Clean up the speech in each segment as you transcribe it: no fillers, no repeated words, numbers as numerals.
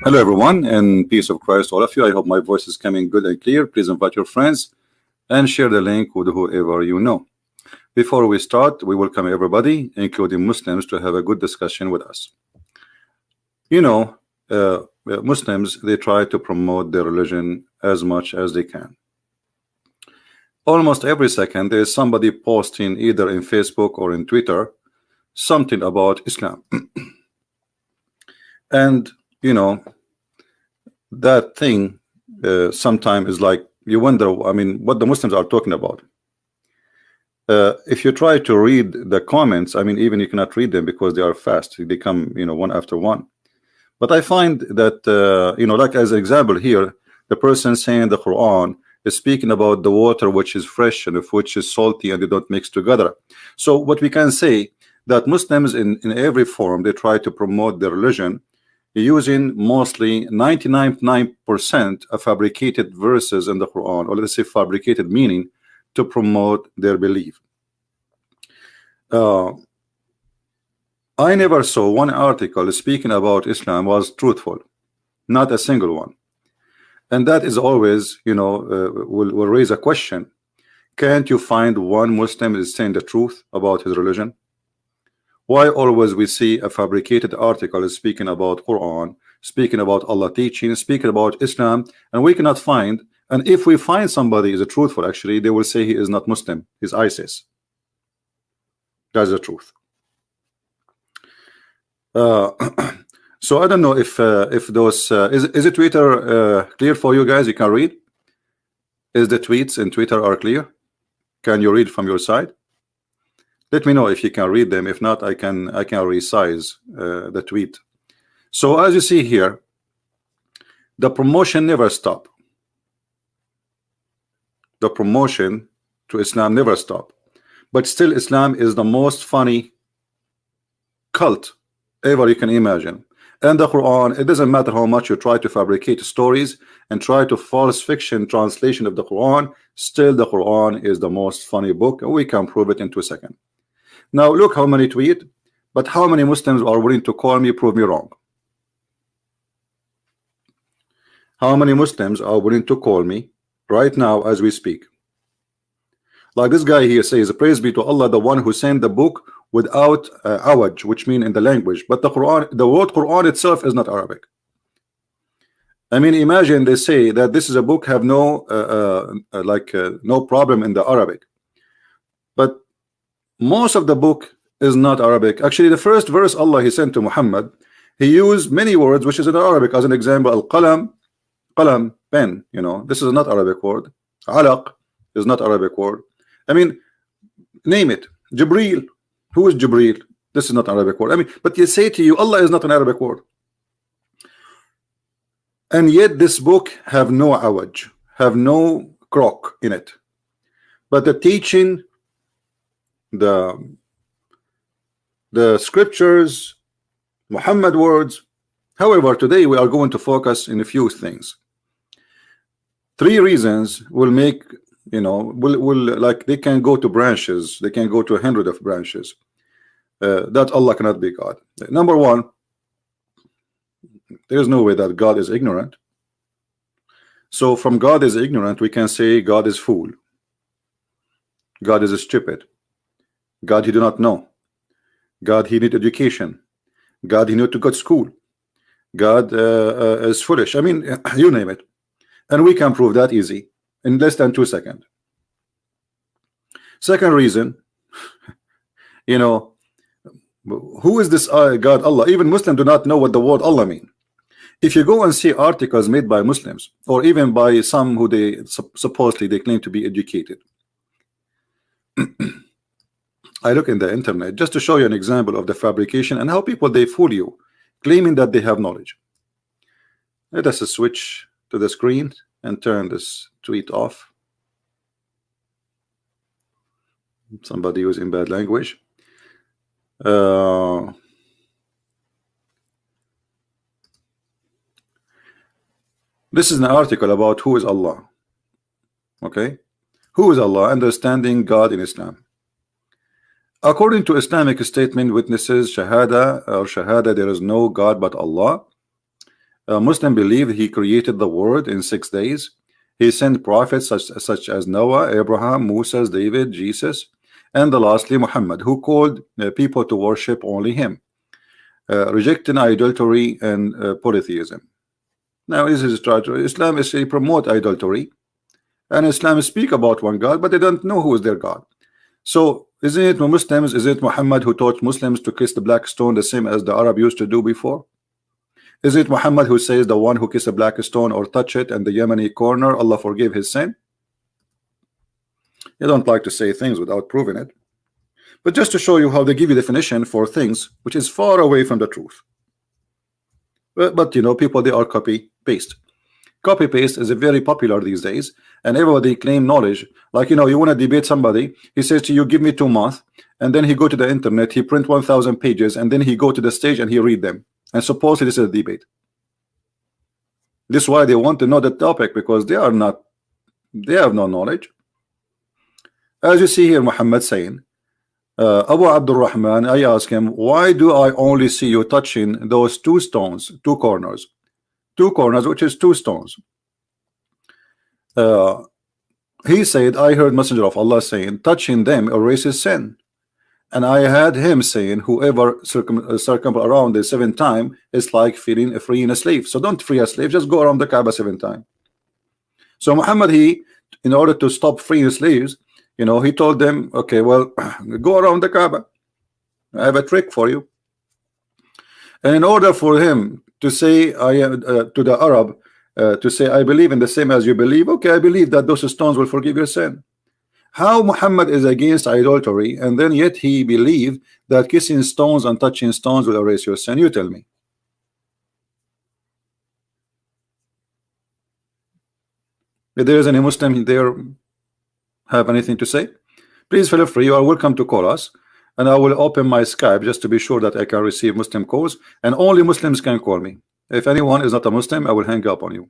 Hello everyone, and peace of Christ all of you. I hope my voice is coming good and clear. Please invite your friends and share the link with whoever you know. Before we start, we welcome everybody, including Muslims, to have a good discussion with us. You know, Muslims, they try to promote their religion as much as they can. Almost every second there is somebody posting either in Facebook or in Twitter something about Islam. And you know, that thing sometimes is like you wonder, I mean, what the Muslims are talking about. If you try to read the comments, I mean, even you cannot read them because they are fast. They come, you know, one after one. But I find that, you know, like as an example here, the person saying the Quran is speaking about the water which is fresh and which is salty and they don't mix together. So what we can say that Muslims in every form, they try to promote their religion using mostly 99% of fabricated verses in the Quran, or let's say fabricated meaning, to promote their belief. I never saw one article speaking about Islam was truthful, not a single one. And that is always, you know, will raise a question. Can't you find one Muslim is saying the truth about his religion? Why always we see a fabricated article speaking about Quran, speaking about Allah teaching, speaking about Islam, and we cannot find, and if we find somebody is a truthful, actually they will say he is not Muslim, he's ISIS. That's the truth. So I don't know if those is it Twitter clear for you guys? You can read. Is the tweets in Twitter are clear? Can you read from your side? Let me know if you can read them. If not, I can resize the tweet. So as you see here, the promotion never stop. The promotion to Islam never stop. But still, Islam is the most funny cult ever you can imagine. And the Quran, it doesn't matter how much you try to fabricate stories and try to false fiction translation of the Quran, still the Quran is the most funny book, and we can prove it in 2 seconds. Now look how many tweet, but how many Muslims are willing to call me, prove me wrong? How many Muslims are willing to call me right now as we speak? Like this guy here says, praise be to Allah, the one who sent the book without awaj, which mean in the language, but the Quran, the word Quran itself is not Arabic. I mean, imagine they say that this is a book have no no problem in the Arabic, but most of the book is not Arabic. Actually, the first verse Allah he sent to Muhammad, he used many words which is in Arabic. As an example, al-qalam, qalam, pen, you know, this is not Arabic word. Alaq is not Arabic word. I mean, name it. Jibreel, who is Jibreel? This is not Arabic word. I mean, but you say to you, Allah is not an Arabic word. And yet this book have no awaj, have no crock in it. But the teaching, the scriptures, Muhammad words. However, today we are going to focus in a few things. 3 reasons will make, you know, will like they can go to branches, they can go to 100 of branches that Allah cannot be God. Number 1, there is no way that God is ignorant. So from God is ignorant, we can say God is fool, God is stupid, God he do not know, God he need education, God he need to go to school, God is foolish. I mean, you name it, and we can prove that easy in less than 2 seconds. Second reason, you know, who is this God Allah? Even Muslims do not know what the word Allah mean. If you go and see articles made by Muslims or even by some who they supposedly they claim to be educated, I look in the internet just to show you an example of the fabrication and how people they fool you, claiming that they have knowledge. Let us switch to the screen and turn this tweet off. Somebody using bad language. This is an article about who is Allah. Okay, who is Allah? Understanding God in Islam. According to Islamic statement witnesses, Shahada, there is no God but Allah. Muslim believe he created the world in 6 days. He sent prophets such as Noah, Abraham, Moses, David, Jesus, and lastly Muhammad, who called people to worship only him, rejecting idolatry and polytheism. Now this is try to Islam is promote idolatry, and Islam speak about one God, but they don't know who is their God. So isn't it Muslims? Is it Muhammad who taught Muslims to kiss the black stone the same as the Arab used to do before? Is it Muhammad who says the one who kiss a black stone or touch it and the Yemeni corner, Allah forgive his sin? You don't like to say things without proving it, but just to show you how they give you definition for things which is far away from the truth. But you know, people, they are copy paste. Copy paste is very popular these days, and everybody claim knowledge. Like, you know, you want to debate somebody, he says to you, give me 2 months, and then he go to the internet, he print 1,000 pages, and then he go to the stage and he read them, and supposedly this is a debate. This is why they want to know the topic, because they have no knowledge. As you see here, Muhammad saying, Abu Abdul Rahman, I ask him, why do I only see you touching those 2 stones, 2 corners, which is 2 stones? He said, I heard Messenger of Allah saying, touching them erases sin. And I had him saying, whoever circum around the 7th time is like freeing a slave. So don't free a slave, just go around the Kaaba 7 times. So Muhammad, he, in order to stop freeing slaves, you know, he told them, okay, well, go around the Kaaba. I have a trick for you. And in order for him to say, to the Arab, to say, I believe in the same as you believe, okay, I believe that those stones will forgive your sin. How Muhammad is against idolatry, and then yet he believed that kissing stones and touching stones will erase your sin? You tell me. If there is any Muslim there have anything to say, please feel free. You are welcome to call us, and I will open my Skype just to be sure that I can receive Muslim calls, and only Muslims can call me. If anyone is not a Muslim, I will hang up on you.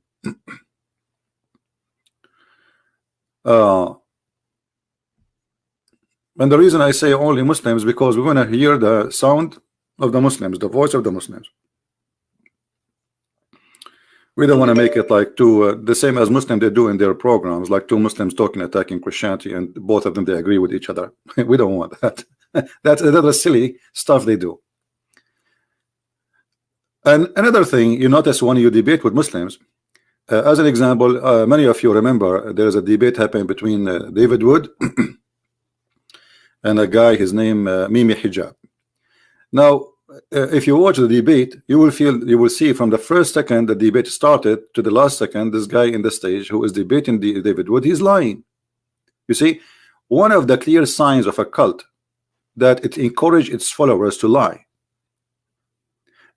And the reason I say only Muslims, because we want to hear the sound of the Muslims, the voice of the Muslims. We don't want to make it like the same as Muslims they do in their programs, like 2 Muslims talking, attacking Christianity, and both of them they agree with each other. We don't want that. That's silly stuff they do. And another thing you notice when you debate with Muslims, as an example, many of you remember there is a debate happening between David Wood and a guy, his name Mimi Hijab. Now, if you watch the debate, you will see from the first second the debate started to the last second, this guy in the stage who is debating David Wood, he's lying. You see, one of the clear signs of a cult that it encourages its followers to lie.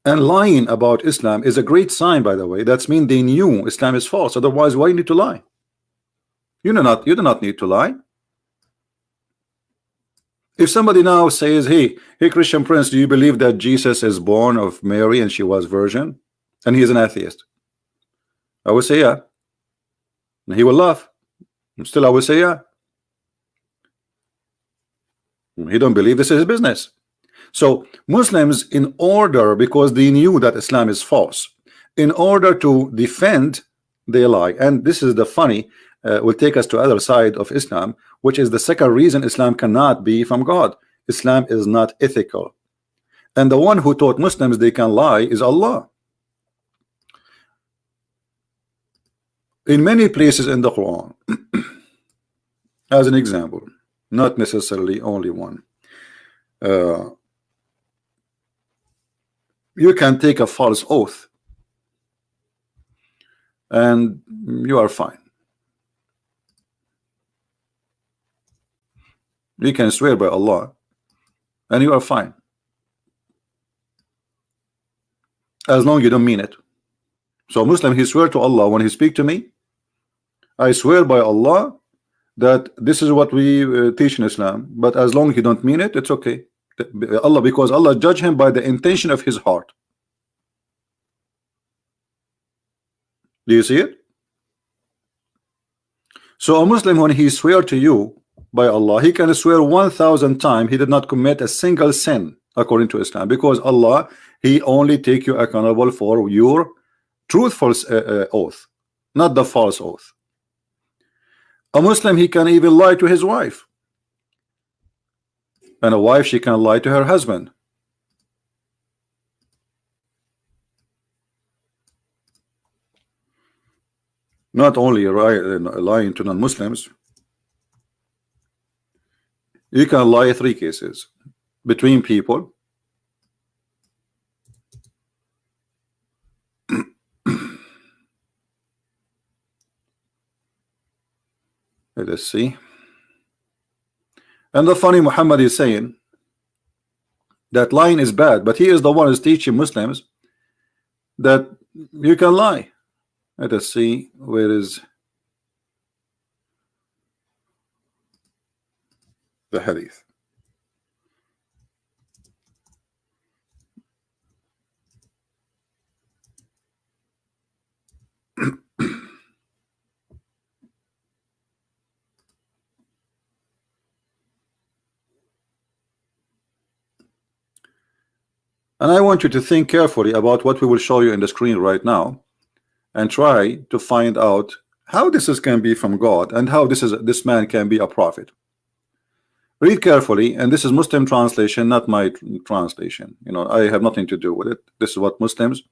And lying about Islam is a great sign, by the way. That means they knew Islam is false. Otherwise, why you need to lie? You do not need to lie. If somebody now says, hey Christian Prince, do you believe that Jesus is born of Mary and she was virgin, and he is an atheist? I will say yeah. And he will laugh. And still I will say yeah. He don't believe, this is his business. So Muslims, in order, because they knew that Islam is false, in order to defend, they lie. And this is the funny, will take us to other side of Islam, which is the second reason Islam cannot be from God. Islam is not ethical, and the one who taught Muslims they can lie is Allah. In many places in the Quran, as an example, not necessarily only one, you can take a false oath and you are fine. You can swear by Allah and you are fine, as long as you don't mean it. So Muslim, he swear to Allah when he speak to me, I swear by Allah that this is what we teach in Islam, but as long as you don't mean it, it's okay. Allah, because Allah judge him by the intention of his heart. Do you see it? So a Muslim, when he swear to you by Allah, he can swear 1,000 times he did not commit a single sin according to Islam, because Allah, he only take you accountable for your truthful oath, not the false oath. A Muslim, he can even lie to his wife, and a wife, she can lie to her husband. Not only lying to non-Muslims, you can lie 3 cases: between people, let's see. And the funny, Muhammad is saying that lying is bad, but he is the one who's teaching Muslims that you can lie. Let us see, where is the hadith? And I want you to think carefully about what we will show you in the screen right now, and try to find out how this can be from God, and how this man can be a prophet. Read carefully, and this is Muslim translation, not my translation. You know, I have nothing to do with it. This is what Muslims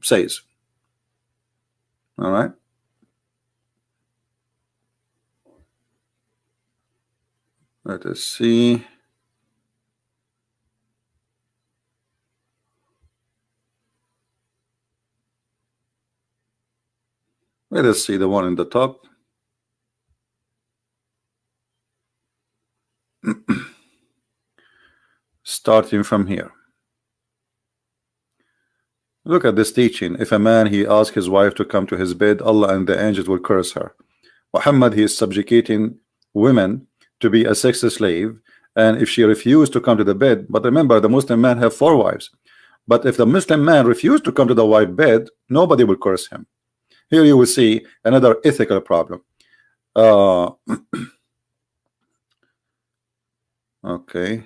says. All right. Let us see. Let us see the one in the top. Starting from here. Look at this teaching. If a man, he asks his wife to come to his bed, Allah and the angels will curse her. Muhammad, he is subjugating women to be a sex slave, and if she refused to come to the bed, but remember, the Muslim man have 4 wives. But if the Muslim man refused to come to the wife bed, nobody will curse him. Here you will see another ethical problem. Okay.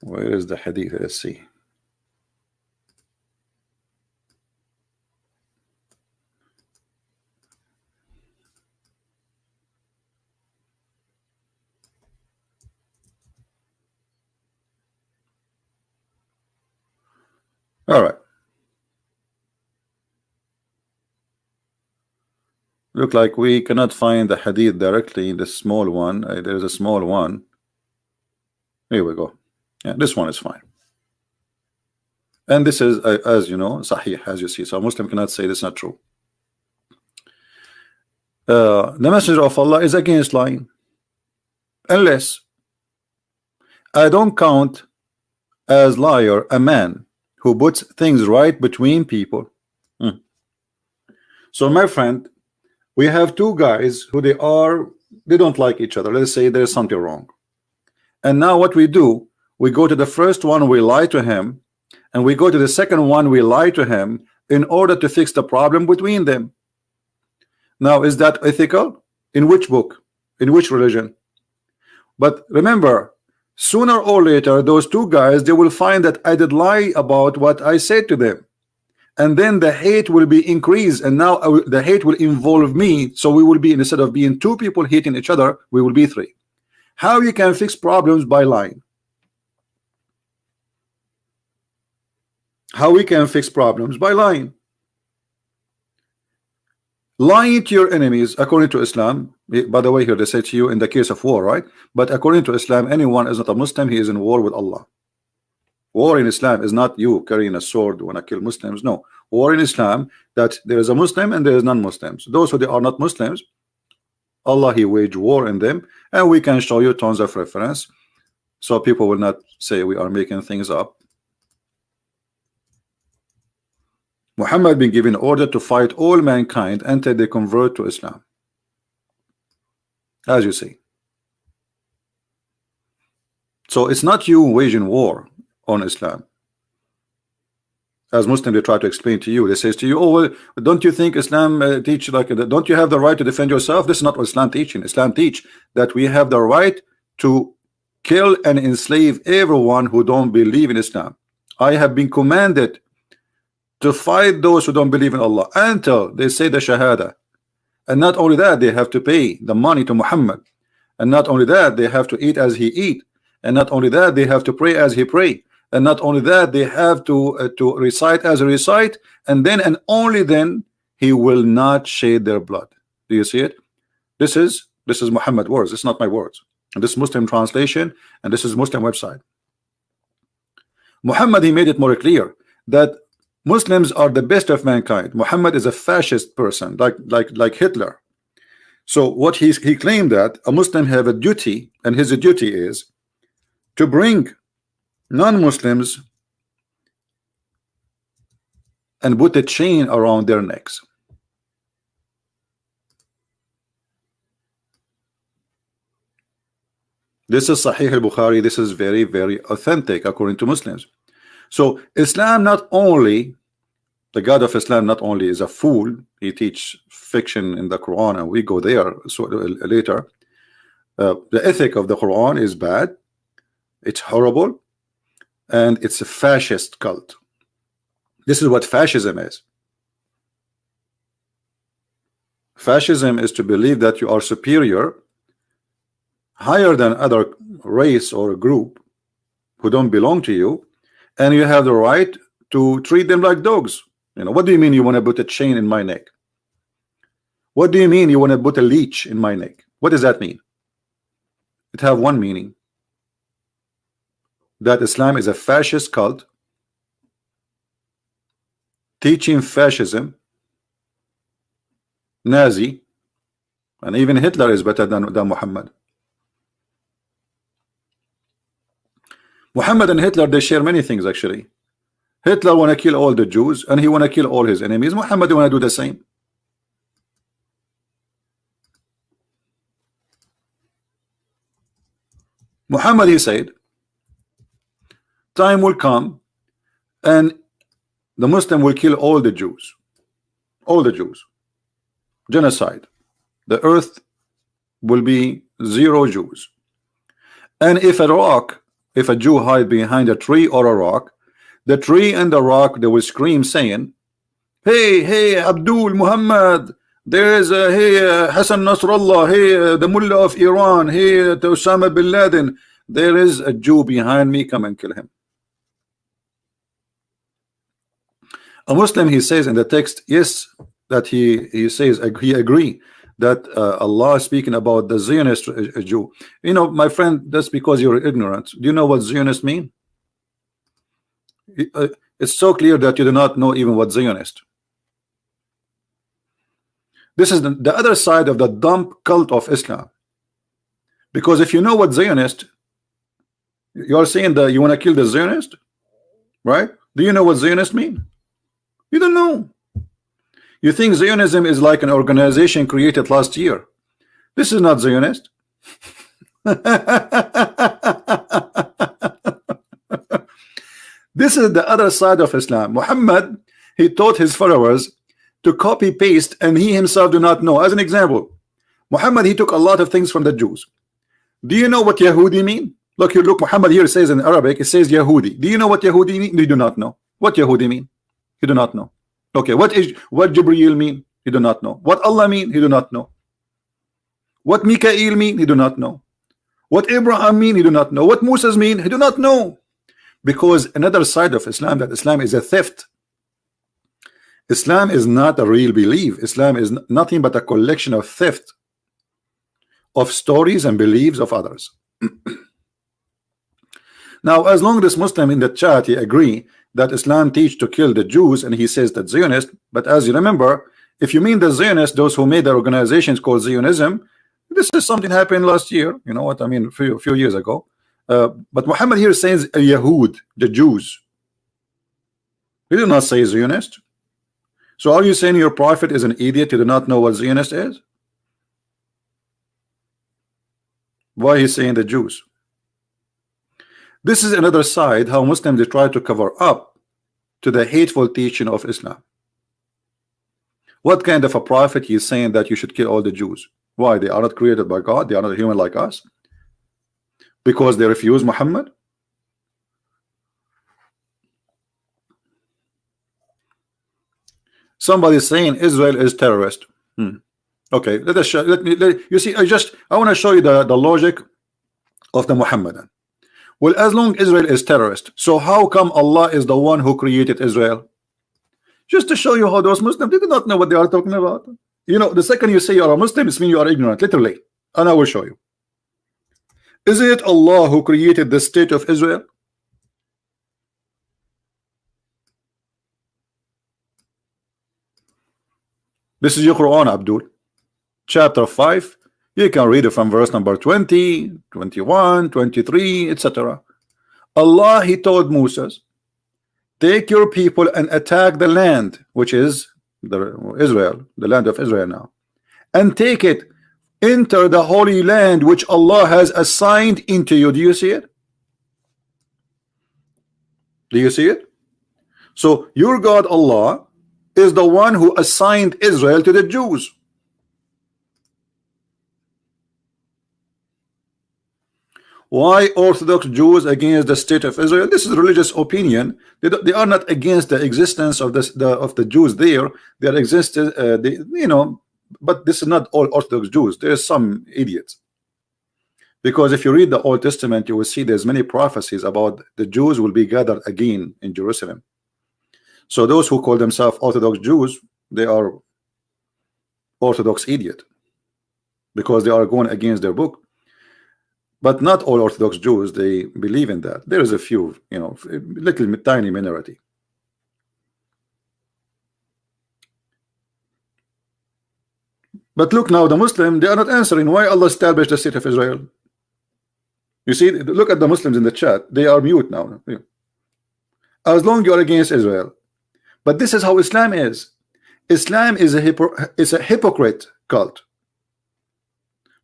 Where is the hadith? Let's see. All right. Look like we cannot find the hadith directly in the small one. There is a small one. Here we go. Yeah, this one is fine. And this is, as you know, sahih, as you see. So a Muslim cannot say this is not true. The Messenger of Allah is against lying, unless I don't count as liar a man who puts things right between people. So my friend, we have 2 guys who they don't like each other. Let's say there's something wrong, and now what we do, we go to the first one, we lie to him, and we go to the second one, we lie to him in order to fix the problem between them. Now, is that ethical? In which book? In which religion? But remember, sooner or later, those 2 guys, they will find that I did lie about what I said to them, and then the hate will be increased, and now the hate will involve me. So we will be, instead of being 2 people hating each other, we will be 3. How you can fix problems? By lying. How we can fix problems? By lying. Lying to your enemies, according to Islam, by the way, here they say to you in the case of war, right? But according to Islam, anyone is not a Muslim, he is in war with Allah. War in Islam is not you carrying a sword when I kill Muslims. No. War in Islam, that there is a Muslim and there is non-Muslims. Those who they are not Muslims, Allah, he waged war in them, and we can show you tons of reference, so people will not say we are making things up. Muhammad been given order to fight all mankind until they convert to Islam, as you see. So it's not you waging war on Islam. As Muslims, they try to explain to you, they say to you, oh well, don't you think Islam teach like, don't you have the right to defend yourself? This is not what Islam teaching. Islam teach that we have the right to kill and enslave everyone who don't believe in Islam. I have been commanded to fight those who don't believe in Allah until they say the Shahada. And not only that, they have to pay the money to Muhammad. And not only that, they have to eat as he eat. And not only that, they have to pray as he pray. And not only that, they have to recite as he recite. And then and only then he will not shed their blood. Do you see it? This is Muhammad words. It's not my words. And this Muslim translation, and this is Muslim website. Muhammad, he made it more clear that Muslims are the best of mankind. Muhammad is a fascist person, like Hitler. So what he claimed that a Muslim have a duty, and his duty is to bring non-Muslims and put a chain around their necks. This is Sahih al-Bukhari. This is very, very authentic according to Muslims. So Islam, not only the God of Islam, not only is a fool, he teach fiction in the Quran, and we go there later. The ethic of the Quran is bad, it's horrible, and it's a fascist cult. This is what fascism is. Fascism is to believe that you are superior, higher than other race or group who don't belong to you, and you have the right to treat them like dogs. You know, what do you mean you want to put a chain in my neck? What do you mean you want to put a leech in my neck? What does that mean? It have one meaning, that Islam is a fascist cult teaching fascism, Nazi, and even Hitler is better than Muhammad. Muhammad and Hitler, they share many things actually. Hitler want to kill all the Jews, and he want to kill all his enemies. Muhammad want to do the same. Muhammad, he said, time will come and the Muslim will kill all the Jews. All the Jews. Genocide. The earth will be zero Jews. And if a Jew hide behind a tree or a rock, the tree and the rock, they will scream saying, hey Abdul Muhammad, there is a Hassan Nasrallah, hey the Mullah of Iran, hey Osama bin Laden, there is a Jew behind me, come and kill him. A Muslim, he says in the text, yes, that he says he agree that Allah is speaking about the Zionist Jew. You know, my friend, that's because you're ignorant. Do you know what Zionist mean? It's so clear that you do not know even what Zionist. This is the other side of the dumb cult of Islam. Because if you know what Zionist, you are saying that you want to kill the Zionist, right? Do you know what Zionist mean? You don't know. You think Zionism is like an organization created last year. This is not Zionist. This is the other side of Islam. Muhammad, he taught his followers to copy paste, and he himself do not know. As an example, Muhammad, he took a lot of things from the Jews. Do you know what Yahudi mean? Look, Muhammad here says in Arabic, it says Yahudi. Do you know what Yahudi mean? You do not know. What Yahudi mean? You do not know. Okay, what Jibreel mean? You do not know. What Allah mean? You do not know. What Mikael mean? You do not know. What Abraham mean? You do not know. What Moses mean? You do not know. Because another side of Islam, that Islam is a theft. Islam is not a real belief. Islam is nothing but a collection of theft of stories and beliefs of others. Now, as long as this Muslim in the chat, he agree that Islam teach to kill the Jews, and he says that Zionist, but as you remember, if you mean the Zionists, those who made the organizations called Zionism, this is something happened last year, you know what I mean, a few years ago. But Muhammad here says Yahud, the Jews. He did not say Zionist. So are you saying your prophet is an idiot? You do not know what Zionist is? Why he's saying the Jews? This is another side how Muslims they try to cover up to the hateful teaching of Islam. What kind of a prophet he is saying that you should kill all the Jews? Why? They are not created by God. They are not human like us. Because they refuse Muhammad. Somebody saying Israel is terrorist. Okay, let us show, you see, I want to show you the logic of the Muhammadan. Well, as long Israel is terrorist, so how come Allah is the one who created Israel? Just to show you how those Muslims, they do not know what they are talking about. You know, the second you say you are a Muslim, it means you are ignorant, literally. And I will show you. Is it Allah who created the state of Israel? This is your Quran, Abdul. Chapter 5. You can read it from verse number 20, 21, 23, etc. Allah, He told Moses, take your people and attack the land, which is Israel, the land of Israel now, and take it. Enter the holy land which Allah has assigned into you. Do you see it? Do you see it? So your God Allah is the one who assigned Israel to the Jews. Why Orthodox Jews against the state of Israel? This is religious opinion. They are not against the existence of the Jews there. They are existed, you know, but this is not all Orthodox Jews. There are some idiots. Because if you read the Old Testament, you will see there's many prophecies about the Jews will be gathered again in Jerusalem. So those who call themselves Orthodox Jews, they are Orthodox idiot, because they are going against their book. But not all Orthodox Jews, they believe in that. There is a few, you know, little tiny minority. But look now, the Muslim, they are not answering why Allah established the state of Israel. You see, look at the Muslims in the chat. They are mute now. As long you are against Israel. But this is how Islam is. Islam is a hypocrite cult.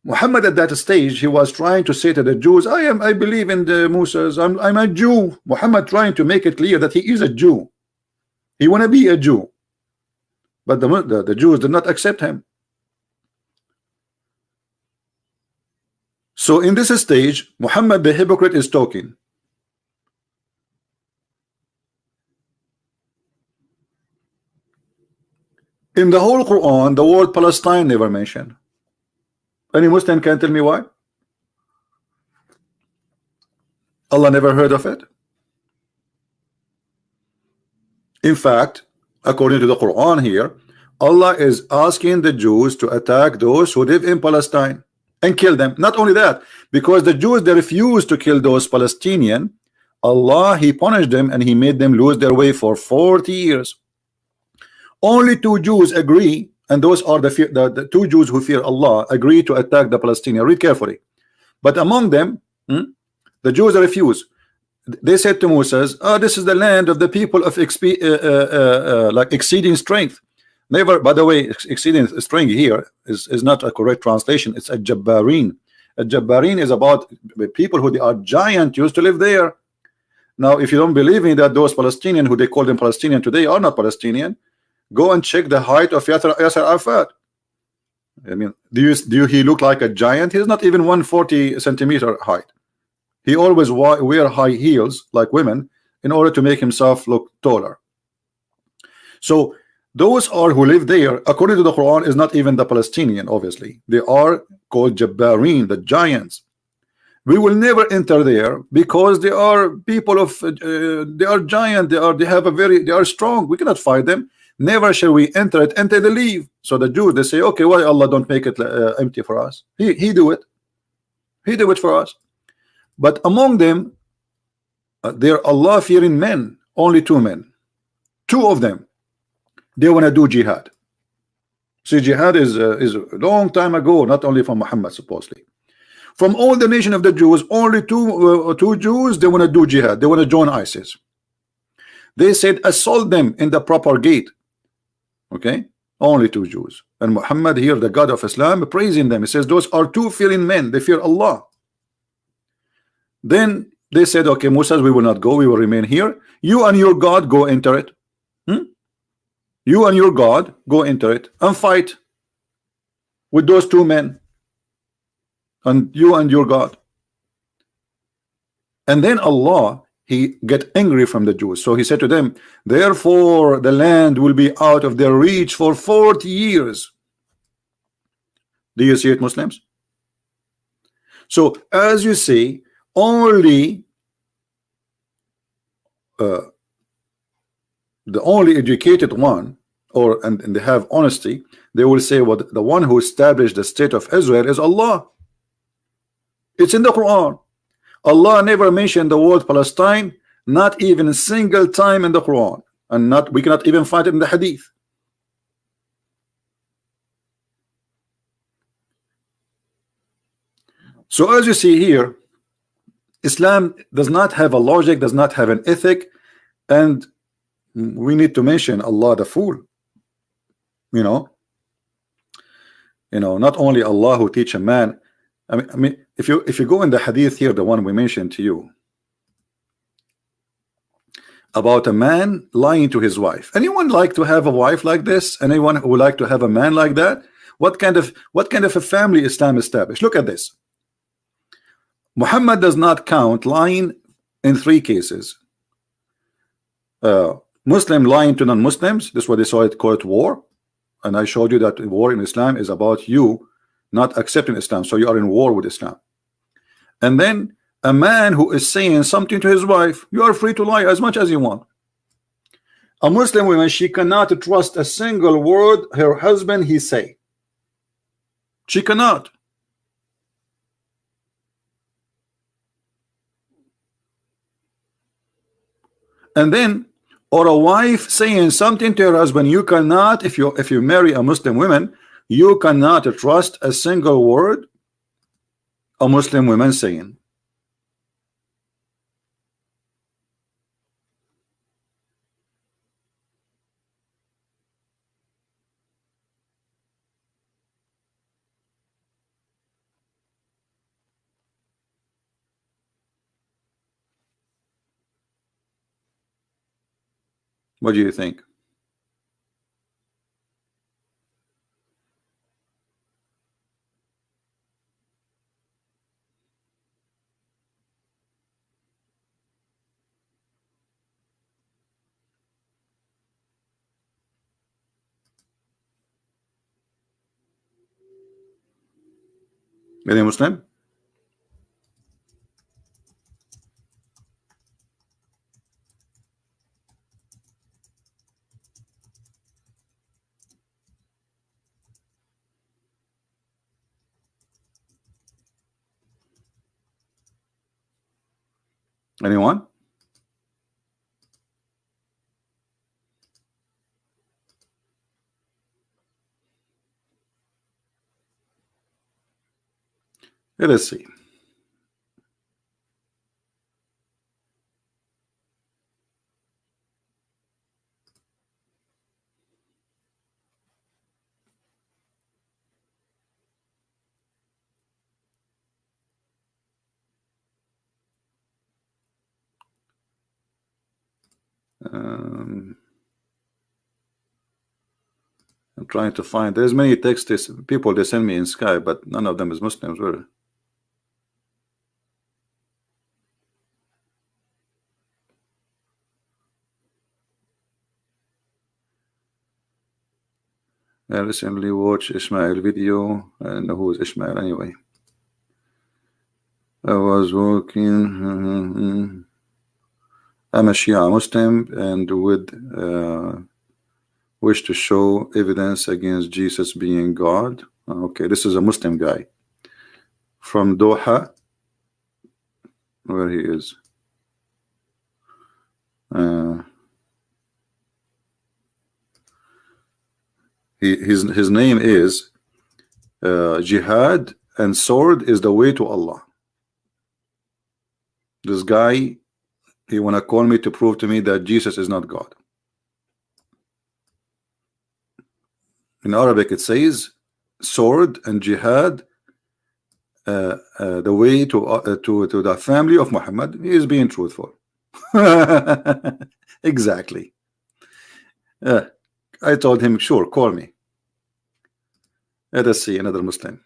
Muhammad at that stage, he was trying to say to the Jews, I believe in the Musas, I'm a Jew. Muhammad trying to make it clear that he is a Jew. He want to be a Jew. But the Jews did not accept him. So in this stage, Muhammad the hypocrite is talking. In the whole Quran, the word Palestine never mentioned. Any Muslim can tell me why? Allah never heard of it. In fact, according to the Quran here, Allah is asking the Jews to attack those who live in Palestine and kill them. Not only that, because the Jews, they refused to kill those Palestinians, Allah, He punished them and He made them lose their way for 40 years. Only 2 Jews agree, and those are the 2 Jews who fear Allah, agree to attack the Palestinians. Read carefully. But among them, the Jews refuse. They said to Moses, this is the land of the people of like exceeding strength. Never, by the way, exceeding strength here is not a correct translation. It's a Jabbarin. A Jabbarin is about people who they are giant used to live there. Now, if you don't believe me that those Palestinians who they call them Palestinian today are not Palestinian, go and check the height of Yasser Arafat. I mean, do he look like a giant? He's not even 140 centimeter height. He always wear high heels like women in order to make himself look taller. So those are who live there, according to the Quran, is not even the Palestinian. Obviously, they are called Jabbarin, the giants. We will never enter there because they are people of they are giant. They are strong. We cannot fight them. Never shall we enter it until they leave. So the Jews, they say, okay, why Allah don't make it empty for us? He do it. He do it for us. But among them, they are Allah-fearing men. Only 2 men. 2 of them, they want to do jihad. See, jihad is a long time ago, not only from Muhammad supposedly. From all the nation of the Jews, only 2 Jews, they want to do jihad. They want to join ISIS. They said assault them in the proper gate. Okay, only 2 Jews. And Muhammad here, the God of Islam, praising them. He says those are 2 fearing men. They fear Allah. Then they said, okay, Musa, we will not go. We will remain here. You and your God go enter it. You and your God go enter it and fight with those 2 men. And you and your God. And then Allah, he get angry from the Jews. So he said to them, therefore the land will be out of their reach for 40 years. Do you see it, Muslims? So as you see, only the only educated one, and they have honesty, they will say what the one who established the state of Israel is Allah. It's in the Quran. Allah never mentioned the word Palestine, not even a single time in the Quran, and we cannot even find it in the Hadith. So as you see here, Islam does not have a logic, does not have an ethic, and we need to mention Allah the fool. You know, not only Allah who teach a man. I mean, if you go in the Hadith here, the one we mentioned to you, about a man lying to his wife. Anyone like to have a wife like this? Anyone who would like to have a man like that? What kind of a family Islam established? Look at this. Muhammad does not count lying in 3 cases. Muslim lying to non-Muslims. This is what they saw it called war. And I showed you that war in Islam is about you not accepting Islam. So you are in war with Islam. And then a man who is saying something to his wife, you are free to lie as much as you want. A Muslim woman, she cannot trust a single word her husband he say. She cannot. And then, or a wife saying something to her husband, you cannot, if you marry a Muslim woman, you cannot trust a single word a Muslim woman saying. What do you think? Any Muslim? Anyone? Let us see. I'm trying to find. There's many texts people they send me in Skype, but none of them is Muslims. Were I recently watched Ishmael video, and who is Ishmael anyway? I was walking. I'm a Shia Muslim and would wish to show evidence against Jesus being God. Okay, this is a Muslim guy from Doha, where he is. His name is Jihad and sword is the way to Allah. This guy, he wanna call me to prove to me that Jesus is not God. In Arabic it says sword and jihad, the way to the family of Muhammad. He is being truthful. Exactly. I told him, sure, call me. Let us see another Muslim.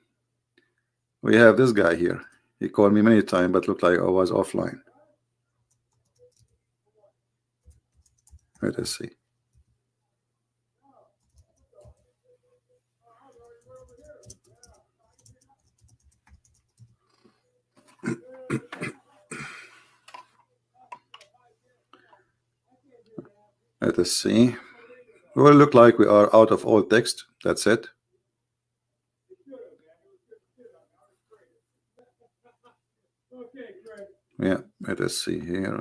We have this guy here. He called me many times, but looked like I was offline. Let us see. Let us see. Well, look like we are out of all text. That's it. Yeah, let us see here.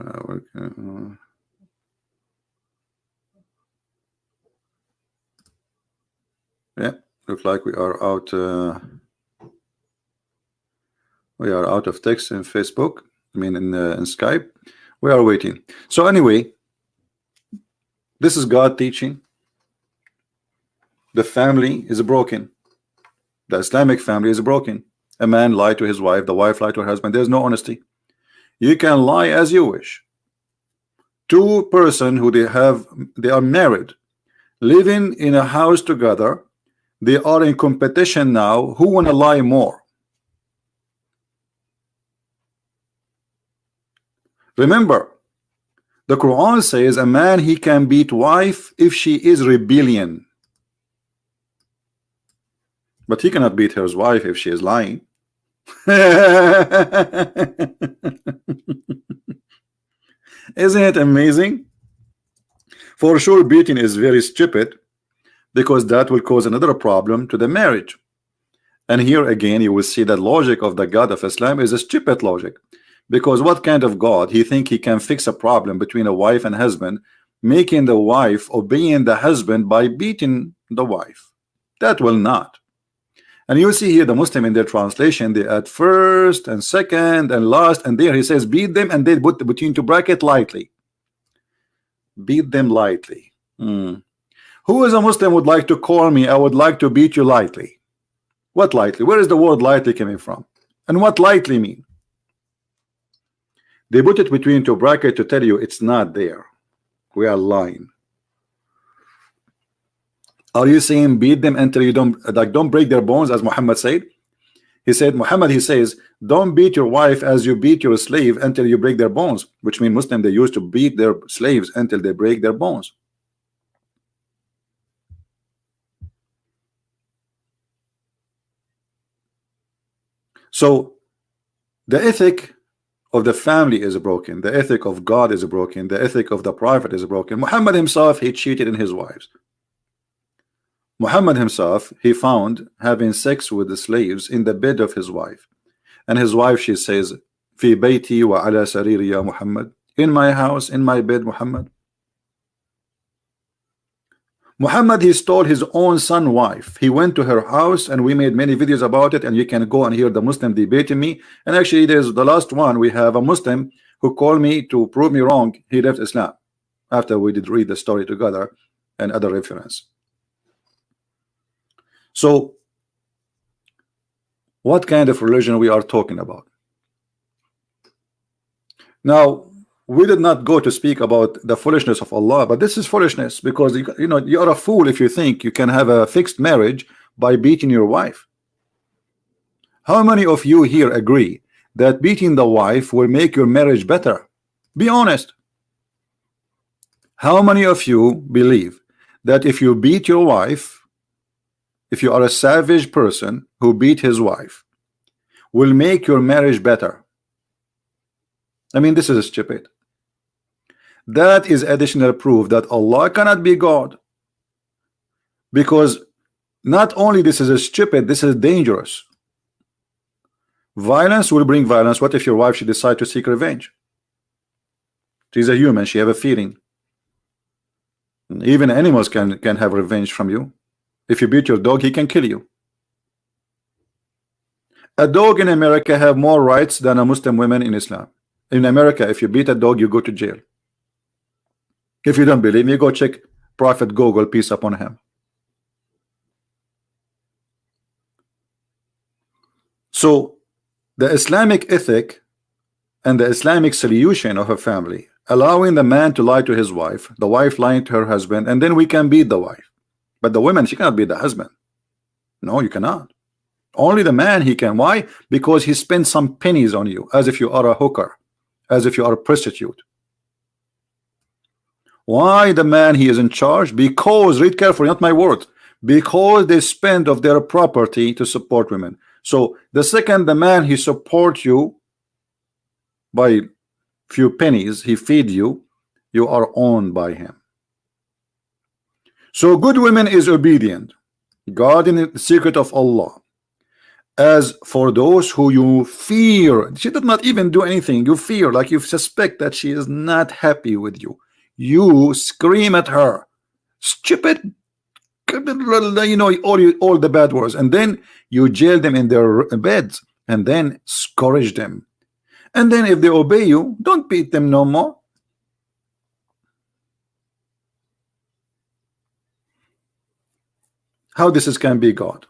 Yeah, look like we are out. We are out of text in Facebook. I mean, in Skype. We are waiting. So anyway, this is God teaching. The family is broken. The Islamic family is broken. A man lied to his wife. The wife lied to her husband. There's no honesty. You can lie as you wish. Two person who they are married, living in a house together. They are in competition now. Who wanna lie more? Remember, the Quran says a man he can beat wife if she is rebellion, but he cannot beat his wife if she is lying. Isn't it amazing? For sure, beating is very stupid, because that will cause another problem to the marriage. And here again, you will see that logic of the God of Islam is a stupid logic. Because what kind of God he think he can fix a problem between a wife and husband, making the wife obeying the husband by beating the wife? That will not. And you see here the Muslim in their translation, they add first and second and last, and there he says beat them, and they put between two bracket lightly. Beat them lightly. Who is a Muslim would like to call me, I would like to beat you lightly? What lightly? Where is the word lightly coming from? And what lightly mean? They put it between two brackets to tell you it's not there. We are lying. Are you saying beat them until you don't break their bones, as Muhammad said? He says, don't beat your wife as you beat your slave until you break their bones, which means Muslim, they used to beat their slaves until they break their bones. So the ethic of the family is broken. The ethic of God is broken. The ethic of the Prophet is broken. Muhammad himself, he cheated in his wives. Muhammad himself, he found having sex with the slaves in the bed of his wife. And his wife, she says, Fi bayti wa ala sariri ya Muhammad. In my house, in my bed, Muhammad. Muhammad, he stole his own son wife. He went to her house, and we made many videos about it, and you can go and hear the Muslim debating me. And actually, there's the last one. We have a Muslim who called me to prove me wrong. He left Islam after we did read the story together and other reference. So what kind of religion we are talking about? Now, we did not go to speak about the foolishness of Allah, but this is foolishness, because you know, you are a fool if you think you can have a fixed marriage by beating your wife. How many of you here agree that beating the wife will make your marriage better? Be honest. How many of you believe that if you beat your wife, if you are a savage person who beat his wife, will make your marriage better? I mean, this is stupid. That is additional proof that Allah cannot be God, because not only this is stupid, this is dangerous. Violence will bring violence. What if your wife should decide to seek revenge? She's a human, she have a feeling. Even animals can have revenge from you. If you beat your dog, he can kill you. A dog in America have more rights than a Muslim woman in Islam. In America, if you beat a dog, you go to jail. If you don't believe me, go check Prophet Google, peace upon him. So the Islamic ethic and the Islamic solution of a family, allowing the man to lie to his wife, the wife lying to her husband, and then we can beat the wife. But the woman, she cannot beat the husband. No, you cannot. Only the man he can. Why? Because he spent some pennies on you, as if you are a hooker, as if you are a prostitute. Why the man he is in charge? Because, read carefully, not my word, because they spend of their property to support women. So the second the man he support you by few pennies, he feed you, you are owned by him. So good women is obedient, God in the secret of Allah. As for those who you fear, she did not even do anything, you fear, like you suspect that she is not happy with you, you scream at her, stupid, you know, all the bad words, and then you jail them in their beds, and then scourge them, and then if they obey you, don't beat them no more. How this can be God?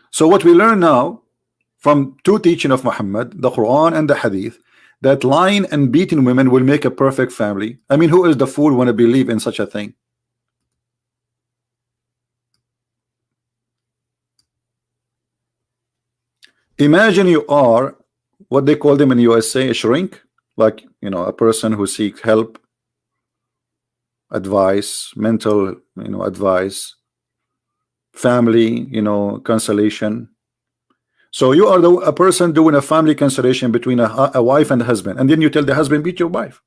So what we learn now from two teaching of Muhammad, the Quran and the Hadith, that lying and beating women will make a perfect family. I mean, who is the fool want to believe in such a thing? Imagine you are what they call them in USA, a shrink, like, you know, a person who seeks help, advice, mental, you know, advice, family, you know, consolation. So you are a person doing a family consolation between a wife and a husband, and then you tell the husband, beat your wife.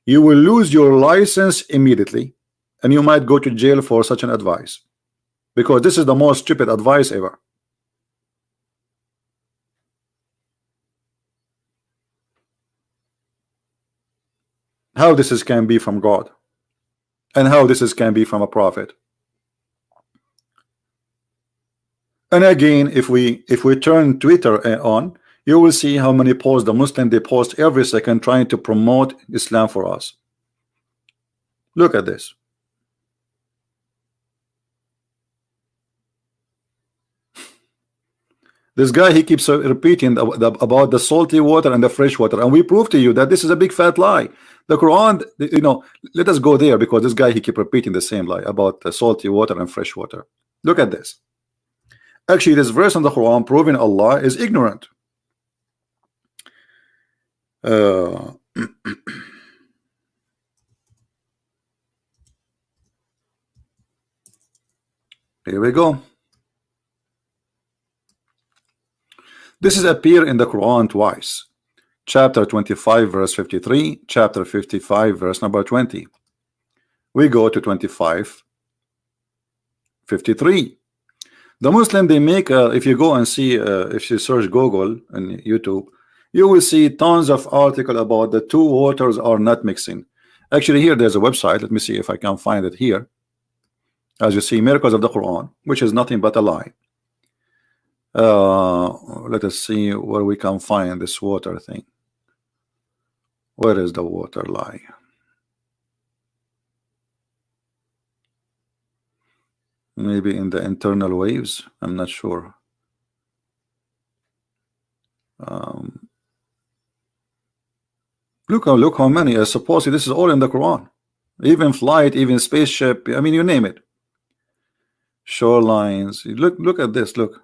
You will lose your license immediately, and you might go to jail for such an advice, because this is the most stupid advice ever. How this can be from God, and how this can be from a prophet. And again, if we turn Twitter on, you will see how many posts the Muslim they post every second trying to promote Islam for us. Look at this. This guy, he keeps repeating about the salty water and the fresh water, and we prove to you that this is a big fat lie. The Quran, you know, let us go there, because this guy, he keep repeating the same lie about the salty water and fresh water. Look at this. Actually, this verse in the Quran proving Allah is ignorant. Here we go. This is appear in the Quran twice. Chapter 25 verse 53, chapter 55 verse number 20. We go to 25 53. The Muslim, they make if you go and see if you search Google and YouTube, you will see tons of article about the two waters are not mixing. Actually, here there's a website. Let me see if I can find it here. As you see, miracles of the Quran, which is nothing but a lie. Let us see where we can find this water thing. Where is the water lie? Maybe in the internal waves, I'm not sure. Look how many. I suppose this is all in the Quran. Even flight, even spaceship, I mean, you name it. Shorelines. Look at this. Look.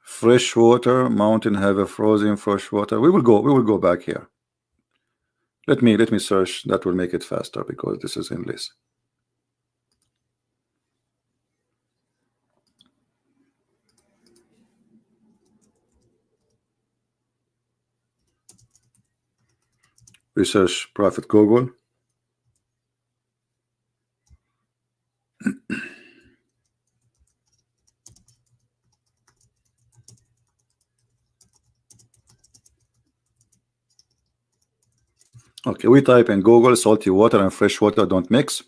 Fresh water, mountain have a frozen fresh water. We will go back here. Let me search. That will make it faster, because this is endless. Research Prophet Google. Okay, we type in Google salty water and fresh water don't mix,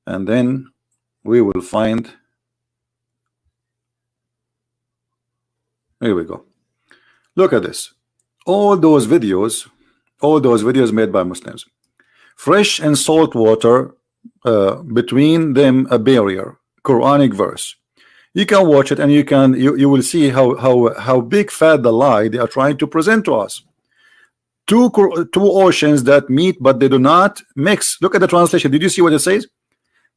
and then we will find. Here we go. Look at this. All those videos made by Muslims. Fresh and salt water, between them a barrier, Quranic verse. You can watch it, and you will see how big fat the lie they are trying to present to us. Two oceans that meet but they do not mix. Look at the translation. Did you see what it says?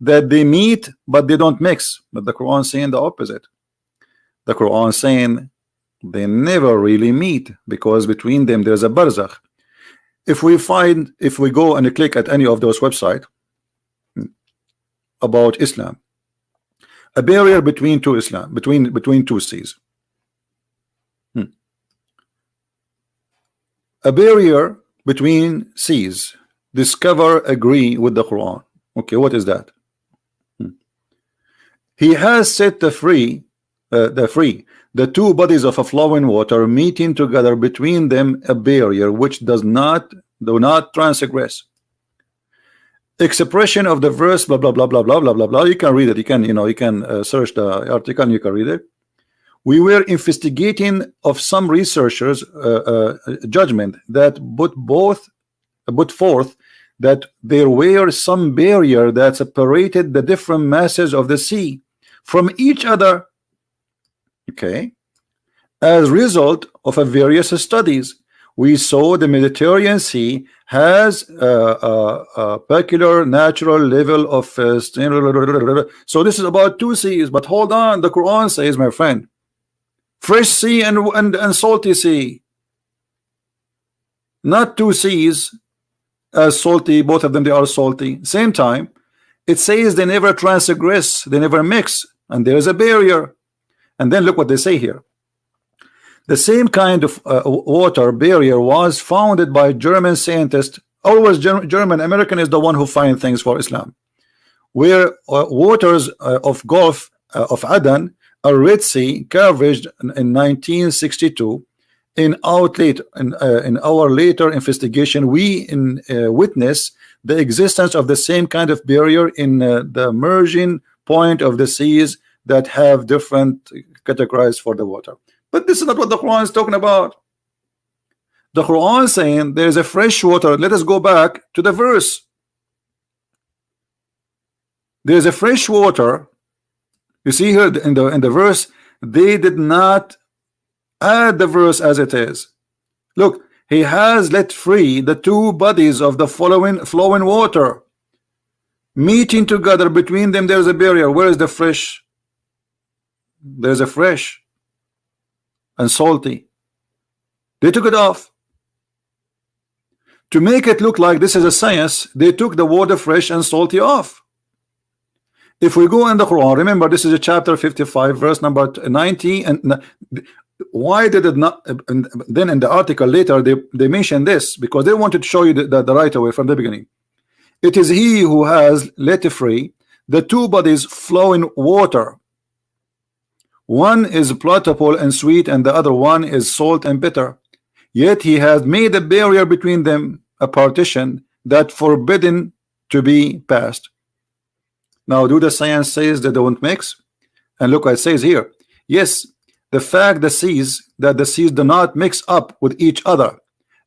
That they meet but they don't mix. But the Quran saying the opposite. The Quran saying They never really meet, because between them there's a barzakh. If we go and click at any of those websites about Islam, a barrier between two Islam, between two seas, a barrier between seas, discover, agree with the Quran. Okay, what is that? He has set the two bodies of a flowing water, meeting together between them a barrier which do not transgress. Expression of the verse, blah blah blah blah blah blah blah blah. You can read it. You can search the article and you can read it. We were investigating of some researchers' judgment that put forth that there were some barrier that separated the different masses of the sea from each other. Okay, as a result of a various studies, we saw the Mediterranean Sea has a peculiar natural level of so this is about two seas. But hold on, the Quran says, my friend, fresh sea and salty sea, not two seas as salty. Both of them, they are salty. Same time, it says they never transgress, they never mix, and there is a barrier. And then look what they say here. The same kind of water barrier was founded by German scientists. Always German, American is the one who finds things for Islam. Where waters of Gulf of Aden, a Red Sea, carved in 1962. In our later investigation, we witness the existence of the same kind of barrier in the merging point of the seas that have different categories for the water. But this is not what the Quran is talking about. The Quran is saying there is a fresh water. Let us go back to the verse. There is a fresh water. You see here in the verse, they did not add the verse as it is. Look, he has let free the two bodies of the flowing water, meeting together. Between them there is a barrier. Where is the fresh? There's a fresh and salty. They took it off to make it look like this is a science. They took the water fresh and salty off. If we go in the Quran, remember this is a chapter 55 verse number 90, and why did it not? And then in the article later they mentioned this because they wanted to show you the right away from the beginning. It is he who has let free the two bodies flowing water. One is palatable and sweet, and the other one is salt and bitter. Yet he has made a barrier between them, a partition that forbidden to be passed. Now, do the science says they don't mix? And look what it says here. Yes, the fact that the seas do not mix up with each other,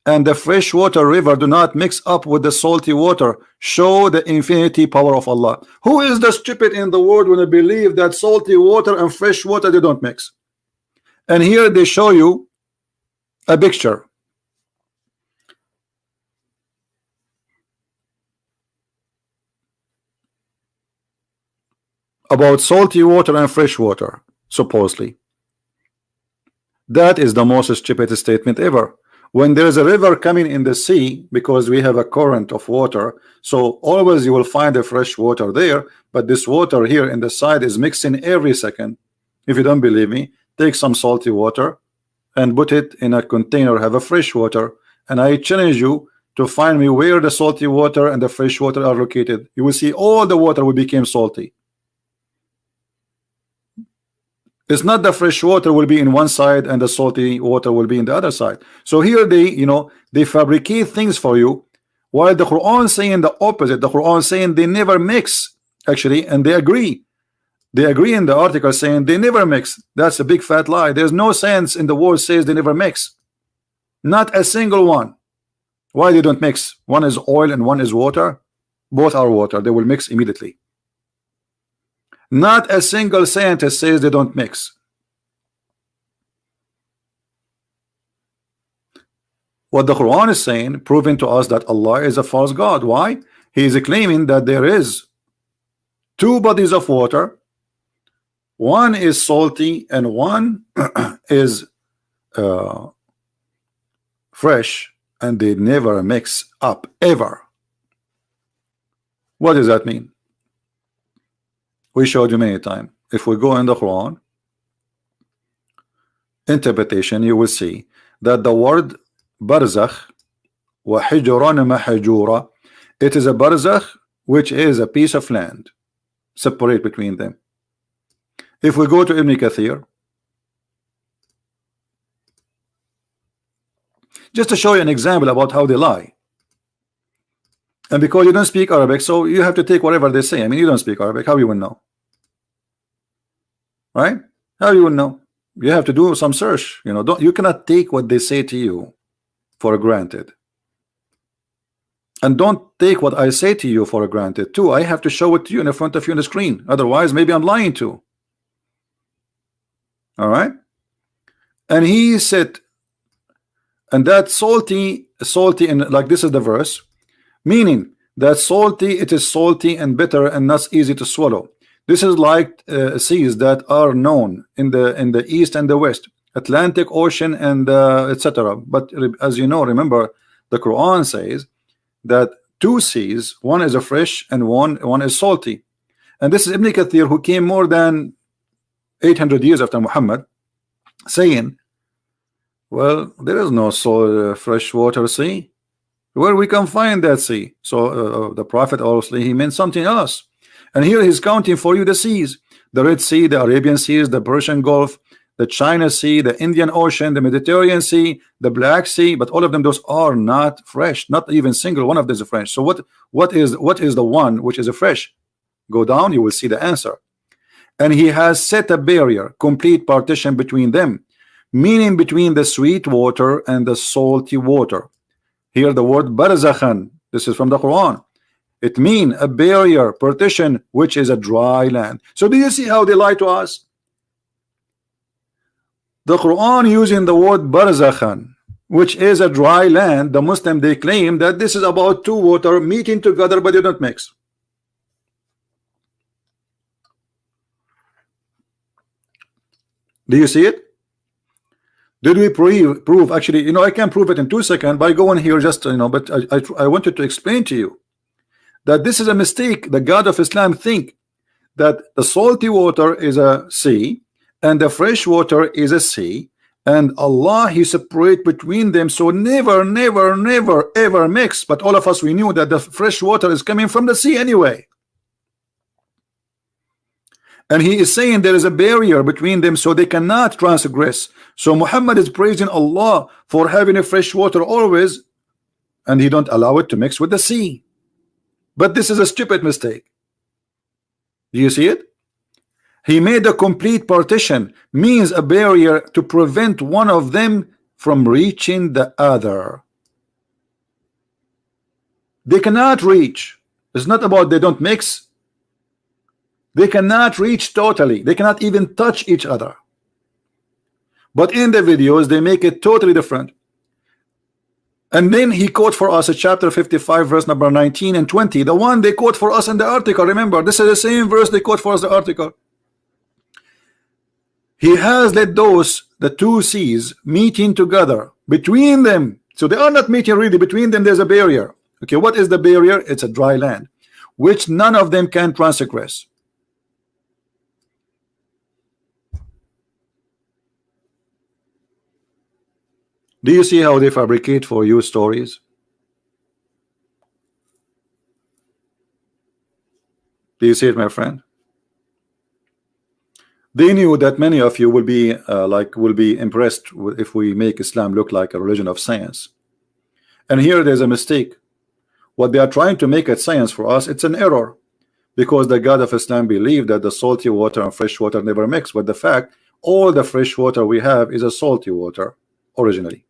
and the freshwater river do not mix up with the salty water, show the infinity power of Allah. Who is the stupid in the world when they believe that salty water and fresh water they don't mix? And here they show you a picture about salty water and fresh water, supposedly. That is the most stupid statement ever. When there is a river coming in the sea, because we have a current of water, so always you will find the fresh water there, but this water here in the side is mixing every second. If you don't believe me, take some salty water and put it in a container, have a fresh water, and I challenge you to find me where the salty water and the fresh water are located. You will see all the water will become salty. It's not the fresh water will be in one side and the salty water will be in the other side. So here they fabricate things for you, while the Quran saying the opposite. The Quran saying they never mix, actually, and they agree. They agree in the article saying they never mix. That's a big fat lie. There's no sense in the word says they never mix. Not a single one. Why they don't mix? One is oil and one is water. Both are water. They will mix immediately. Not a single scientist says they don't mix. What the Quran is saying, proving to us that Allah is a false God. Why? He is claiming that there is two bodies of water. One is salty and one is uh, fresh, and they never mix up ever. What does that mean? We showed you many times. If we go in the Quran interpretation, you will see that the word barzakh wa hijran mahjura, it is a barzakh, which is a piece of land separate between them. If we go to Ibn Kathir, just to show you an example about how they lie, and because you don't speak Arabic, so you have to take whatever they say. I mean, you don't speak Arabic, how you will know, right? How you will know? You have to do some search. You know, you cannot take what they say to you for granted, and don't take what I say to you for granted too. I have to show it to you in front of you on the screen, otherwise maybe I'm lying too. All right. And he said, and that salty, and like this is the verse, meaning that salty, it is salty and bitter and not easy to swallow. This is like seas that are known in the east and the west, Atlantic Ocean and etc. But as you know, remember, the Quran says that two seas, one is a fresh and one is salty. And this is Ibn Kathir, who came more than 800 years after Muhammad, saying, well, there is no freshwater sea. Where we can find that sea? So the Prophet, obviously, he meant something else. And here he's counting for you the seas: the Red Sea, the Arabian Seas, the Persian Gulf, the China Sea, the Indian Ocean, the Mediterranean Sea, the Black Sea. But all of them, those are not fresh. Not even single one of them is fresh. So what is the one which is a fresh? Go down, you will see the answer. And he has set a barrier, complete partition between them, meaning between the sweet water and the salty water. Here the word barzakhan, this is from the Quran. It means a barrier, partition, which is a dry land. So do you see how they lie to us? The Quran using the word barzakhan, which is a dry land. The Muslim, they claim that this is about two water meeting together, but they don't mix. Do you see it? Did we prove? Actually, you know, I can prove it in 2 seconds by going here, just, you know, but I wanted to explain to you that this is a mistake. The God of Islam think that the salty water is a sea and the fresh water is a sea, and Allah, he separate between them, so never ever mix. But all of us, we knew that the fresh water is coming from the sea anyway. And he is saying there is a barrier between them, so they cannot transgress. So Muhammad is praising Allah for having a fresh water always, and he don't allow it to mix with the sea. But this is a stupid mistake. Do you see it? He made a complete partition, means a barrier to prevent one of them from reaching the other. They cannot reach. It's not about they don't mix. They cannot reach totally. They cannot even touch each other. But in the videos, they make it totally different. And then he quote for us a chapter 55, verse number 19 and 20. The one they quote for us in the article. Remember, this is the same verse they quote for us in the article. He has let the two seas meeting together between them. So they are not meeting really. Between them, there's a barrier. Okay, what is the barrier? It's a dry land, which none of them can transgress. Do you see how they fabricate for you stories? Do you see it, my friend? They knew that many of you will be impressed if we make Islam look like a religion of science. And here there's a mistake. What they are trying to make it science for us, it's an error, because the God of Islam believed that the salty water and fresh water never mix. But the fact, all the fresh water we have is a salty water originally.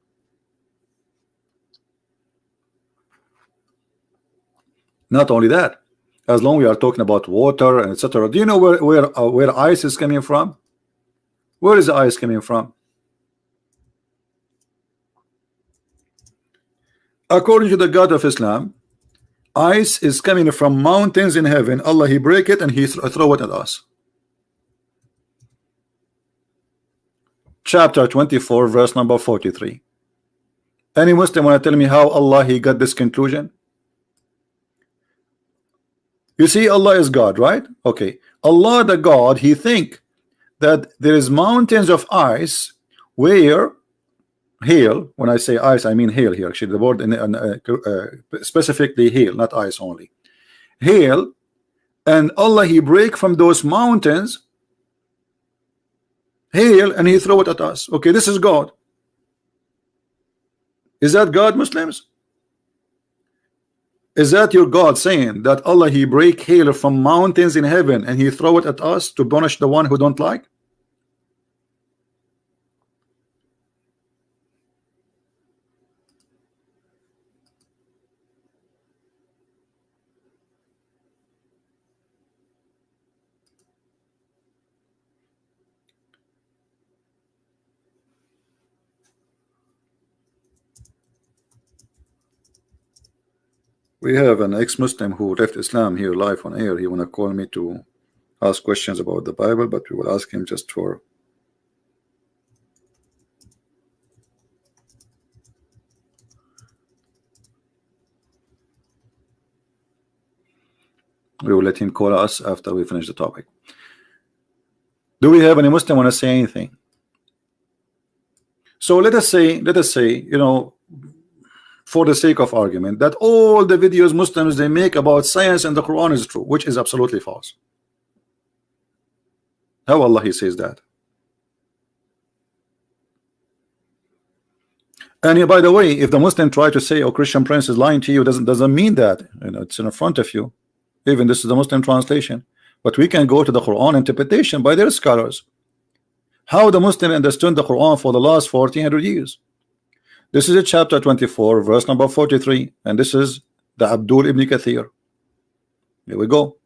Not only that, as long as we are talking about water and etc. Do you know where ice is coming from? Where is the ice coming from? According to the God of Islam, ice is coming from mountains in heaven. Allah, he break it and he throw it at us. chapter 24 verse number 43. Any Muslim want to tell me how Allah he got this conclusion? You see, Allah is God, right? Okay, Allah the God, he think that there is mountains of ice where hail, when I say ice I mean hail here, actually the word specifically hail, not ice only, hail, and Allah he break from those mountains hail and he throw it at us. Okay, this is God. Is that God, Muslims? Is that your God saying that Allah he break hail from mountains in heaven and he throw it at us to punish the one who don't like? We have an ex-Muslim who left Islam here live on air. He wanna call me to ask questions about the Bible, but we will ask him just for we will let him call us after we finish the topic. Do we have any Muslim want to say anything? So let us say, you know, for the sake of argument, that all the videos Muslims they make about science and the Quran is true, which is absolutely false. How Allah he says that? And by the way, if the Muslim try to say, "Oh, Christian Prince is lying to you," doesn't mean that. You know, it's in front of you. Even this is the Muslim translation, but we can go to the Quran interpretation by their scholars. How the Muslim understood the Quran for the last 1400 years. This is a chapter 24 verse number 43, and this is the Abdul Ibn Kathir. Here we go.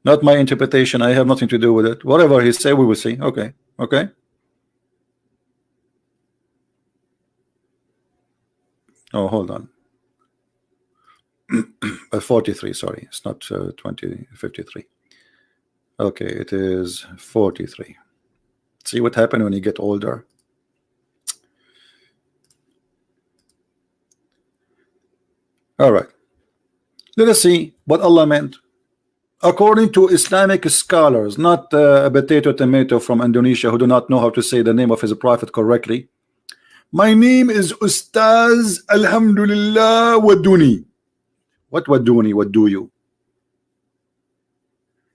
Not my interpretation, I have nothing to do with it. Whatever he say, we will see. Okay, okay. Oh, hold on. 43, sorry, it's not 53. Okay, it is 43. See what happened when you get older. All right, let us see what Allah meant according to Islamic scholars, not a potato tomato from Indonesia who do not know how to say the name of his prophet correctly. My name is Ustaz Alhamdulillah Waduni. What Waduni? What do you?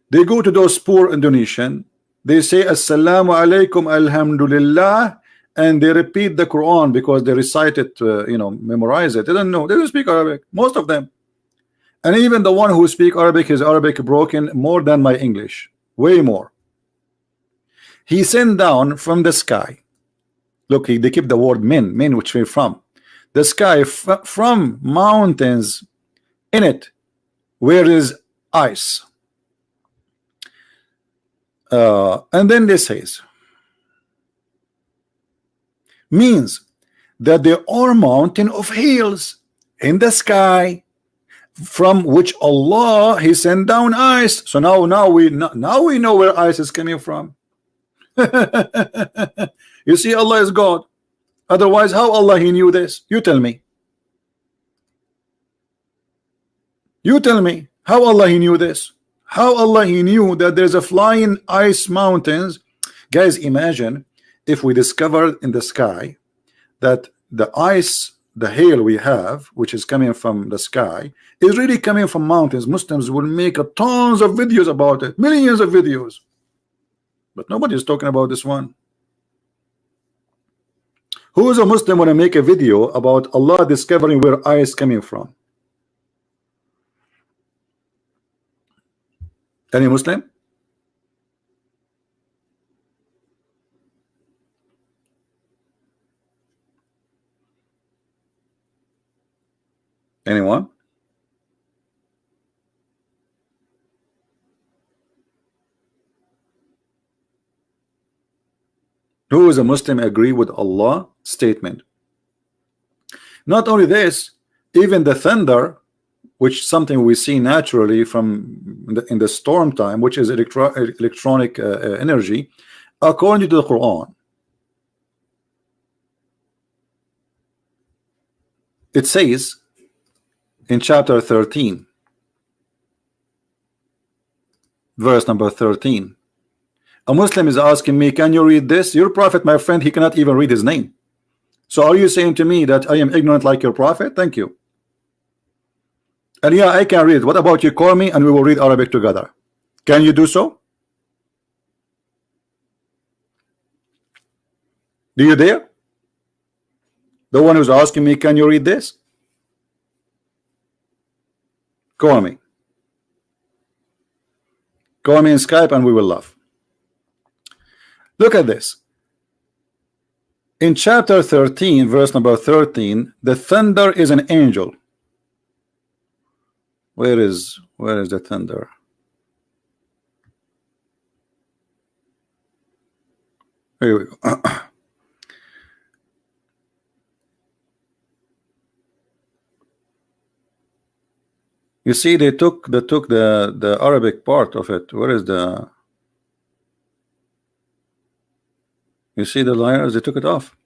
They go to those poor Indonesian, they say Assalamu alaikum Alhamdulillah, and they repeat the Quran because they recite it, you know, memorize it. They don't know, they don't speak Arabic, most of them. And even the one who speak Arabic, his Arabic broken more than my English, way more. He sent down from the sky. Look, they keep the word min, which we're from the sky, from mountains in it where is ice, and then this says means that there are mountain of hills in the sky from which Allah he sent down ice. So now we know where ice is coming from. You see, Allah is God. Otherwise, how Allah he knew this? You tell me. You tell me how Allah he knew this. How Allah he knew that there's a flying ice mountains. Guys, imagine if we discovered in the sky that the ice, the hail we have, which is coming from the sky, is really coming from mountains. Muslims will make tons of videos about it, millions of videos, but nobody is talking about this one. Who is a Muslim want to make a video about Allah discovering where ice coming from? Any Muslim? Anyone? Who is a Muslim agree with Allah statement? Not only this, even the thunder which something we see naturally from in the storm time, which is electronic energy, according to the Quran. It says in chapter 13, verse number 13, a Muslim is asking me, can you read this? Your prophet, my friend, he cannot even read his name. So are you saying to me that I am ignorant like your prophet? Thank you. And yeah, I can read. What about you call me and we will read Arabic together? Can you do so? Do you dare? The one who's asking me, can you read this? Call me. Call me in Skype and we will laugh. Look at this. In chapter 13, verse number 13, the thunder is an angel. Where is the thunder? Here we go. You see, they took the Arabic part of it. Where is the? You see the liars? They took it off.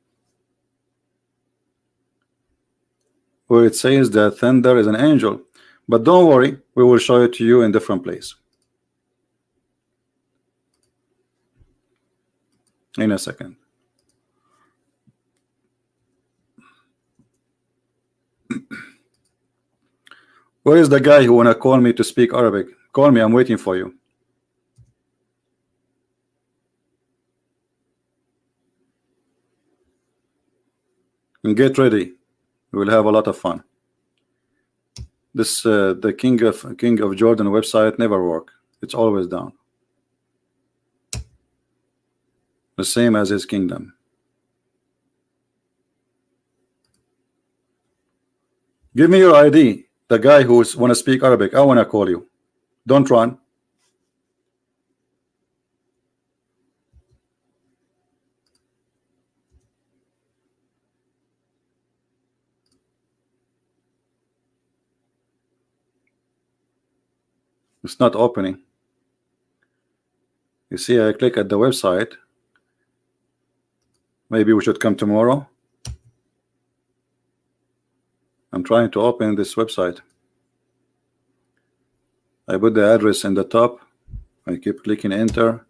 Where it says that thunder is an angel. But don't worry, we will show it to you in different place. In a second. Where is the guy who wanna call me to speak Arabic? Call me, I'm waiting for you. And get ready. We will have a lot of fun. This the King of Jordan website never work. It's always down. The same as his kingdom. Give me your ID. The guy who want to speak Arabic, I want to call you. Don't run. It's not opening. You see, I click at the website. Maybe we should come tomorrow. I'm trying to open this website. I put the address in the top. I keep clicking enter.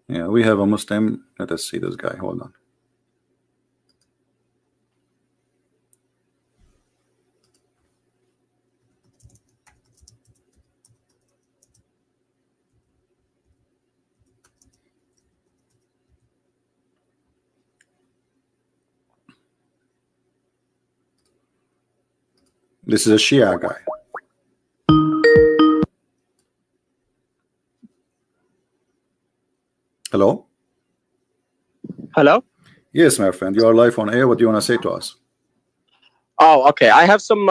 Yeah, we have a Muslim. Let us see this guy. Hold on. This is a Shia guy. Hello? Hello? Yes, my friend. You are live on air. What do you want to say to us? Oh, okay. I have some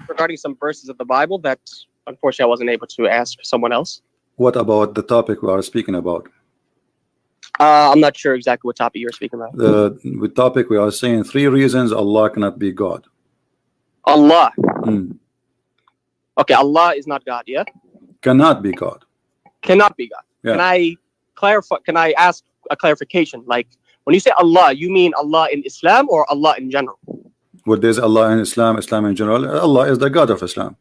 regarding some verses of the Bible that unfortunately I wasn't able to ask someone else. What about the topic we are speaking about? I'm not sure exactly what topic you're speaking about. The topic we are saying 3 reasons Allah cannot be God. Allah. Okay, Allah is not God, yeah? Cannot be God. Cannot be God. Yeah. Can I clarify? Can I ask a clarification? Like, when you say Allah, you mean Allah in Islam or Allah in general? What is Allah in Islam? Islam in general? Allah is the God of Islam.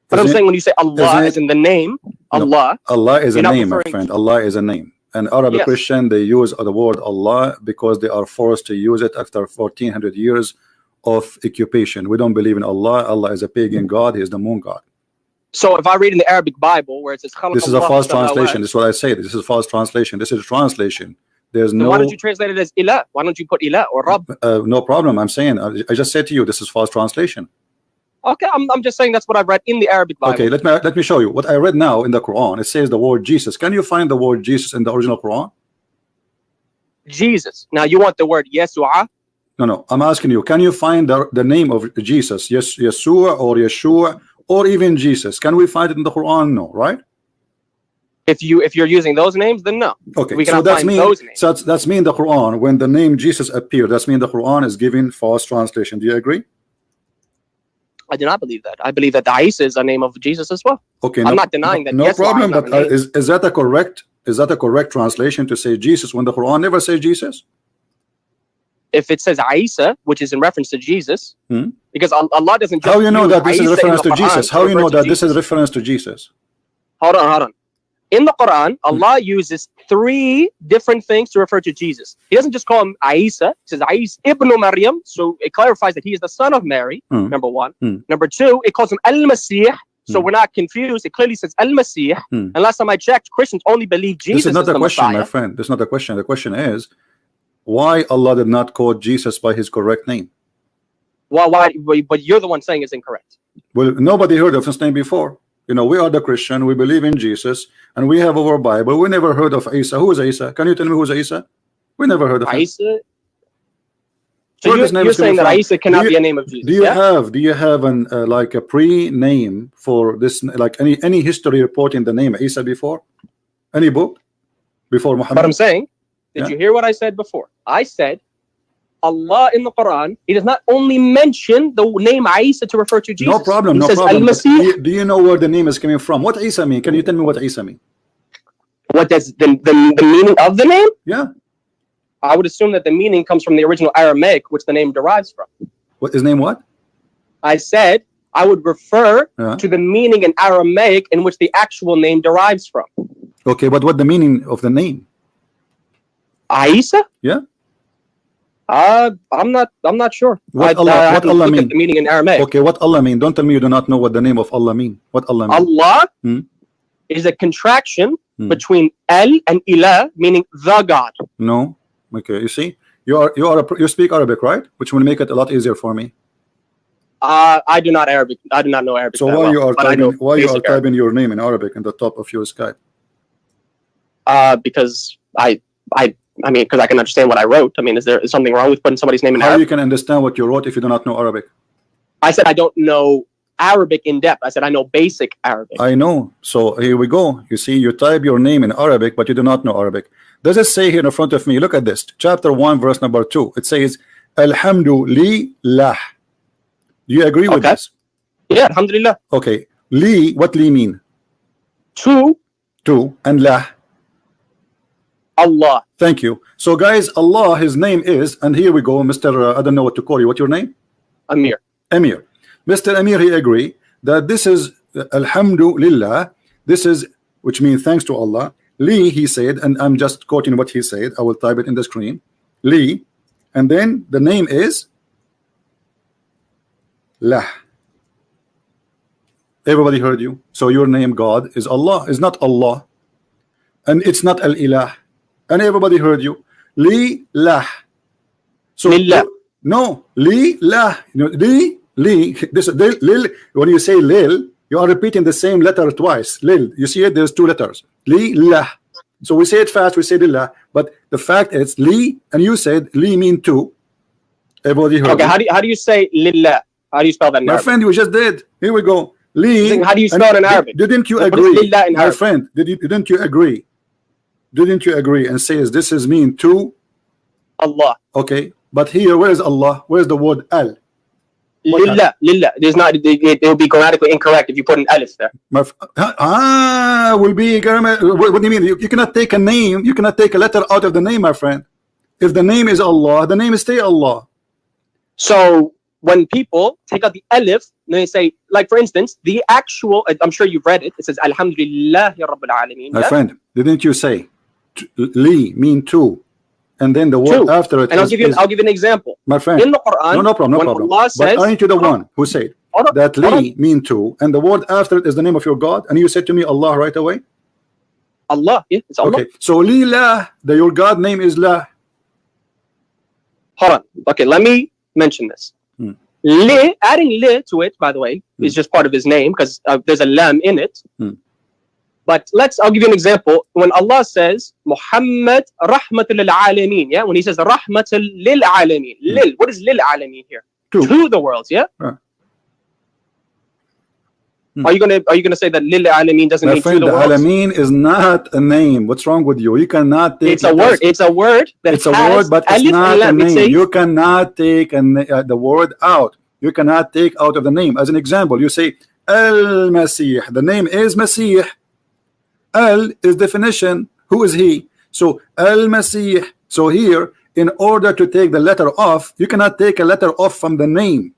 But I'm saying when you say Allah as in the name, Allah. No, Allah is a name, my friend. Allah is a name. And Arabic Yes. Christian, they use the word Allah because they are forced to use it after 1400 years of occupation. We don't believe in Allah. Allah is a pagan God. He is the moon God. So if I read in the Arabic Bible where it says This is a false translation. This is what I say. This is a false translation. This is a translation. There's no. Why don't you translate it as Ilah? Why don't you put Ilah or Rabb? No problem. I'm saying. I just said to you, this is false translation. Okay, I'm just saying that's what I've read in the Arabic Bible. Okay, let me show you what I read now in the Quran. It says the word Jesus. Can you find the word Jesus in the original Quran? Jesus. Now you want the word Yesua? No. I'm asking you. Can you find the name of Jesus? Yes, Yeshua or Yeshua or even Jesus? Can we find it in the Quran? No, right? If you're using those names, then no. Okay, we so cannot that's find mean those names. so that's mean the Quran, when the name Jesus appeared, that's mean the Quran is giving false translation. Do you agree? I do not believe that. I believe that the Isa is a name of Jesus as well. Okay, I'm not denying that. No yes, problem. is not But a name. is that a correct translation to say Jesus when the Quran never says Jesus? If it says Isa, which is in reference to Jesus, because Allah doesn't just how you know that this is Isa reference to Quran Jesus? How you know that this is Jesus. reference to Jesus? Hold on. In the Quran, Allah uses 3 different things to refer to Jesus. He doesn't just call him Isa. He says Isa ibn Maryam, so it clarifies that he is the son of Mary. Number 1. Number 2, it calls him Al-Masih. So we're not confused. It clearly says Al-Masih. And last time I checked, Christians only believe Jesus This is not the question, Messiah. my friend. This is not the question. The question is, why Allah did not call Jesus by his correct name? Well, why? But you're the one saying it's incorrect. Well, nobody heard of his name before. You know, we are the Christian. We believe in Jesus, and we have our Bible. We never heard of Isa. Who is Isa? Can you tell me who is Isa? We never heard of him. Isa. So you're saying that Isa cannot be a name of Jesus? Do you have an like a pre-name for this? Like any history reporting the name Isa before? Any book before Muhammad? But I'm saying, did you hear what I said before? I said, Allah in the Quran, He does not only mention the name Isa to refer to Jesus. No problem. He says Al-Masih. Do you know where the name is coming from? What Isa mean? Can you tell me what Isa mean? What does the meaning of the name? Yeah. I would assume that the meaning comes from the original Aramaic, which the name derives from. What his name? What? I said I would refer to the meaning in Aramaic in which the actual name derives from. Okay, but what the meaning of the name? Isa? Yeah. I'm not sure. What Allah mean? The meaning in Aramaic. Okay, what Allah mean? Don't tell me you do not know what the name of Allah mean. What Allah mean? Allah is a contraction between El and Ilah, meaning the God. No. Okay, you see, you speak Arabic, right? Which will make it a lot easier for me. I do not Arabic. I do not know Arabic. So why you are typing your name in Arabic in the top of your Skype? Because I mean, because I can understand what I wrote. I mean, is there something wrong with putting somebody's name in Arabic? How you can understand what you wrote if you do not know Arabic? I said I don't know Arabic in depth. I said I know basic Arabic. I know. So here we go. You see, you type your name in Arabic, but you do not know Arabic. Does it say here in front of me? Look at this. Chapter 1, verse number 2. It says, Alhamdulillah. Do you agree with this? Yeah, Alhamdulillah. Okay. Li, what li mean? To. And lah. Allah. Thank you. So guys, Allah, his name is, and here we go, Mr. I don't know what to call you. What's your name? Amir. Mr. Amir, he agree that this is Alhamdulillah. This is, which means thanks to Allah. Li, he said, and I'm just quoting what he said. I will type it in the screen. Li, and then the name is Lah. Everybody heard you. So your name, God, is Allah. Is not Allah, and it's not Al-Ilah. And everybody heard you. Li lah. So Lillah. no, li lah. You know, li. This lil. When you say lil, you are repeating the same letter twice. Lil. You see it? There's 2 letters. Li lah. So we say it fast. We say lillah. But the fact is li, and you said li mean 2. Everybody heard. Okay. How do you say lillah? How do you spell that in My Arabic? friend, you just did. Here we go. Li. How do you spell it in Arabic? Didn't you What is agree, lillah in my Arabic? friend? Didn't you agree? Didn't you agree and says this is mean to Allah? Okay, but here, where is Allah? Where's the word al? Lillah. There's not. It will be grammatically incorrect if you put an alif there. Will be what do you mean? You cannot take a name. You cannot take a letter out of the name, my friend. If the name is Allah, the name is stay Allah. So when people take out the alif, they say, like for instance, the actual. I'm sure you've read it. It says Alhamdulillahi Rabbil Alameen. My friend, didn't you say li mean two, and then the word after it? And I'll give you an example. My friend, in the Quran, no problem. Allah says, but aren't you the one who said that li mean two, and the word after it is the name of your God, and you said to me Allah right away? Allah, yeah, it's Allah. Okay, so li la, your God name is la. Hold on. Okay, let me mention this. Li, adding li to it, by the way, is just part of his name because there's a lam in it. But I'll give you an example. When Allah says Muhammad rahmatul lil alameen, yeah, when he says rahmatul lil alameen, lil, what is lil alameen here? To the worlds, yeah. Are you gonna say that Lil Alameen doesn't mean to the world? Alameen is not a name. What's wrong with you? You cannot take. It's a word. It's a word that it's a word, but it's not a name. You cannot take the word out. You cannot take out of the name. As an example, you say Al-Masih. The name is Masih. Al is definition. Who is he? So Al-Masih. So here, in order to take the letter off, you cannot take a letter off from the name.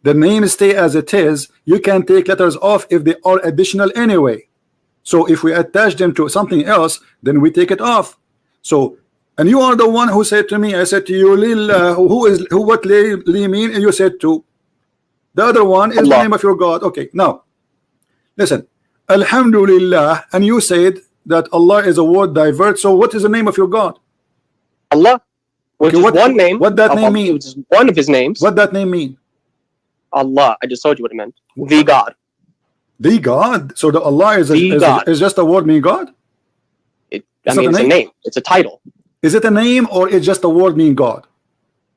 The name stay as it is. You can take letters off if they are additional anyway. So if we attach them to something else, then we take it off. So, and you are the one who said to me, I said to you, Lil, what Li mean? And you said to. The other one is the name of your God. Okay, now listen. Alhamdulillah, and you said that Allah is a word divert. So what is the name of your God? Allah. Which is one name. What that name mean? Which is one of his names. What that name mean? Allah. I just told you what it meant. The God. The God. So the Allah is just a word mean God? I mean, it's a name. It's a title. Is it a name or it's just a word mean God?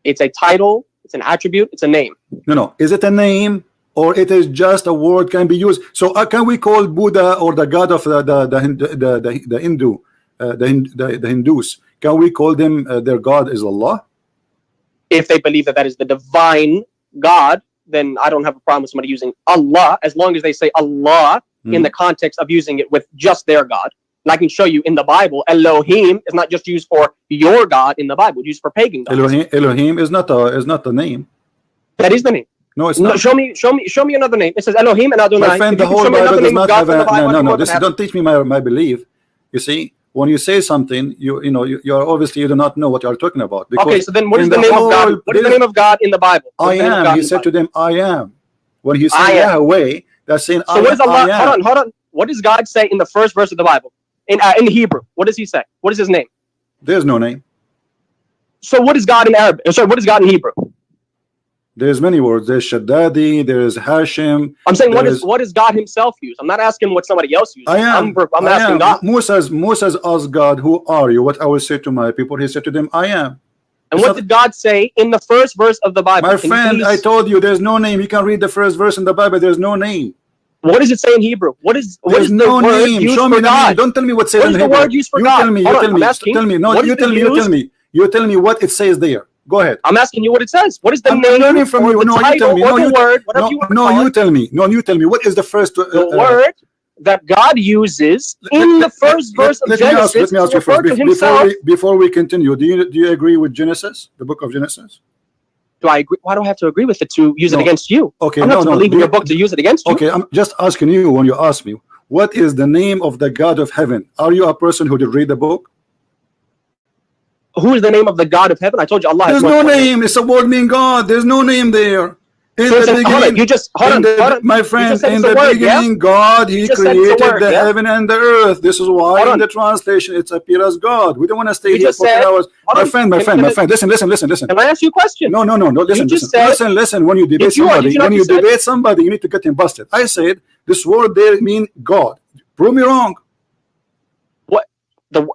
It's a title. It's an attribute. It's a name. No. Is it a name or it is just a word can be used? So can we call Buddha or the God of the Hindus? Can we call them their God is Allah? If they believe that is the divine God, then I don't have a problem with somebody using Allah as long as they say Allah in the context of using it with just their God. And I can show you in the Bible, Elohim is not just used for your God in the Bible; it's used for pagan gods. Elohim is not the name. That is the name. No, it's not. No, show me another name. It says Elohim and Adonai. My friend, the whole Bible does not have a. No. Don't teach me my belief. You see, when you say something, you are obviously you do not know what you are talking about. Okay, so then what is the name of God? What is the name of God in the Bible? I am. He said to them, I am. When he said Yahweh, that's saying so what does Allah? Hold on. What does God say in the first verse of the Bible? In Hebrew, what does he say? What is his name? There's no name. So what is God in Arabic? Sorry, what is God in Hebrew? There's many words. There's Shaddadi. There's Hashim. I'm saying what is God himself use? I'm not asking what somebody else uses. I'm asking God. Moses asked God, who are you? What I will say to my people, he said to them, I am. And what did God say in the first verse of the Bible? My friend, I told you there's no name. You can read the first verse in the Bible. There's no name. What does it say in Hebrew? What is no the word name. used Show me for the God? name. Don't tell me what says in Hebrew. What is the word used for God? Tell me. Tell me. No, you tell me. You tell me what it says there. Go ahead. I'm asking you what it says. What is the name? Learning from you. No, you tell me. You tell me. No, you tell me. What is the first? The word that God uses in the first verse of Genesis. Let me ask you first. Before we continue, do you agree with Genesis, the book of Genesis? Do I agree? Why do I have to agree with it to use it against you? Okay, I'm not to believe in your book to use it against you. Okay, I'm just asking you when you ask me, what is the name of the God of heaven? Are you a person who did read the book? Who is the name of the God of heaven? I told you Allah. There's no name. It's a word meaning God. There's no name there. In the beginning, my friend, in the beginning, God, He created the heaven and the earth. This is why in the translation it appears as God. We don't want to stay here for 10 hours. My friend, listen. Can I ask you a question? No. Listen. When you debate somebody, you need to get him busted. I said this word there means God. Prove me wrong. What?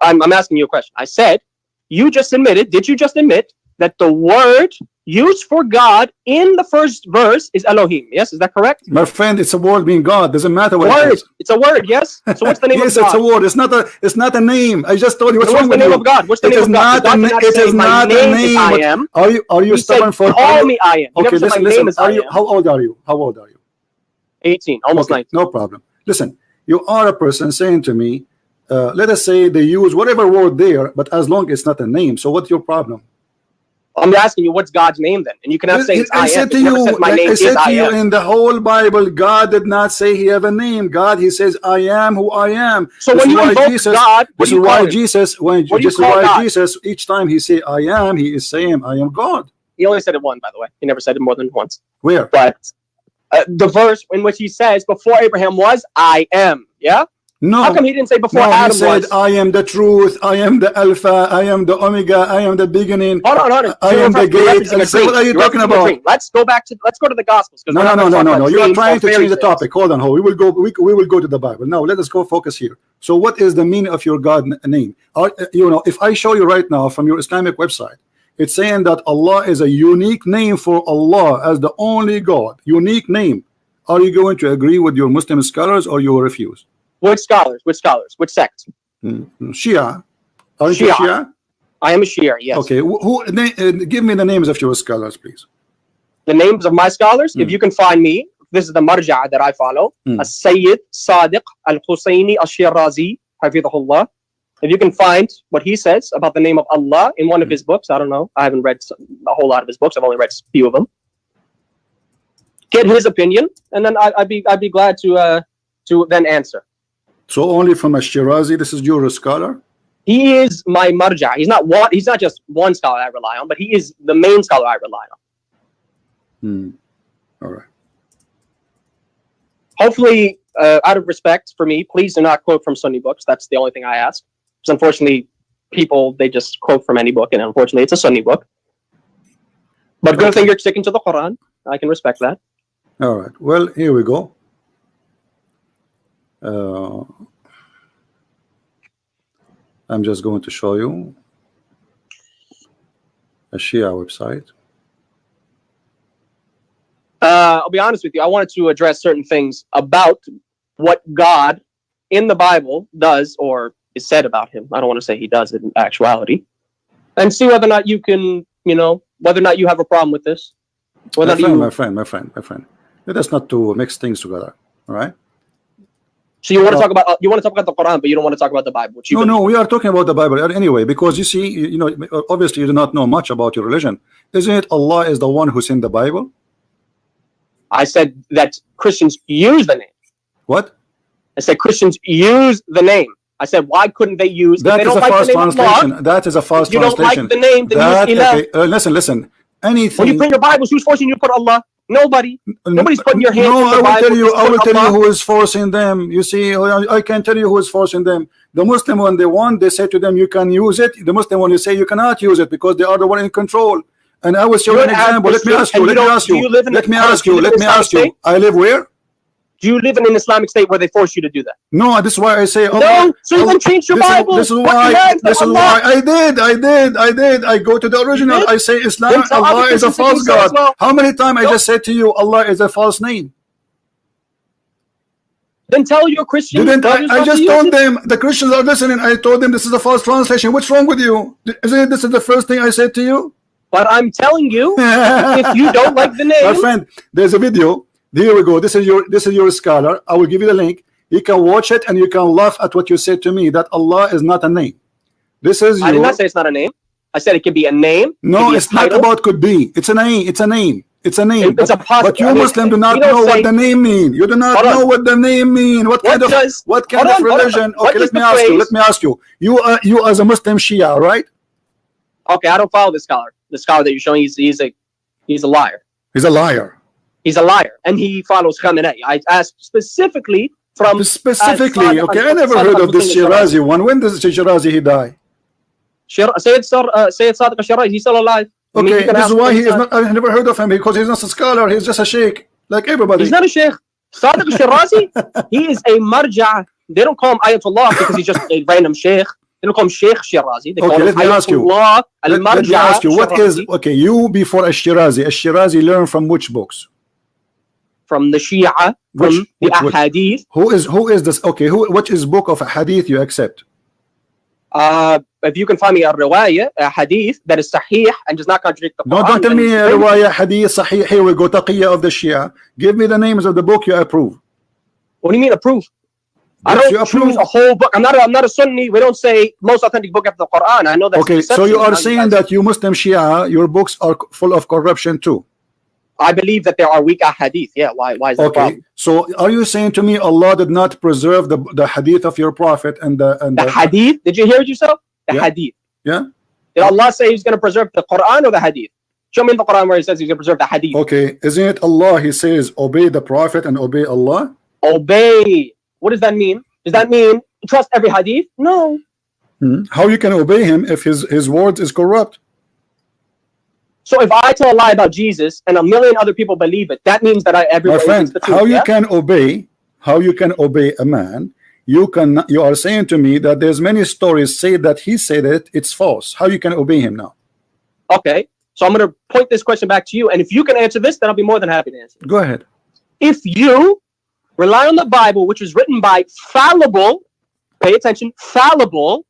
I'm asking you a question. I said you just admitted. Did you just admit that the word used for God in the first verse is Elohim? Yes, is that correct? My friend, it's a word being God. Doesn't matter what word. it is. It's a word, yes. So what's the name of God? Yes, it's a word. It's not a name. I just told you what's wrong with you. What's the name of God? What's the name of God? It is not a name. I am. Are you stubborn for? Call me I am. Okay, listen. How old are you? 18, almost 19. No problem. Listen, you are a person saying to me, let us say they use whatever word there, but as long as it's not a name. So what's your problem? I'm asking you, what's God's name then? And you cannot say it's I am. I said to you, in the whole Bible, God did not say He have a name. God, He says, I am who I am. So when you invoke God, this is why Jesus, each time He say I am, He is saying I am God. He only said it once, by the way. He never said it more than once. Where? But the verse in which He says, before Abraham was, I am. Yeah? No. How come He didn't say before Adam He said, was? I am the truth, I am the Alpha, I am the Omega, I am the beginning. Hold on. I am the gate. What are you talking about? Let's go to the Gospels. No. You are trying to change the topic. Hold on. We will go to the Bible. Now let us go focus here. So what is the meaning of your God name? If I show you right now from your Islamic website, it's saying that Allah is a unique name for Allah as the only God. Unique name. Are you going to agree with your Muslim scholars or you will refuse? Which scholars? Which scholars? Which sect? Shia. Are you Shia. Shia? I am a Shia, yes. Okay, give me the names of your scholars, please. The names of my scholars, if you can find me, this is the marja' that I follow. As-Sayyid Sadiq Al-Husayni Al-Shirazi, Hafidhahullah. If you can find what he says about the name of Allah in one of his books, I don't know, I haven't read a whole lot of his books, I've only read a few of them. Get his opinion, and then I'd be glad to then answer. So only from Al-Shirazi, this is your scholar? He is my marja'. He's not just one scholar I rely on, but he is the main scholar I rely on. All right. Hopefully, out of respect for me, please do not quote from Sunni books. That's the only thing I ask. Because unfortunately, people, they just quote from any book, and unfortunately, it's a Sunni book. But good thing you're sticking to the Quran. I can respect that. All right. Well, here we go. I'm just going to show you a Shia website. I'll be honest with you. I wanted to address certain things about what God in the Bible does or is said about him. I don't want to say he does it in actuality. And see whether or not you can, whether or not you have a problem with this. Whether my friend. Let us not to mix things together. All right. So you want to talk about the Quran, but you don't want to talk about the Bible. No, we are talking about the Bible anyway, because you see, obviously you do not know much about your religion. Isn't it Allah is the one who sent the Bible? I said that Christians use the name. What? I said Christians use the name. I said, why couldn't they use? That is a false translation. That is a false translation. You don't like the name, then use Ilah. Okay, listen. Anything. When you print your Bibles, who's forcing you to put Allah? Nobody. Nobody's putting your hands in the Bible. I will tell you who is forcing them. You see, I can tell you who is forcing them. The Muslim, when they want, they say to them, you can use it. The Muslim, when you say you cannot use it because they are the one in control. And I will show you an example. Let me ask you. I live where? Do you live in an Islamic state where they force you to do that? No, this is why I say. No, so you can change your Bible. This is why I did. I go to the original. I say Islam. Allah is a false God. Well. How many times I just said to you, Allah is a false name? Then tell your Christians. I just told them. The Christians are listening. I told them this is a false translation. What's wrong with you? Isn't it? This is the first thing I said to you. But I'm telling you, if you don't like the name, my friend, there's a video. Here we go. This is your scholar. I will give you the link. You can watch it and you can laugh at what you said to me, that Allah is not a name. I did not say it's not a name. I said it could be a name. No, it's not about could be. It's a name. It's a name. It's a name. But you Muslim do not know what the name mean. You do not know what the name mean. What kind of religion? Okay, let me ask you. You as a Muslim Shia, right? Okay, I don't follow this scholar. The scholar that you're showing, he's a liar. He's a liar. He's a liar, and he follows Khamenei. I asked specifically from... Specifically, okay, I never heard of this Shirazi one. When does Shirazi he die? Sayyid Sadiq al-Shirazi, he's still alive. Okay, this is why he is not... I never heard of him, because he's not a scholar. He's just a sheikh, like everybody. He's not a sheikh. Sadiq al-Shirazi, he is a marja'. They don't call him Ayatollah because he's just a random sheikh. They don't call him Sheikh Shirazi. They call him Ayatollah al-Marja'. Let me ask you, what is... Okay, you before Shirazi learn from which books? From the Shia, from the Ahadith. Who is this? Okay, which is book of Hadith you accept? If you can find me a riwayah, a hadith that is sahih and does not contradict the Quran. No, don't tell me a riwayah, hadith, sahih. Here we go, taqiyya of the Shia. Give me the names of the book you approve. What do you mean approve? I don't choose a whole book. I'm not a Sunni. We don't say most authentic book after the Quran. I know that. Okay, so you are saying that you Muslim Shia, your books are full of corruption too. I believe that there are weak hadith. Yeah, why is that? Okay, so are you saying to me Allah did not preserve the hadith of your prophet and the hadith? Did you hear it yourself? The hadith. Yeah. Did Allah say He's going to preserve the Quran or the hadith? Show me in the Quran where He says He's going to preserve the hadith. Okay, isn't it Allah? He says obey the prophet and obey Allah. Obey. What does that mean? Does that mean trust every hadith? No. How you can obey him if his words is corrupt? So if I tell a lie about Jesus and a million other people believe it, that means that everybody believes the truth. How you can obey a man? You are saying to me that there's many stories say that he said it, it's false. How you can obey him now? Okay, so I'm going to point this question back to you, and if you can answer this, then I'll be more than happy to answer. Go ahead. if you rely on the Bible, which was written by fallible, pay attention, fallible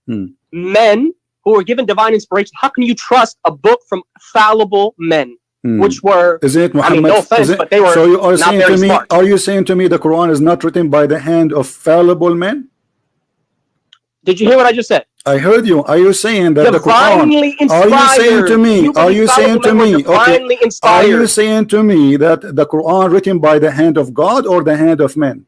men who were given divine inspiration, how can you trust a book from fallible men, which were, isn't it Muhammad? I mean, no offense, but they were so you are not saying very to me, smart. are you saying to me the Quran is not written by the hand of fallible men? Did you hear what I just said? I heard you. Are you saying that Divinely the Quran? Are you saying to me? Are you saying to me? Okay. Are you saying to me that the Quran written by the hand of God or the hand of men?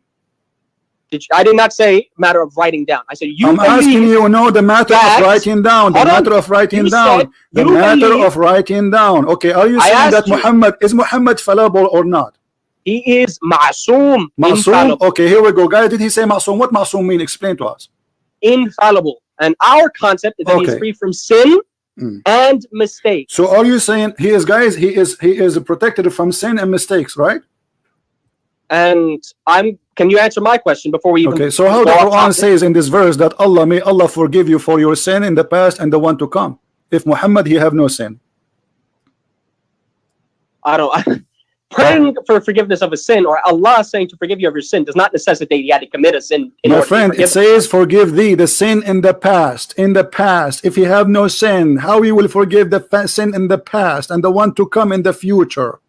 I did not say matter of writing down. I said you. I'm asking you. No, the matter of writing down. The matter of writing down. The matter of writing down. Okay. Are you saying that Muhammad is Muhammad fallible or not? He is ma'soom. Ma'soom. Okay. Here we go, guys. Did he say ma'soom? What ma'soom mean? Explain to us. Infallible. And our concept is that he's free from sin and mistakes. So are you saying he is, guys, he is protected from sin and mistakes, right? And can you answer my question before we even okay, so how the Quran says in this verse that may Allah forgive you for your sin in the past and the one to come, if Muhammad he have no sin? Praying for forgiveness of a sin, or Allah saying to forgive you of your sin, does not necessitate you had to commit a sin. My friend, it says forgive thee the sin in the past. In the past, if you have no sin, how you will forgive the sin in the past and the one to come in the future?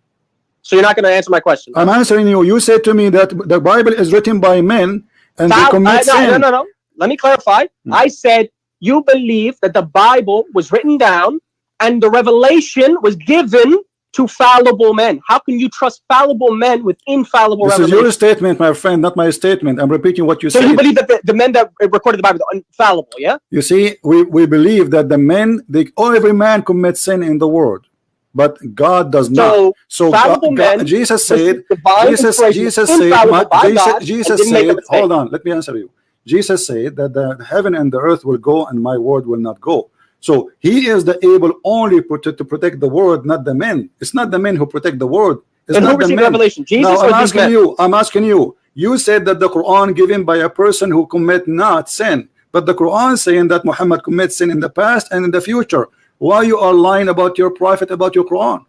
So you're not going to answer my question. I'm answering you. You said to me that the Bible is written by men and they commit sin. No. Let me clarify. I said you believe that the Bible was written down and the revelation was given to fallible men. How can you trust fallible men with infallible revelation? This is your statement, my friend, not my statement. I'm repeating what you said. So you believe that the men that recorded the Bible are infallible, yeah? You see, we believe that the men, every man commits sin in the world, but God does not. So Jesus said, hold on, let me answer you. Jesus said that the heaven and the earth will go and my word will not go. So he is the able only to protect the word, not the men. It's not the men who protect the word. It's not the men. Revelation? Jesus now, I'm asking you. You said that the Quran given by a person who commit not sin, but the Quran saying that Muhammad commits sin in the past and in the future. Why you are lying about your prophet, about your Quran?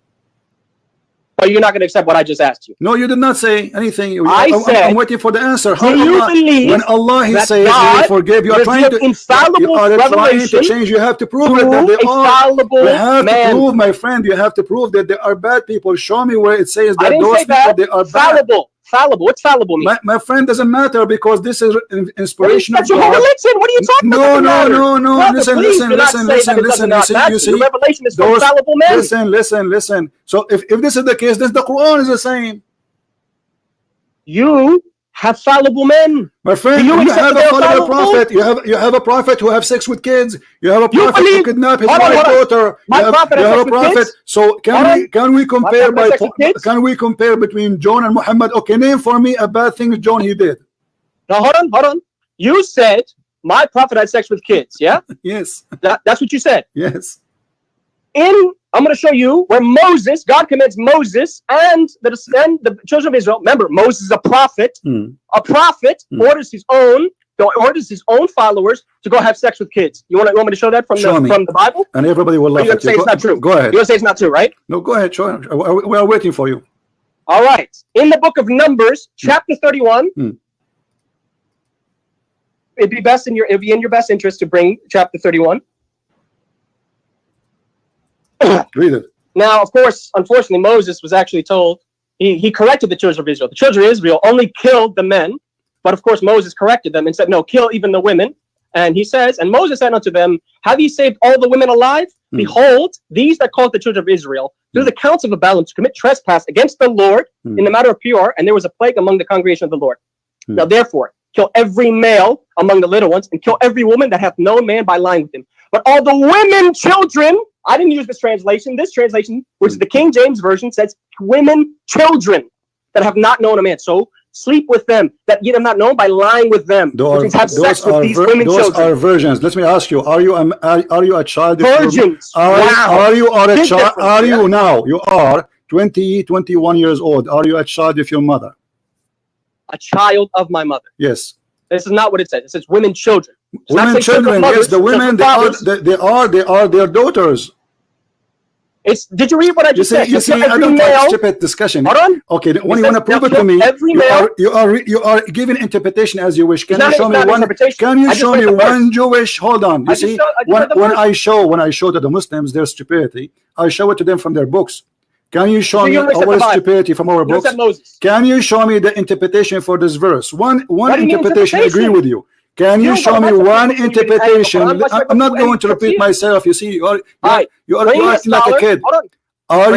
But you're not going to accept what I just asked you. No, you did not say anything. I'm waiting for the answer. How do you believe when Allah he says he will forgive, you are trying to change. You have to prove it that they are. You have to prove, my friend. You have to prove that there are bad people. Show me where it says that those people they are fallible. Fallible. What's fallible mean? My friend, doesn't matter because this is inspiration of God. Religion. What are you talking about? No. Listen. You see, the revelation is from fallible men. Listen. So if this is the case, then the Quran is the same. You have fallible men. My friend, you have a fallible prophet. You have a prophet who have sex with kids. You have a prophet who kidnap his wife daughter. You have a prophet. So can we compare between John and Muhammad? Okay, name for me a bad thing John he did. Now hold on. You said my prophet had sex with kids. Yeah. Yes. That's what you said. Yes. I'm going to show you where God commands Moses and the children of Israel. Remember, Moses is a prophet. A prophet orders his own followers to go have sex with kids. You want me to show that from the Bible? And everybody will laugh at you. It's not true. Go ahead. You're going to say it's not true, right? No, go ahead. Show him. We are waiting for you. All right. In the book of Numbers, chapter 31, it'd be in your best interest to bring chapter 31. Read it. Now, of course, unfortunately, Moses was actually told, he corrected the children of Israel. The children of Israel only killed the men, but of course Moses corrected them and said, no, kill even the women. And he says, and Moses said unto them, have ye saved all the women alive? Behold, these that called the children of Israel through the counsel of Balaam to commit trespass against the Lord in the matter of Peor, and there was a plague among the congregation of the Lord. Now, therefore, kill every male among the little ones, and kill every woman that hath known man by lying with him. But all the women, children, I didn't use this translation. This translation, which is the King James Version, says women, children that have not known a man. So sleep with them, that ye have not known by lying with them. Which means have sex with these women, children. Those are virgins. Let me ask you: Are you a child? Virgins. Are you a child? Are you now? You are 20, 21 years old. Are you a child of your mother? A child of my mother. Yes. This is not what it says. It says women, children. Women, children. Yes, the women. They are their daughters. Did you read what I just said? You see, I don't like stupid discussion. Hold on. Okay, when you want to prove it to me, you are giving interpretation as you wish. Can you show me one? Can you show me one Jewish? Hold on. You see, when I show to the Muslims their stupidity, I show it to them from their books. Can you show me our stupidity from our books? Can you show me the interpretation for this verse? One interpretation. I agree with you. Can you show me one interpretation? I'm not going to repeat myself. You see, you are acting like a kid. Are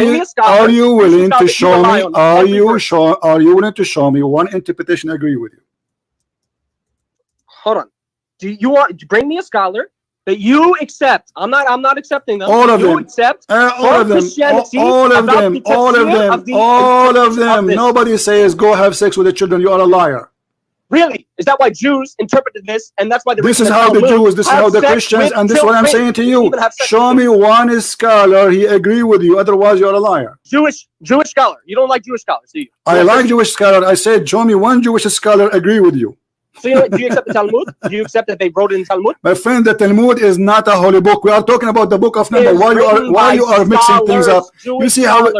you willing to show me? Are you willing to show me one interpretation? I agree with you. Hold on. Do you want to bring me a scholar that you accept? I'm not accepting them. All of them. Accept all of them. All of them. Nobody says go have sex with the children. You are a liar. Really? Is that why Jews interpreted this? And that's why this is how the Jews, this is how the Christians, and this is what I'm saying to you. Show me one scholar he agree with you. Otherwise, you're a liar. Jewish scholar. You don't like Jewish scholars, do you? I like Jewish scholar. I said, show me one Jewish scholar agree with you. So do you accept the Talmud? Do you accept that they wrote it in Talmud? My friend, the Talmud is not a holy book. We are talking about the book of Numbers. Why you are mixing things up? You see how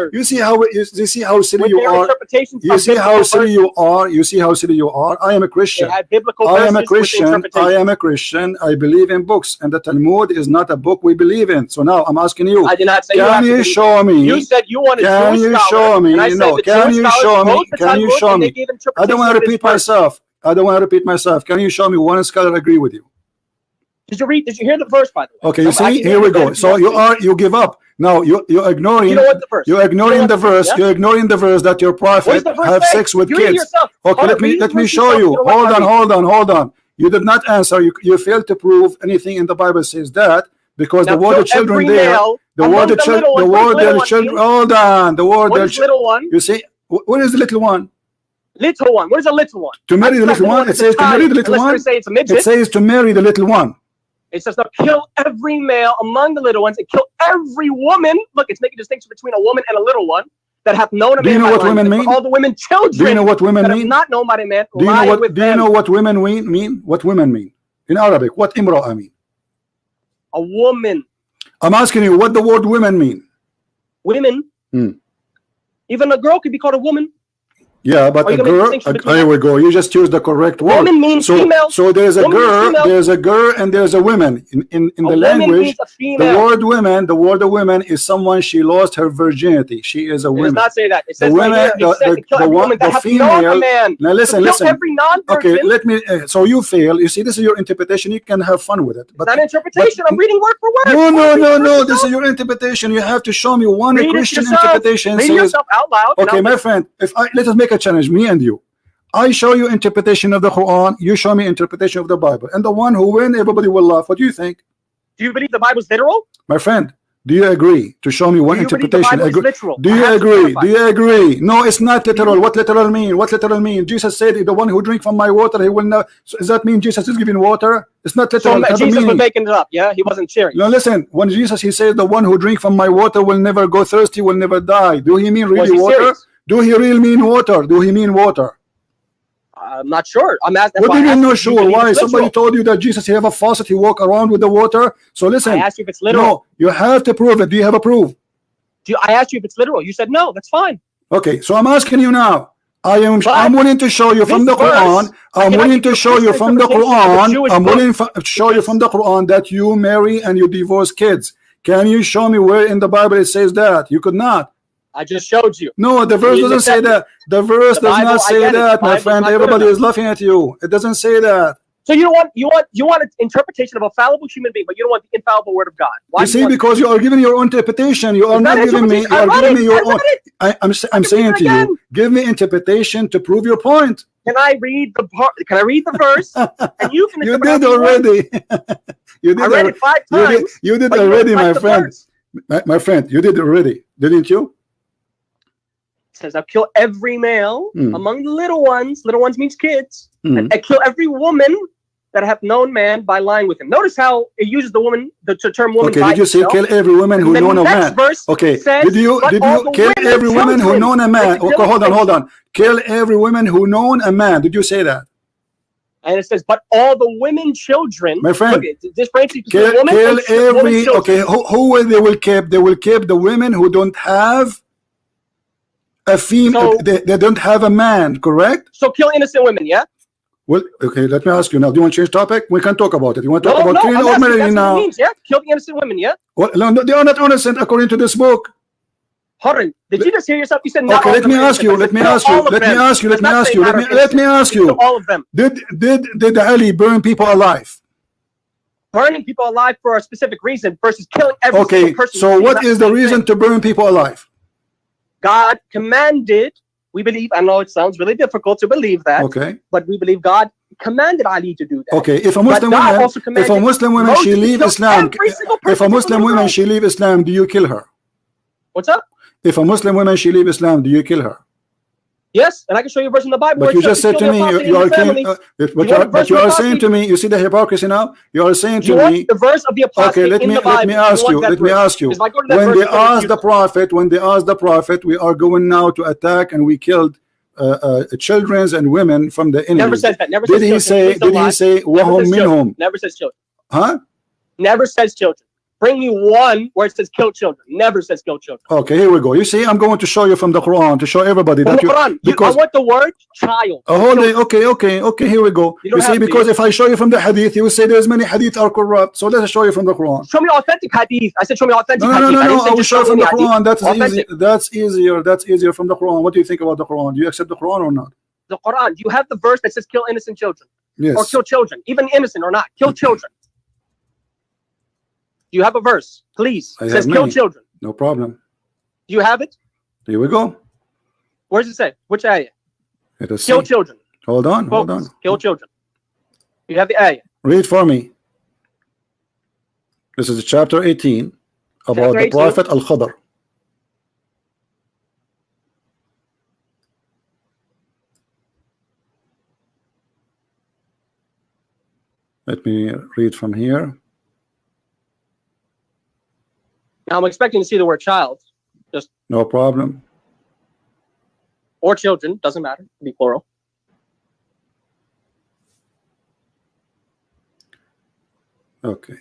silly you are. You see how silly you are. You see how silly you are. I am a Christian. I am a Christian. I believe in books, and the Talmud is not a book we believe in. So now I'm asking you. I did not say can you show me? You said you wanted. Can you show me? No. Can you show me? Can you show me? I don't want to repeat myself. Can you show me one scholar agree with you? Did you hear the verse, by the way? Okay, you see, here we go. So you give up. Now you're ignoring. You know what the verse? You're ignoring the verse. Yeah? You're ignoring the verse that your prophet have sex with kids. Okay, let me show you. Hold on. You did not answer. You failed to prove anything in the Bible says that, because the word of children there, the word of children. Hold on. The word of little one. You see, what is the little one? Little one. What is a little one? To marry the little one. It says to marry the little one. It says to marry the little one. It says to kill every male among the little ones and kill every woman. Look, it's making a distinction between a woman and a little one that hath known a man. Do you know what women mean? All the women, children. Do you know what women mean? Not known by a man. Do you know what women mean? What women mean in Arabic? What imra'a mean? A woman. I'm asking you what the word women mean. Women. Even a girl could be called a woman. Yeah, but a girl. Here we go. You just use the correct word. Woman means female. So there's a girl. There's a girl, and there's a woman. In the language, the word woman is someone she lost her virginity. She is a woman. It does not say that. It says the female. Now listen. Every non-virgin. Okay, let me. So you fail. You see, this is your interpretation. You can have fun with it. But it's not interpretation. I'm reading word for word. No. This is your interpretation. You have to show me one Christian interpretation. Read yourself out loud. Okay, my friend. Let us make a challenge, me and you. I show you interpretation of the Quran, you show me interpretation of the Bible, and the one who win, everybody will laugh. What do you think? Do you believe the Bible is literal? My friend, do you agree to show me one interpretation? Do you agree? Do you agree? No, it's not literal. What literal mean? What literal mean? Jesus said, the one who drink from my water, he will not. So does that mean Jesus is giving water? It's not literal. So Jesus was making it up, yeah? He wasn't sharing. No, listen, when Jesus, he says, the one who drink from my water will never go thirsty, will never die. Do he mean really water? Serious? Do he really mean water? Do he mean water? I'm not sure. I'm asking. What do you mean not sure? Why? Somebody told you that Jesus, he have a faucet, he walk around with the water. So listen. I asked you if it's literal. No, you have to prove it. Do you have a proof? I asked you if it's literal. You said no. That's fine. Okay, so I'm asking you now. I'm willing to show you from the Quran. I'm willing to show you from the Quran. I'm willing to show you from the Quran that you marry and you divorce kids. Can you show me where in the Bible it says that? You could not. I just showed you. No, the verse doesn't say that. The verse does not say that, my friend. Everybody is laughing at you. It doesn't say that. So you want an interpretation of a fallible human being, but you don't want the infallible word of God. Why? You see, because you are giving your own interpretation. You are not giving me. You are giving me your own. I'm saying to you, give me interpretation to prove your point. Can I read the part? Can I read the verse? And you can. You did already. You did. I read it 5 times. You did already, my friend. My friend, you did already, didn't you? Says I'll kill every male among the little ones. Little ones means kids. And I kill every woman that hath known man by lying with him. Notice how it uses the woman, the term woman. Okay, did you say kill every woman who known a man? Okay, did you kill every woman who known a man? Okay, hold on. Kill every woman who known a man. Did you say that? And it says, but all the women children, my friend, look, this branch kill every, okay, who will they will keep? They will keep the women who don't have a female, so, they don't have a man, correct? So kill innocent women, yeah? Well, okay, let me ask you now. Do you want to change topic? We can talk about it. You want to talk about killing or marrying now? Means, yeah? Kill the innocent women, yeah? Well, no, they are not innocent according to this book. Did you just hear yourself? You said not okay, all let me ask you. Let me ask you. Let me ask you. Let me ask you. Let me ask you. All of them. Did Ali burn people alive? Burning people alive for a specific reason versus killing every single person. So what is the reason to burn people alive? God commanded. We believe. I know it sounds really difficult to believe that. Okay. But we believe God commanded Ali to do that. Okay. If a Muslim woman, she leave Islam. If a Muslim woman she leave Islam, do you kill her? What's up? If a Muslim woman she leave Islam, do you kill her? Yes, and I can show you a verse in the Bible. But you just said to me, you are killing. But you are saying to me, you see the hypocrisy now. You are saying to me, the verse of the apostate. Okay, let me ask you. Let me ask you. When they asked the prophet, we are going now to attack, and we killed children and women from the enemy. Never says that. Never did says he children. say? Wahum minhum. Never says children. Huh? Never says children. Bring me one where it says kill children. Never says kill children. Okay, here we go. You see, I'm going to show you from the Quran to show everybody that I want the word child. Okay, here we go. You see, because if I show you from the hadith, you will say there's many hadith are corrupt. So let's show you from the Quran. Show me authentic hadith. I said show me authentic hadith. No, I will show you from the Quran. That's easier. That's easier from the Quran. What do you think about the Quran? Do you accept the Quran or not? The Quran. Do you have the verse that says kill innocent children? Yes. Or kill children, even innocent or not. Kill children. Do you have a verse, please? It says kill children. No problem. Do you have it? Here we go. Where does it say? Which ayah? Kill children. Hold on. Kill children. You have the ayah. Read for me. This is chapter 18 about the Prophet Al-Khadr. Let me read from here. Now I'm expecting to see the word child. Just no problem. Or children, doesn't matter. Be plural. Okay.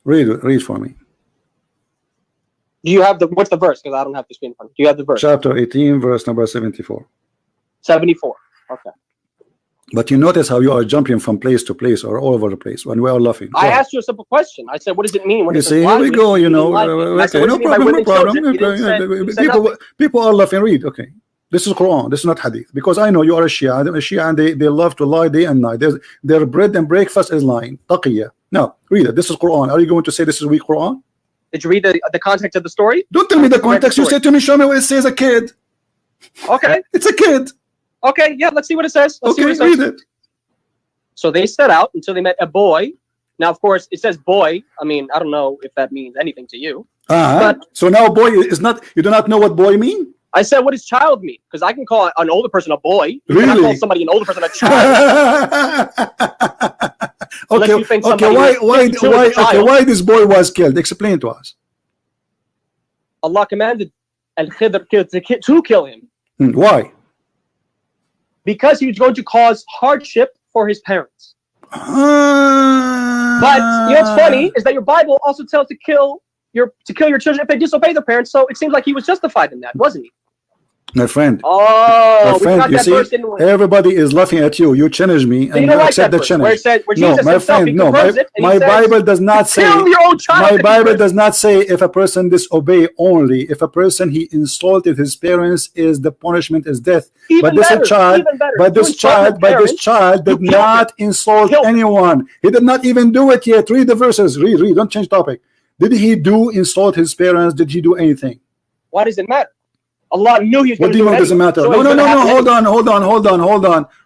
Read for me. Do you have what's the verse? Because I don't have the screen in front. Do you have the verse? Chapter 18, verse number 74. 74. Okay. But you notice how you are jumping from place to place or all over the place when we are laughing. I asked you a simple question. I said, what does it mean? When you see, here we go, you know. Okay, no problem. People are laughing. Read, okay. This is Quran. This is not Hadith. Because I know you are a Shia, and they love to lie day and night. Their bread and breakfast is lying. Taqiyya. Now, read it. This is Quran. Are you going to say this is weak Quran? Did you read the context of the story? Don't tell me the context. You said to me, show me what it says a kid. Okay. It's a kid. Okay, yeah, let's see what it says. Read it. So they set out until they met a boy. Now, of course, it says boy. I mean, I don't know if that means anything to you. But so now boy is not, you do not know what boy mean? I said, what does child mean? Because I can call an older person a boy. Really? I call somebody an older person a child. Why this boy was killed? Explain to us. Allah commanded Al-Khidr to kill him. Why? Because he was going to cause hardship for his parents. But you know what's funny is that your Bible also tells to kill your children if they disobey their parents. So it seems like he was justified in that, wasn't he? My friend. Oh, my friend, you see, everybody is laughing at you. You challenge me, and you accept the challenge. No, my friend, no. My Bible does not say. My Bible does not say if a person disobey only. If a person he insulted his parents, is the punishment is death. But this child did not insult anyone. He did not even do it yet. Read the verses. Read. Don't change topic. Did he insult his parents? Did he do anything? Why does it matter? Allah knew he was going to do it. What do you mean doesn't matter? No.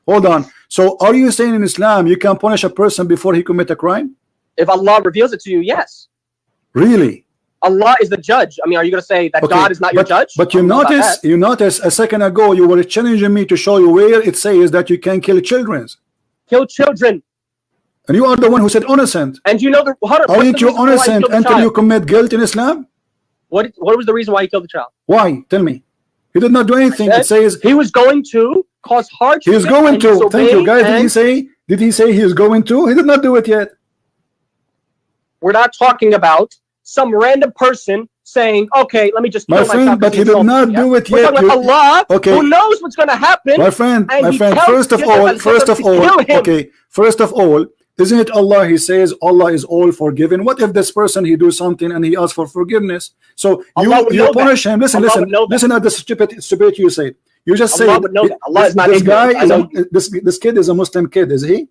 Hold on. So are you saying in Islam you can punish a person before he commit a crime? If Allah reveals it to you, yes. Really? Allah is the judge. I mean, are you going to say that God is not your judge? But you notice a second ago you were challenging me to show you where it says that you can kill children. Kill children. And you are the one who said innocent. And you know aren't you innocent until you commit guilt in Islam? What was the reason why he killed the child? Why? Tell me. He did not do anything. It says he was going to cause hardship. He is going to. Thank you, guys. Did he say? Did he say he is going to? He did not do it yet. We're not talking about some random person saying, "Okay, let me just kill my friend." But he did not do it yet. We're talking about Allah, okay, who knows what's going to happen. My friend. First of all, isn't it Allah? He says Allah is all forgiving. What if this person he do something and he asks for forgiveness? So you punish him. Listen at the stupid you say. You just say Allah is not this guy is this kid is a Muslim kid, is he?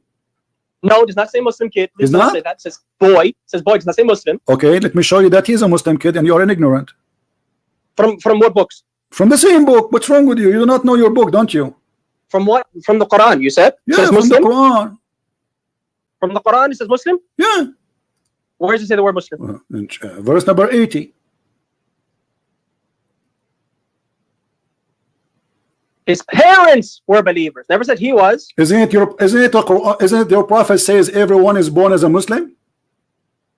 No, it does not say Muslim kid. It does not say that. It says boy. It says boy. It does not say Muslim. Okay, let me show you that he's a Muslim kid and you are an ignorant. From what books? From the same book. What's wrong with you? You do not know your book, don't you? From what? From the Quran, you said? Yeah, from Muslim? the Quran. From the Quran, it says Muslim? Yeah. Where does it say the word Muslim? Verse number 80. His parents were believers. Never said he was. Isn't it your prophet says everyone is born as a Muslim?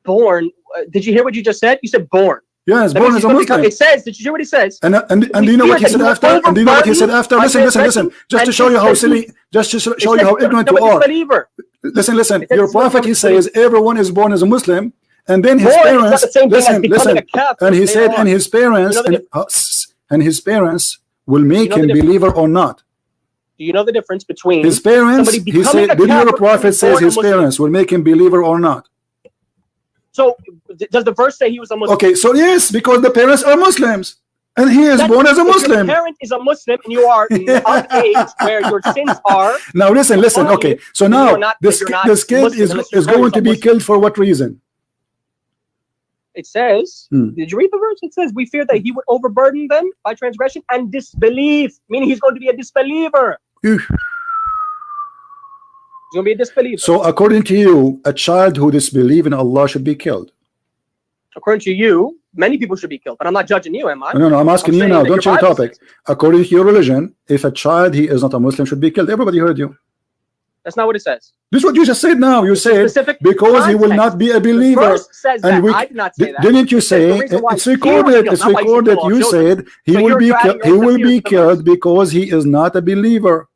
Born? Did you hear what you just said? You said born. Yes, born as a Muslim. It says. Did you hear what he says? And do you know what he said after? And do you know what he said after? Listen. Just to show you how silly. Just to show you how ignorant you are. Listen. Your prophet he says everyone is born as a Muslim, and then his parents. Listen. And he said, and his parents will make him believer or not. Do you know the difference between his parents? He said, did your prophet says his parents will make him believer or not? So does the verse say he was a Muslim? Okay, so yes, because the parents are Muslims, and he is born as a Muslim. Your parent is a Muslim, and you are of age where your sins are. Now listen. Okay, so now this kid is going to be killed for what reason? It says, did you read the verse? It says, we fear that he would overburden them by transgression and disbelief, meaning he's going to be a disbeliever. He's going to be a disbeliever. So according to you, a child who disbelieves in Allah should be killed? According to you, many people should be killed, but I'm not judging you, am I? No, I'm asking you now. Don't change the topic. According to your religion, if a child he is not a Muslim should be killed. Everybody heard you. That's not what it says. This is what you just said now. You said because he will not be a believer. The verse says that. I did not say that. Didn't you say it's recorded? It's recorded. You said he will be killed. He will be killed because he is not a believer.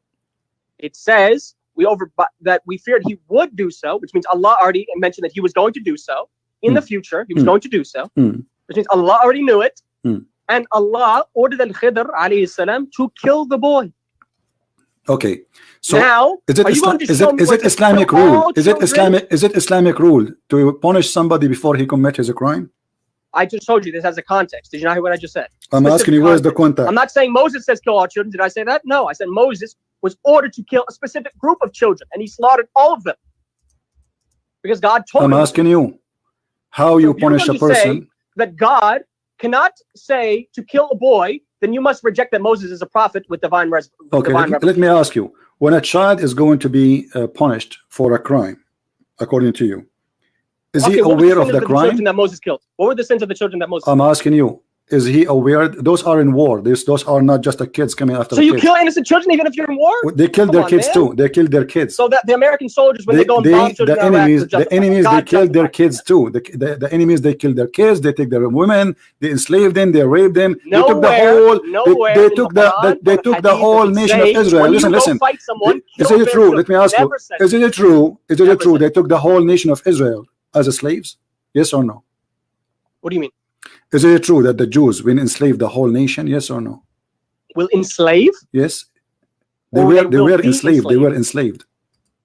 It says that we feared he would do so, which means Allah already mentioned that he was going to do so in the future. He was going to do so, which means Allah already knew it, and Allah ordered Al-Khidr alayhi salam to kill the boy. Okay, so now is it Islamic rule? Is it Islamic rule to punish somebody before he commits his crime? I just told you this has a context. Did you not hear what I just said? I'm asking you, where's the context? I'm not saying Moses says kill all children. Did I say that? No, I said Moses was ordered to kill a specific group of children, and he slaughtered all of them because God told him. I'm asking you, how you punish a person? That God cannot say to kill a boy, then you must reject that Moses is a prophet with divine revelation. Okay, let me ask you, when a child is going to be punished for a crime, according to you, is he aware of the crime? Children that Moses killed? What were the sins of the children that Moses killed? I'm asking you, is he aware? Those are in war. Those are not just the kids coming after. So you kill innocent children even if you're in war? They kill their kids too. They kill their kids. So that the American soldiers, when they go and bomb children, the enemies, they kill their kids too. The enemies, they kill their kids. They take their women. They enslave them. They rape them. They took the whole nation of Israel. Listen. Is it true? Let me ask you. Is it true? They took the whole nation of Israel as slaves? Yes or no? What do you mean? Is it true that the Jews will enslave the whole nation? Yes or no? Will enslave? Yes. They were enslaved. They were enslaved.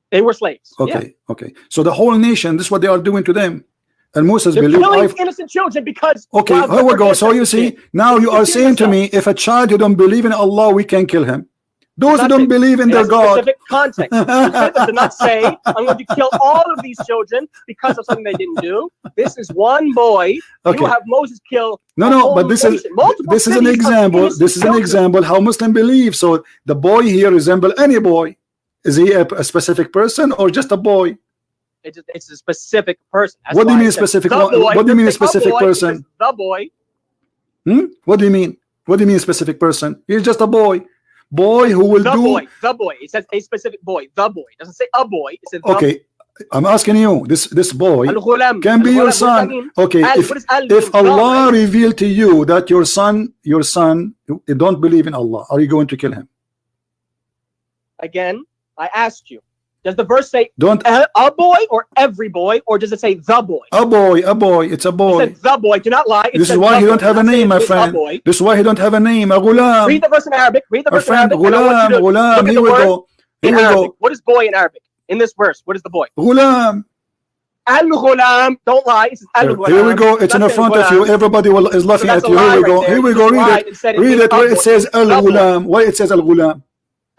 They were slaves. Okay. Yeah. Okay. So the whole nation, this is what they are doing to them. And Moses believed killing innocent children because. Okay, here we go. So you see, now you are saying to me, if a child who don't believe in Allah, we can kill him. Those who don't believe in their God. Specific context. The did not say, I'm going to kill all of these children because of something they didn't do. This is one boy. Okay. You have Moses kill. No, but this is an example. This is an example how Muslim believe. So the boy here resembles any boy. Is he a specific person or just a boy? It's a specific person. What do you mean specific? What do you mean a specific person? The boy. What do you mean? What do you mean specific person? He's just a boy. Boy who will the boy. It says a specific boy. The boy. It doesn't say a boy. It says okay. I'm asking you, this boy can be your son. Okay, if Allah revealed to you that your son don't believe in Allah, are you going to kill him? Again, I asked you, does the verse say don't a boy or every boy, or does it say the boy? A boy, it's a boy. It said the boy, do not lie. This is why he don't have a name, my friend. This is why he don't have a name. A ghulam. Read the verse in Arabic. Read the verse in Arabic. Ghulam. Here we go. In Arabic. What is boy in Arabic? In this verse, what is the boy? Ghulam. Al-ghulam. Don't lie. It's al-ghulam. Here we go. It's in the front of you. Everybody is laughing at you. Here we go. Here we go. Read it. Read it where it says al-ghulam. Why it says al-ghulam?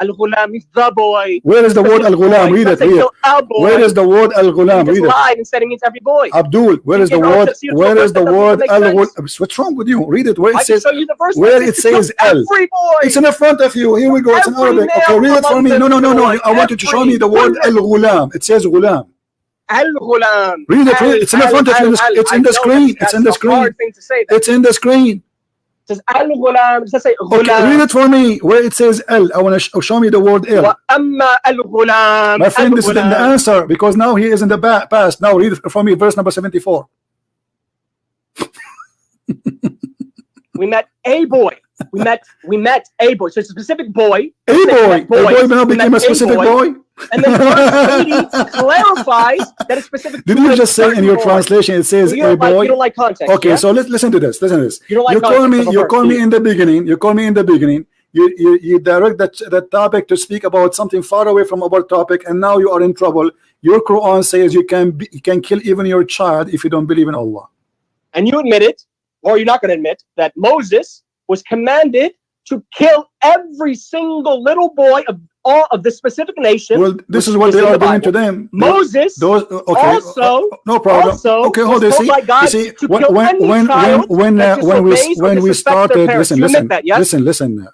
Al-ghulam is the boy. Where is the word al-ghulam? Read it. Read it. Where is the word al-ghulam? Read it. Lied and said it means every boy. Abdul, where is the word? Where is the word al-ghulam? What's wrong with you? Read it. Where it says? Where it says al? It's in the front of you. Here we go. It's in Arabic. Okay, read it for me. No. I want you to show me the word al-ghulam. It says ghulam. Al-ghulam. Read it. It's in the front of you. It's in the screen. It's in the screen. It's in the screen. It says al-ghulam. It says ghulam. Okay, read it for me. Where it says al, I want to show me the word al. My friend, this is the answer, because now he is in the past. Now read it for me, verse number 74. We met a boy. We met a boy. So it's a specific boy. A boy now became a specific boy. And then verse 80 clarifies that it's specific. Did you just say in your translation it says a boy? You don't like context. Okay, so listen to this. Listen to this. You don't like you call me in the beginning. You call me in the beginning. You direct that topic to speak about something far away from our topic, and now you are in trouble. Your Quran says you can kill even your child if you don't believe in Allah. And you admit it, or you're not going to admit that Moses was commanded to kill every single little boy of all of the specific nation. Well, this is what they are doing to them. Moses also no problem. Okay, hold on. See, when we started, listen,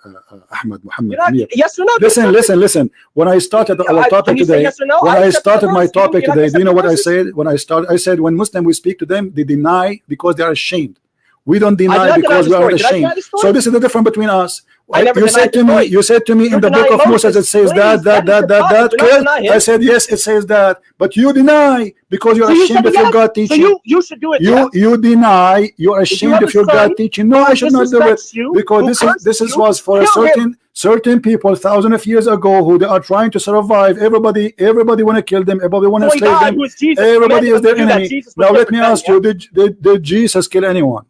Ahmed Muhammad. Yes or no? Listen. When I started our topic today, when I started my topic today, do you know what I said? When I started, I said when Muslims we speak to them, they deny because they are ashamed. We don't deny because we are ashamed. So this is the difference between us. You said to me in the book of Moses it says that. I said yes, it says that, but you deny because you're ashamed of your God teaching. So you should do it. You deny. You're ashamed of your God teaching. No, I should not do it because this was for a certain people thousands of years ago who they are trying to survive. Everybody want to kill them. Everybody want to slave them. Everybody is their enemy. Now let me ask you: Did Jesus kill anyone?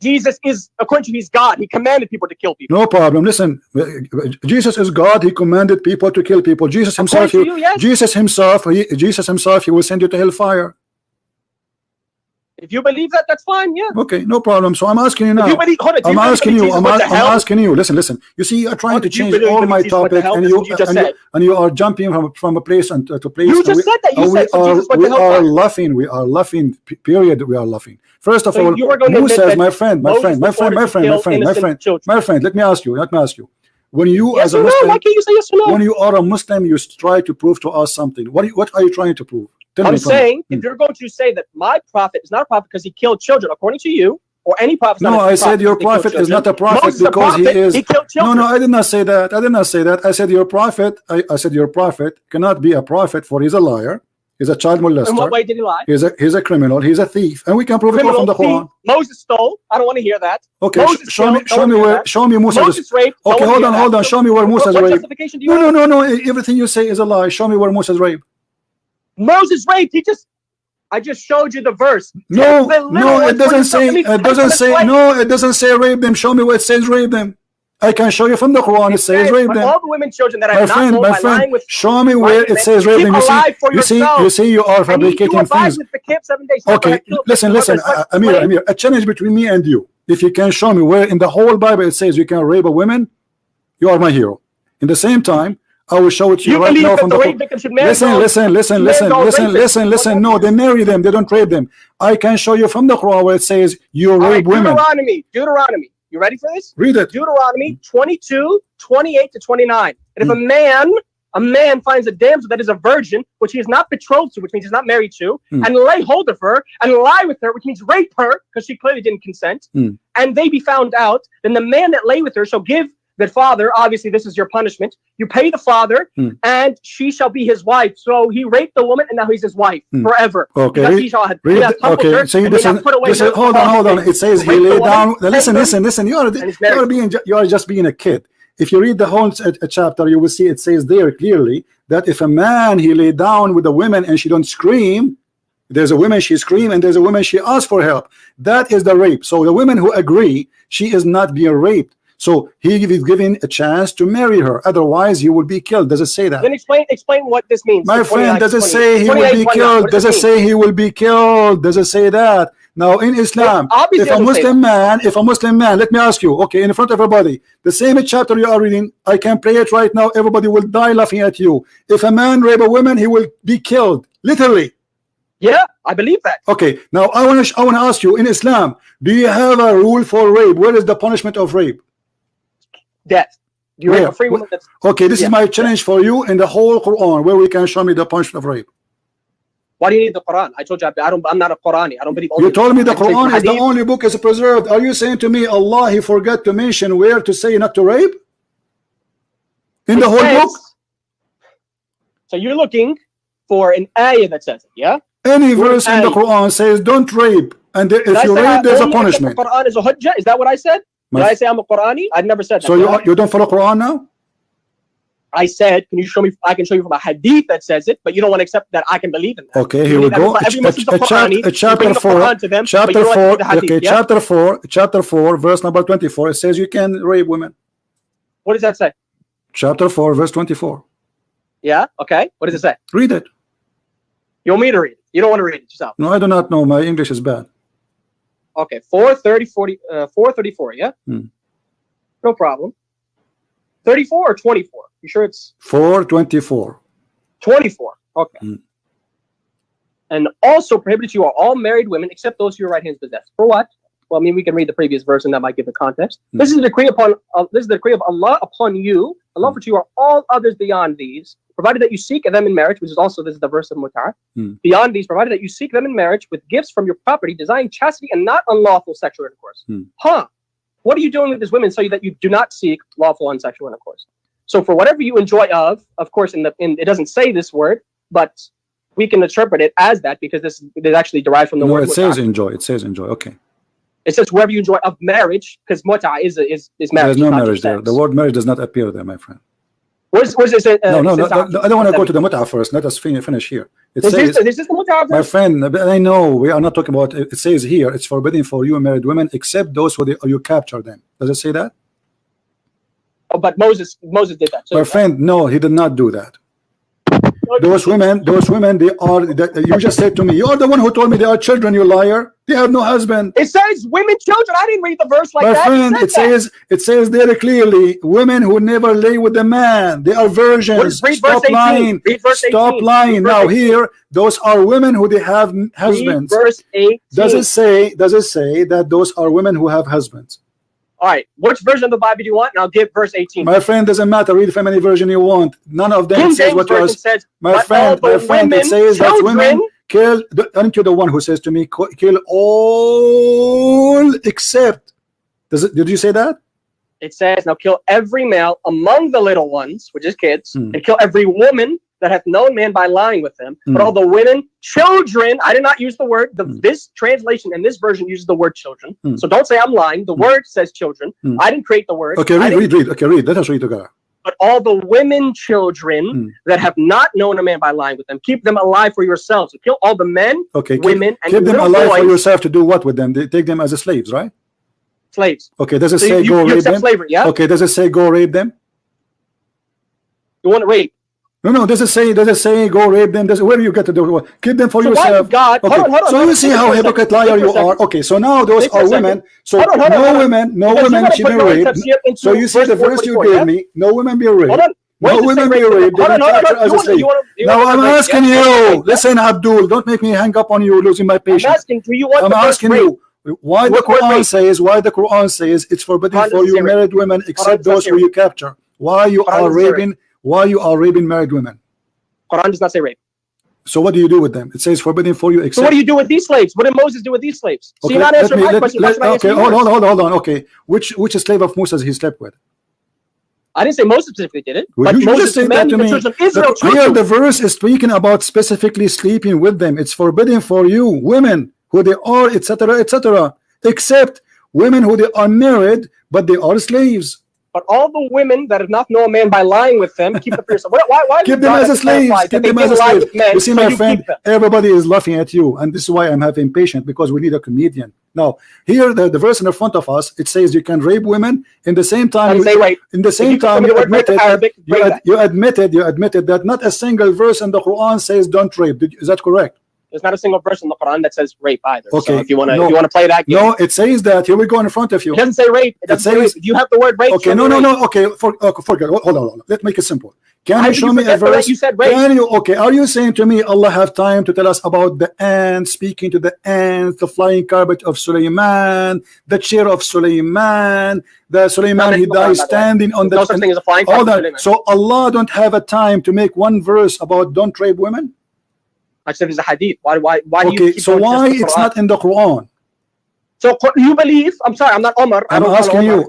Jesus is, according to his God, he commanded people to kill people. No problem. Listen, Jesus is God. He commanded people to kill people. Jesus himself, Jesus himself, he will send you to hellfire. If you believe that, that's fine. Yeah. Okay, no problem. So I'm asking you now. I'm asking you. Listen. You see, you're trying to change all my topic, and you are jumping from a place to place. You just said that. We are laughing. Period. We are laughing. First of all, Musa, my friend. Let me ask you. When you as a Muslim, why can't you say yes or no? When you are a Muslim, you try to prove to us something. What are you trying to prove? I'm saying, if you're going to say that my prophet is not a prophet because he killed children, according to you, or any prophet. No, I said your prophet is not a prophet because he killed children. No, I did not say that. I said your prophet. I said your prophet cannot be a prophet, for he's a liar. He's a child molester. In what way did he lie? He's a criminal. He's a thief, and we can prove it all from the Quran. Moses stole. I don't want to hear that. Okay, show me Moses raped. Okay, hold on. Show me where Moses raped. Justification do you have? No. Everything you say is a lie. Show me where Moses raped. Moses raped. I just showed you the verse. No, it doesn't say. It doesn't say rape them. Show me where it says rape them. I can show you from the Quran. It says rape them. All the women, children that I not my friend, show me where it says rape them. You see, you are fabricating things. Okay, listen, Amir. A challenge between me and you. If you can show me where in the whole Bible it says you can rape a woman, you are my hero. In the same time, I will show it to you right now from the Quran. Listen. No, they marry them. They don't rape them. I can show you from the Quran where it says you rape women. Deuteronomy. You ready for this? Read it. Deuteronomy 22, 28 to 29. And if a man finds a damsel that is a virgin, which he is not betrothed to, which means he's not married to, and lay hold of her and lie with her, which means rape her, because she clearly didn't consent, and they be found out, then the man that lay with her shall give that father, obviously this is your punishment. You pay the father, and she shall be his wife. So he raped the woman, and now he's his wife forever. Okay. Okay. So hold on. It says he lay down. Listen. You are just being a kid. If you read the whole chapter, you will see it says there clearly that if a man he lay down with a woman and she don't scream, there's a woman she scream and there's a woman she asks for help. That is the rape. So the women who agree, she is not being raped. So he is given a chance to marry her. Otherwise, he will be killed. Does it say that? Then explain what this means. My friend, does it say he will be killed? Does it say he will be killed? Does it say that? Now in Islam, if a Muslim man, let me ask you, okay, in front of everybody, the same chapter you are reading, I can play it right now. Everybody will die laughing at you. If a man rape a woman, he will be killed, literally. Yeah, I believe that. Okay, now I want to ask you, in Islam, do you have a rule for rape? Where is the punishment of rape? Death. You rape a free woman. Okay, this is my challenge for you in the whole Quran, where we can show me the punishment of rape. Why do you need the Quran? I told you I'm not a Qurani. I don't believe. You told me the Quran is the only book is preserved. Are you saying to me Allah he forgot to mention where to say not to rape? In the whole book? So you're looking for an ayah that says it, yeah? Any verse in the Quran says don't rape, and if you rape, there's a punishment. The Quran is a hujjah. Is that what I said? Did I say I'm a Qurani? I never said that. So you don't follow Quran now? I said, can you show me? I can show you from a hadith that says it, but you don't want to accept that I can believe in that. Okay, here we go. Chapter 4, verse number 24. It says you can rape women. What does that say? Chapter 4, verse 24. Yeah. Okay. What does it say? Read it. You want me to read it? You don't want to read it yourself? No, I do not know. My English is bad. Okay. 434. Yeah. No problem. 34 or 24? You sure it's 4:24? 24. Okay. And also prohibited you are all married women except those who your right hands possess. For what? Well, I mean, we can read the previous verse and that might give the context. This is the decree of Allah upon you. Allah for you are all others beyond these, provided that you seek them in marriage, which is also, this is the verse of Mut'ah. Beyond these, provided that you seek them in marriage with gifts from your property, desiring chastity and not unlawful sexual intercourse. What are you doing with these women so that you do not seek lawful unsexual intercourse? So for whatever you enjoy of course, it doesn't say this word, but we can interpret it as that because this is actually derived from the word. It says enjoy. It says enjoy. Okay. It says whoever you enjoy of marriage, because mut'ah is marriage. There's no marriage there. The word marriage does not appear there, my friend. Where's it say? No, I don't want to go to the mut'ah first. Let us finish here. It says, this is the mut'ah. My friend, I know we are not talking about. It says here it's forbidden for you married women except those who you capture them. Does it say that? Oh, but Moses did that. My friend, no, he did not do that. Those women, they are. You just said to me, you are the one who told me they are children. You liar. They have no husband. It says women, children. I didn't read the verse like that. My friend, it says there clearly, women who never lay with a man, they are virgins. Stop lying. Stop lying. Now here, those are women who they have husbands. Verse 18. Does it say that those are women who have husbands? All right, which version of the Bible do you want? And I'll give verse 18. My friend, doesn't matter. Read from any version you want. None of them says what you are. My friend, it says that women kill. Aren't you the one who says to me, kill all except? Did you say that? It says, now kill every male among the little ones, which is kids, and kill every woman that hath known man by lying with him. But all the women, children, I did not use the word. This translation and this version uses the word children. So don't say I'm lying. The word says children. I didn't create the word. Okay, read. Okay, read. Let us read together. But all the women, children that have not known a man by lying with them, keep them alive for yourselves. So kill all the men, women, and keep them alive for yourself to do what with them? They take them as slaves, right? Slaves. Okay, does it say go rape them? Slavery, yeah? Okay, does it say go rape them? You want to rape? No. Does it say go rape them? Where do you get to do? Keep them for yourself. God, okay. Hold on, so you see how hypocrite liar you are. Okay, so now those are women. So no women should be raped. So you see the verse you gave me. No women be raped. No women be raped. Now I'm asking you. Listen, Abdul, don't make me hang up on you, losing my patience. I'm asking, do you want? I'm asking you. Why the Quran says it's forbidden for you married women except those who you capture? Why you are raping married women? Quran does not say rape. So what do you do with them? It says forbidden for you except. So what do you do with these slaves? What did Moses do with these slaves? So you're not answering my question. Okay, hold on. Okay, which slave of Moses he slept with? I didn't say Moses specifically did it, Well, but you Moses just said that to commanded the me. children of Israel to Here do the it. verse is speaking about specifically sleeping with them. It's forbidden for you, women, who they are, etc., etc., except women who they are married, but they are slaves. But all the women that have not known a man by lying with them, keep them for yourself. Why Keep them as a slave. Keep them as a slave. You see, my friend, everybody is laughing at you, and this is why I'm having patience, because we need a comedian. Now, here the verse in the front of us, it says you can rape women. In the same time, you admitted that not a single verse in the Quran says don't rape. Is that correct? There's not a single verse in the Quran that says rape either. Okay. So if you want to play that game. No, it says that. Here we go in front of you. It doesn't say rape. It doesn't say rape. You have the word rape. Okay, no. Okay, forget. Hold on. Let's make it simple. Can you show me a verse? You said rape. Okay, are you saying to me Allah have time to tell us about the ants, speaking to the ants, the flying carpet of Sulaiman, the chair of Sulaiman, the Sulaiman he died standing on the... No such thing as a flying carpet. So Allah don't have a time to make one verse about don't rape women? I said there's a hadith. Why do you keep so why it's not in the Quran? So you believe? I'm sorry, I'm not Omar. I'm asking you.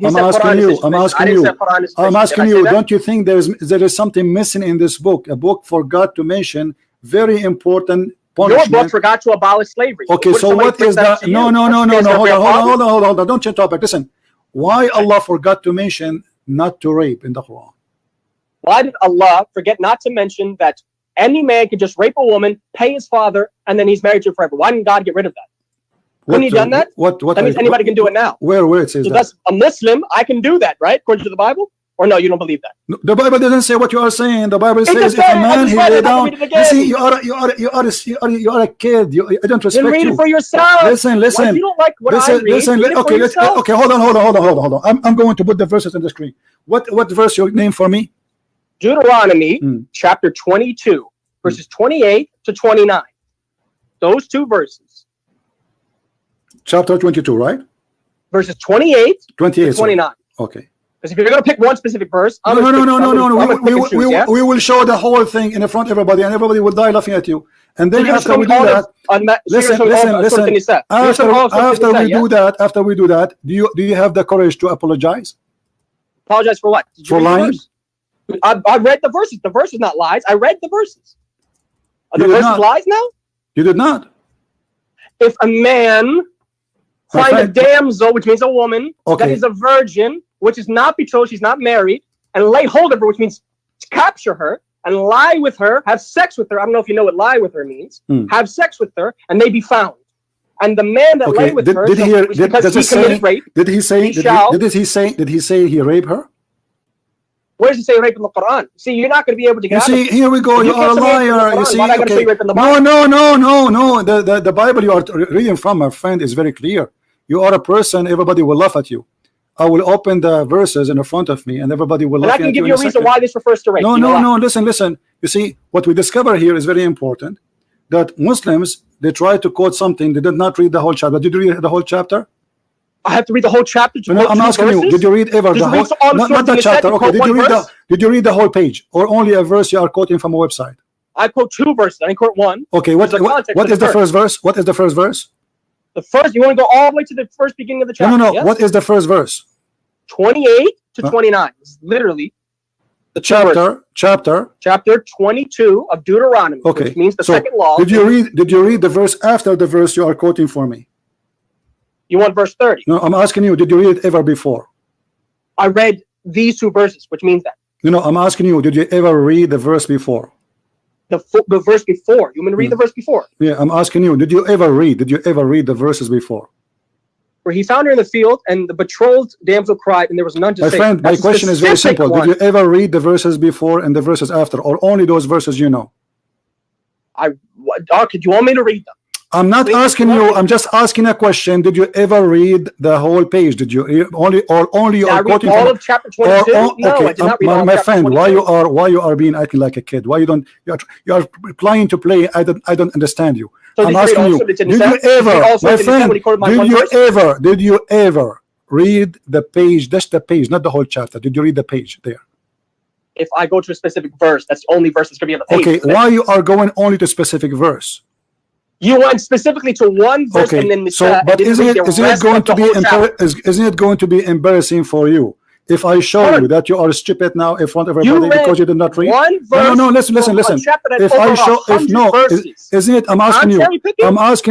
Don't you think there is something missing in this book? A book forgot to mention very important punishment. Your book forgot to abolish slavery. Okay, so what is that? No. Hold on. Don't change topic. Listen. Why Allah forgot to mention not to rape in the Quran? Why did Allah forget not to mention that any man could just rape a woman, pay his father, and then he's married to her forever? Why didn't God get rid of that? Couldn't he done that? That means anybody can do it now. Where it says so that? That's a Muslim. I can do that, right? According to the Bible? Or no, you don't believe that? No, the Bible doesn't say what you are saying. The Bible says if a man he lay down. You see, you are a kid. I don't respect you. Read it for yourself. Listen. Well, you don't like what I read. Okay, hold on. I'm going to put the verses on the screen. What verse you name for me? Deuteronomy chapter 22, verses 28 to 29. Those two verses. Chapter 22, right? Verses 28 to 29. Sorry. Okay. Because if you're going to pick one specific verse, no. We will show the whole thing in front of everybody, and everybody will die laughing at you. And then after we do that, listen. After we do that, do you have the courage to apologize? Apologize for what? For lying? I read the verses. The verse is not lies. I read the verses. Are the verses lies now? You did not. If a man find a damsel, which means a woman, that is a virgin, which is not betrothed, she's not married, and lay hold of her, which means capture her and lie with her, have sex with her. I don't know if you know what lie with her means. Have sex with her, and they be found. And the man that lay with her, because he committed rape, did he say he raped her? Where does it say rape in the Quran? See, you're not going to be able to get out of it. Here we go. You are a liar. You see, no. The Bible you are reading from, my friend, is very clear. You are a person. Everybody will laugh at you. I will open the verses in front of me, and everybody will laugh at you. I can give you a reason why this refers to rape. No. Listen. You see, what we discover here is very important. That Muslims, they try to quote something. They did not read the whole chapter. Did you read the whole chapter? I have to read the whole chapter. I'm asking you. Did you read ever the whole? Not the chapter. Okay. Did you read the whole page, or only a verse you are quoting from a website? I quote two verses. I didn't quote one. Okay. What is the first verse? What is the first verse? The first. You want to go all the way to the first beginning of the chapter? No. Yes? What is the first verse? 28 to 29. It's literally the chapter 22 of Deuteronomy. Okay. Which means the second law. Did you read the verse after the verse you are quoting for me? You want verse 30? No, I'm asking you, did you read it ever before? I read these two verses, which means that. No, I'm asking you, did you ever read the verse before? The verse before. You want me to read the verse before? Yeah, I'm asking you, did you ever read the verses before? Where he found her in the field, and the betrothed damsel cried, and there was none to say. My friend, my question is very simple. Did you ever read the verses before and the verses after, or only those verses you know? Could you want me to read them? I'm not asking you. I'm just asking a question. Did you ever read the whole page? Did you only you are quoting all of chapter 22? No, I did not read all of my friend, why you are being acting like a kid? Why you are applying to play? I don't understand you. So I'm asking you. Did you ever, my friend? Did you ever read the page? Just the page, not the whole chapter. Did you read the page there? If I go to a specific verse, that's the only verse that's going to be on the page. Okay, why you are going only to specific verse? You went specifically to one verse, and then but isn't it going to be embarrassing for you If I show you that you are stupid now in front of everybody because you did not read. One verse No, listen. If I show, if no, isn't it? I'm asking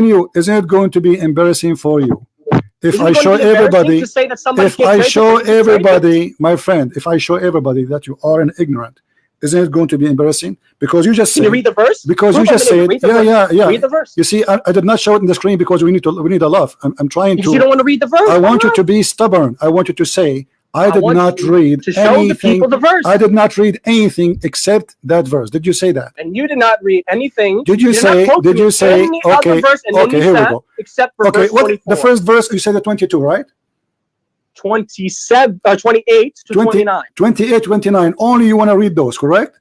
you. Isn't it going to be embarrassing for you? If I show everybody, my friend, if I show everybody that you are an ignorant, isn't it going to be embarrassing? Because you just said. Can you read the verse? Because you just said, yeah. Read the verse. You see, I did not show it in the screen because we need a laugh. I'm trying to. You don't want to read the verse. I want you to be stubborn. I want you to say. I did not read anything. I did not read anything except that verse. Did you say that? And you did not read anything. Did you say? Okay, here we go. Except for verse 24. What the first verse you said the 22, right? 28 to 29. 28, 29. Only you want to read those, correct?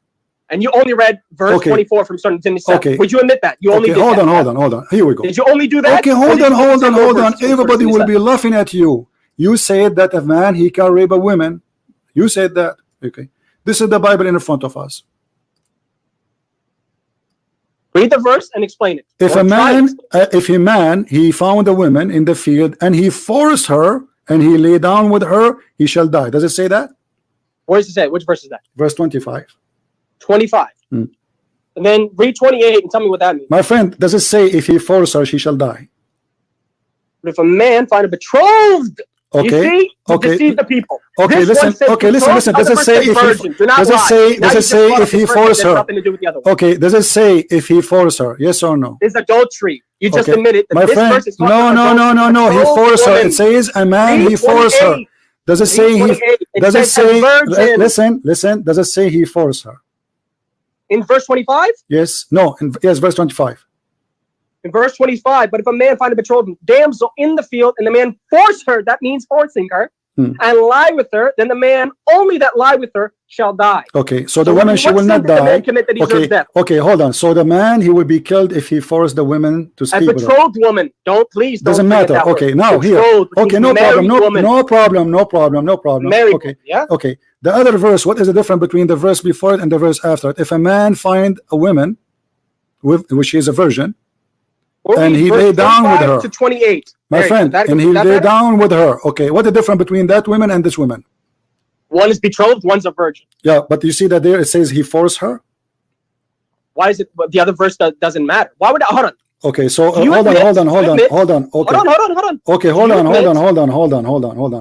And you only read verse 24 from starting to 27. Okay. Would you admit that? You only did hold on. Here we go. Did you only do that? Okay, hold on. Everybody will be laughing at you. You said that a man, he can rape a woman. You said that. Okay. This is the Bible in front of us. Read the verse and explain it. If a man, he found a woman in the field and he forced her and he lay down with her, he shall die. Does it say that? Where does it say? Which verse is that? Verse 25. 25. And then read 28 and tell me what that means. My friend, does it say if he forced her, she shall die? But if a man find a betrothed, you see, deceive the people. Okay, listen. Does it say if he forced her? Okay, does it say if he forced her? Yes or no? It's adultery. You just admitted that this verse is no. He forced her. It says a man he forced her. Does it say he? Does it say? Listen. Does it say he forced her? In verse 25? Yes. No. Yes, verse 25. In verse 25, but if a man find a betrothed damsel in the field and the man force her, that means forcing her, and lie with her, then the man only that lie with her shall die. Okay, so the woman, she will not die. Okay, hold on. So the man, he will be killed if he forced the woman to sleep with her. A betrothed woman. Doesn't matter. Okay, now here. Okay, no problem. Okay, yeah. Okay, the other verse, what is the difference between the verse before it and the verse after it? If a man find a woman, which is a virgin, and he lay down with her. To 28. My friend, and he lay down with her. Okay, what the difference between that woman and this woman? One is betrothed, one's a virgin. Yeah, but you see that there it says he forced her. Why is it? But the other verse doesn't matter. Why would I? Hold on. Okay, so hold on. Okay, hold on. Okay, hold on.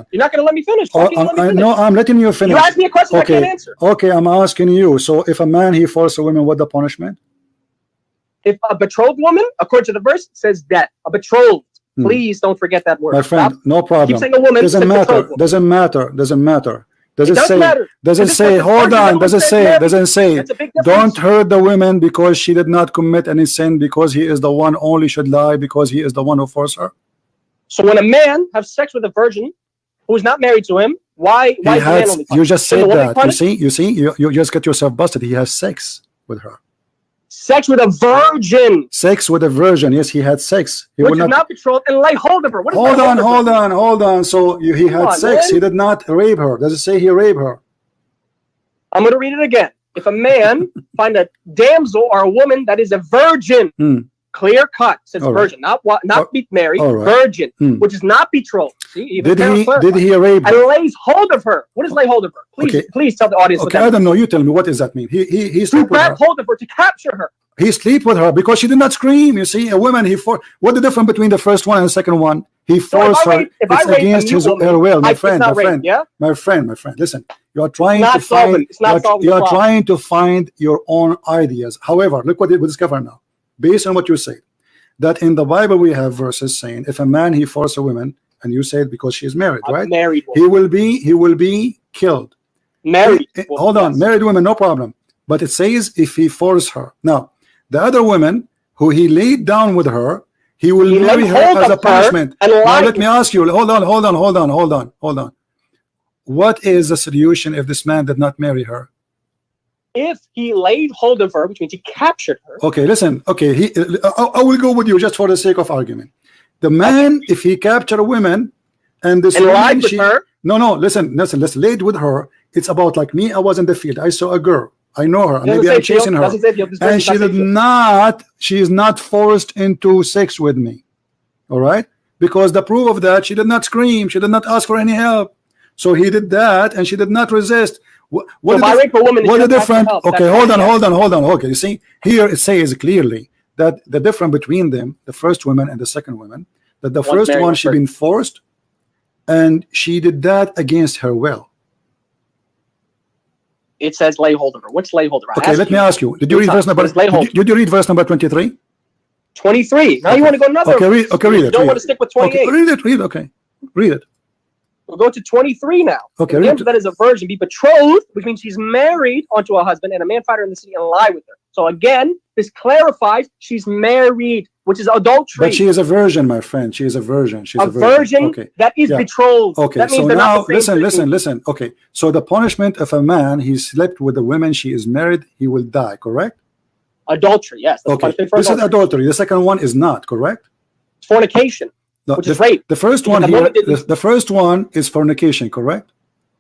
You're not gonna let me finish. No, I'm letting you finish. You asked me a question I can't answer. Okay, I'm asking you. So if a man he forced a woman, what the punishment? If a betrothed woman, according to the verse, says death. A betrothed. Please don't forget that word. My friend, no problem. Keep saying a woman. Doesn't matter. Does it say? Hold on. Does it say? Don't hurt the woman because she did not commit any sin, because he is the one only should lie because he is the one who forced her. So when a man has sex with a virgin who is not married to him, why is the man only punished? You just said that. You see, you just get yourself busted. He has sex with her. Sex with a virgin. Sex with a virgin. Yes, he had sex. He would not betrothed and lay hold of her. What is hold on. So he had sex. Man. He did not rape her. Does it say he raped her? I'm going to read it again. If a man find a damsel or a woman that is a virgin, clear cut, says virgin, not be married, virgin, which is not betrothed. See, did he rape her? And lays hold of her. What does lay hold of her? Please tell the audience. Okay, I don't know. You tell me. What does that mean? He slept with her. Hold of her to capture her. He slept with her because she did not scream. You see, a woman. What the difference between the first one and the second one? He forced her. It's against her will. My friend. Listen, you are trying to find your own ideas. However, look what we discover now. Based on what you say, that in the Bible we have verses saying if a man he forced a woman, and you said because she is married, right? Married woman. He will be killed. Married. Hold on, married woman, no problem. But it says if he forced her. Now, the other woman who he laid down with her, he will marry her as a punishment. Now let me ask you. Hold on. What is the solution if this man did not marry her? If he laid hold of her, which means he captured her. Okay, listen. Okay, I will go with you just for the sake of argument. The man, if he captured a woman, and this woman, lied with her. No. Listen. Laid with her. It's about like me. I was in the field. I saw a girl. I know her. Maybe I'm chasing her, and she did not. She is not forced into sex with me. All right, because the proof of that, she did not scream. She did not ask for any help. So he did that, and she did not resist. What So if I rape a woman, what the she doesn't difference? have to help. Okay, That's hold on, fine, hold on, hold on. Okay, you see here it says clearly that the difference between them, the first woman and the second woman, that the One's first married, one one's she been forced, and she did that against her will. It says lay hold of her. What's lay hold of her? Okay, let me ask you. Did you read verse number? Did you read verse number 23? 23. Now you want to go another. Okay, read. Okay, read it. You don't want to stick with 28. Okay, read it. Read. Okay, read it. We'll go to 23 now. Okay, the that is a virgin, be betrothed, which means she's married onto a husband, and a man find her in the city and lie with her. So again, this clarifies she's married, which is adultery. But she is a virgin, my friend. She is a virgin. She's a virgin okay. That is betrothed. Okay, that means so they're now not the same listen. Okay, so the punishment of a man, he slept with a woman, she is married, he will die, correct? Adultery, yes. Okay, this is adultery. The second one is not, correct? It's fornication, which is rape. The first one here, the first one is fornication, correct?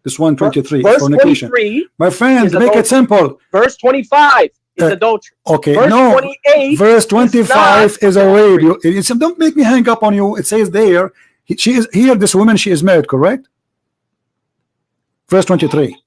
This one, 23, verse fornication. 23, my friend, make it simple. Verse 25 is adultery. Okay, verse no. 28 verse 25 is a rape. Don't make me hang up on you. It says there, she is here. This woman, she is married, correct? Verse 23.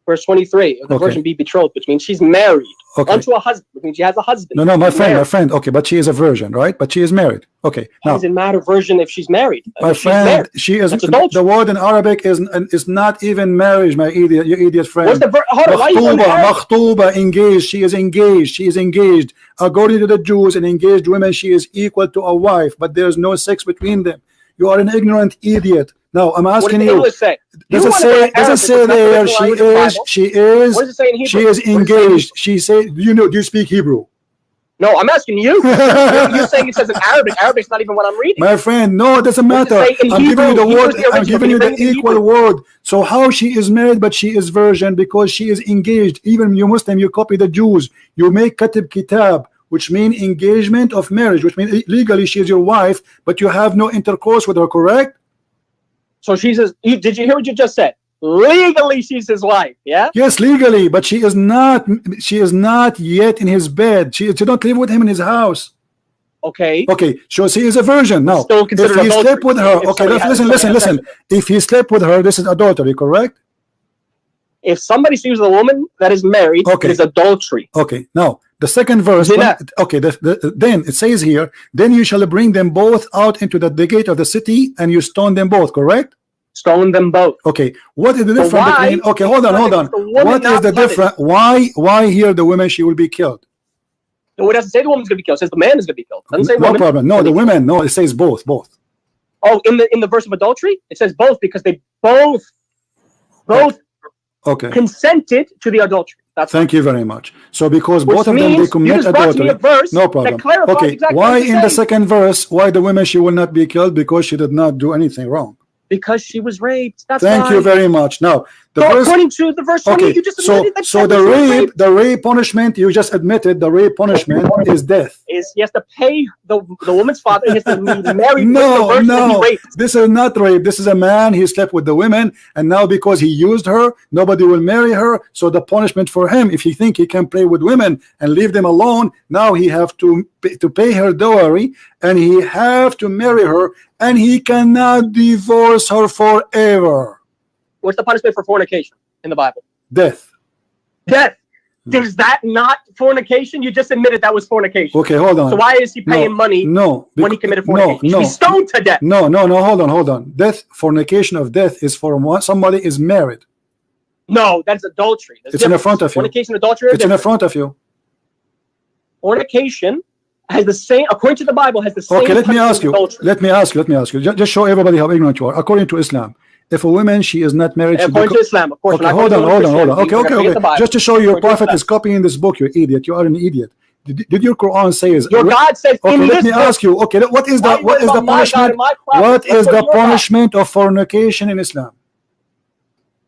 Verse 23, the virgin be betrothed, which means she's married unto a husband, which means she has a husband. No, my friend. Okay, but she is a virgin, right? But she is married. Okay. Now, doesn't matter virgin if she's married. My friend, she is. The word in Arabic is not even marriage, my idiot. You idiot friend. What's the makhtuba, engaged. She is engaged. She is engaged. According to the Jews, an engaged woman, she is equal to a wife, but there is no sex between them. You are an ignorant idiot. Now I'm asking you. Does it say there she is engaged? She said, do you speak Hebrew? No, I'm asking you. You're saying it says in Arabic. Arabic's not even what I'm reading. My friend, no, it doesn't matter. I'm giving you the word. I'm giving you the equal word. So how she is married, but she is virgin because she is engaged. Even you Muslim, you copy the Jews. You make katib kitab, which means engagement of marriage, which means legally she is your wife, but you have no intercourse with her, correct? So she says, did you hear what you just said? Legally she's his wife, yeah? Yes, legally, but she is not yet in his bed. She don't live with him in his house. Okay. Okay, so she is a virgin. Now, if he slept with her, okay, listen. If he slept with her, this is adultery, correct? If somebody sleeps with a woman that is married, it is adultery. Okay, now the second verse, then it says here, then you shall bring them both out into the gate of the city, and you stone them both, correct? Stone them both. Okay, what is the difference between? Okay, hold on. What is the difference? Why here the women she will be killed? No, it doesn't say the woman's going to be killed. It says the man is going to be killed. It doesn't say no problem. No, the women. No, it says both. Oh, in the verse of adultery, it says both because they both consented to the adultery. Thank you very much. So because both of them they commit adultery, no problem. Okay, exactly why in the second verse, why the women she will not be killed? Because she did not do anything wrong. Because she was raped. That's Thank you very much. Now, according to the verse 20, you just admitted that. So the rape punishment, you just admitted the rape punishment is death. He has to pay the woman's father. He has to be married. No. This is not rape. This is a man. He slept with the women, and now because he used her, nobody will marry her. So the punishment for him, if he think he can play with women and leave them alone, now he have to pay her dowry, and he have to marry her, and he cannot divorce her forever. What's the punishment for fornication in the Bible? Death. Is that not fornication? You just admitted that was fornication. Okay, hold on. So why is he paying money when he committed fornication? He's stoned to death. No, hold on. Death, fornication of death is for somebody is married. No, that's adultery. It's in the front of you. Fornication, adultery. It's in the front of you. Fornication has the same, according to the Bible, has the same. Okay, let me ask you. Just show everybody how ignorant you are. According to Islam, if a woman she is not married, according to Islam, of course. Okay, hold on. Okay. Just to show you, your prophet is copying this book. You idiot. You are an idiot. Did your Quran say is? Your God says. Okay, let me ask you. Okay, what is the punishment? What is the punishment of fornication in Islam?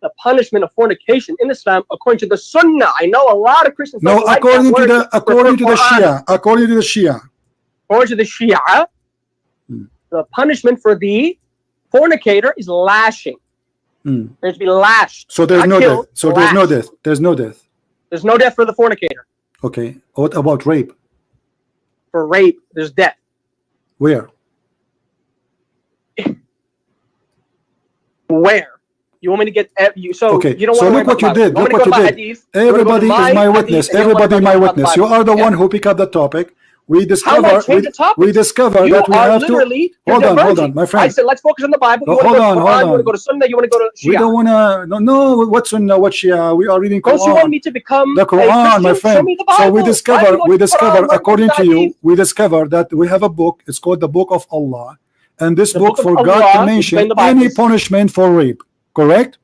The punishment of fornication in Islam, according to the Sunnah. I know a lot of Christians. No, according to the Shia. According to the Shia, the punishment for the fornicator is lashing. There's to be lashed. So there's no death. So there's no death. There's no death. There's no death for the fornicator. Okay. What about rape? For rape, there's death. Where? Where? You want me to get you? So okay. you don't So want look what you did. Look what you did. Everybody is my witness. Everybody my witness. You are the one who pick up the topic. We discover we discover that we have to hold on, my friend. I said let's focus on the Bible. You hold on. You want to go to Sunnah? You want to go to Shia? We don't want to. No, what Sunnah? What Shia? We are reading Quran. Don't you want me to become the Quran, my friend? Show me the Bible. So we discover according to you, we discover that we have a book. It's called the Book of Allah, and this book forgot to mention any punishment for rape. Correct?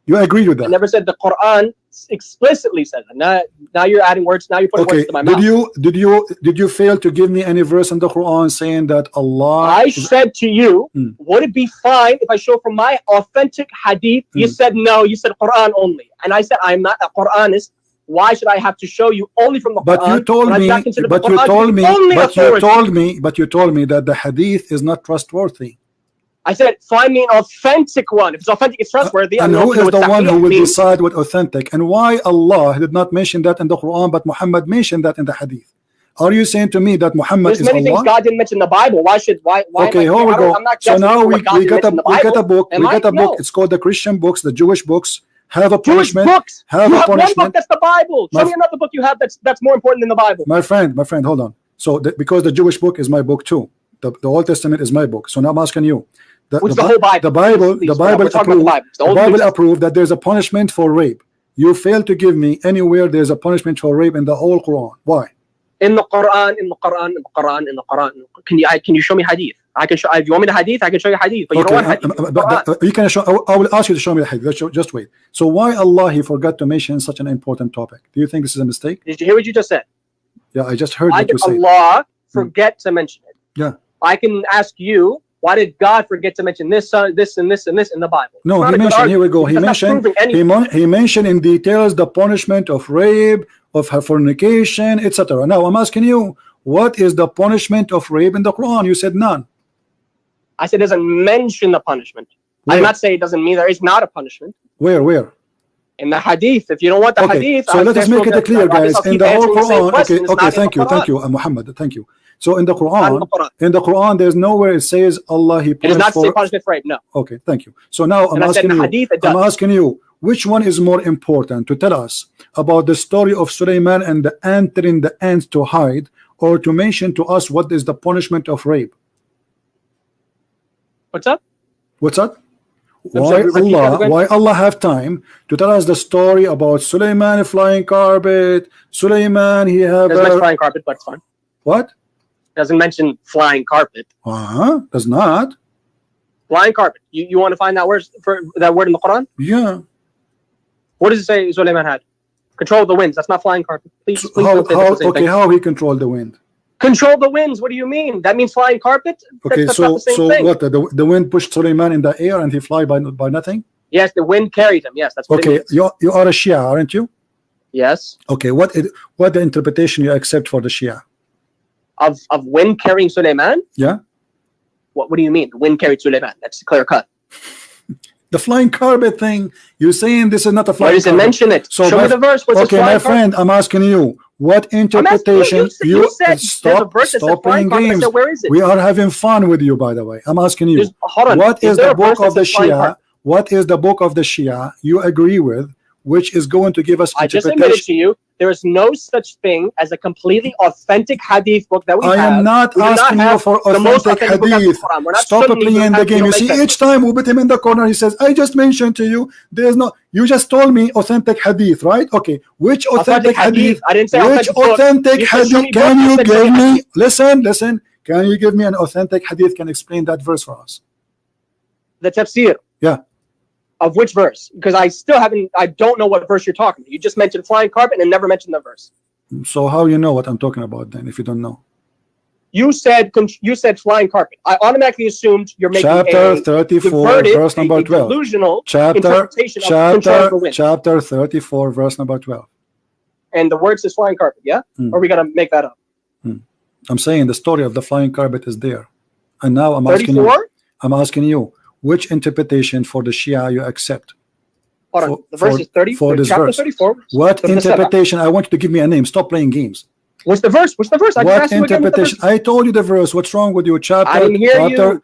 You agree with that? I never said the Quran explicitly says that. Now you're adding words. Now you're putting words to my mouth. Did you fail to give me any verse in the Quran saying that Allah? I said to you, would it be fine if I show from my authentic hadith? You said no. You said Quran only, and I said I'm not a Quranist. Why should I have to show you only from the Quran? But you told me that the hadith is not trustworthy. I said, find me an authentic one. If it's authentic, it's trustworthy. And who is the one who will decide what authentic? And why Allah did not mention that in the Quran, but Muhammad mentioned that in the Hadith? Are you saying to me that Muhammad is Allah? There's many things God didn't mention in the Bible. Why? Okay, here we go. So now we got a book. It's called the Christian books, the Jewish books. Have a punishment. Books. Have a punishment. One book that's the Bible. Show me another book you have that's more important than the Bible. My friend, hold on. So because the Jewish book is my book too. The Old Testament is my book. So now I'm asking you. The whole Bible. The Bible approved that there's a punishment for rape. You fail to give me anywhere there's a punishment for rape in the whole Quran. Why? In the Quran. Can you show me hadith? I can show. If you want me to hadith, I can show you hadith. But you don't want hadith. You can show. I will ask you to show me the hadith. Just wait. So why Allah he forgot to mention such an important topic? Do you think this is a mistake? Did you hear what you just said? Yeah, I just heard what you said. Allah forget to mention it. Yeah. I can ask you. Why did God forget to mention this, this, and this, and this in the Bible? No, he mentioned. Here we go. He mentioned in details the punishment of rape, of her fornication, etc. Now I'm asking you, what is the punishment of rape in the Quran? You said none. I said it doesn't mention the punishment. I did not say it doesn't mean there is not a punishment. Where? In the hadith. If you don't want the hadith, so let us make it clear, guys. In the whole Quran, okay, thank you, Muhammad, thank you. So in the Quran, there's nowhere it says Allah he punished. It does not say punishment for rape. No. Okay, thank you. So now I'm asking you, which one is more important to tell us about the story of Sulaiman and the ant telling the ants to hide, or to mention to us what is the punishment of rape? What's up? Why Allah have time to tell us the story about Sulaiman flying carpet? Sulaiman he have flying carpet, but it's fine. What? Doesn't mention flying carpet. Does not. Flying carpet. You want to find that word in the Quran? Yeah. What does it say Sulaiman had? Control the winds. That's not flying carpet. Please how he controlled the wind? Control the winds. What do you mean? That means flying carpet? Okay, that's so what? The wind pushed Sulaiman in the air and he fly by nothing? Yes, the wind carried him. Yes, that's what it means. You are a Shia, aren't you? Yes. Okay, what the interpretation you accept for the Shia? Of wind carrying Sulaiman? Yeah. What do you mean? The wind carried Sulaiman. That's clear cut. The flying carpet thing. You're saying this is not a flying carpet. Where does it mention it? So show me the verse. Okay, my friend, I'm asking you. What interpretation? You said stop playing games. Said, where is it? We are having fun with you, by the way. I'm asking you. What is the book of the Shia? What is the book of the Shia you agree with, which is going to give us I just admitted to you there is no such thing as a completely authentic hadith book that we have. I am not asking you for authentic hadith. Stop playing the game. You see, each time we put him in the corner, he says, I just mentioned to you, there's no, you just told me authentic hadith, right? Okay, which authentic hadith? I didn't say which authentic hadith can you give me? Listen, can you give me an authentic hadith can explain that verse for us? The tafsir. Yeah. Of which verse? Because I don't know what verse you're talking about. You just mentioned flying carpet and never mentioned the verse. So how you know what I'm talking about then, if you don't know? You said flying carpet. I automatically assumed you're making chapter 34, verse number 12. Delusional interpretation of control of the wind. Chapter 34, verse number 12. And the word says flying carpet, yeah? Or are we gonna make that up? I'm saying the story of the flying carpet is there. And now I'm asking you, which interpretation for the Shia you accept? Hold on. The verse is 30. For this chapter verse. 34. What interpretation? I want you to give me a name. Stop playing games. What's the verse? What interpretation? I told you the verse. What's wrong with you? Chapter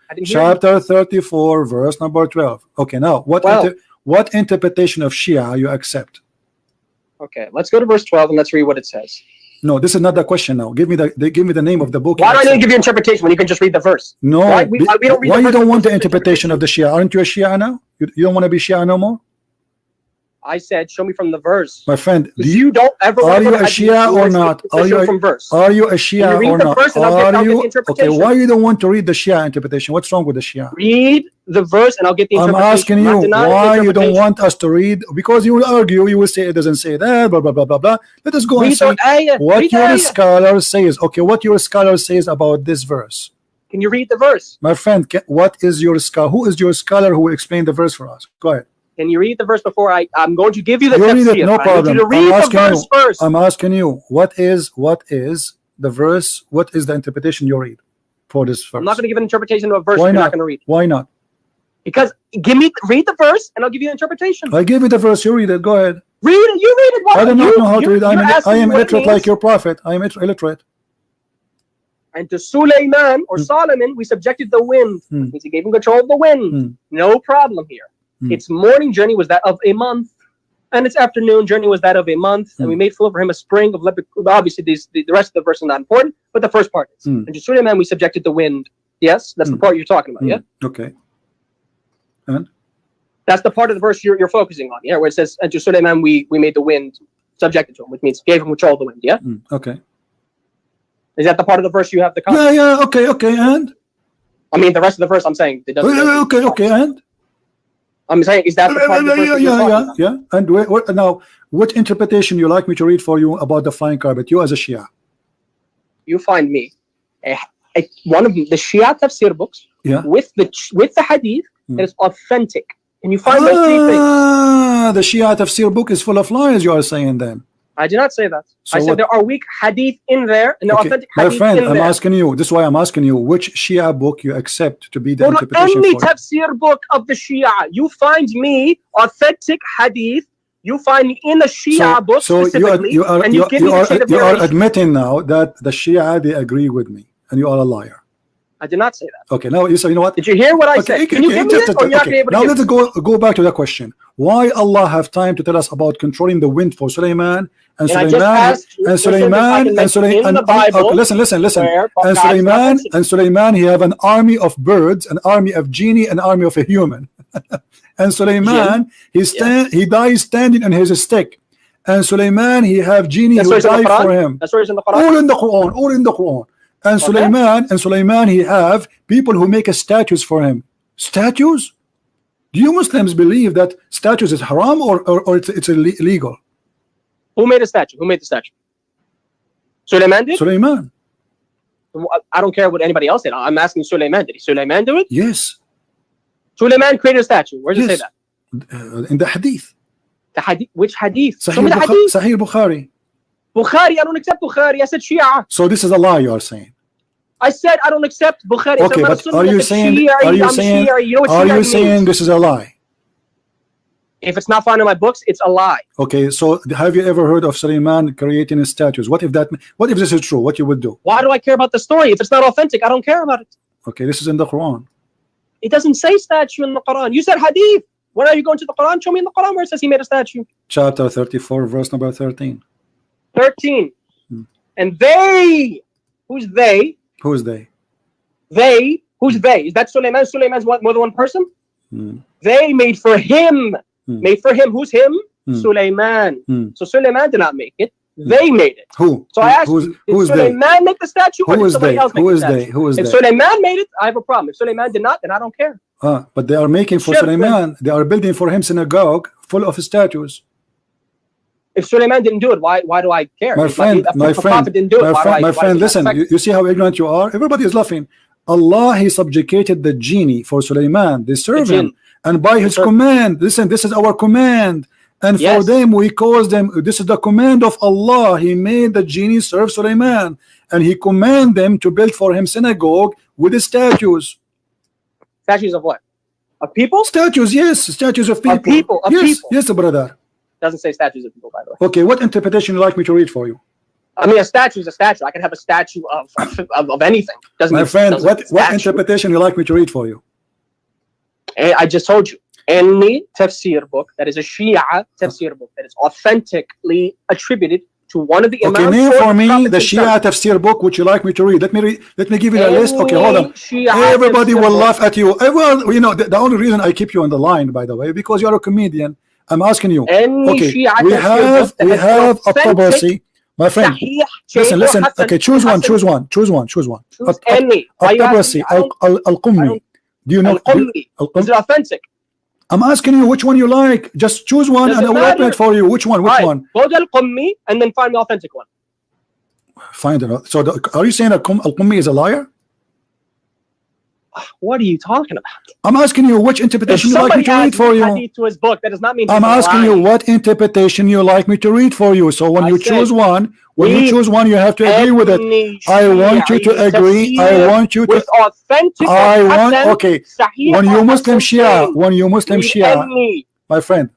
34, verse number 12. Okay, now what what interpretation of Shia you accept? Okay, let's go to verse 12 and let's read what it says. No, this is not the question now. Give me the name of the book. Why do I need to give you interpretation when you can just read the verse? No, why we don't read why the you verse don't want the interpretation of the Shia? Aren't you a Shia now? You don't want to be Shia no more? I said, show me from the verse. My friend, you don't ever are you a Shia or not? Are you a Shia or not? Are you okay? Why you don't want to read the Shia interpretation? What's wrong with the Shia? Read the verse and I'll get the interpretation. I'm asking you why you don't want us to read, because you will argue, you will say it doesn't say that, blah blah blah blah blah. Let us go and see what your scholar says. Okay, what your scholar says about this verse. Can you read the verse? My friend, what is your scholar? Who is your scholar who will explain the verse for us? Go ahead. Can you read the verse before I'm going to give you the read it, no problem. I need you to read the verse first. I'm asking you, what is the verse? What is the interpretation you read for this verse? I'm not going to give an interpretation of a verse you're not going to read. Why not? Because read the verse and I'll give you an interpretation. I give you the verse, you read it. Go ahead. Read it. You read it. What? I do not know how to read. I am illiterate like your prophet. I am illiterate. And to Sulaiman or Solomon, we subjected the wind. That means he gave him control of the wind. No problem here. Its morning journey was that of a month, and its afternoon journey was that of a month. And we made full for him a spring of leopard. Obviously, the rest of the verse is not important, but the first part is. And to Sulaiman, we subjected the wind. Yes, that's the part you're talking about. Yeah. Okay. And that's the part of the verse you're focusing on. Yeah, where it says, "And to Sulaiman, we made the wind subjected to him," which means gave him control of the wind. Yeah. Okay. Is that the part of the verse you have the concept? Yeah. Okay. And I mean, the rest of the verse, I'm saying it doesn't. Okay. And I'm saying, is that the part of the verse? Yeah. And now, what interpretation you like me to read for you about the flying carpet? You as a Shia. You find me one of the Shia tafsir books with the hadith that is authentic. And you find those three things. The Shia tafsir book is full of lies, you are saying then. I did not say that. So I said there are weak hadith in there and there are authentic hadith my friend, in there. asking you, this is why I'm asking you, which Shia book you accept to be the interpretation any for tafsir book of the Shia. You find me authentic hadith. You find me in the Shia book specifically. You are admitting now that the Shia, they agree with me, and you are a liar. I did not say that. Okay, now you know what? Did you hear what I said? Can you give me it, or you're not able to now let's go back to the question. Why Allah have time to tell us about controlling the wind for Sulaiman and Sulaiman and Sulaiman and Sulaiman? Listen. And Sulaiman, he have an army of birds, an army of genie, an army of a human. And Sulaiman, he dies standing on his stick. And Sulaiman, he have genie who die for him. That's where it's in the Quran. All in the Quran. And Sulaiman, he have people who make statues for him. Statues? Do you Muslims believe that statues is haram or it's illegal? Who made a statue? Who made the statue? Sulaiman did? Sulaiman. I don't care what anybody else did. I'm asking Sulaiman. Did Sulaiman do it? Yes. Sulaiman created a statue. Where does it say that? In the hadith. The hadith? Which hadith? Sahih Bukhari. Bukhari, I don't accept Bukhari. I said Shia. So this is a lie you are saying. I said I don't accept Bukhari. Okay, but are you saying this is a lie? If it's not found in my books, it's a lie. Okay, so have you ever heard of Sulaiman creating statues? What if this is true? What you would do? Why do I care about the story? If it's not authentic, I don't care about it. Okay, this is in the Quran. It doesn't say statue in the Quran. You said hadith. When are you going to the Quran? Show me in the Quran where it says he made a statue. Chapter 34, verse number 13. 13. And they, who's they? Who's they? They, who's they? Is that Sulaiman? Sulaiman's more than one person? They made for him. Made for him. Who's him? Sulaiman. So Sulaiman did not make it. They made it. Who? So I asked you, did Sulaiman make the statue or did somebody else make the statue? Who is they? If Sulaiman made it, I have a problem. If Sulaiman did not, then I don't care. But they are making for Sulaiman. They are building for him synagogue full of statues. If Sulaiman didn't do it, why do I care? My friend, listen, you see how ignorant you are? Everybody is laughing. Allah, he subjugated the genie for Sulaiman. They serve him. And by his command, listen, this is our command. And for them, we cause them, this is the command of Allah. He made the genie serve Sulaiman. And he commanded them to build for him synagogue with the statues. Statues of what? Of people? Statues, yes. Statues of people. Yes, brother. Doesn't say statues of people, by the way. Okay, what interpretation would you like me to read for you? I mean, a statue is a statue. I can have a statue of anything. My friend, what interpretation would you like me to read for you? I just told you. Any tafsir book that is a Shia tafsir book that is authentically attributed to one of the imams. Okay, name for me the Shia tafsir book which you like me to read. Let me give you a list. Okay, hold on. Everybody will laugh at you. Well, you know, the only reason I keep you on the line, by the way, because you're a comedian. I'm asking you. Okay, we have a Tabarsi. My friend, listen. Okay, choose one. Any. Tabarsi, Al-Qummi. Do you know? Is it authentic? I'm asking you which one you like. Just choose one and I will open it for you. Which one? Which one? Go to Al-Qummi and then find the authentic one. Find it. So are you saying Al-Qummi is a liar? What are you talking about? I'm asking you which interpretation you like me to read for you. To his book, that does not mean I'm asking you what interpretation you like me to read for you. So when you choose one, you have to agree with it. I want you to agree. I want you to. With authentic. Okay. When you Muslim Shia, my friend,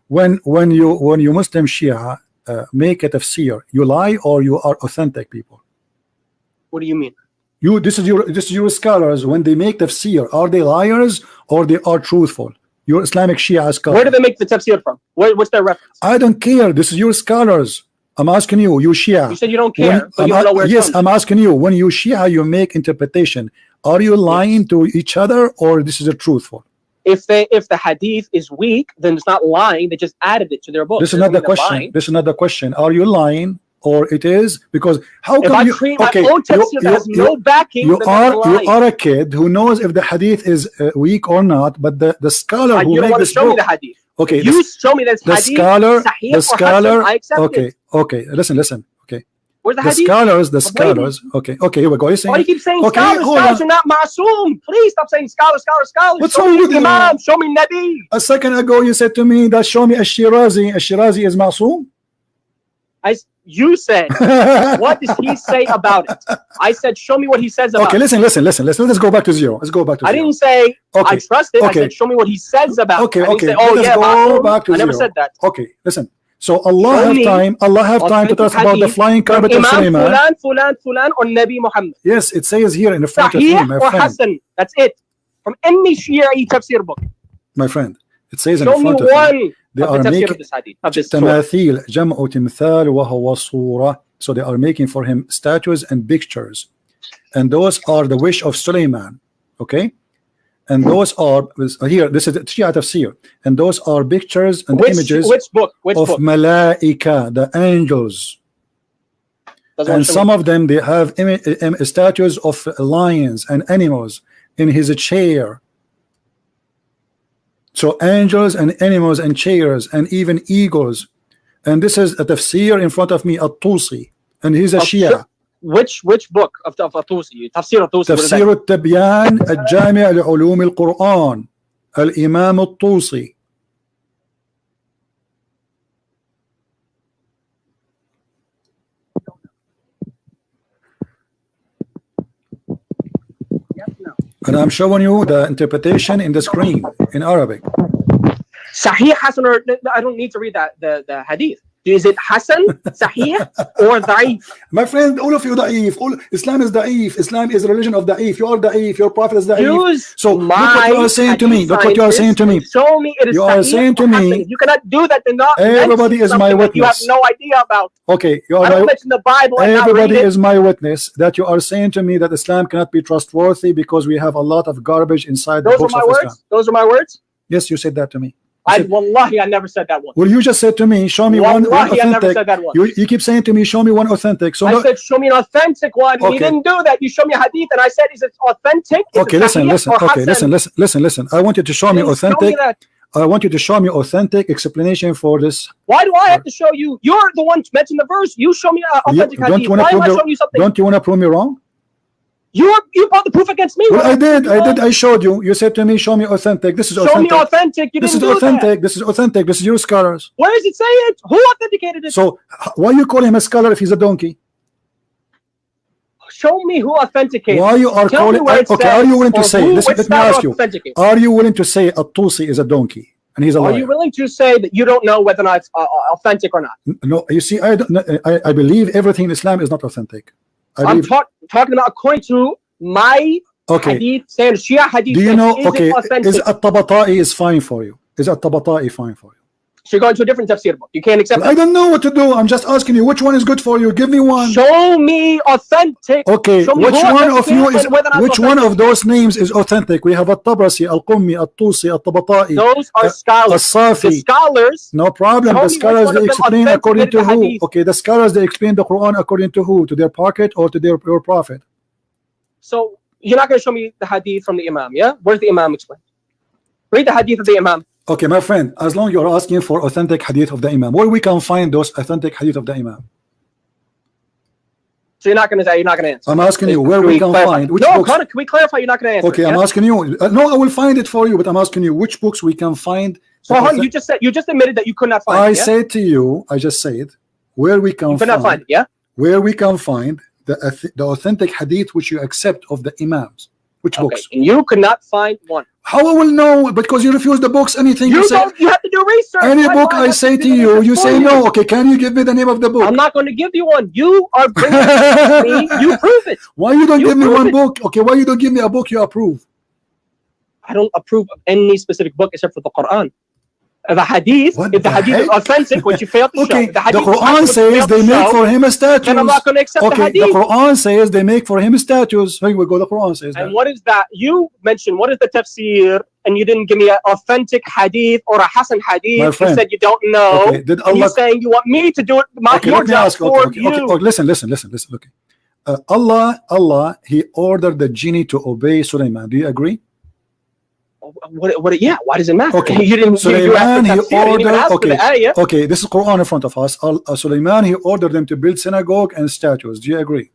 when you Muslim Shia make a tafsir, you lie or you are authentic people? What do you mean? This is your scholars. When they make tafsir, are they liars or they are truthful? Your Islamic Shia scholar. Where do they make the tafsir from? What's their reference? I don't care. This is your scholars. I'm asking you, you Shia. You said you don't care. But you don't know where it's from. I'm asking you, when you Shia, you make interpretation. Are you lying to each other or this is a truthful? If the hadith is weak, then it's not lying. They just added it to their book. This is not the question. This is not the question. Are you lying? Or it is because how come you create my own tafsir that has no backing? You are a kid who knows if the hadith is weak or not, but the scholar who makes this book. Me the hadith. Okay, you show me this hadith. The scholar. Okay. Listen. Okay. Where's the hadith? The scholars. Okay. Here we go. Why do you keep saying scholars? Scholars are not ma'soom. Please stop saying scholars. What's wrong with you? Imam, show me Nabi. A second ago you said to me that show me Ash-Shirazi. Ash-Shirazi is ma'soom. You said, what does he say about it? I said, show me what he says about it. Okay, listen. Let's go back to zero. I didn't say I trust it. I said, show me what he says about it. Okay. Say, oh, yeah, go back to I never said that. Okay, listen. So Allah have time to talk about the flying carpet of Sulaiman. Fulan or Nabi Muhammad. Yes, it says here in the front of me, my friend. Hassan. That's it. From any Shia tafsir book. My friend, it says in the front of me. They are making تماثيل جمع تمثال وهو صورة. So they are making for him statues and pictures, and those are the wish of Sulaiman. Okay, and those are here. This is Shia tafsir, and those are pictures and images which book? of malaika, the angels. And some of them they have statues of lions and animals in his chair. So angels and animals and chairs and even eagles, and this is a tafsir in front of me, At-Tusi, and he's a Shia. Which book of At-Tusi? Tafsir At-Tusi. تفسير التبيان الجامع لعلوم القرآن الإمام الطوسي. And I'm showing you the interpretation in the screen in Arabic. Sahih, Hasan, or I don't need to read that the hadith. Is it Hasan, Sahih, or Da'if? My friend, all of you Da'if. Islam is Da'if. Islam is a religion of Da'if. You are Da'if. Your prophet is Da'if. So look what you are saying to me. Look what you are saying to me. Show me it is. You are saying to me. You cannot do that. Everybody is my witness. You have no idea about. Okay, you are. I don't mention the Bible. Everybody is my witness that you are saying to me that Islam cannot be trustworthy because we have a lot of garbage inside the books of Islam. Those are my words. Yes, you said that to me. Wallahi, I never said that one. Well, you just said to me, show me one authentic. I never said that one. You keep saying to me, show me one authentic. So I said, show me an authentic one. Okay. You didn't do that. You show me a hadith, and I said, is it authentic? Okay, listen. Okay, listen. I want you to show me authentic. I want you to show me authentic explanation for this. Why do I have to show you? You're the one to mention the verse. You show me an authentic hadith. Why am I showing you something? Don't you want to prove me wrong? You brought the proof against me. Well, I did. I showed you. You said to me, show me authentic. This is authentic. Show me authentic. You didn't do that. This is authentic. This is your scholars. Where does it say it? Who authenticated it? So why you call him a scholar if he's a donkey? Show me who authenticated. Why you are calling? Okay, are you willing to say? Listen, let me ask you. Are you willing to say At-Tusi is a donkey and he's a liar? Are you willing to say that you don't know whether or not it's authentic or not? No, you see, I believe everything in Islam is not authentic. I'm talking about according to my Okay. hadith, saying Shia hadith. Do you know? Is Okay, it authentic? is at-Tabata'i is fine for you? Is at-Tabata'i fine for you? So you're going to a different tafsir book. You can't accept. I don't know what to do. I'm just asking you which one is good for you. Give me one. Show me authentic. Okay, Show me which one of you is which one authentic. of those names is authentic? We have At-Tabrasi, Al-Qummi, At-Tusi, At-Tabata'i. Those are scholars. As-Safi. The scholars. No problem. The scholars they explain according to who? Okay, the scholars they explain the Quran according to who? To their pocket or to their prophet? So you're not going to show me the hadith from the Imam, yeah? Where's the Imam explained? Read the hadith of the Imam. Okay, my friend, as long as you're asking for authentic hadith of the Imam, where we can find those authentic hadith of the Imam? So you're not going to say, you're not going to answer. I'm asking you where we can find which books. Can we clarify? You're not going to answer. Okay, I'm asking you. No, I will find it for you, but I'm asking you which books we can find. So you just admitted that you could not find it. I said to you, I just said where we can find it, yeah? Where we can find the authentic hadith which you accept of the Imams. Which books? And you could not find one. How I will know? Because you refuse the books. Anything you say, you have to do research. Any book I say to you, you say no. Okay, can you give me the name of the book? I'm not going to give you one. You are bringing it to me. You prove it. Why you don't give me one book? Okay, why you don't give me a book you approve? I don't approve of any specific book except for the Quran. The hadith, if the hadith is authentic, which you fail to show. The Quran says they make for him a statue. Then I'm not going to accept the hadith. The Quran says they make for him statues. Here we go. The Quran says that. And what is that? You mentioned what is the tafsir, and you didn't give me an authentic hadith or a Hasan hadith. You said you don't know. Okay. Did Allah... You're saying you want me to do it. Your job for you. Okay. Listen. Okay. Allah, He ordered the genie to obey Sulaiman. Do you agree? What? Yeah. Why does it matter? Okay. You didn't. Sulaiman, he ordered. Okay. This is Quran in front of us. Sulaiman, he ordered them to build synagogue and statues. Do you agree?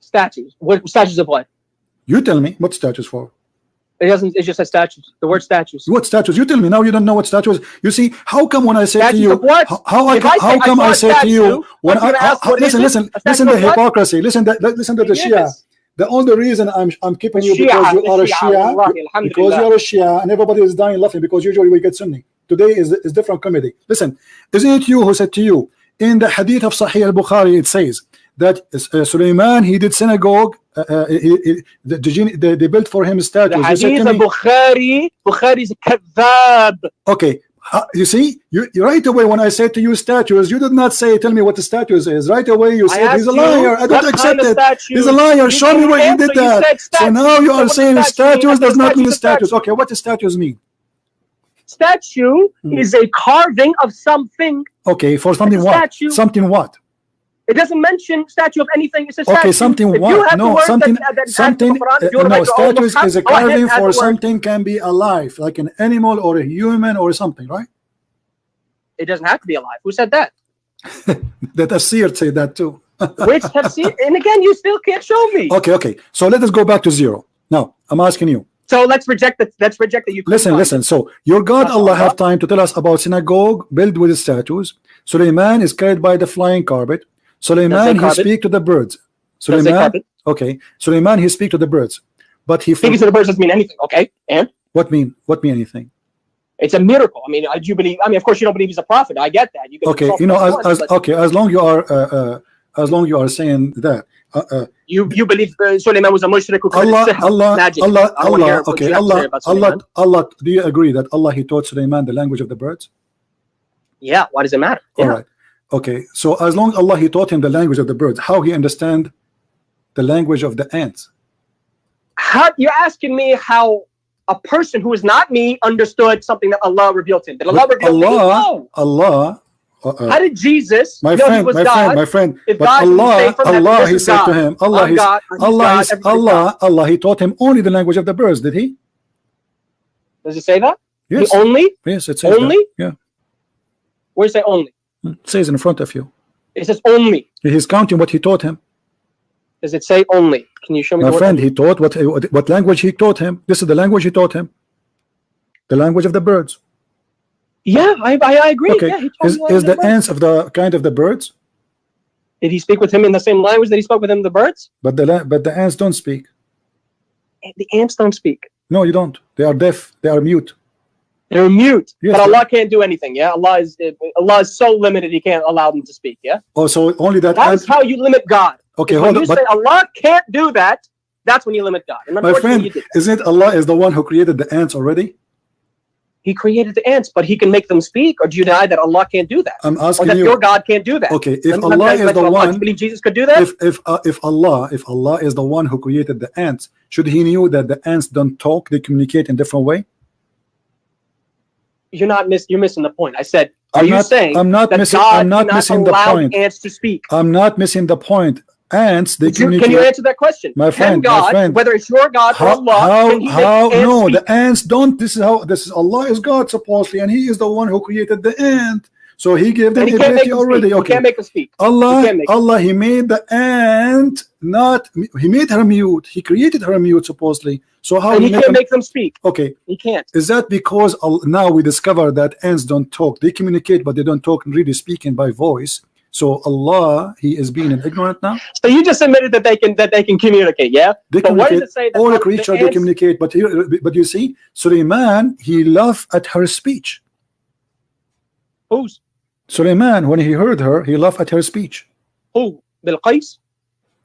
Statues. What statues of what? You tell me what statues for. It doesn't. It just says statues. The word statues. What statues? You tell me now. You don't know what statues. You see, how come when I say statues to you, how come I say to you when listen the hypocrisy. Listen to the Shia. The only reason I'm keeping you because you are a Shia, because you are a Shia, and everybody is dying laughing because usually we get Sunni. Today is different comedy. Listen, isn't it you who said to you in the hadith of Sahih al-Bukhari? It says that Sulaiman, he did synagogue. They built for him statues. The hadith of Bukhari is kadhab. Okay. You see, you right away when I said to you statues, you did not say tell me what the statues is. Right away you said he's a liar. I don't accept it. He's a liar. Show me where you did that. So now you are saying statues does not mean statues. Okay, what does statues mean? Statue is a carving of something. Okay, for something what? Something what? It doesn't mention statue of anything. It's a statue. Okay, something what? No, something. No, statues is a carving for something can be alive, like an animal or a human or something, right? It doesn't have to be alive. Who said that? The tafsir say that too. Which tafsir? And again, you still can't show me. Okay. So let us go back to zero. Now I'm asking you. So let's reject that. Let's reject that. You listen. So your God Allah have time to tell us about synagogue built with statues. Sulaiman is carried by the flying carpet. Sulaiman, he speak to the birds. Sulaiman, okay. Sulaiman, he speak to the birds, but he speaking to the birds doesn't mean anything. Okay, and what mean anything? It's a miracle. I mean, do you believe? I mean, of course, you don't believe he's a prophet. I get that. You okay, you know, as long you are saying that. You believe Sulaiman was a mushrik who Allah, magic. Allah. Do you agree that Allah he taught Sulaiman the language of the birds? Yeah. Why does it matter? All right. Okay, so as long as Allah he taught him the language of the birds, how he understand the language of the ants? How you're asking me how a person who is not me understood something that Allah revealed to him? Did Allah reveal to him? No. Allah. How did Jesus? My friend. But Allah, he said to him, Allah, he taught him only the language of the birds. Did he? Does it say that? Yes. Only? Yes, it says only. That. Yeah. Where does it say only? It says in front of you. It says only. He's counting what he taught him. Does it say only? Can you show me? My friend, he taught what language he taught him. This is the language he taught him. The language of the birds. Yeah, I agree. Okay. Yeah, is the ants of the kind of the birds? Did he speak with him in the same language that he spoke with him the birds? But the ants don't speak. The ants don't speak. No, you don't. They are deaf. They are mute. They're mute, yes, but Allah can't do anything. Yeah, Allah is so limited. He can't allow them to speak. Yeah. Oh, so only that. That's how you limit God. Okay, hold on. You say Allah can't do that, that's when you limit God. And My friend, isn't Allah is the one who created the ants already? He created the ants, but he can make them speak. Or do you deny that Allah can't do that? I'm asking or that you. your God can't do that. Okay, if Allah is the one, do you believe Jesus could do that? If Allah is the one who created the ants, should he knew that the ants don't talk, they communicate in different way? You're missing the point. I said, I'm not missing the point. Ants to speak. I'm not missing the point. Ants, they communicate. Can you answer that question? My friend, whether it's your God or Allah, can he make ants speak? The ants don't. This is Allah is God supposedly, and He is the one who created the ant. So He gave them ability already. Okay. He can't make them speak. Allah, He made the ant He made her mute. He created her mute supposedly. So how He can't make them speak? Okay, He can't. Is that because now we discover that ants don't talk? They communicate, but they don't talk really speaking by voice. So Allah, He is being ignorant now. So you just admitted that they can communicate, yeah? They communicate. What does it say that all the creatures they communicate? But you see, Sulaiman, he laughed at her speech. Who's? Sulaiman, when he heard her, he laughed at her speech. Who? Bilqis?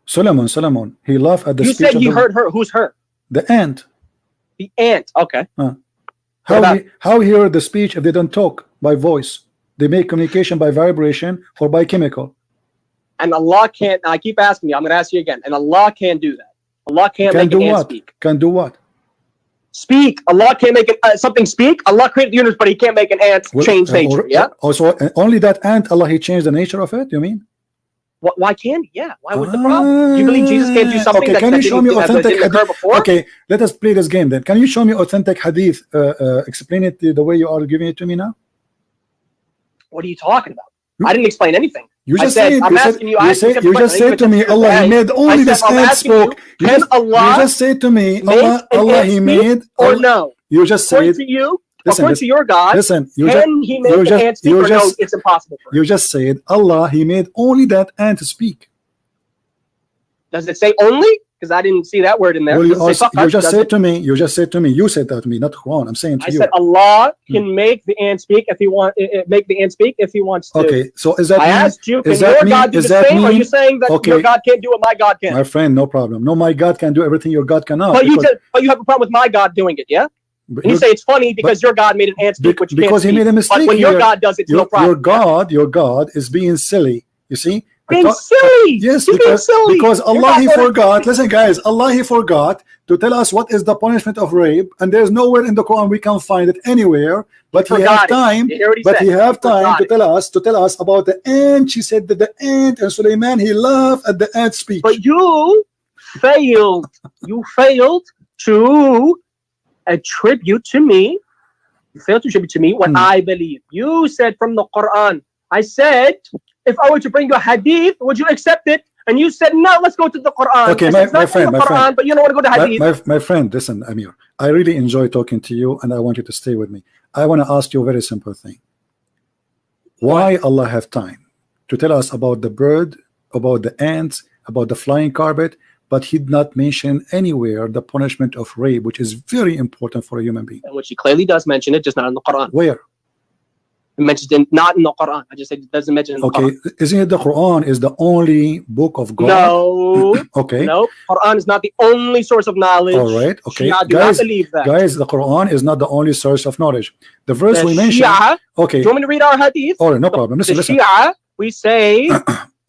Solomon. He laughed at the speech. You said he heard her. Who's her? The ant. The ant. Okay. How he heard the speech if they don't talk by voice? They make communication by vibration or by chemical. And Allah can't. I keep asking you. I'm going to ask you again. And Allah can't do that. Allah can't make an ant speak. Can do what? Speak. Allah can't make something speak. Allah created the universe, but He can't make an ant change nature. Yeah. Also, only that ant, Allah, He changed the nature of it. You mean? Why can't He? Yeah. Why was the problem? Do you believe Jesus can't do something that didn't occur before? Okay. Let us play this game then. Can you show me authentic hadith? Explain it the way you are giving it to me now. What are you talking about? I didn't explain anything. You just said to me, Allah, He made only this ant spoke. You just said to me, Allah, He made. Or no? You just said. According to you, according to your God, listen. Can He make an ant speak or no? It's impossible for Him. You just said, Allah, He made only that ant to speak. Does it say only? Because I didn't see that word in there. Well, you just said to me. You said that to me, not Quran. I'm saying to you. I said Allah can make the ant speak if He wants. Make the ant speak if He wants to. Okay, so is that? I asked you, can your God do the same? Or are you saying that your God can't do what my God can? My friend, no problem. No, my God can do everything your God cannot. But you have a problem with my God doing it, yeah? And you say it's funny because your God made an ant speak, which you can't speak. He made a mistake. But when your God does it, it's no problem. Your God is being silly. You see? Being silly. Yes, because Allah He forgot. Listen, guys, Allah He forgot to tell us what is the punishment of rape, and there's nowhere in the Quran we can find it anywhere. But He have time. To tell us about the ant. She said that the ant and Sulaiman He laughed at the ant speech. But you failed. You failed to attribute to me. You failed to attribute to me what I believe. You said from the Quran. I said, if I were to bring you a hadith, would you accept it? And you said, no, let's go to the Quran. Okay, my friend, but you don't want to go to hadith. My friend, listen, Amir, I really enjoy talking to you, and I want you to stay with me. I want to ask you a very simple thing. Why Allah have time to tell us about the bird, about the ants, about the flying carpet, but He did not mention anywhere the punishment of rape, which is very important for a human being? Which He clearly does mention it, just not in the Quran. Where? It mentions it not in the Quran. I just said it doesn't mention it in the Quran. Okay, isn't it the Quran is the only book of God? No. Okay. No, Quran is not the only source of knowledge. All right. Okay. Do not believe that. Guys, the Quran is not the only source of knowledge. The verse we mentioned. Okay. Do you want me to read our hadith? All right, no problem. Listen. Shia, we say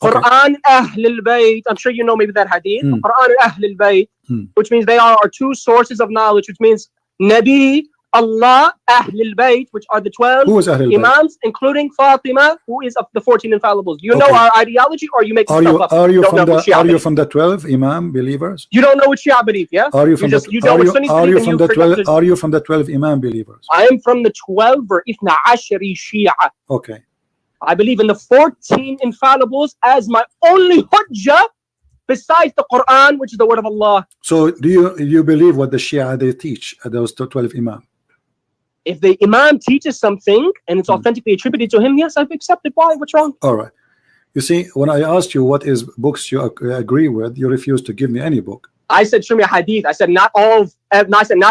Quran Ahl al-Bayt. I'm sure you know maybe that hadith. Quran Ahl al-Bayt, which means they are our two sources of knowledge, which means Nabi, Allah, Ahl al-Bayt, which are the 12 Imams, including Fatima, who is of the 14 infallibles. You know our ideology, or you make stuff up? Are you from the 12 Imam believers? You don't know what Shia believe, yeah? Are you from the 12 Imam believers? I am from the 12 or Ithna Ashari Shia. Okay. I believe in the 14 infallibles as my only hujjah besides the Quran, which is the word of Allah. So do you believe what the Shia they teach, those 12 Imam? If the Imam teaches something and it's authentically attributed to him, yes, I've accepted. Why? What's wrong? All right. You see, when I asked you what is books you agree with, you refused to give me any book. I said, show me a hadith. I said, not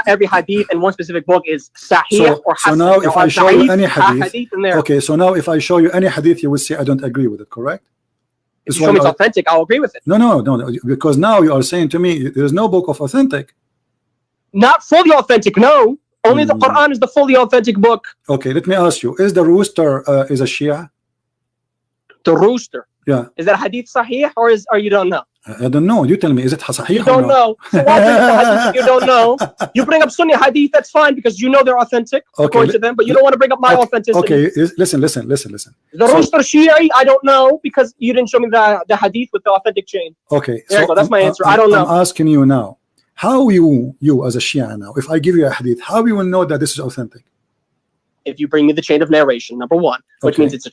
every hadith in one specific book is sahih or hasan. So now if I show you any hadith, okay, so now if I show you any hadith, you will say I don't agree with it, correct? If you show me it's authentic, I'll agree with it. No, because now you are saying to me there is no book of authentic. Not fully authentic, no. Only the Quran is the fully authentic book. Okay, let me ask you: is the rooster is a Shia? The rooster. Yeah. Is that hadith sahih or you don't know? I don't know. You tell me. Is it sahih? You don't know. So why bring up the hadith if you don't know? You bring up Sunni hadith, that's fine, because you know they're authentic according to them, but you don't want to bring up my authenticity. Okay, listen. The rooster Shi'i, I don't know, because you didn't show me the hadith with the authentic chain. Okay. There you go. That's my answer. I don't know. I'm asking you now. How you as a Shia now, if I give you a hadith, how you will know that this is authentic? If you bring me the chain of narration, number one, which means it's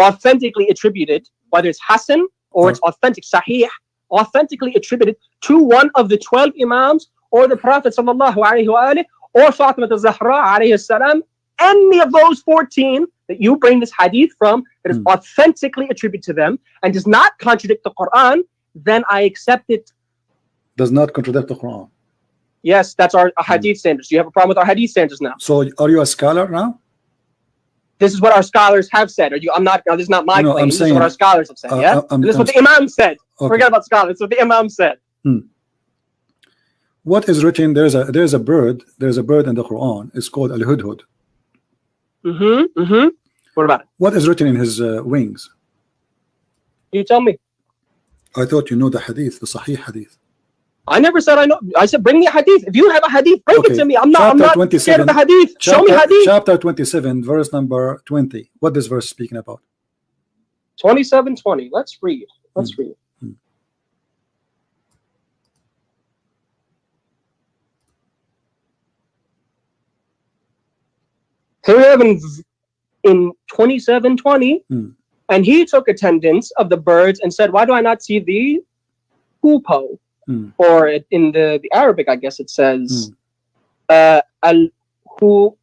authentically attributed, whether it's Hasan or it's authentic, Sahih, authentically attributed to one of the 12 Imams or the Prophet sallallahu alaihi wasallam or Fatima al-Zahra alayhi salam, any of those 14 that you bring this hadith from that is authentically attributed to them and does not contradict the Quran, then I accept it. Does not contradict the Quran. Yes, that's our hadith standards. Do you have a problem with our hadith standards now? So are you a scholar now? This is what our scholars have said. I'm not. This is not my claim. This is what our scholars have said. Yeah, this is what the Imam said. Okay. Forget about scholars. This is what the Imam said. What is written? There's a bird. There's a bird in the Quran. It's called al-hudhud. What about it? What is written in his wings? You tell me. I thought you know the hadith, the Sahih hadith. I never said I know. I said bring me a hadith. If you have a hadith, bring it to me. I'm not scared of the hadith. Show me hadith. Chapter 27, verse number 20. What this verse speaking about? 27:20. Let's read. Let's read. Here we have in 27:20, and he took attendance of the birds and said, "Why do I not see the hoopoe?" Or in the Arabic, I guess it says al-hudhud.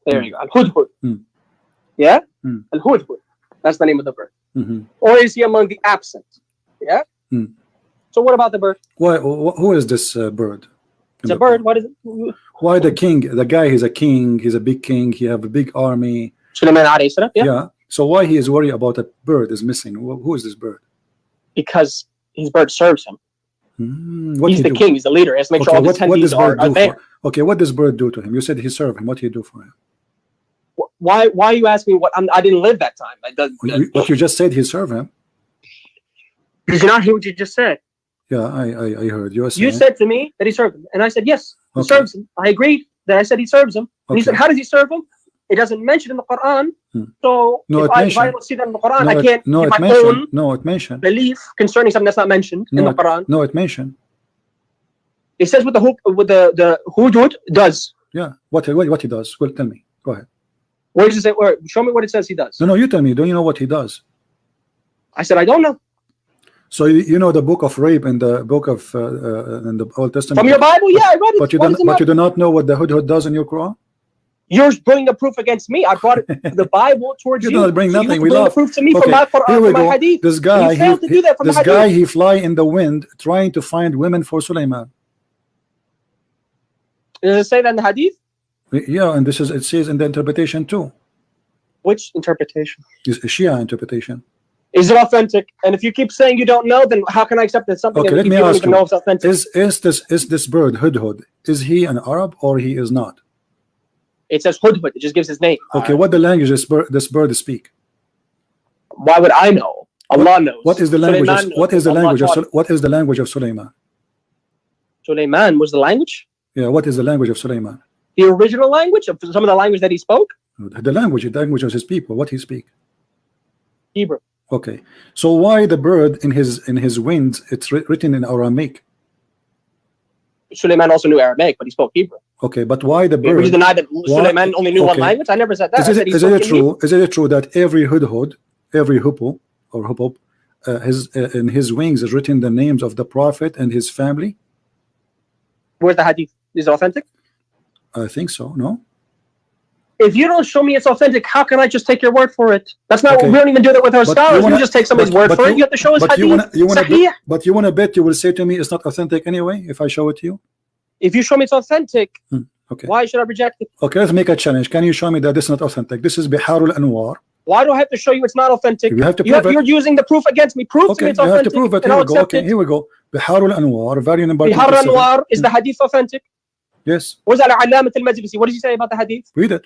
There you go, al-hudhud. Yeah, al-hudhud. That's the name of the bird. Or is he among the absent? Yeah. So what about the bird? Who is this bird? It's a bird. What is it? Why the king? The guy is a king. He's a big king. He have a big army. Sulaiman alayhi salam. Yeah. So why he is worried about a bird is missing? Who is this bird? Because his bird serves him. He's the king. He's the leader. He has to make sure all the attendees are there. Okay, what does bird do to him? You said he served him. What do you do for him? Why are you asking me what? I didn't live that time. What you just said, he served him. Did you not hear what you just said? Yeah, I heard you. You said to me that he served him, and I said yes, he serves him. I agreed that I said he serves him, and he said, how does he serve him? It doesn't mention in the Quran. So if I don't see that in the Quran, I can't give my own belief concerning something that's not mentioned in the Quran. No, it mentioned. It says with the hudud does. Yeah, what he does? Well, tell me. Go ahead. Where does it say? Show me what it says he does. No, you tell me. Don't you know what he does? I said I don't know. So you know the book of rape and the book of in the Old Testament. From your Bible, yeah, I read it. But you do not know what the hudhud does in your Quran. You're bringing the proof against me. I brought the Bible towards you. You don't bring nothing. We love. Proof to me from my Quran, from my hadith. This guy, he fly in the wind trying to find women for Sulaiman. Does it say that in the hadith? Yeah, and it says in the interpretation too. Which interpretation? It's a Shia interpretation. Is it authentic? And if you keep saying you don't know, then how can I accept that something that you don't even know is authentic? Is this bird hudhud? Is he an Arab or he is not? It says hudhud. It just gives his name. Okay, what the language this bird speak? Why would I know? Allah knows. What is the language? What is the language of Sulaiman? Sulaiman was the language? Yeah, what is the language of Sulaiman? The original language of some of the language that he spoke? The language of his people. What he speak? Hebrew. Okay, so why the bird in his wings? It's written in Aramaic. Sulaiman also knew Aramaic, but he spoke Hebrew. Okay, but why the bird? Would you deny that Sulaiman only knew one language? I never said that. Is it true? Is it true that every hudhud, every hoopoe or hoopoe, in his wings is written the names of the Prophet and his family? Where's the hadith? Is it authentic? I think so. No. If you don't show me it's authentic, how can I just take your word for it? That's not. We don't even do that with our scholars. We just take somebody's word for it. You have to show us hadith. But you want to bet you will say to me it's not authentic anyway if I show it to you? If you show me it's authentic, okay. Why should I reject it? Okay, let's make a challenge. Can you show me that this is not authentic? This is Biharul Anwar, Why do I have to show you it's not authentic? You have to prove You're using the proof against me. Prove to me it's you have authentic. to prove it. And Here I'll we go. accept Okay, it. here we go. Bihar al-Anwar, volume number Bihar 27. al-Anwar, is the hadith authentic? Yes. Where's Al-Alamat al-Majlisi? What does he say about the hadith? Read it.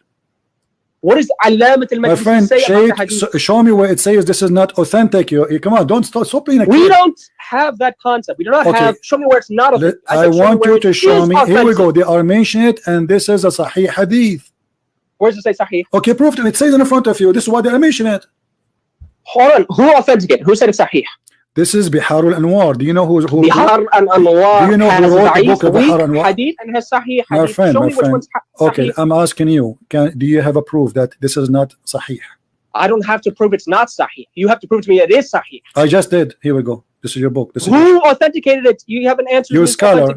What does Alamat My al-Majlisi friend, say about the hadith? show me where it says this is not authentic. You come on, don't stop being a kid. We don't have that concept. We do not have. Show me where it's not authentic. I want you to show me. Here we go. They are mentioning it, and this is a Sahih hadith. Where does it say Sahih? Okay, prove it. It says in front of you. This is why they are mentioning it. Hold on. Who authenticated? Who said it's Sahih? This is Bihar al-Anwar. Do you know who Bihar al-Anwar? Do you know who wrote the book of Bihar al-Anwar? Hadith and has Sahih hadith. My friend, show me which one's Sahih. Okay, I'm asking you. Do you have a proof that this is not Sahih? I don't have to prove it's not Sahih. You have to prove to me it is Sahih. I just did. Here we go. This is your book. Who authenticated it? You have an answer. You're a scholar.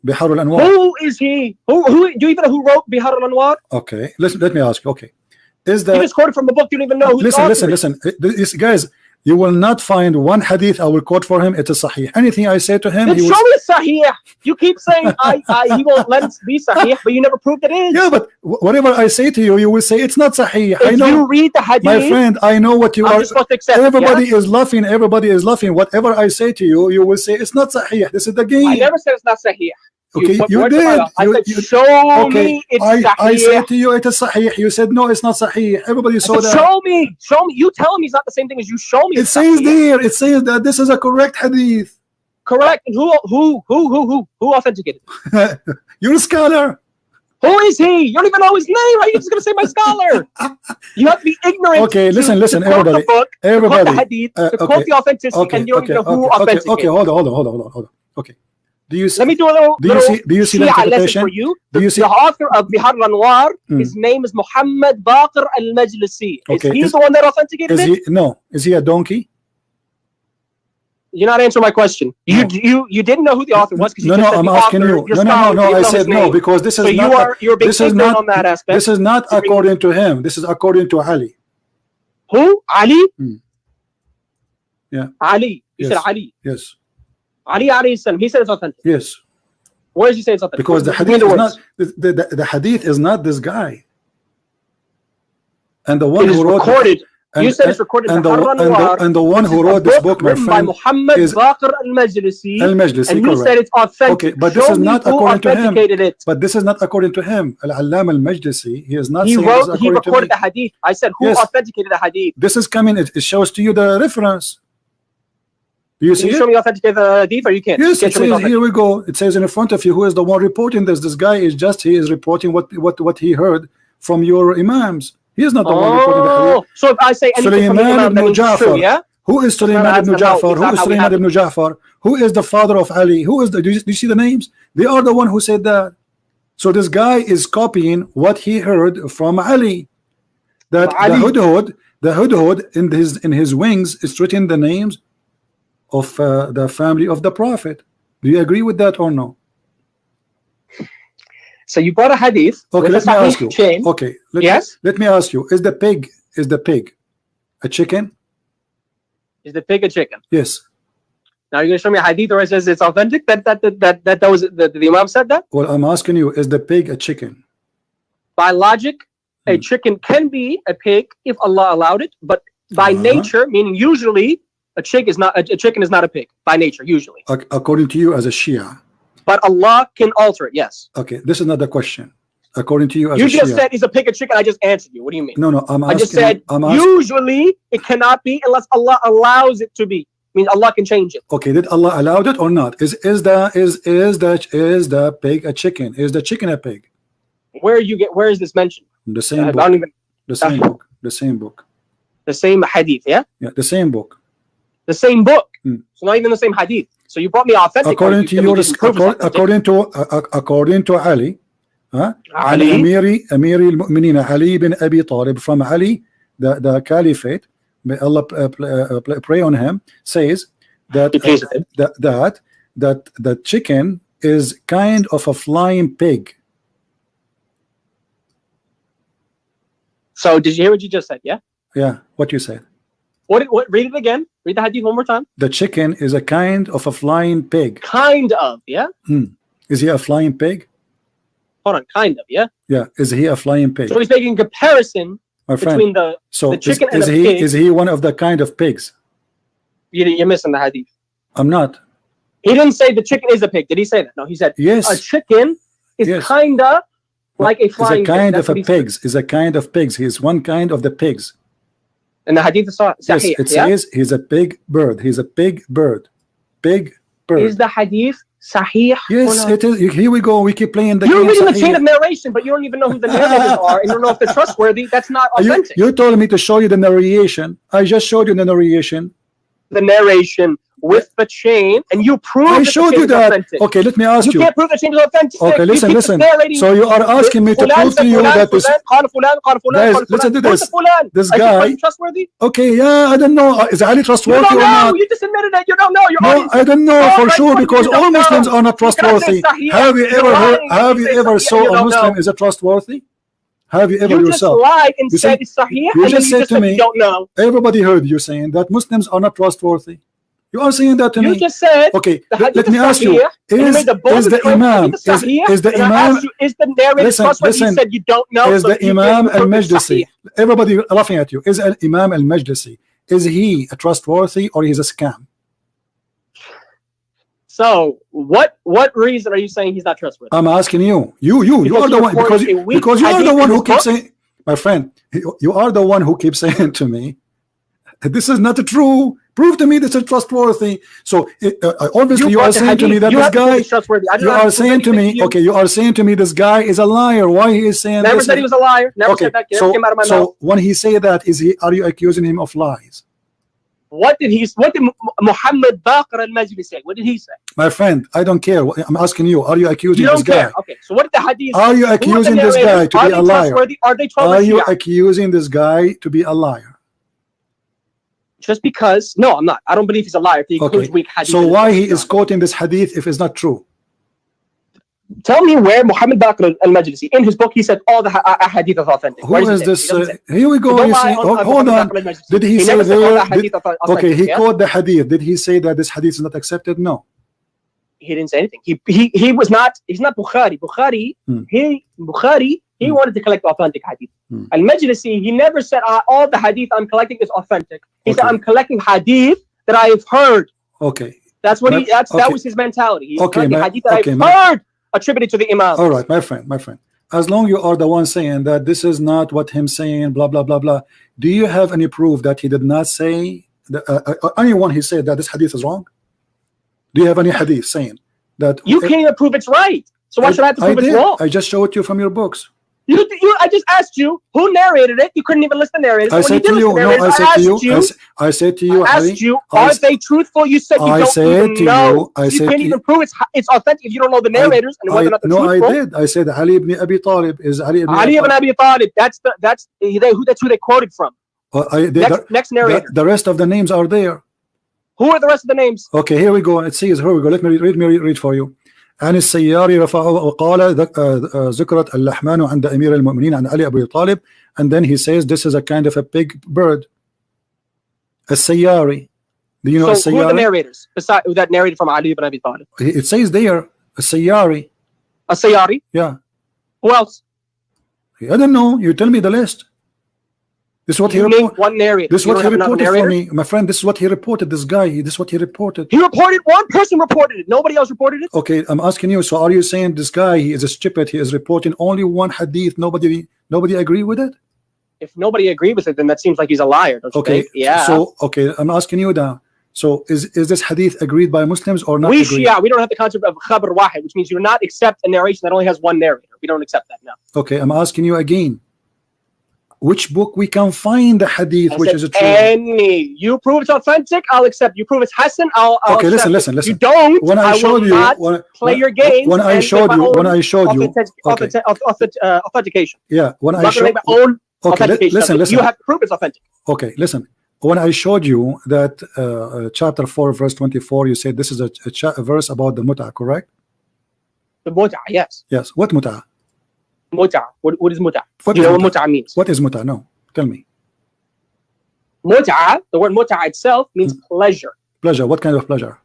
Bihar al-Anwar. Who is he? Who do you even know who wrote Bihar al-Anwar? Okay, let me ask you. Okay, is that you just quoted from a book? You don't even know who. Listen. This guys. You will not find one hadith I will quote for him. It is Sahih. Anything I say to him, then show me Sahih. You keep saying he won't let it be Sahih, but you never proved it is. Yeah, but whatever I say to you, you will say it's not Sahih. If you read the hadith, my friend, I know what you are. Supposed to accept everybody is laughing. Everybody is laughing. Whatever I say to you, you will say it's not Sahih. This is the game. I never said it's not Sahih. Okay, you did. I said, show me it's Sahih. I said to you, it is Sahih. You said, no, it's not Sahih. Everybody saw that. Show me. You tell me it's not the same thing as you show me. It says there. It says that this is a correct hadith. Correct. And who authenticated it? You're a scholar. Who is he? You don't even know his name. How are you just going to say my scholar? You have to be ignorant. Okay, listen, To everybody. quote Everybody. the hadith, to quote the authenticity, and you don't even know who authenticated. Okay, hold on. Okay. Do you see, let me do a little. Do you see the interpretation? For you. Do you see the author of Bihar al-Anwar? His name is Muhammad Baqir al-Majlisi. Okay. Is he the one that authenticated it? No. Is he a donkey? You're not answering my question. You didn't know who the author was because no, I'm asking you. No. I said no because this is not. You're being ignorant on that aspect. This is not according to him. This is according to Ali. Who? Ali? Yeah. Ali. You said Ali. Yes. Ali alayhi salam. He said it's authentic. Yes. Where does he say it's authentic? Because the hadith is not the hadith is not this guy. And the one who wrote recorded. You said it's recorded and the one who wrote this book, my friend, by Muhammad Baqir al-Majlisi. And he said it's authentic. Okay, but this is not according to him. But this is not according to him. Al-Allam al-Majlisi, he is not saying this according to me. He recorded the hadith. I said who authenticated the hadith. This is coming. It shows to you the reference. Do you see Can you show me authenticated the hadith or you can't? Yes, it says, here we go. It says in front of you who is the one reporting this. This guy is reporting what he heard from your imams. He is not the one reporting the hadith. So if I say anything from the imam, that means true, yeah? Who is Sulaiman ibn Ja'far? Who is Sulaiman ibn Ja'far? Who is the father of Ali? Who is the? Do you see the names? They are the one who said that. So this guy is copying what he heard from Ali. That the hudhud in his wings is written the names of the family of the Prophet. Do you agree with that or no? So you brought a hadith. Okay, let me ask you. Chain. Okay, let me ask you. Is the pig a chicken? Is the pig a chicken? Yes. Now you're going to show me a hadith where it says it's authentic. That was the Imam said that. Well, I'm asking you: is the pig a chicken? By logic, a chicken can be a pig if Allah allowed it, but by nature, meaning usually. A chicken is not a pig by nature, usually. According to you as a Shia. But Allah can alter it, yes. Okay, this is not the question. According to you as a Shia. You just said is a pig a chicken. I just answered you. What do you mean? No, I'm asking. I just said usually it cannot be unless Allah allows it to be. Means Allah can change it. Okay, did Allah allow it or not? Is the pig a chicken? Is the chicken a pig? Where is this mentioned? The same book. The same book. The same book. The same hadith, yeah? Yeah, the same book. The same book. So not even the same hadith. So you brought me authentic. According to Ali, Ali Amiri al-Mu'minin Ali bin Abi Talib, from Ali, the caliphate, may Allah pray on him, says that the chicken is kind of a flying pig. So did you hear what you just said? Yeah. Yeah. What you said. What? Read it again. Read the hadith one more time. The chicken is a kind of a flying pig. Kind of, yeah. Is he a flying pig? Hold on, kind of, yeah. Yeah. Is he a flying pig? So he's making a comparison my friend. between the chicken and the pig. Is he one of the kind of pigs? You're missing the hadith. I'm not. He didn't say the chicken is a pig. Did he say that? No, he said yes. A chicken is kinda like a flying pig. Is a kind of a pigs. Is a kind of pigs. He's one kind of the pigs. And the hadith is sahih. Yes, it says he's a big bird. He's a big bird. Big bird. Is the hadith sahih? Yes, it is. Here we go. We keep playing the game. You're reading the chain of narration, but you don't even know who the narrators are, and you don't know if they're trustworthy. That's not authentic. You told me to show you the narration. I just showed you the narration. The narration with the chain, and you proved I showed you that. Authentic. Okay, let me ask you. You can't prove the chain is authentic. Okay, listen. So you are asking me to prove to you that this. Guys, listen to this. This guy. Trustworthy? Okay, yeah, I don't know. Is Ali trustworthy or not? You just admitted that you don't know. No, I don't know for sure because all Muslims are not trustworthy. Have you ever heard? Have you ever saw a Muslim is a trustworthy? Have you ever yourself? You just lied and said it's sahih, you just said to me, you don't know. Everybody heard you saying that Muslims are not trustworthy. You are saying that to me. You just said. Okay, let me ask you: Is the Imam? Is the Imam? Is the narrator trustworthy? You said you don't know. Is the Imam al-Majlisi? Everybody laughing at you. Is Imam al-Majlisi? Is he a trustworthy or is a scam? So what reason are you saying he's not trustworthy? I'm asking you. You are the one because you are the one who keeps saying, my friend, you are the one who keeps saying to me, this is not true. Prove to me this is trustworthy. So obviously you are saying to me that this guy. You are saying to me, okay, you are saying to me this guy is a liar. Why he is saying? Never said he was a liar. Never said that. So, came out of my mouth. When he say that, are you accusing him of lies? What did Muhammad Baqir al-Majli say? What did he say? My friend, I don't care. I'm asking you. Are you accusing this guy? Okay. So what did the hadith? Are you accusing this guy to be a liar? Are they Are you accusing this guy to be a liar? Just because? No, I'm not. I don't believe he's a liar. If he includes weak hadith. So why he is quoting this hadith if it's not true? Tell me where Muhammad Baqir al-Majlisi, in his book, he said all the hadith is authentic. Who is this? Here we go. You see, hold on. Did he say there? Okay, he quoted the hadith. Did he say that this hadith is not accepted? No. He didn't say anything. He was not. He's not Bukhari. Bukhari. He wanted to collect authentic hadith. Al-Majlisi, he never said all the hadith I'm collecting is authentic. He said I'm collecting hadith that I have heard. Okay. That's what that was his mentality. He's collecting hadith that I've heard attributed to the Imam. All right, my friend. As long you are the one saying that this is not what him saying, blah blah blah blah. Do you have any proof that he did not say anyone he said that this hadith is wrong? Do you have any hadith saying that? You can't even prove it's right. So why should I have to prove it's wrong? I just showed you from your books. I just asked you who narrated it. You couldn't even list the narrators. I said to you. No, I said to you. I asked you. Are they truthful? You said you don't even know. You can't even prove it's authentic if you don't know the narrators and whether or not they're truthful. No, I did. I said Ali ibn Abi Talib is Ali ibn Abi Talib. That's who they quoted from. Next narrator. The rest of the names are there. Who are the rest of the names? Okay, here we go. It says, here we go. Let me read for you. عن السياري رفعه وقال ذكرت اللحمان عند أمير المؤمنين عن علي أبي طالب, and then he says this is a kind of a big bird. السياري. Do you know السياري? Who are the narrators besides that narrated from Ali ibn Abi Talib? It says there السياري. السياري? Yeah. Who else? I don't know. You tell me the list. This is what he reported. One narrator. This is what he reported for me, my friend. This is what he reported. This guy. This is what he reported. He reported. One person reported it. Nobody else reported it. Okay, I'm asking you. So, are you saying this guy? He is a stupid. He is reporting only one hadith. Nobody agree with it. If nobody agreed with it, then that seems like he's a liar. Don't you think? Yeah. So, okay, I'm asking you now. So, is this hadith agreed by Muslims or not? We don't have the concept of khabar wahid, which means you're not accept a narration that only has one narrator. We don't accept that now. Okay, I'm asking you again. Which book we can find the hadith which is a true? Any. You prove it's authentic, I'll accept. You prove it's Hassan, I'll okay, accept. Listen. You don't. When I showed you, play your game. When I showed you, authentication. Yeah. When I showed. Okay. Listen. You have to prove it's authentic. Okay. Listen. When I showed you that chapter 4, verse 24, you said this is a verse about the mut'ah, correct? The mut'ah, yes. Yes. What mut'ah? Mut'ah. What is mut'ah? Do you know what mut'ah means? What is mut'ah? No, tell me. Mut'ah, the word mut'ah itself means pleasure. Pleasure. What kind of pleasure?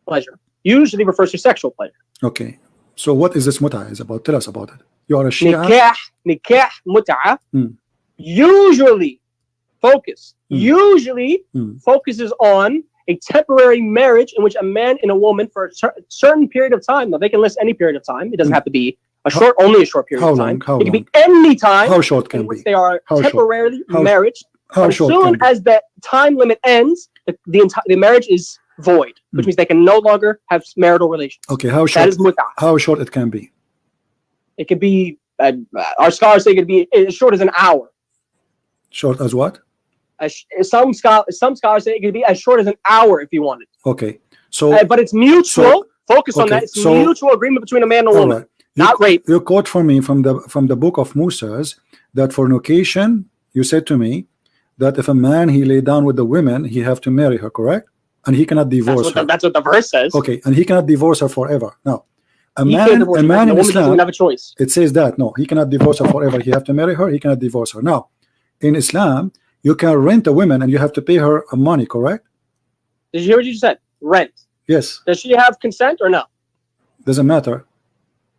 Pleasure. Usually refers to sexual pleasure. Okay. So what is this mut'ah is about? Tell us about it. You are a Shia. Nikah mut'ah usually focuses on a temporary marriage in which a man and a woman for a certain period of time. Now they can list any period of time. It doesn't have to be only a short period of time. It can be any time. How short can in which they are temporarily married. As soon as the time limit ends, the marriage is void, which means they can no longer have marital relations. Okay, how short? That is mut'ah. How short it can be? It could be. Our scholars say it could be as short as an hour. Short as what? Some scholars say it could be as short as an hour if you wanted. Okay, so but it's mutual. Focus on that. It's mutual agreement between a man and a woman, not rape. You quote for me from the book of Moses that fornication. You said to me that if a man he lay down with the women, he have to marry her, correct? And he cannot divorce her. That's what the verse says. Okay, and he cannot divorce her forever. Now, a man in Islam doesn't have a choice. It says that no, he cannot divorce her forever. He have to marry her. He cannot divorce her. Now, in Islam, you can rent a woman and you have to pay her money, correct? Did you hear what you said? Rent. Yes. Does she have consent or no? Doesn't matter.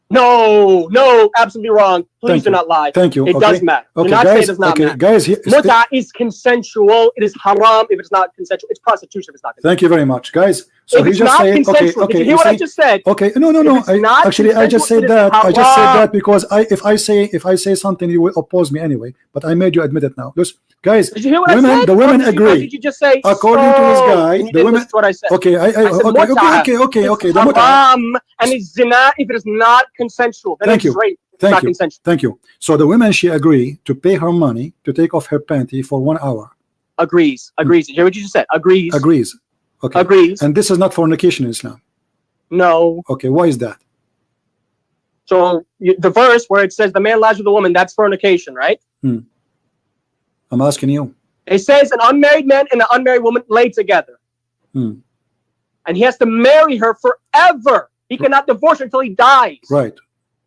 No, absolutely wrong. Please do not lie. Thank you. It does matter. Okay, do not guys, say it does not matter. Guys, Mut'ah is consensual. It is haram if it's not consensual. It's prostitution if it's not consensual. Thank you very much, guys. So if he just said, okay. Did you hear what I just said? Okay, no. I just said that. I just said that because if I say something, you will oppose me anyway. But I made you admit it now. Listen, guys, did you hear what I said? The women agree. Did you just say? According to this guy, the women. What I said. Okay, okay. The haram and it's zina if it is not consensual. Then it's rape. Thank you. So the women, she agree to pay her money to take off her panty for 1 hour. Agrees. Did you hear what you just said? Agrees. Okay. Agrees. And this is not fornication in Islam. No. Okay, why is that? So the verse where it says the man lies with the woman, that's fornication, right? I'm asking you. It says an unmarried man and an unmarried woman lay together. And he has to marry her forever. He cannot divorce her until he dies. Right.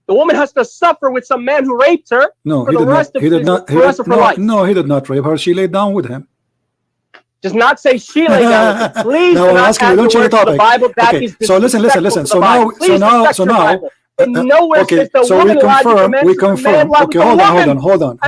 The woman has to suffer with some man who raped her for the rest of her life. No, he did not rape her. She laid down with him. Does not say she laid down with him. Please no, do not ask you, don't change the topic. The Bible. That okay. is so listen. So now. Nowhere says the woman lied with the man. We confirm. Okay, hold on.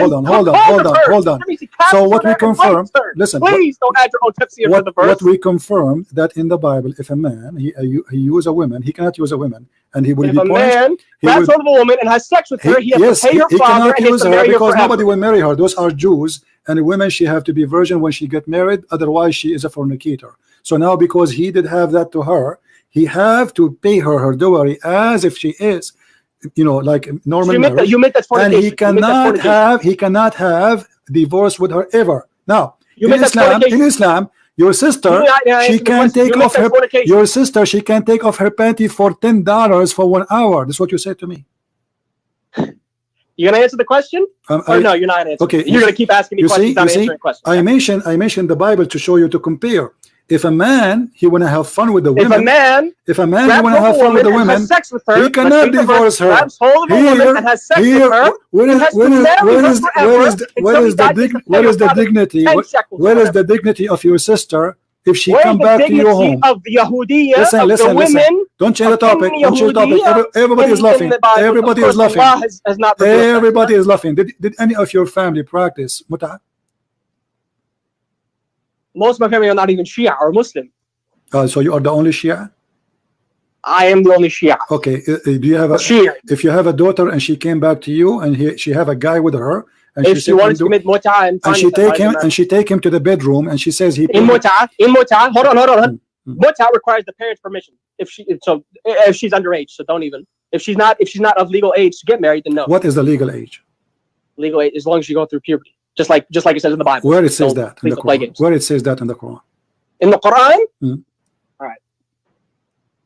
So what we confirm, listen. Please don't add your own tafsir to the verse. What we confirm that in the Bible, if a man he use a woman, he cannot use a woman, and he will be punished. If a man grabs hold of a woman and has sex with her, he has to pay her father and he has to marry her because nobody will marry her. Those are Jews, and women she have to be virgin when she get married. Otherwise, she is a fornicator. So now, because he did have that to her, he have to pay her dowry as if she is, like normal marriage. You make that fornication. And he cannot have divorce with her ever. Now, in Islam, your sister she can take off her panty for $10 for 1 hour. That's what you said to me. You gonna answer the question? Or no, you're not answering. Okay, you're gonna keep asking me questions, not answering questions. I mentioned the Bible to show you to compare. If a man he wanna have fun with the women, if a man he wanna have fun with the women, sex with her, he cannot divorce her. Where is the dignity of your sister if she come back to your home? Of the Yahudiyya, listen. Don't change the topic. Everybody is laughing. Everybody is laughing. Did any of your family practice mut'ah? Most of my family are not even Shia or Muslim. So you are the only Shia? I am the only Shia. Okay. Do you have if you have a daughter and she came back to you and she have a guy with her, and if she wanted to commit mut'ah and she take him to the bedroom and she says in mut'ah, hold on. Mut'ah requires the parents' permission. If she's underage, so don't even. If she's not of legal age to get married, then no. What is the legal age? Legal age as long as you go through puberty. Just like it says in the Bible. Where it says that in the Quran? Where it says that in the Quran? In the Quran? All right.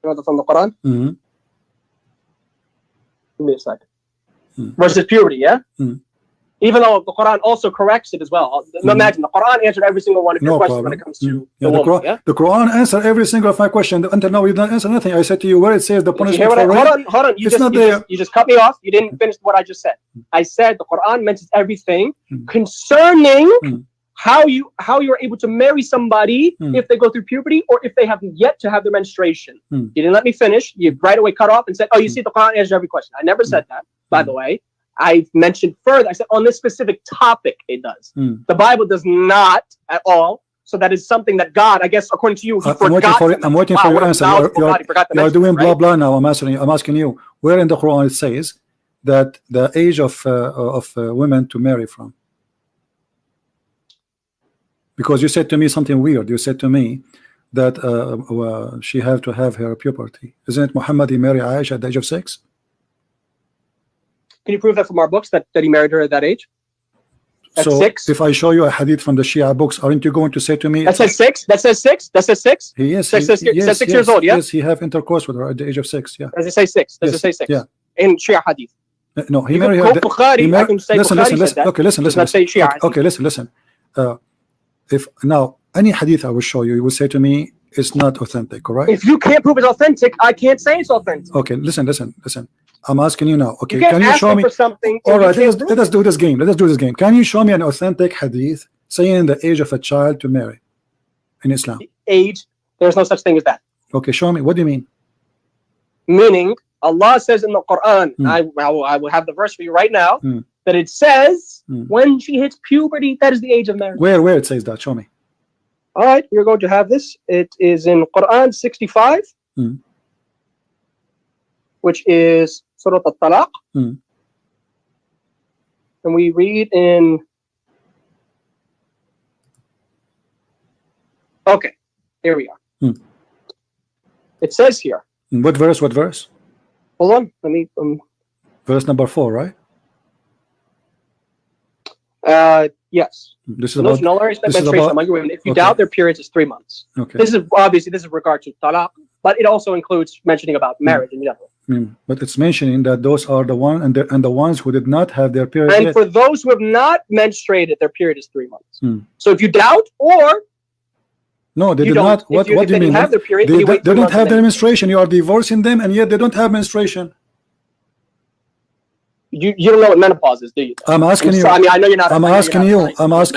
You want it from the Quran? Give me a second. Versus puberty, yeah? Even though the Quran also corrects it as well. Imagine the Quran answered every single one of your questions when it comes to the woman. The Quran answered every single of my question. Until now, you didn't answer nothing. I said to you where it says the punishment for rape. Hold on. You just cut me off. You didn't finish what I just said. I said the Quran mentions everything concerning how you are able to marry somebody if they go through puberty or if they have yet to have their menstruation. You didn't let me finish. You right away cut off and said, "Oh, you see, the Quran answers every question." I never said that, by the way. I mentioned further, I said on this specific topic it does. The Bible does not at all. So that is something that God, I guess, according to you, he forgot. I'm waiting for your answer. You're doing blah blah now. I'm asking you, where in the Quran it says that the age of women to marry from? Because you said to me something weird. You said to me that she have to have her puberty. Isn't it Muhammad he married Aisha at the age of 6? Can you prove that from our books that he married her at that age? At so 6? If I show you a hadith from the Shia books, aren't you going to say to me that says 6? That says 6? That says 6? He is. That says 6 years old, yeah? Yes, he have intercourse with her at the age of 6, yeah. Does it say 6? Does it say 6? Yeah. In Shia hadith. No, he married her. Listen. Okay, listen. Okay, listen. If now any hadith I will show you, you will say to me it's not authentic, correct? If you can't prove it's authentic, I can't say it's authentic. Okay, listen. I'm asking you now. Okay, you can you show me? For something all right, let us do this game. Can you show me an authentic hadith saying the age of a child to marry in Islam? Age? There's no such thing as that. Okay, show me. What do you mean? Meaning, Allah says in the Quran, I will have the verse for you right now, that it says when she hits puberty, that is the age of marriage. Where it says that? Show me. All right, you're going to have this. It is in Quran 65, which is Surah Al-Talaq. And we read in... Okay, here we are. It says here. What verse? Hold on, let me... verse number 4, right? Yes. This is about, if you doubt their periods, it's 3 months. Okay. This is obviously regard to talaq, but it also includes mentioning about marriage in general. But it's mentioning that those are the one and the ones who did not have their period. And for those who have not menstruated, their period is 3 months. So if you doubt or no, they did not. What do you mean? Have their period, they don't have their menstruation. You are divorcing them, and yet they don't have menstruation. You don't know what menopause is, do you? I'm asking you. I mean, I know you're not. I'm asking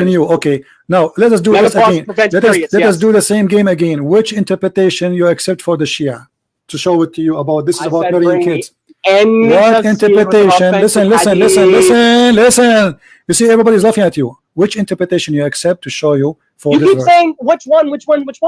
you. Okay, now let us do this again. Let us do the same game again. Which interpretation you accept for the Shia to show it to you about this is about marrying kids? What interpretation? Listen. You see, everybody's laughing at you. Which interpretation you accept to show you for you this keep verse? saying which one.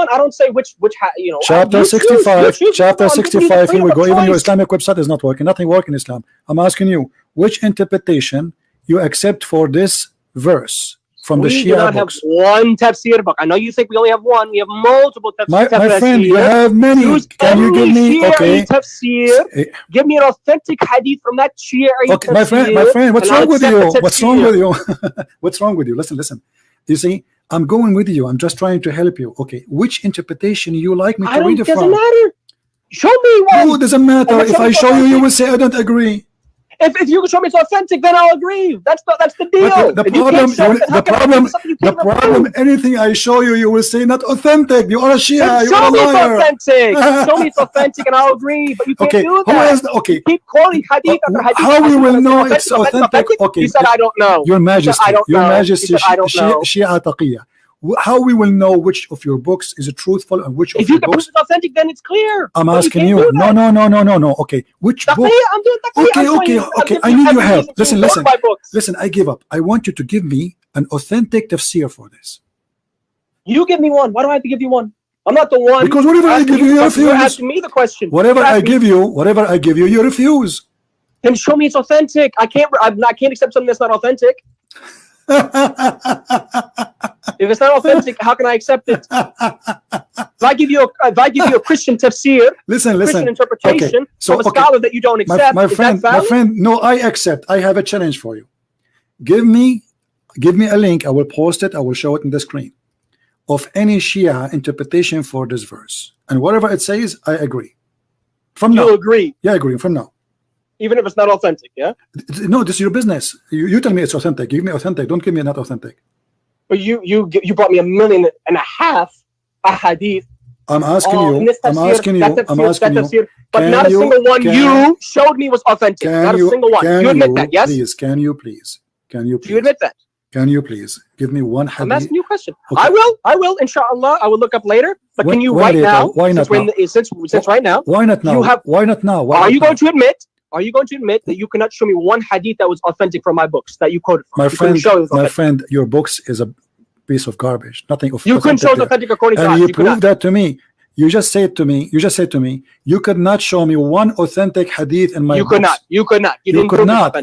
I don't say which you know. Chapter 65. Chapter 65. Here we go. Even your Islamic website is not working. Nothing working in Islam. I'm asking you, which interpretation you accept for this verse from the Shia books? We do not have one tafsir book. I know you think we only have one. We have multiple tafsir. My friend, you have many. Can you give me tafsir? Give me an authentic hadith from that Shia okay, tafsir. my friend, what's wrong with you? What's wrong with you? What's wrong with you? Listen. You see, I'm going with you. I'm just trying to help you. Okay, which interpretation you like me to read it from? Doesn't matter. Show me one. No, it doesn't matter. If I show you, you will say I don't agree. If you can show me it's authentic, then I'll agree. That's the deal. The problem. Anything I show you, you will say not authentic. You are a Shia. You are a liar. Show me it's authentic, and I'll agree. But you can't do that. You keep qualling hadith after hadith. How we will know it's authentic? Okay. He said I don't know. Your Majesty. Shia Taqiyya. How we will know which of your books is truthful and which of your books? If you can prove it's authentic, then it's clear. I'm asking you. No. Okay, which book? I'm doing okay. I need your help. Listen. I give up. I want you to give me an authentic tafsir for this. You give me one. Why do I have to give you one? I'm not the one. Because whatever I give you, you refuse. You're asking me the question. Whatever I give you, you refuse. Then show me it's authentic. I can't accept something that's not authentic. If it's not authentic, how can I accept it? If I give you a Christian tafsir, Christian interpretation from a scholar that you don't accept, my friend, no, I accept. I have a challenge for you. Give me a link. I will post it. I will show it in the screen of any Shia interpretation for this verse, and whatever it says, I agree. From now, you agree? Yeah, I agree. From now. Even if it's not authentic, yeah? No, this is your business. You tell me it's authentic. Give me authentic. Don't give me not authentic. But you brought me 1.5 million hadith. I'm asking you. But not a single one you showed me was authentic. Not a single one. You admit that, yes? Please, can you please? Do you admit that? Can you please give me one hadith? I'm asking you a question. Okay. I will, inshallah. I will look up later. But can you right now? Since right now. Why not now? Are you going to admit are you going to admit that you cannot show me one hadith that was authentic from my books that you quoted from? My friend, your books is a piece of garbage. Nothing of you couldn't show it authentic according to and us. you proved that to me. You just said to me, you could not show me one authentic hadith in my books. You could not. You could not.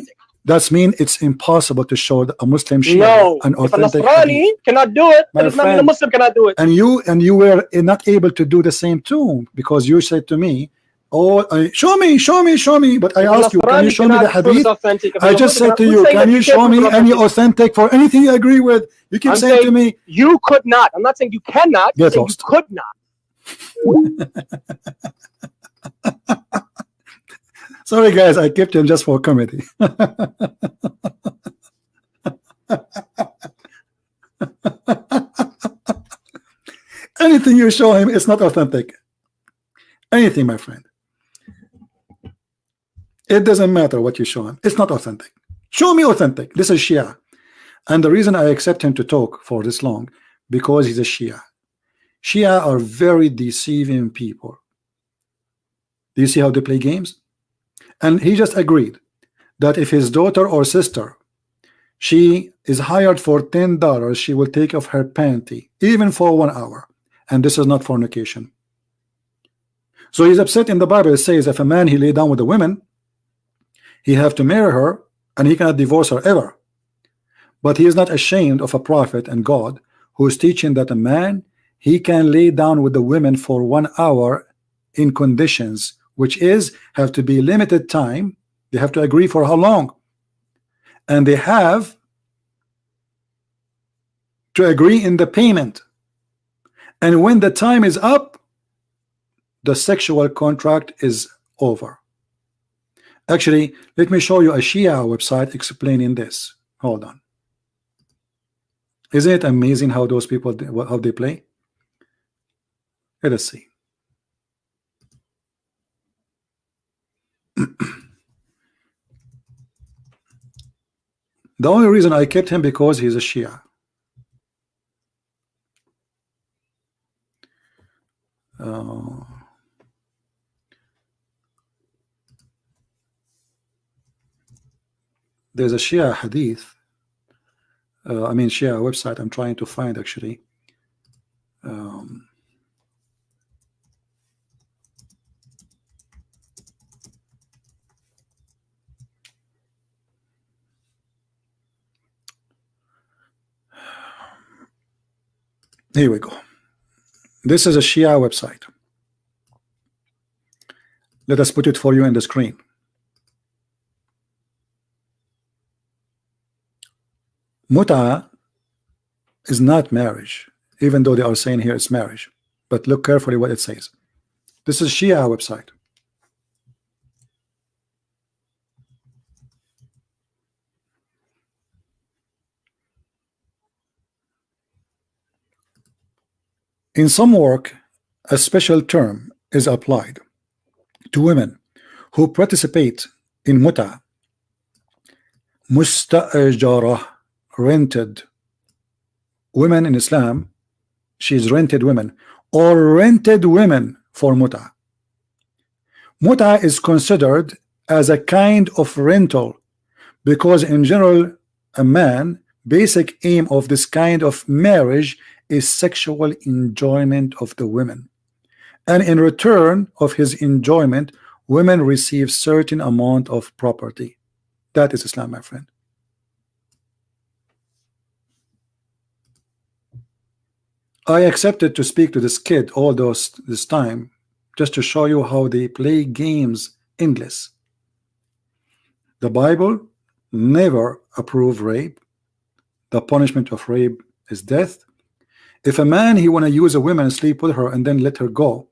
That means it's impossible to show a Muslim Shia an authentic if a Nasrani hadith. Cannot do it, that does not mean a Muslim cannot do it. And you were not able to do the same too, because you said to me, oh, show me. But I asked you, can you show me the hadith? I just said to you, can you show me any authentic for anything you agree with? You keep saying to me, you could not. I'm not saying you cannot. Get lost. You could not. Sorry guys, I kept him just for comedy. Anything you show him, it's not authentic. Anything, my friend. It doesn't matter what you show him. It's not authentic. Show me authentic. This is Shia. And the reason I accept him to talk for this long, because he's a Shia. Shia are very deceiving people. Do you see how they play games? And he just agreed that if his daughter or sister, she is hired for $10, she will take off her panty, even for 1 hour. And this is not fornication. So he's upset. In the Bible it says if a man he lay down with a woman, he have to marry her and he cannot divorce her ever. But he is not ashamed of a prophet and God who is teaching that a man, he can lay down with the women for 1 hour in conditions, which is have to be limited time. They have to agree for how long, and they have to agree in the payment. And when the time is up, the sexual contract is over. Actually, let me show you a Shia website explaining this. Hold on. Isn't it amazing how those people, how they play? Let us see. The only reason I kept him because he's a Shia. There's a Shia hadith. I mean Shia website I'm trying to find actually. Here we go. This is a Shia website. Let us put it for you in the screen. Mut'a is not marriage, even though they are saying here it's marriage. But look carefully what it says. This is Shia website. In some work, a special term is applied to women who participate in mut'a, musta'jarah, rented. Women in Islam, she's rented women or rented women for mut'a. Mut'a is considered as a kind of rental because in general a man basic aim of this kind of marriage is sexual enjoyment of the women, and in return of his enjoyment women receive certain amount of property. That is Islam, my friend. I accepted to speak to this kid all this time just to show you how they play games endless. The Bible never approved rape. The punishment of rape is death. If a man he want to use a woman and sleep with her and then let her go,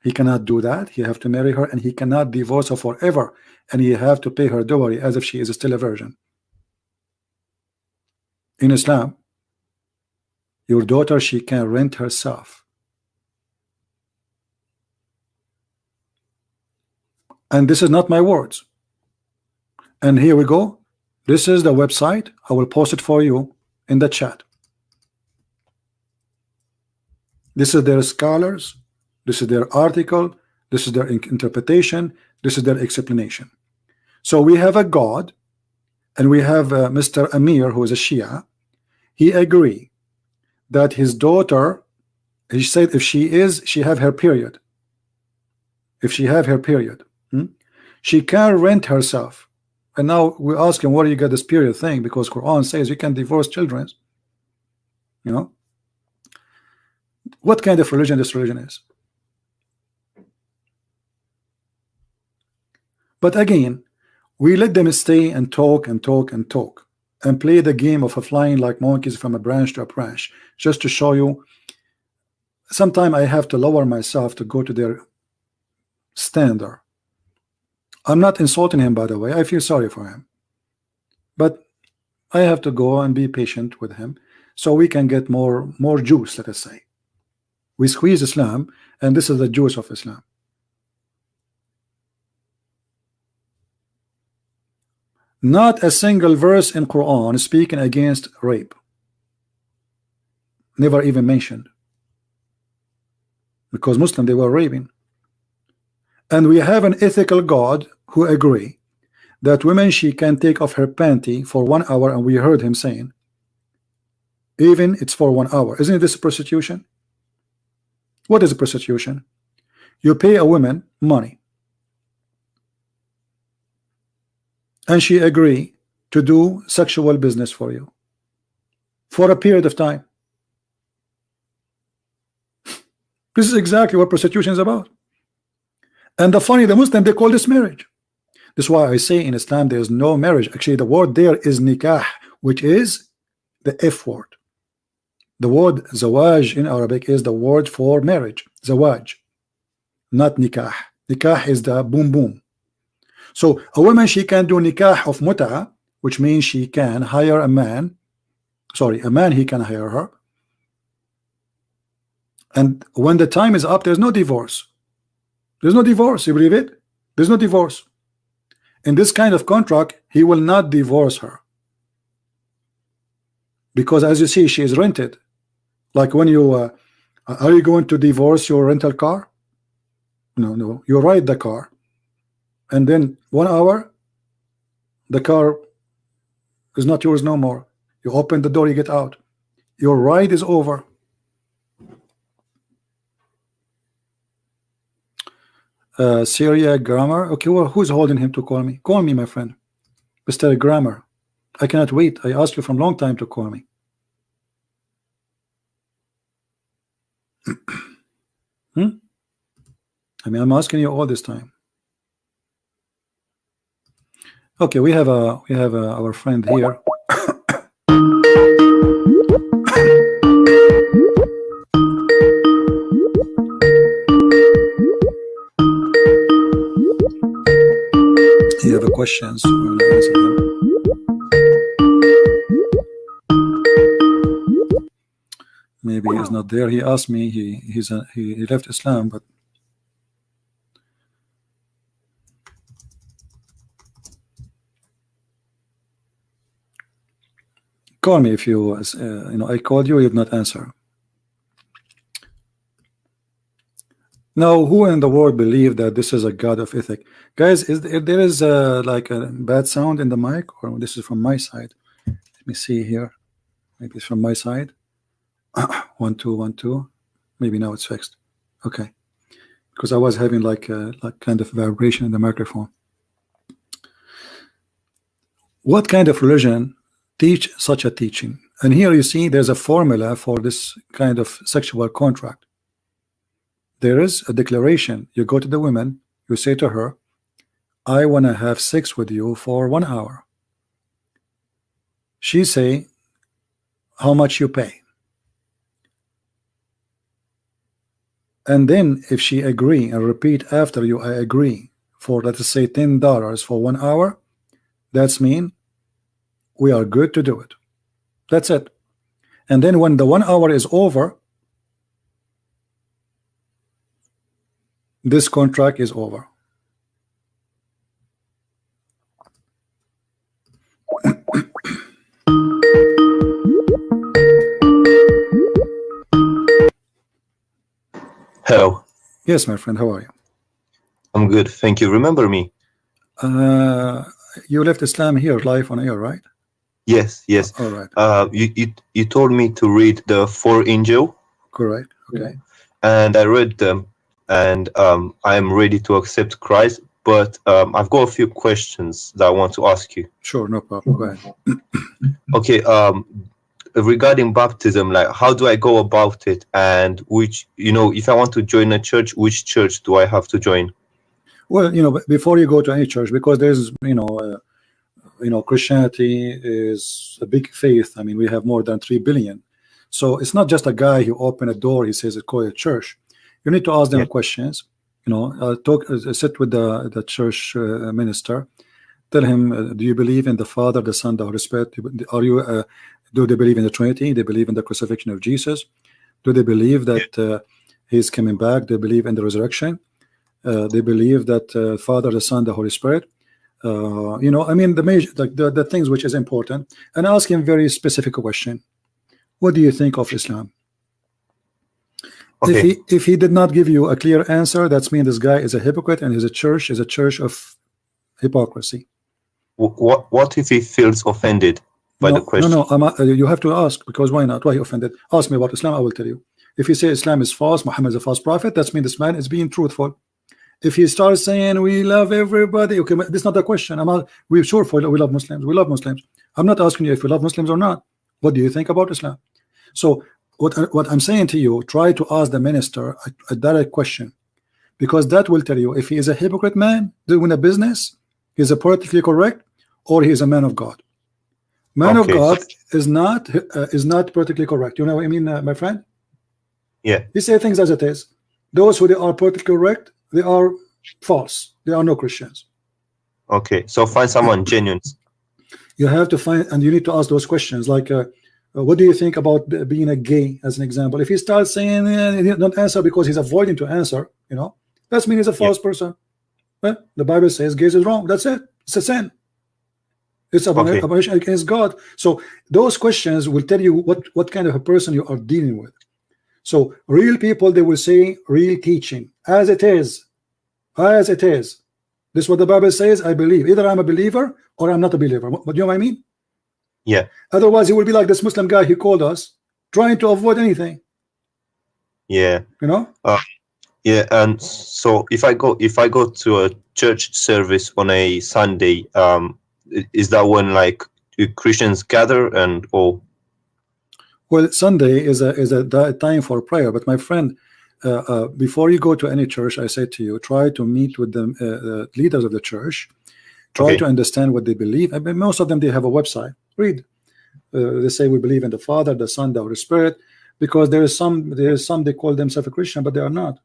he cannot do that. He have to marry her and he cannot divorce her forever, and he have to pay her dowry as if she is still a virgin. In Islam, your daughter, she can rent herself. And this is not my words. And here we go. This is the website. I will post it for you in the chat. This is their scholars. This is their article. This is their interpretation. This is their explanation. So we have a God, and we have Mr. Amir, who is a Shia. He agreed that his daughter, he said, if she have her period, if she have her period, she can rent herself. And now we ask him, where do you get this period thing? Because Quran says you can divorce children. You know, what kind of religion this religion is? But again, we let them stay and talk and talk and talk and play the game of flying like monkeys from a branch to a branch, just to show you. Sometimes I have to lower myself to go to their standard. I'm not insulting him, by the way. I feel sorry for him, but I have to go and be patient with him so we can get more juice. Let us say we squeeze Islam, and this is the juice of Islam. Not a single verse in Quran speaking against rape. Never even mentioned. Because Muslim, they were raping. And we have an ethical God who agree that women, she can take off her panty for 1 hour, and we heard him saying, even it's for 1 hour. Isn't this prostitution? What is prostitution? You pay a woman money, and she agree to do sexual business for you for a period of time. This is exactly what prostitution is about. And the Muslim, they call this marriage. This is why I say in Islam there is no marriage. Actually, the word there is nikah, which is the F word. The word zawaj in Arabic is the word for marriage. Zawaj, not nikah. Nikah is the boom boom. So a woman, she can do nikah of mut'a, which means she can hire a man. Sorry, a man, he can hire her. And when the time is up, there's no divorce. There's no divorce. You believe it? There's no divorce. In this kind of contract, he will not divorce her. Because as you see, she is rented. Like when you, are you going to divorce your rental car? No. You ride the car. And then 1 hour, the car is not yours no more. You open the door, you get out. Your ride is over. Syria Grammar. Okay, well, who's holding him to call me? Call me, my friend. Mr. Grammar. I cannot wait. I asked you from a long time to call me. I mean, I'm asking you all this time. Okay, we have our friend here. You have a questions? We're gonna answer them. Maybe he's not there. He asked me. He left Islam, but call me if you I called you. You have not answered. Now, who in the world believe that this is a God of ethic? Guys, there is like a bad sound in the mic, or this is from my side? Let me see here. Maybe it's from my side. 1 2 1 2. Maybe now it's fixed. Okay, because I was having like kind of vibration in the microphone. What kind of religion teach such a teaching? And here you see there's a formula for this kind of sexual contract. There is a declaration. You go to the woman, you say to her, I want to have sex with you for 1 hour. She say, how much you pay? And then if she agree and repeat after you, I agree, for let's say $10 for 1 hour, that's mean we are good to do it. That's it. And then when the 1 hour is over, this contract is over. Hello. Yes, my friend, how are you? I'm good, thank you. Remember me? You left Islam here live on air, right? Yes, yes. All right. You told me to read the 4 angels. Correct. Okay. And I read them, and I am ready to accept Christ. But I've got a few questions that I want to ask you. Sure, no problem. Go ahead. Okay. Regarding baptism, like, how do I go about it, and which, if I want to join a church, which church do I have to join? Well, before you go to any church, because there's, Christianity is a big faith. I mean, we have more than 3 billion. So it's not just a guy who opened a door, he says it's called a church. You need to ask them questions. Sit with the church minister. Tell him, do you believe in the Father, the Son, the Holy Spirit? Do they believe in the Trinity? They believe in the crucifixion of Jesus? Do they believe that he's coming back? They believe in the resurrection? They believe that Father, the Son, the Holy Spirit? I mean, the things which is important. And ask him very specific question. What do you think of Islam? Okay. If he did not give you a clear answer, that's mean this guy is a hypocrite, and his church is a church of hypocrisy. What if he feels offended by the question? No, you have to ask, because why not? Why he offended? Ask me about Islam, I will tell you. If you say Islam is false, Muhammad is a false prophet, that's mean this man is being truthful. If he starts saying we love everybody, okay, this is not a question. We're sure we love Muslims. We love Muslims. I'm not asking you if you love Muslims or not. What do you think about Islam? So what I'm saying to you, try to ask the minister a direct question, because that will tell you if he is a hypocrite man doing a business, he's a politically correct, or he is a man of God. Man of God is not politically correct. You know what I mean, my friend? Yeah. He say things as it is. Those who they are politically correct, they are false. They are no Christians. Okay, so find someone genuine. You have to find, and you need to ask those questions like, what do you think about being a gay, as an example? If he starts saying he don't answer because he's avoiding to answer, that's mean he's a false person. Well, the Bible says gays is wrong. That's it. It's a sin. It's abomination against God. So those questions will tell you what kind of a person you are dealing with. So real people, they will say real teaching as it is. As it is. This is what the Bible says. I believe either I'm a believer or I'm not a believer. But you know what I mean? Yeah. Otherwise, he will be like this Muslim guy he called us, trying to avoid anything. Yeah. Yeah. And so if I go to a church service on a Sunday, is that when like Christians gather and all? Well, Sunday is a time for prayer. But my friend, before you go to any church, I say to you, try to meet with the leaders of the church. Try to understand what they believe. I mean, most of them, they have a website. Read. They say we believe in the Father, the Son, the Holy Spirit, because there is some they call themselves a Christian, but they are not.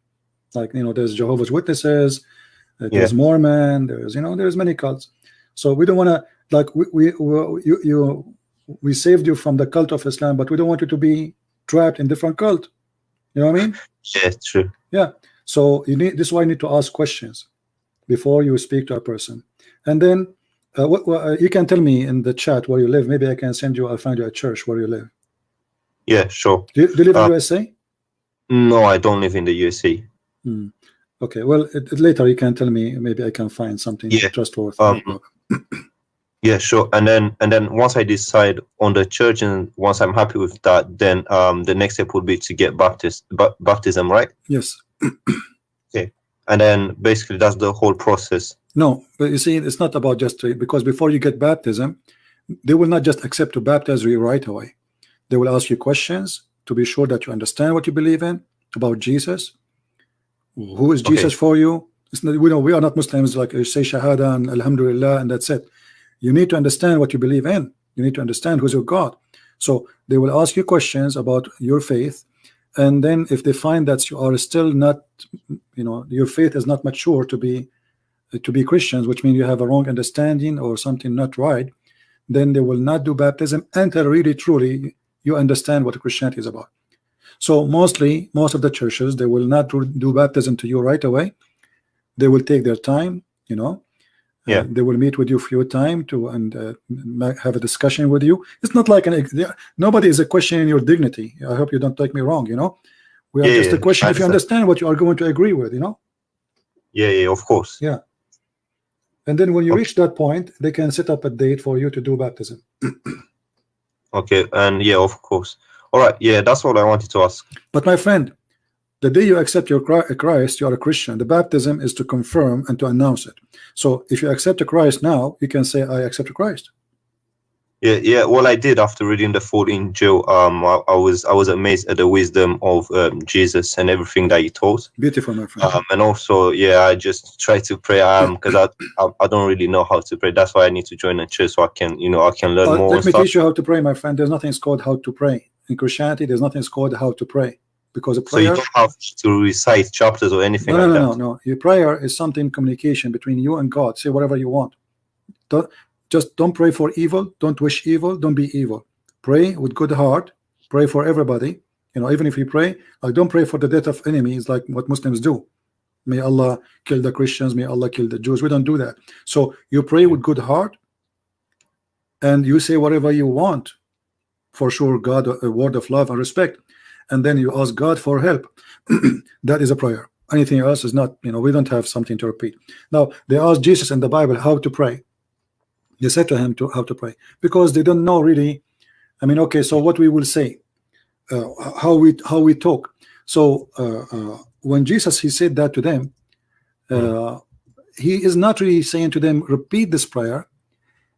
Like, there's Jehovah's Witnesses, there's Mormon, there's many cults. So we don't want to, like, we saved you from the cult of Islam, but we don't want you to be trapped in different cult. You know what I mean? Yeah, true. Yeah. So this is why you need to ask questions before you speak to a person. And then you can tell me in the chat where you live. Maybe I can I'll find you a church where you live. Yeah, sure. Do you live in USA? No, I don't live in the USA. Okay, well, later you can tell me. Maybe I can find something trustworthy. Yeah, sure. And then once I decide on the church, and once I'm happy with that, then the next step would be to get baptism, right? Yes. Okay. And then basically that's the whole process. No, but you see, it's not about just because before you get baptism, they will not just accept to baptize you right away. They will ask you questions to be sure that you understand what you believe in about Jesus. Who is Jesus for you? It's not, we are not Muslims like you say Shahada and Alhamdulillah and that's it. You need to understand what you believe in. You need to understand who's your God. So they will ask you questions about your faith, and then if they find that you are still not, your faith is not mature to be Christians, which means you have a wrong understanding or something not right, then they will not do baptism until really truly you understand what Christianity is about. So most of the churches, they will not do baptism to you right away. They will take their time, they will meet with you for your time and have a discussion with you. It's not like nobody is questioning your dignity. I hope you don't take me wrong. We are just a question if you understand what you are going to agree with. Yeah, of course. Yeah. And then when you reach that point, they can set up a date for you to do baptism. Okay, and yeah, of course. All right, yeah, that's all I wanted to ask. But my friend, the day you accept your Christ, you are a Christian. The baptism is to confirm and to announce it. So if you accept Christ now, you can say, I accept Christ. Yeah. Well, I did after reading the 14 Joe. I was amazed at the wisdom of Jesus and everything that he taught. Beautiful, my friend. And also, yeah, I just try to pray. Because I don't really know how to pray. That's why I need to join a church so I can, I can learn more. Let me teach you how to pray, my friend. There's nothing called how to pray in Christianity. There's nothing called how to pray, because a prayer. So you don't have to recite chapters or anything. No. Your prayer is something communication between you and God. Say whatever you want. Don't pray for evil. Don't wish evil. Don't be evil. Pray with good heart. Pray for everybody. Even if you pray, like, don't pray for the death of enemies, like what Muslims do. May Allah kill the Christians. May Allah kill the Jews. We don't do that. So you pray with good heart, and you say whatever you want. For sure, God, a word of love and respect, and then you ask God for help. That is a prayer. Anything else is not. We don't have something to repeat. Now they asked Jesus in the Bible how to pray. They said to him how to pray, because they don't know really. I mean, okay, so what we will say, how we talk. So when Jesus, he said that to them, he is not really saying to them, repeat this prayer.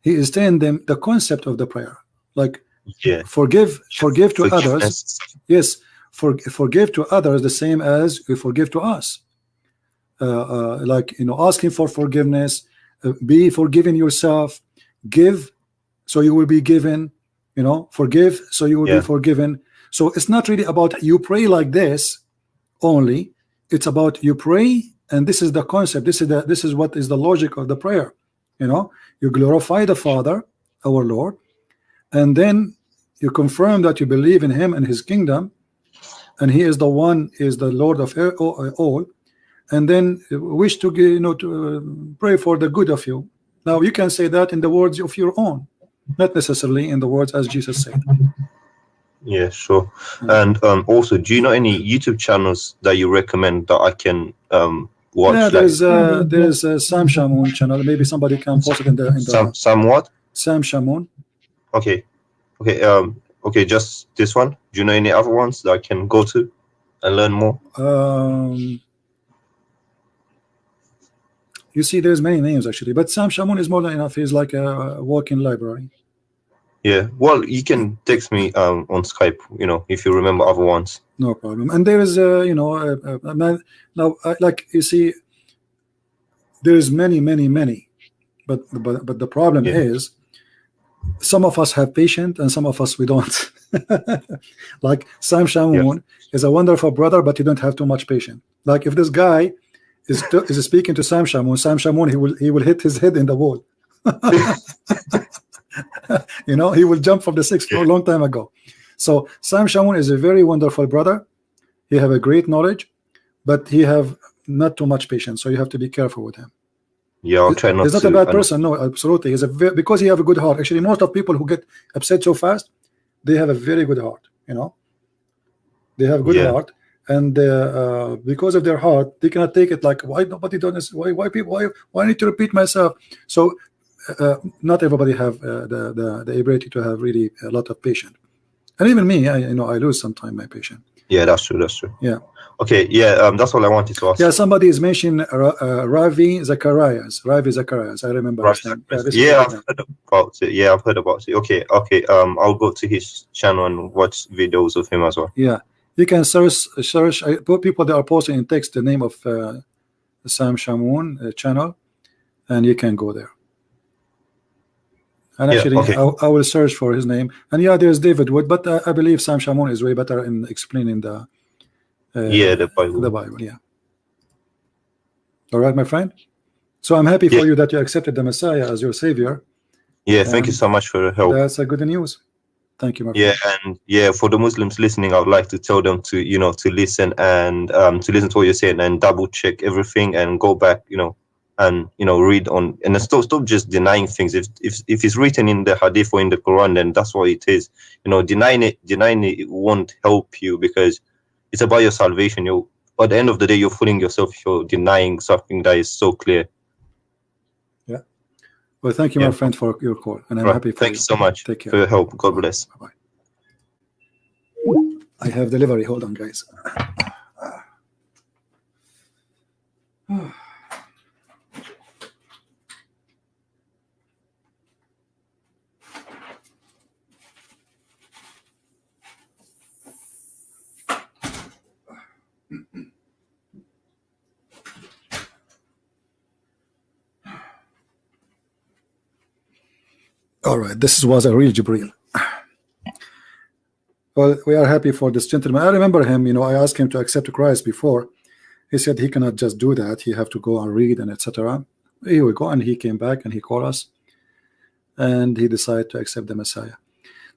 He is telling them the concept of the prayer, like, forgive to others. Yes, forgive to others the same as we forgive to us. Like, asking for forgiveness, be forgiving yourself. Give, so you will be given. Forgive, so you will be forgiven. So it's not really about you pray like this only. It's about you pray, and this is the concept. This is what is the logic of the prayer. You glorify the Father, our Lord, and then you confirm that you believe in Him and His kingdom, and He is the one, is the Lord of all, and then wish to to pray for the good of you. Now you can say that in the words of your own, not necessarily in the words as Jesus said. Yeah, sure. And also, do you know any YouTube channels that you recommend that I can watch? Yeah, there's Sam Shamoun channel. Maybe somebody can post it in the Sam what? Sam Shamoun. Okay. Okay, just this one. Do you know any other ones that I can go to and learn more? You see, there's many names actually, but Sam Shamoun is more than enough. He's like a walking library. Yeah, well, you can text me on Skype, if you remember other ones. No problem. And there is a man now, like you see, there is many, but the problem is, some of us have patience and some of us we don't. Like Sam Shamoun is a wonderful brother, but you don't have too much patience. Like if this guy is speaking to Sam Shamoun, he will hit his head in the wall. He will jump from the 6th floor a long time ago. So Sam Shamoun is a very wonderful brother. He have a great knowledge, but he have not too much patience. So you have to be careful with him. Yeah, I'll try not to. He's not a bad person. No, absolutely. He's because he have a good heart. Actually, most of people who get upset so fast, they have a very good heart. They have good heart, and because of their heart, they cannot take it. Like, why nobody does this? Why people? Why I need to repeat myself? So not everybody have the ability to have really a lot of patience. And even me, I lose sometimes my patience. Yeah, that's true. Yeah. Okay. Yeah. That's all I wanted to ask. Yeah. Somebody is mentioning Ravi Zacharias. I remember his name. Yeah, I've heard about it. Yeah, I've heard about it. Okay. I'll go to his channel and watch videos of him as well. Yeah. You can search. People that are posting in text the name of Sam Shamoun channel, and you can go there. And actually, I will search for his name. And there's David Wood, but I believe Sam Shamoun is way better in explaining the Bible. The Bible, yeah. All right, my friend. So I'm happy for you that you accepted the Messiah as your savior. Yeah, thank you so much for your help. That's a good news. Thank you, my friend. And for the Muslims listening, I would like to tell them to to listen and to listen to what you're saying and double check everything and go back, and read on and stop just denying things. If it's written in the Hadith or in the Quran, then that's what it is. Denying it won't help you, because it's about your salvation. at the end of the day, you're fooling yourself if you're denying something that is so clear. Yeah. Well, thank you, my friend, for your call, and I'm happy for Thank you so much Take care. for your help. God bless. Bye-bye. I have delivery. Hold on, guys. All right, this was a real Jibreel. Well, we are happy for this gentleman. I remember him, you know, I asked him to accept Christ before. He said he cannot just do that. He have to go and read and etc. Here we go, and he came back and he called us, and he decided to accept the Messiah.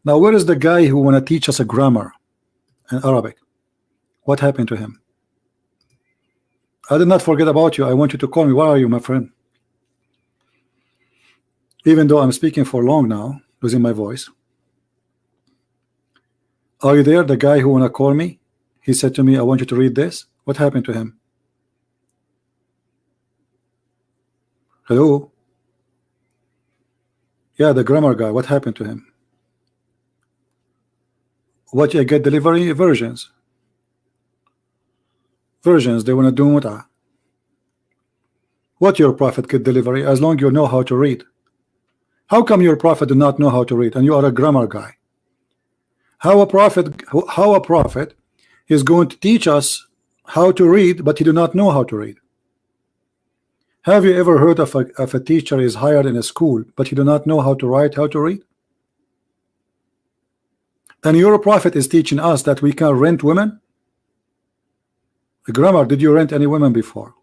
Now, where is the guy who want to teach us a grammar in Arabic? What happened to him? I did not forget about you. I want you to call me. Where are you, my friend? Even though I'm speaking for long now, losing my voice. Are you there? The guy who wanna call me? He said to me, I want you to read this. What happened to him? Hello? Yeah, the grammar guy. What happened to him? What you get delivery? Versions. Versions, they wanna do mut'ah. What your prophet get delivery as long you know how to read? How come your prophet do not know how to read and you are a grammar guy? How a prophet is going to teach us how to read, but he do not know how to read? Have you ever heard of a teacher is hired in a school, but he do not know how to write, how to read? And your prophet is teaching us that we can rent women? The grammar, did you rent any women before?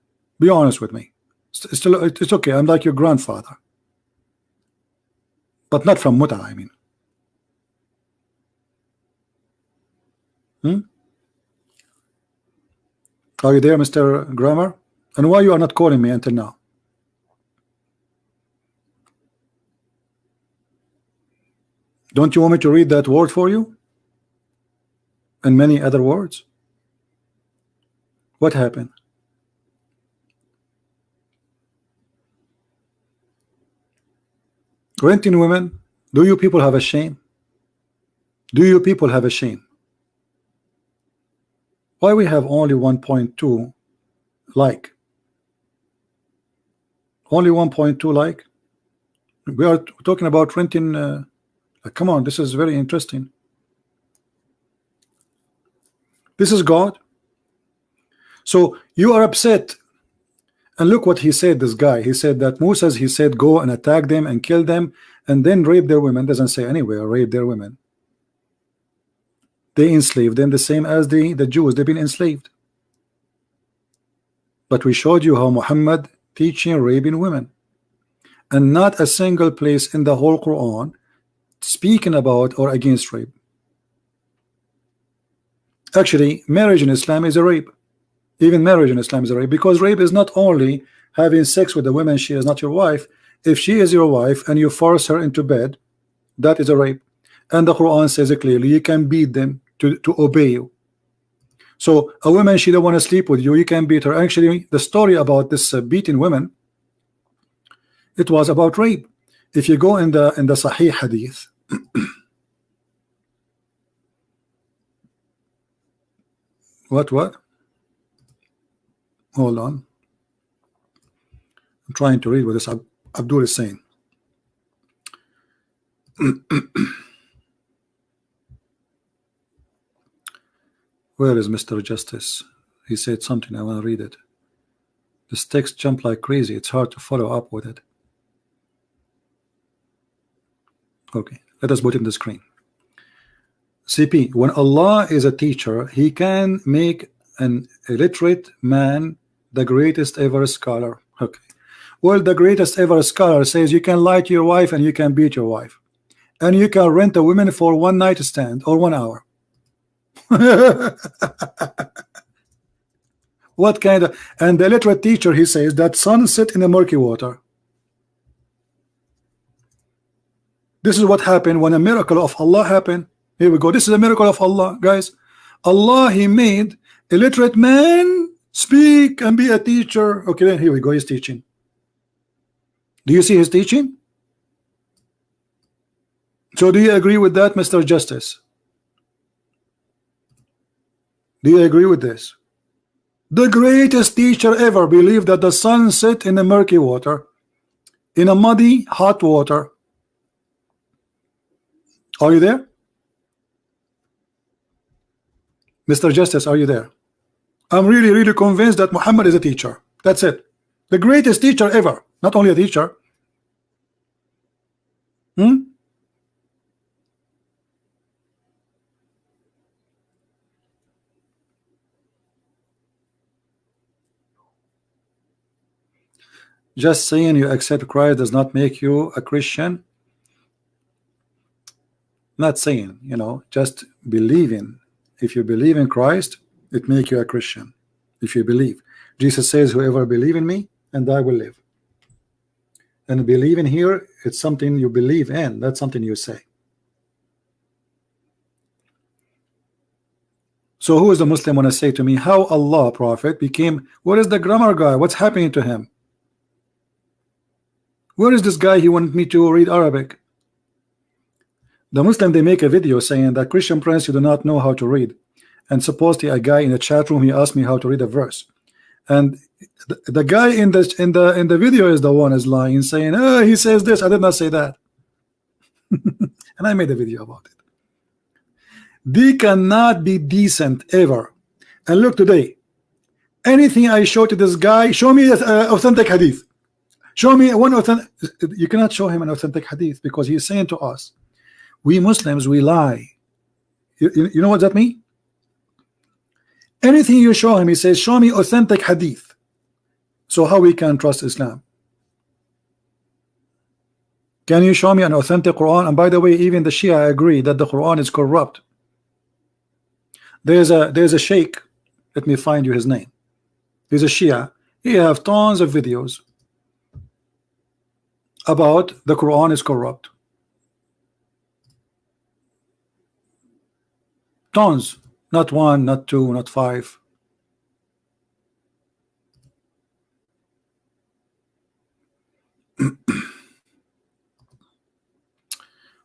Be honest with me. It's okay. I'm like your grandfather. But not from Muta, I mean. Are you there, Mr. Grammar? And why you are not calling me until now? Don't you want me to read that word for you? And many other words? What happened? Renting women? Do you people have a shame? Do you people have a shame? Why we have only 1.2 like? Only 1.2 like? We are talking about renting. Come on, this is very interesting. This is God. So you are upset. And look what he said, this guy. He said that Moses, he said, go and attack them and kill them and then rape their women. Doesn't say anywhere, rape their women. They enslaved them the same as the Jews. They've been enslaved. But we showed you how Muhammad teaching raping women. And not a single place in the whole Quran speaking about or against rape. Actually, marriage in Islam is a rape. Even marriage in Islam is a rape, because rape is not only having sex with a woman, she is not your wife. If she is your wife and you force her into bed, that is a rape. And the Quran says it clearly, you can beat them to obey you. So a woman, she don't want to sleep with you, you can beat her. Actually, the story about this beating women, it was about rape. If you go in the Sahih Hadith, what? Hold on. I'm trying to read what this Abdul is saying. Where is Mr. Justice? He said something. I want to read it. This text jumped like crazy. It's hard to follow up with it. Okay, let us put it in the screen. CP, when Allah is a teacher, he can make an illiterate man the greatest ever scholar. Okay. Well, the greatest ever scholar says you can lie to your wife and you can beat your wife. And you can rent a woman for one night stand or 1 hour. What kind of... And the illiterate teacher, he says that sun set in the murky water. This is what happened when a miracle of Allah happened. Here we go. This is a miracle of Allah, guys. Allah, he made Illiterate man, speak and be a teacher. Okay, then here we go. He's teaching. Do you see his teaching? So do you agree with that, Mr. Justice? Do you agree with this? The greatest teacher ever believed that the sun set in a murky water, in a muddy, hot water. Are you there? Mr. Justice, are you there? I'm really convinced that Muhammad is a teacher. That's it. The greatest teacher ever. Not only a teacher. Just saying you accept Christ does not make you a Christian. Not saying, you know, just believing. If you believe in Christ, it makes you a Christian. If you believe. Jesus says, whoever believe in me and I will live. And believing here, it's something you believe in. That's something you say. So who is the Muslim want to say to me, how Allah Prophet became, what is the grammar guy? What's happening to him? Where is this guy? He wanted me to read Arabic. The Muslim, they make a video saying that Christian Prince, you do not know how to read. And supposedly a guy in the chat room, he asked me how to read a verse. And the guy in the video is the one is lying, saying, oh, he says this. I did not say that. And I made a video about it. They cannot be decent ever. And look today, anything I show to this guy, show me authentic hadith. Show me one authentic. You cannot show him an authentic hadith because he's saying to us, we Muslims, we lie. You know what that means? Anything you show him, he says, show me authentic hadith. So how we can trust Islam? Can you show me an authentic Quran? And by the way, even the Shia agree that the Quran is corrupt. There's a sheikh. Let me find you his name. He's a Shia. He have tons of videos about the Quran is corrupt. Tons. Not one, not two, not five.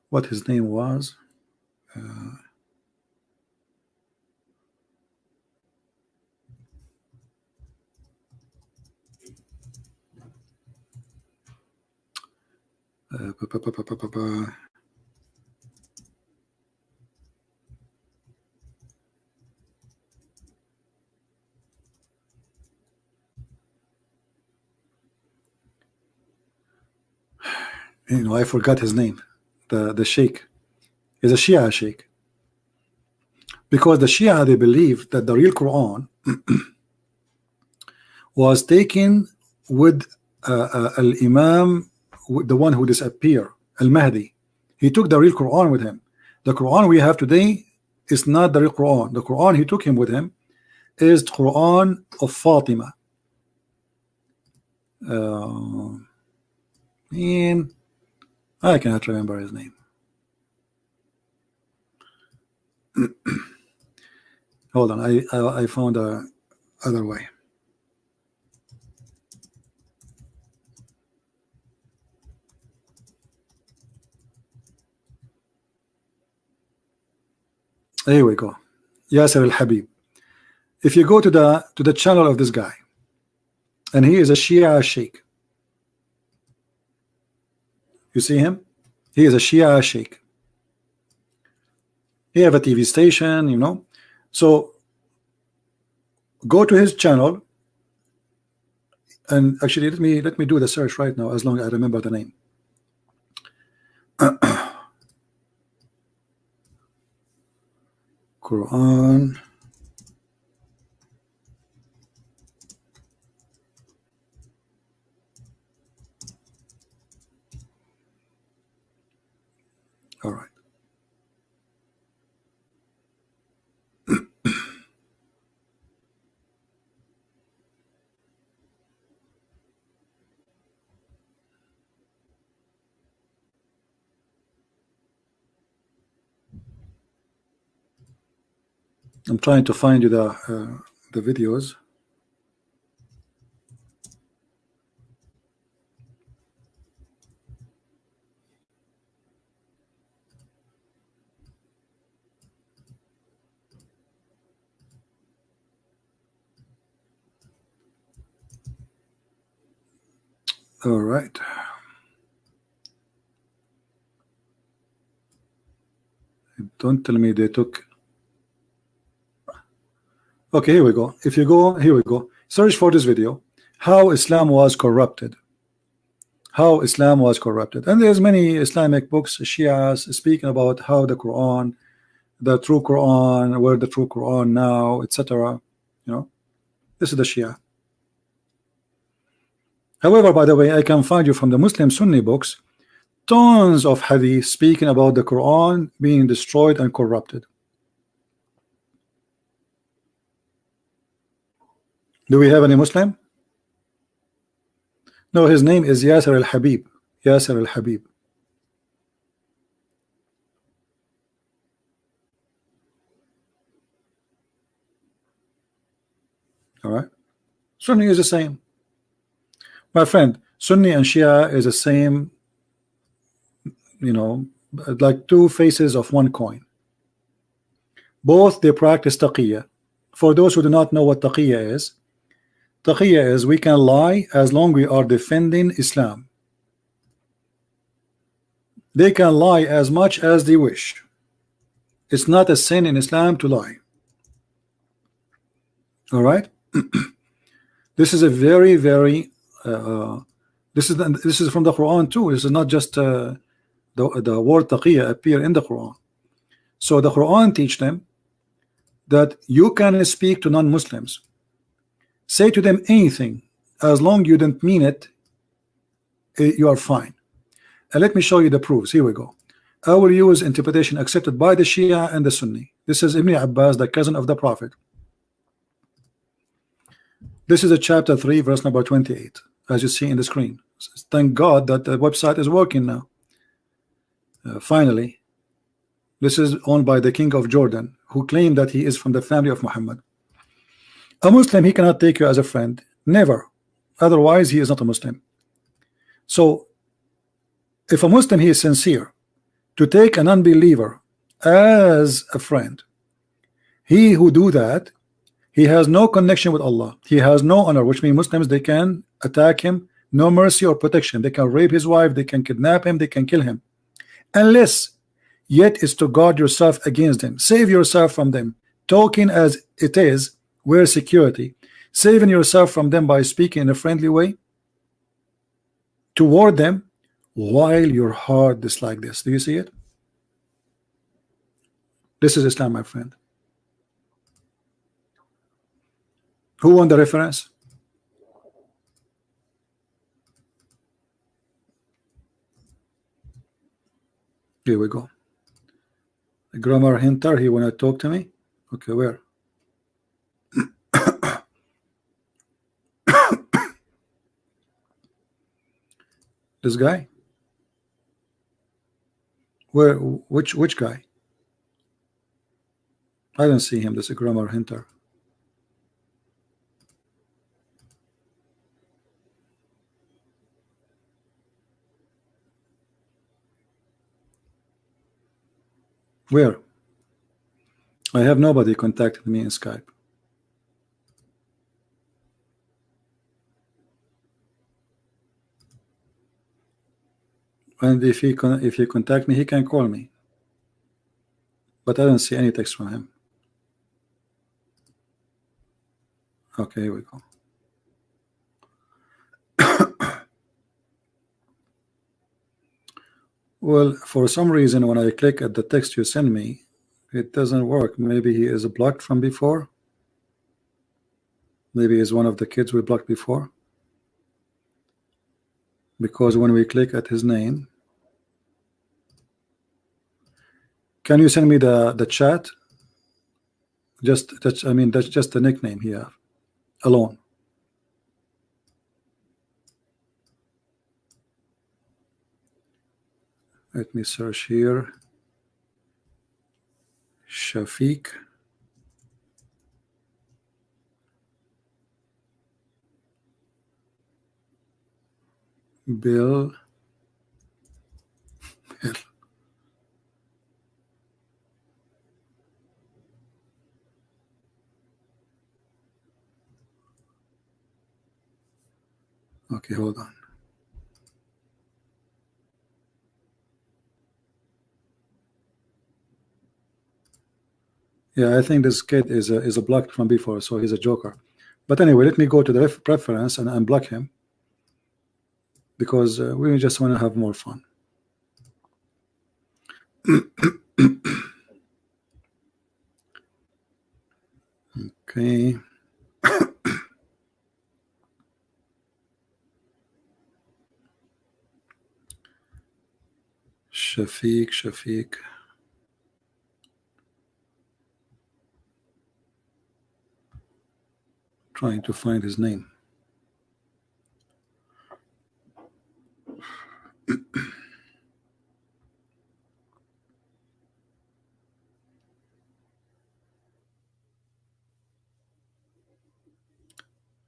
What his name was? You know, I forgot his name. The sheikh is a Shia sheikh, because the Shia, they believe that the real Quran was taken with al-Imam, the one who disappeared, al-Mahdi. He took the real Quran with him. The Quran we have today is not the real Quran. The Quran he took him with him is the Quran of Fatima. And I cannot remember his name. Hold on, I found a other way. Here we go. Yasser al-Habib. If you go to the channel of this guy, and he is a Shia sheikh. You see him? He is a Shia sheikh. He have a TV station, you know. So go to his channel, and actually let me do the search right now, as long as I remember the name. Quran. All right. I'm trying to find you the the videos. All right. Don't tell me they took. Okay, here we go. If you go, here we go. Search for this video. How Islam was corrupted. How Islam was corrupted. And there's many Islamic books, Shias, speaking about how the Quran, the true Quran, where the true Quran now, etc. You know, this is the Shia. However, by the way, I can find you from the Muslim Sunni books tons of hadith speaking about the Quran being destroyed and corrupted. Do we have any Muslim? No, his name is Yasser al-Habib. Yasser al-Habib. All right. Sunni is the same. My friend, Sunni and Shia is the same, you know, like two faces of one coin. Both they practice taqiyya. For those who do not know what taqiyya is we can lie as long we are defending Islam. They can lie as much as they wish. It's not a sin in Islam to lie. All right. This is a very, very this is from the Quran too. This is not just the word taqiyya appear in the Quran. So the Quran teach them that you can speak to non-Muslims, say to them anything as long you don't mean it, you are fine. And let me show you the proofs. Here we go. I will use interpretation accepted by the Shia and the Sunni. This is Ibn Abbas, the cousin of the Prophet. This is a chapter 3, verse number 28, as you see in the screen. Thank God that the website is working now. Finally, this is owned by the king of Jordan, who claimed that he is from the family of Muhammad. A Muslim, he cannot take you as a friend, never. Otherwise, he is not a Muslim. So, if a Muslim, he is sincere to take an unbeliever as a friend, he who do that, he has no connection with Allah. He has no honor, which means Muslims, they can attack him, no mercy or protection. They can rape his wife, they can kidnap him, they can kill him. Unless, yet is to guard yourself against them. Save yourself from them. Talking as it is, where security. Saving yourself from them by speaking in a friendly way toward them while your heart is like this. Do you see it? This is Islam, my friend. Who won the reference? Here we go. The grammar hinter, he wanna talk to me. Okay, where? This guy? Where? Which guy? I don't see him. This is a grammar hinter. Where? I have nobody contacted me in Skype. And if he contact me, he can call me. But I don't see any text from him. Okay, here we go. Well, for some reason, when I click at the text you send me, it doesn't work. Maybe he is blocked from before. Maybe he's one of the kids we blocked before. Because when we click at his name, can you send me the chat? I mean, that's just the nickname here alone. Let me search here. Shafiq. Bill. Okay, hold on. Yeah, I think this kid is a blocked from before, so he's a joker. But anyway, let me go to the preference and unblock him, because we just want to have more fun. Okay. Shafiq. Trying to find his name.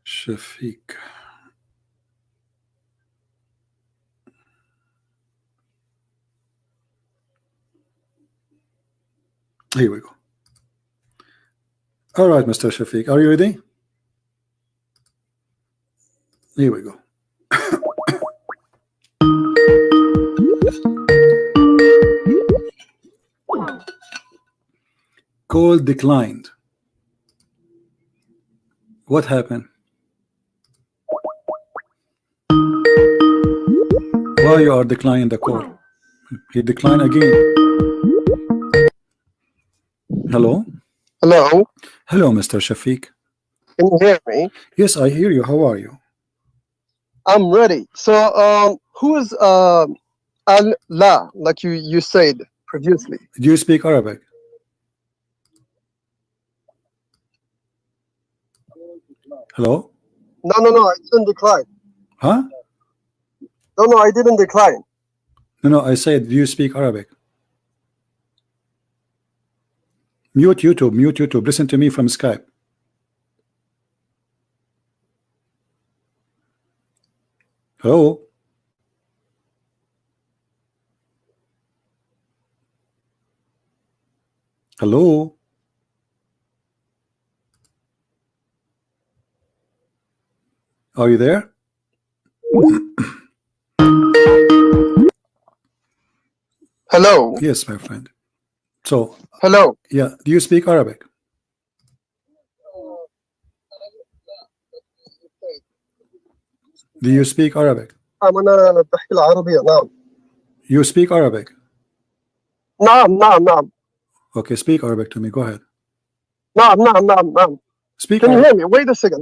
Shafiq. Here we go. All right, Mr. Shafiq, are you ready? Here we go. Call declined. What happened? Why you are declining the call? He declined again. Hello? Hello? Hello, Mr. Shafiq. Can you hear me? Yes, I hear you. How are you? I'm ready. So, who is Allah, like you said previously? Do you speak Arabic? Hello? No, I didn't decline. Huh? No, I didn't decline. No, I said, do you speak Arabic? Mute YouTube. Listen to me from Skype. Hello? Hello? Are you there? Hello? Yes, my friend. So, hello? Yeah, do you speak Arabic? Do you speak Arabic? أنا بحكي العربية. نعم. You speak Arabic? نعم. Okay, speak Arabic to me. Go ahead. نعم. Speak Can Arabic. you hear me? Wait a second.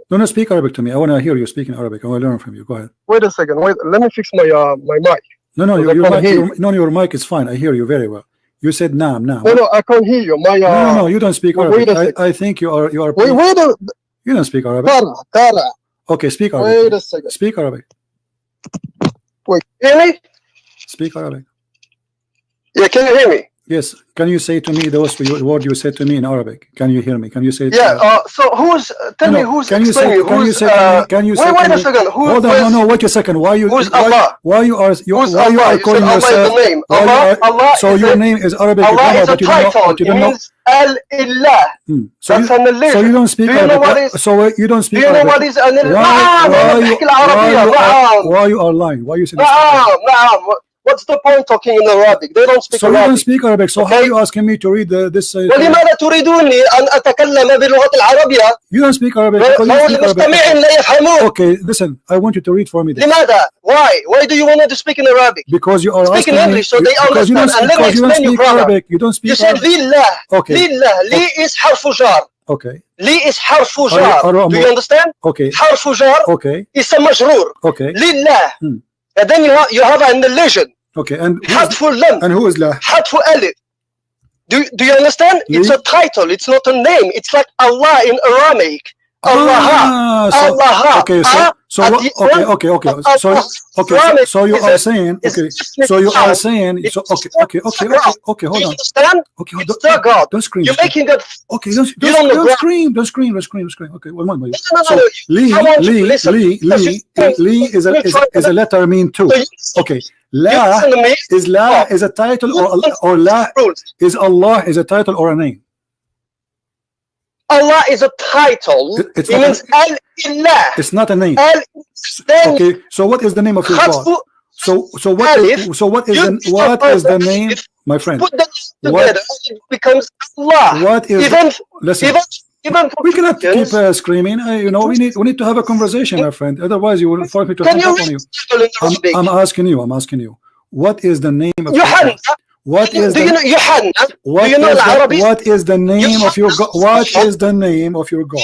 No, speak Arabic to me. I want to hear you speaking Arabic. I want to learn from you. Go ahead. Wait a second. Let me fix my my mic. No, your mic is fine. I hear you very well. You said naam. No, I can't hear you. My No, you don't speak Arabic. I think you are. Wait a. You don't speak Arabic. Tara. Okay, speak Arabic. Wait a second. Speak Arabic. Wait, hear me? Speak Arabic. Yeah, can you hear me? Yes. Can you say to me those word you said to me in Arabic? Can you hear me? Can you say? Yeah. So who's? Tell me who's. Can you say? Can you say? Wait a second. Who? Hold on. No. Wait a second. Why you? Who's Allah? Why you are? Why you are calling yourself? Allah is the name. Allah. So your name is Arabic. Allah is a title. It means Al-Illah. So you don't speak Arabic. So you don't speak Arabic. Do you know what is Al-Illah? Why you are lying? Why you say this? What's the point talking in Arabic? They don't speak Arabic. So you don't speak Arabic. So how are you asking me to read this? ولماذا تريدوني أن أتكلم باللغة العربية؟ You don't speak Arabic. المستمعين لا يفهمون. Okay, listen. I want you to read for me. لماذا? Why do you want to speak in Arabic? Because you are speak in English so they understand. And let me explain you, brother. You don't speak. You said لله. Okay. لله. لي is حرف جار. Okay. لي is حرف جار. Do you understand? Okay. حرف جار. Okay. اسم مجرور. Okay. لله. And then you have an legend. Okay, and who is La? حذف ألف. Do you understand? It's a title. It's not a name. It's like Allah in Aramaic. Allah. So Allah. okay, so so you are saying, okay, so you are saying, so okay, hold on, okay, don't scream, you're making it, okay, don't scream, okay, one moment. So Lee is a letter mean too. Okay, La is a title, or La is Allah is a title or a name? Allah is a title. It means Al-Ilah. It's not a name. Okay, so what is the name of your God? So what is the name, my friend? Put them together, it becomes Allah. What is listen? Even We cannot keep screaming. You know, we need to have a conversation, my friend. Otherwise, you will force me to hang up on you. I'm asking you. What is the name of your God? What is the name of your God? What is the name of your God?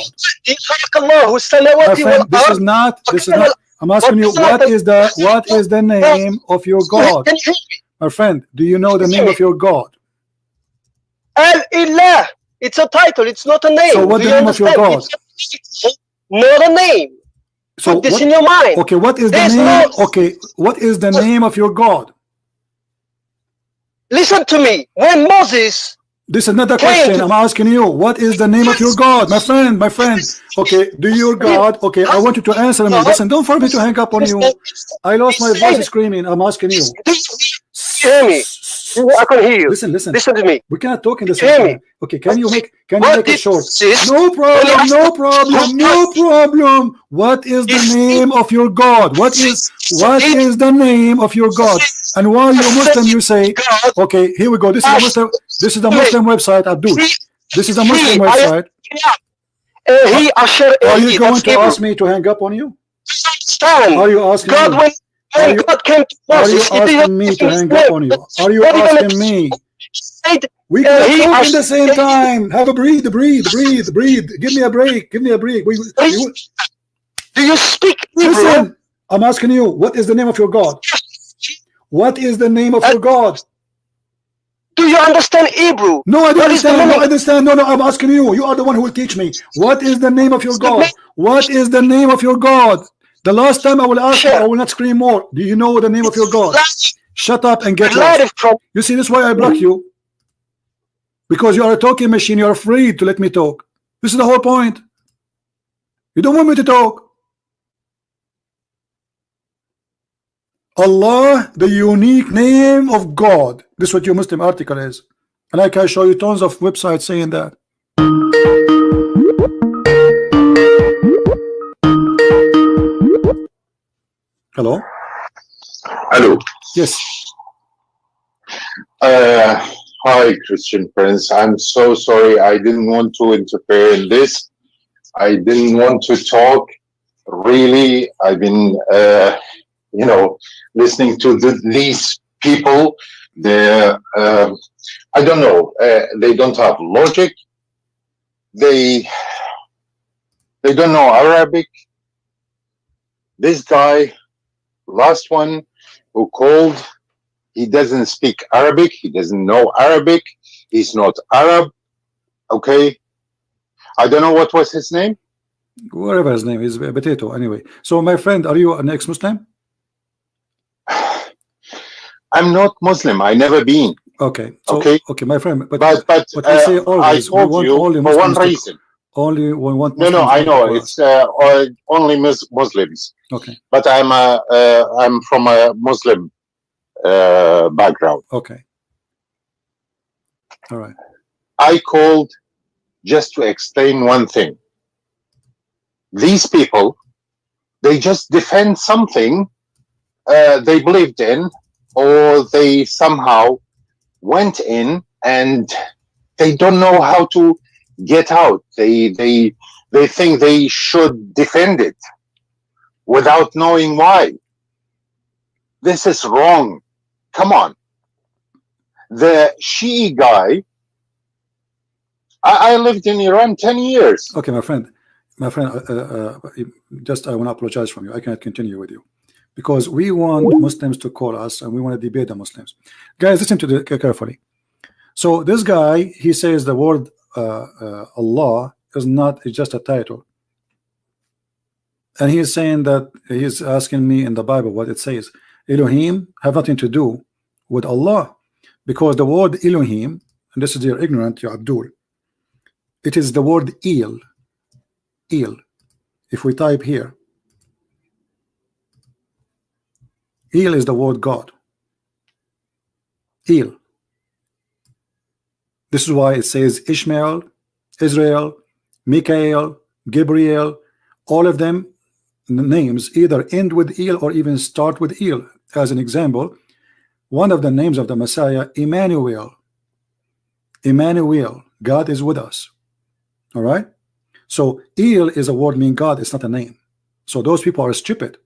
My friend, this is not. I'm asking you, what is the name of your God? My friend, do you know the name of your God? Al-Ilah. It's a title. It's not a name. So what is the name of your God? Not a name. So put this in your mind. Okay, what is the name? Okay, what is the name of your God? Listen to me. When Moses, this is not a question. I'm asking you, what is the name of your God, my friend? Okay, do your God? Okay, I want you to answer me. Listen, don't force me to hang up on you. I lost my voice screaming. I'm asking you. Hear me. I can hear you. Listen to me. We cannot talk in the same time. Okay, can you make it short? No problem. What is the name of your God? What is the name of your God? And while you're Muslim, you say, okay, here we go. This is the Muslim website, Abdul. This is a Muslim website. Are you going to ask me to hang up on you? Are you asking me? Are you asking me to hang up on you? Are you asking me? We can talk in the same time. Have a breathe. Give me a break. Do you speak Hebrew? Listen, I'm asking you, what is the name of your God? What is the name of your God? Do you understand Hebrew? No, I don't understand. No, I'm asking you. You are the one who will teach me. What is the name of your God? What is the name of your God? The last time I will ask you, I will not scream more. Do you know the name of your God? Shut up and get lost. You see, this is why I block you. Because you are a talking machine. You are afraid to let me talk. This is the whole point. You don't want me to talk. Allah, the unique name of God. This is what your Muslim article is. And I can show you tons of websites saying that. Hello? Hello. Yes. Hi, Christian Prince. I'm so sorry. I didn't want to interfere in this. I didn't want to talk. Really, I've been, listening to these people. They're, I don't know. They don't have logic. They don't know Arabic. This guy, last one who called, he doesn't speak Arabic. He doesn't know Arabic. He's not Arab. Okay. I don't know what was his name. Whatever his name is, Potato. Anyway, so my friend, are you an ex-Muslim? I'm not Muslim. I never been. Okay. So, okay, my friend. But we say always. I told you only for one reason. Only we want. No, I know it's only Muslims. Okay. But I'm from a Muslim background. Okay. All right. I called just to explain one thing. These people, they just defend something they believed in, or they somehow went in and they don't know how to get out. They think they should defend it without knowing why. This is wrong. Come on. The Shi'i guy, I lived in Iran 10 years. Okay, my friend, just I want to apologize from you. I cannot continue with you because we want Muslims to call us and we want to debate the Muslims. Guys, listen to the carefully. So this guy, he says the word Allah is not, it's just a title. And he is saying that he's asking me in the Bible what it says. Elohim have nothing to do with Allah, because the word Elohim, and this is your ignorant, you Abdul, it is the word El. El. If we type here, El is the word God. El. This is why it says Ishmael, Israel, Michael, Gabriel, all of them names either end with El or even start with El. As an example, one of the names of the Messiah, Emmanuel. Emmanuel, God is with us. All right. So El is a word meaning God. It's not a name. So those people are stupid.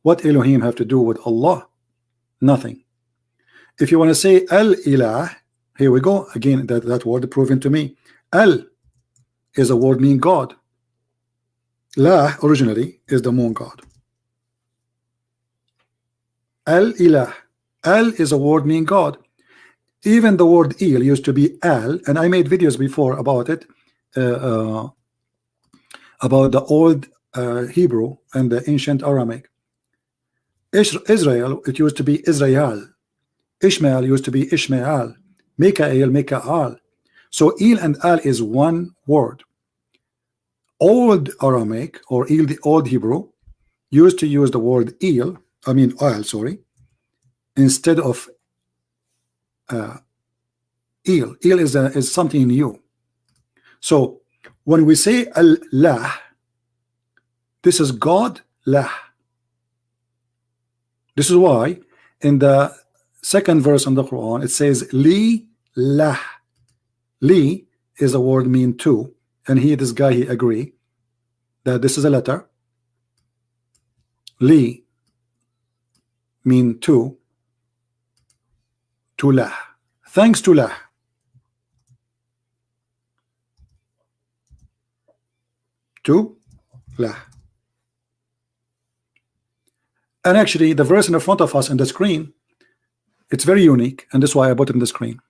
What Elohim have to do with Allah? Nothing. If you want to say Al-Ilah, here we go again. That word proven to me. Al is a word meaning God. La originally is the moon god. Al-Ilah. Al is a word meaning God. Even the word El used to be Al, and I made videos before about it, about the old Hebrew and the ancient Aramaic. Israel, it used to be Israel. Ishmael used to be Ishmael. Mikael, Mikaal. So El and Al is one word. Old Aramaic or El, the old Hebrew, used to use the word El, sorry, instead of El. El is something new. So when we say Allah, this is God lah. This is why in the second verse in the Quran it says li lah. Li is a word mean two, and this guy he agree that this is a letter. Li mean two. To lah. Thanks to lah. To lah. And actually the verse in the front of us in the screen, it's very unique, and that's why I put it in the screen.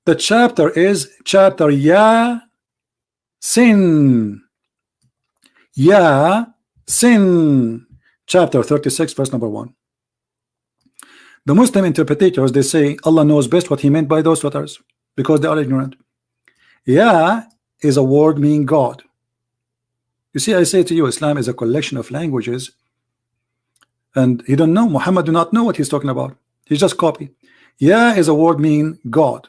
The chapter is chapter Ya Sin. Ya Sin. Chapter 36 verse number 1. The Muslim interpreters, they say Allah knows best what he meant by those letters because they are ignorant. Ya is a word meaning God. You see, I say to you, Islam is a collection of languages, and he don't know. Muhammad do not know what he's talking about. He's just copy. Ya is a word meaning God.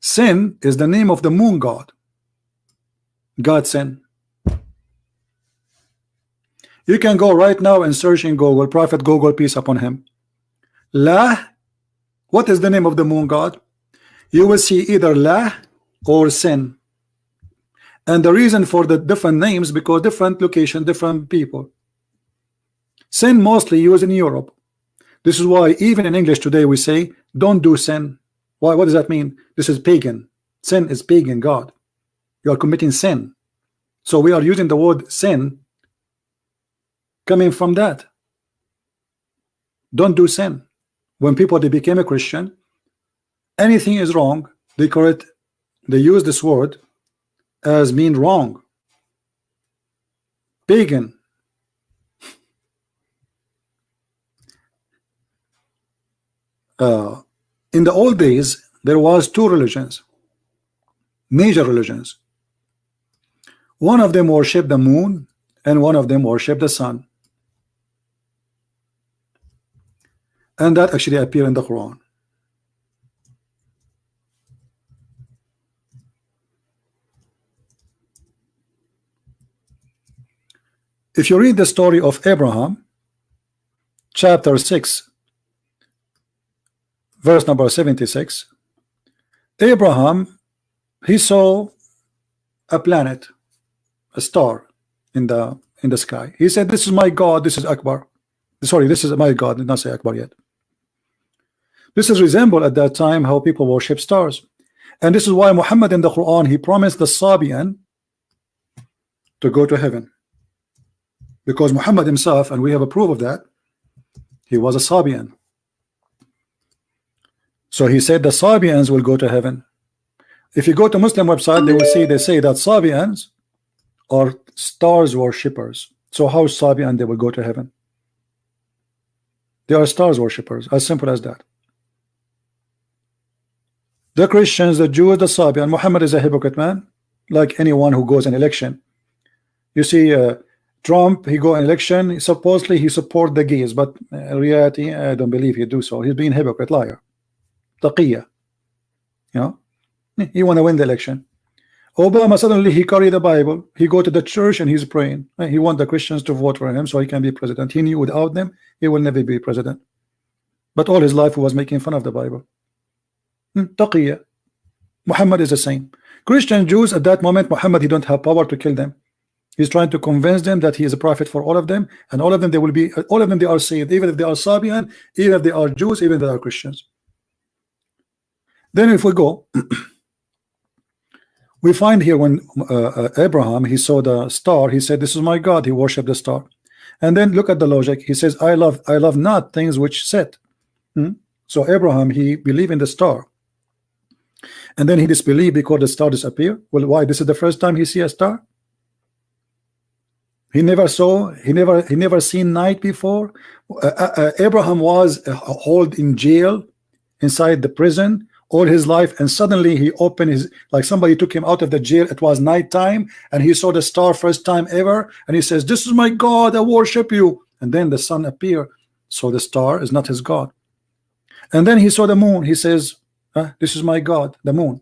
Sin is the name of the moon god. God sin. You can go right now and search in Google, Prophet Google, peace upon him. La, what is the name of the moon god? You will see either La or Sin. And the reason for the different names, because different location, different people. Sin mostly used in Europe. This is why even in English today we say don't do sin. Why? What does that mean? This is pagan. Sin is pagan God. You are committing sin. So we are using the word sin coming from that. Don't do sin. When people they became a Christian, anything is wrong, they use this word as mean wrong. Pagan. In the old days there was two religions, major religions. One of them worshiped the moon and one of them worshiped the sun. And that actually appear in the Quran. If you read the story of Abraham, chapter 6, verse number 76, Abraham, he saw a planet, a star in the sky. He said, this is my God, this is Akbar. Sorry, this is my God, did not say Akbar yet. This is resemble at that time how people worship stars. And this is why Muhammad in the Quran, he promised the Sabian to go to heaven. Because Muhammad himself, and we have a proof of that, he was a Sabian. So he said the Sabians will go to heaven. If you go to Muslim website, they will see, they say that Sabians are stars worshippers. So how Sabian they will go to heaven? They are stars worshippers, as simple as that. The Christians, the Jews, the Sabian, Muhammad is a hypocrite, man, like anyone who goes an election. You see Trump, he go an election, supposedly he support the gays, but in reality I don't believe he do so. He's being hypocrite, liar, taqiyya. You know, he want to win the election. Obama, suddenly he carry the Bible, he go to the church and he's praying. He want the Christians to vote for him so he can be president. He knew without them he will never be president, but all his life he was making fun of the Bible. Taqiyya. Muhammad is the same. Christian Jews at that moment, Muhammad, he don't have power to kill them. He's trying to convince them that he is a prophet for all of them, and all of them they will be, all of them they are saved, even if they are Sabian, even if they are Jews, even if they are Christians. Then if we go we find here when Abraham, he saw the star, he said, this is my God. He worshiped the star. And then look at the logic. He says, I love not things which set. So Abraham, he believed in the star, and then he disbelieved because the star disappeared. Well, why? This is the first time he see a star. He never saw, he never seen night before. Abraham was held in jail inside the prison all his life, and suddenly he opened his, like somebody took him out of the jail. It was night time and he saw the star first time ever, and he says, this is my God, I worship you. And then the sun appeared, so the star is not his God. And then he saw the moon. He says, this is my God, the moon.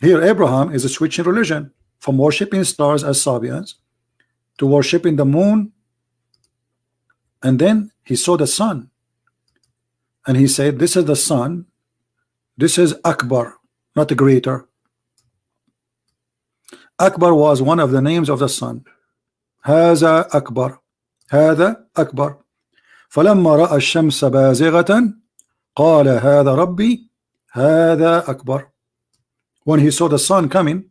Here Abraham is switching religion from worshiping stars as Sabians to worshiping the moon. And then he saw the sun, and he said, this is the sun, this is Akbar, not greater. Akbar was one of the names of the sun. هذا أكبر, هذا أكبر. فلما رأى الشمس بازغة قال هذا ربي هذا أكبر. When he saw the sun coming,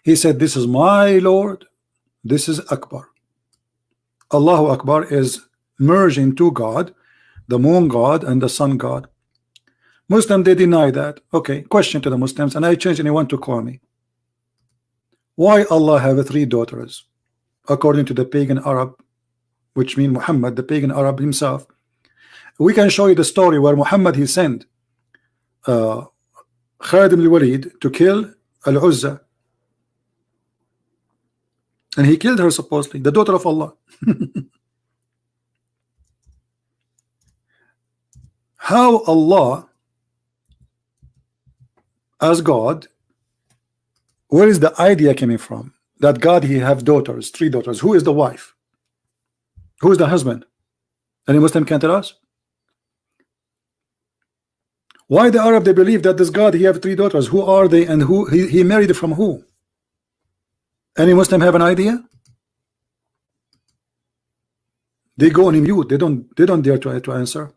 he said, this is my Lord, this is Akbar. Allahu Akbar is merging to God, the moon God and the sun God. Muslim, they deny that. Okay, question to the Muslims, and I change anyone to call me. Why Allah have 3 daughters according to the pagan Arab, which mean Muhammad, the pagan Arab himself? We can show you the story where Muhammad, he sent Khalid ibn al-Walid to kill Al-Uzza, and he killed her, supposedly the daughter of Allah. How Allah as God, where is the idea coming from that God he have daughters, 3 daughters? Who is the wife? Who is the husband? Any Muslim can tell us? Why the Arab they believe that this God he have 3 daughters? Who are they, and who he married from who? Any Muslim have an idea? They go on mute. They don't dare to answer.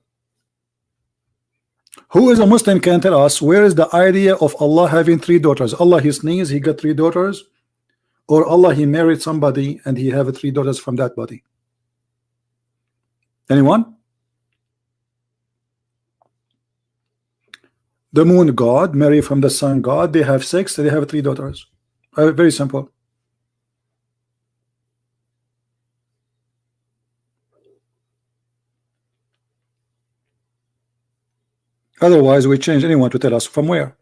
Who is a Muslim can tell us where is the idea of Allah having 3 daughters? Allah he sneezed, he got 3 daughters, or Allah he married somebody and he have 3 daughters from that body? Anyone? The moon God marry from the sun God, they have 6, they have 3 daughters. Very simple. Otherwise we change anyone to tell us from where.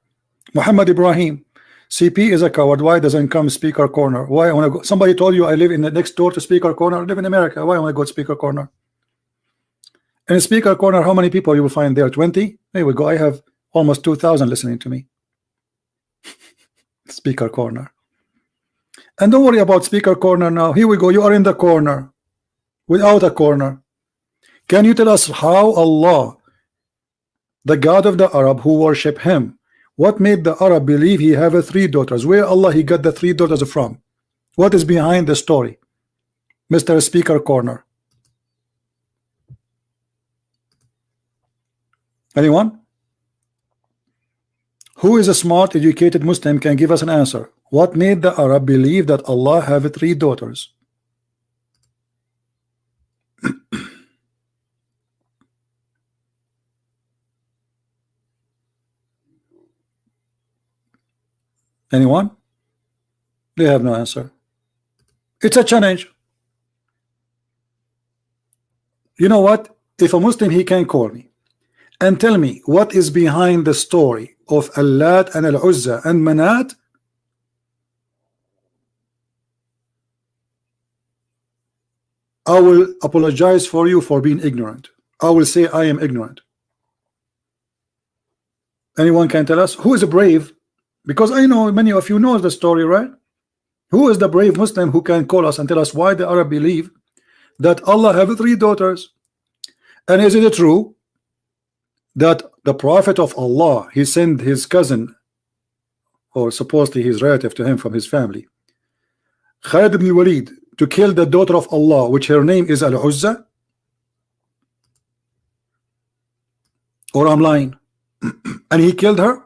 Muhammad Ibrahim, CP is a coward. Why doesn't come speaker corner? Why I want to go? Somebody told you I live in the next door to speaker corner. I live in America. Why I want to go to speaker corner? And in speaker corner, how many people you will find there? 20? There we go. I have almost 2,000 listening to me. Speaker corner. And don't worry about speaker corner now. Here we go. You are in the corner without a corner. Can you tell us how Allah, the God of the Arab who worship him, what made the Arab believe he have 3 daughters? Where Allah he got the 3 daughters from? What is behind the story, Mr. Speaker Corner? Anyone? Who is a smart educated Muslim can give us an answer? What made the Arab believe that Allah have 3 daughters? Anyone? They have no answer. It's a challenge. You know what? If a Muslim, he can call me and tell me what is behind the story of Allat and Al-Uzza and Manat, I will apologize for you for being ignorant. I will say I am ignorant. Anyone can tell us who is brave? Because I know many of you know the story, right? Who is the brave Muslim who can call us and tell us why the Arab believe that Allah have 3 daughters? And is it true that the Prophet of Allah, he sent his cousin, or supposedly his relative to him from his family, Khalid ibn Walid, to kill the daughter of Allah, which her name is Al-Uzza? Or I'm lying? And he killed her?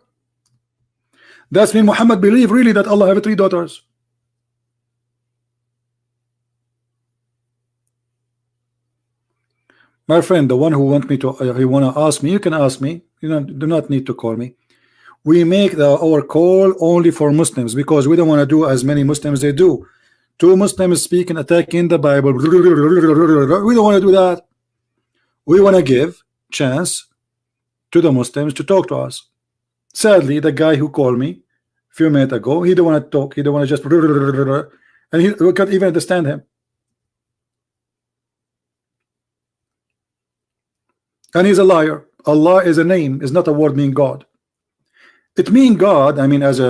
That's mean Muhammad believed really that Allah have 3 daughters. My friend, the one who want me to, he want to ask me, you can ask me. You know, do not need to call me. We make our call only for Muslims because we don't want to do as many Muslims they do. 2 Muslims speaking, attacking the Bible. We don't want to do that. We want to give chance to the Muslims to talk to us. Sadly, the guy who called me a few minutes ago, he don't want to talk. He don't want to just, and we can't even understand him. And he's a liar. Allah is a name, is not a word meaning God. It means God, I mean, as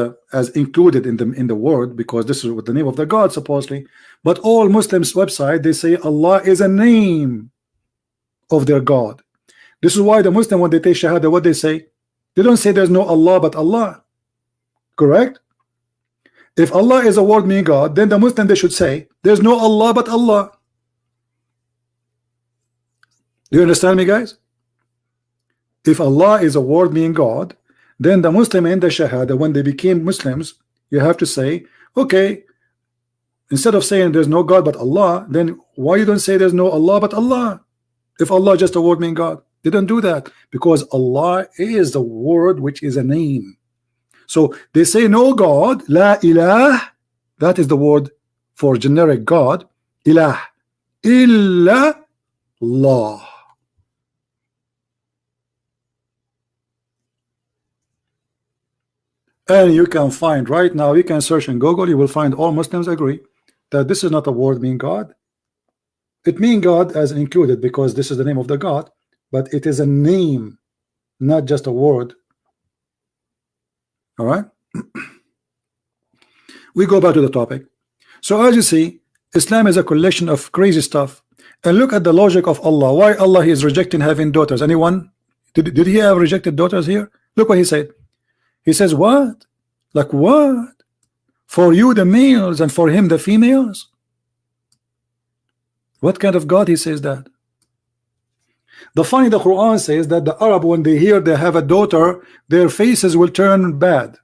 included in the word, because this is what the name of the God supposedly. But all Muslims website, they say Allah is a name of their God. This is why the Muslim, when they take Shahada, what they say? They don't say there's no Allah but Allah. Correct? If Allah is a word meaning God, then the Muslim, they should say there's no Allah but Allah. Do you understand me, guys? If Allah is a word meaning God, then the Muslim in the Shahada, when they became Muslims, you have to say, okay, instead of saying there's no God but Allah, then why you don't say there's no Allah but Allah? If Allah just a word meaning God, they don't do that because Allah is the word which is a name. So they say no God, la ilah, that is the word for generic God, ilah, illa Allah. And you can find right now, you can search in Google, you will find all Muslims agree that this is not a word mean God. It means God as included because this is the name of the God, but it is a name, not just a word. All right. We go back to the topic. So as you see, Islam is a collection of crazy stuff. And look at the logic of Allah. Why Allah is rejecting having daughters? Anyone? Did he have rejected daughters here? Look what he said. He says, what? Like what? For you the males and for him the females? What kind of God he says that? The Quran says that the Arab, when they hear they have a daughter, their faces will turn bad.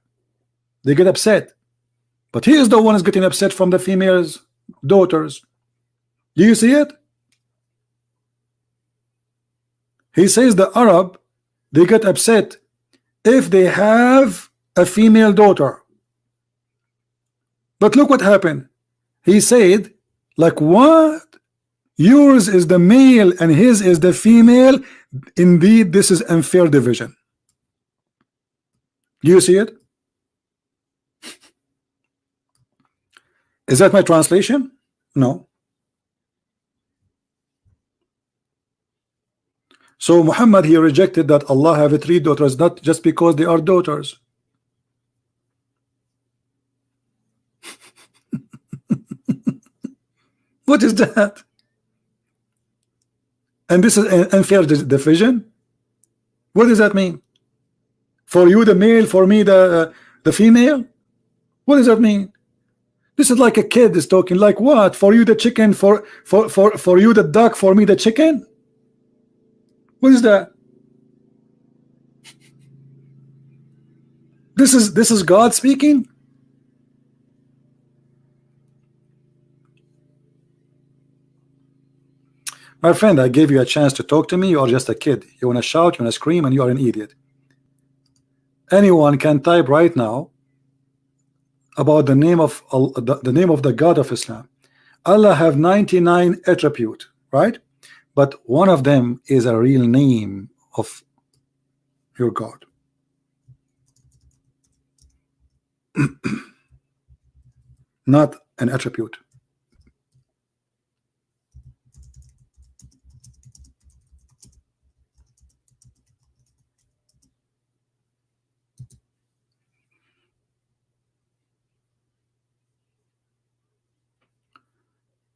They get upset. But he is the one who's getting upset from the females' daughters. Do you see it? He says the Arab, they get upset if they have a female daughter. But look what happened. He said, like what? Yours is the male and his is the female. Indeed, this is unfair division. Do you see it? Is that my translation? No. So Muhammad, he rejected that Allah have 3 daughters, not just because they are daughters. What is that? And this is an unfair division. What does that mean? For you the male, for me the female? What does that mean? This is like a kid is talking. Like what? For you the chicken, for you the duck, for me the chicken? What is that? This is God speaking? My friend, I gave you a chance to talk to me. You are just a kid. You want to shout, you want to scream, and you are an idiot. Anyone can type right now about the name of the name of the God of Islam. Allah have 99 attributes, right? But one of them is a real name of your God. Not an attribute.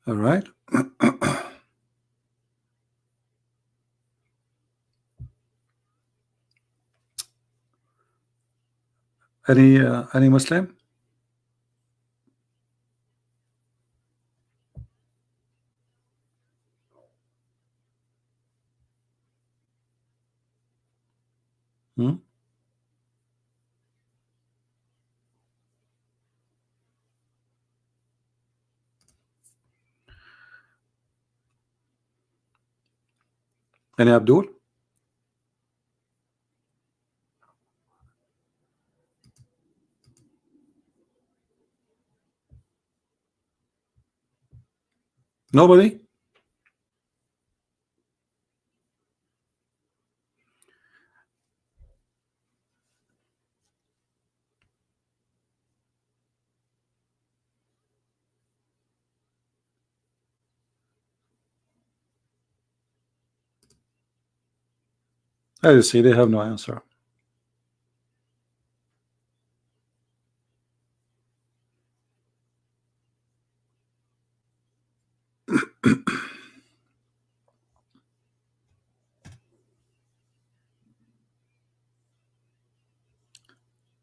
All right. Any Muslim? Hmm? Any Abdul? Nobody? As you see, they have no answer.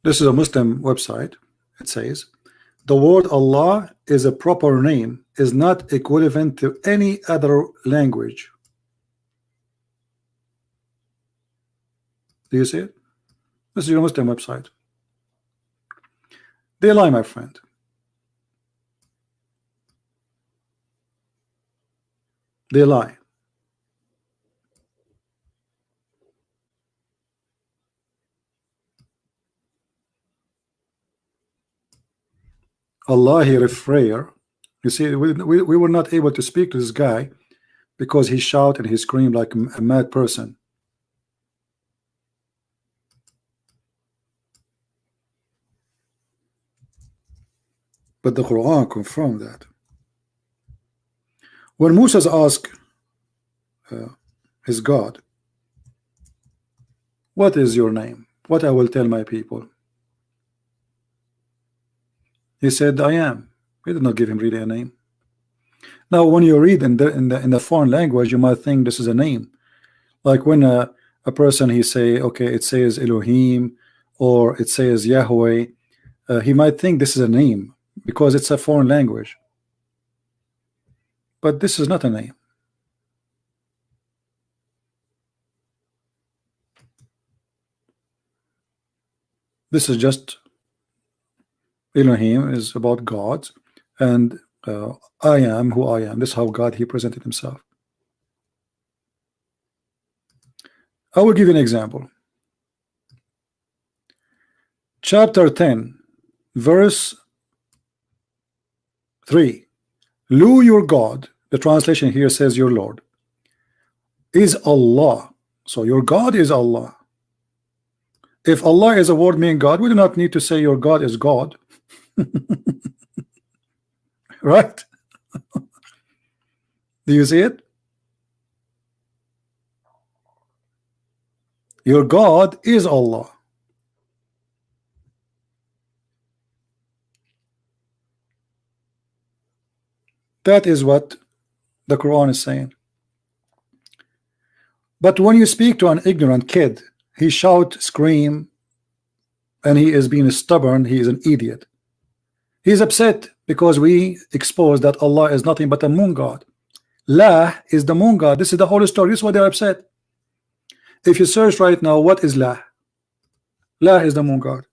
This is a Muslim website. It says the word Allah is a proper name, is not equivalent to any other language. Do you see it? This is your Muslim website. They lie, my friend. They lie. Allah here is prayer. You see, we were not able to speak to this guy because he shouted and he screamed like a mad person. But the Quran confirmed that. When Moses asked his God, what is your name? What I will tell my people? He said, I am. We did not give him really a name. Now, when you read in the foreign language, you might think this is a name. Like when a person he say, okay, it says Elohim or it says Yahweh, he might think this is a name because it's a foreign language. But this is not a name. This is just Elohim is about God, and I am who I am. This is how God he presented himself. I will give you an example. Chapter 10, verse 3. Lu, your God, the translation here says your Lord, is Allah. So your God is Allah. If Allah is a word meaning God, we do not need to say your God is God. Right? Do you see it? Your God is Allah. That is what the Quran is saying. But when you speak to an ignorant kid, he shout, scream, and he is being stubborn, he is an idiot. He is upset because we expose that Allah is nothing but a moon god. La is the moon god. This is the whole story. This is why they're upset. If you search right now, what is La? La is the moon god.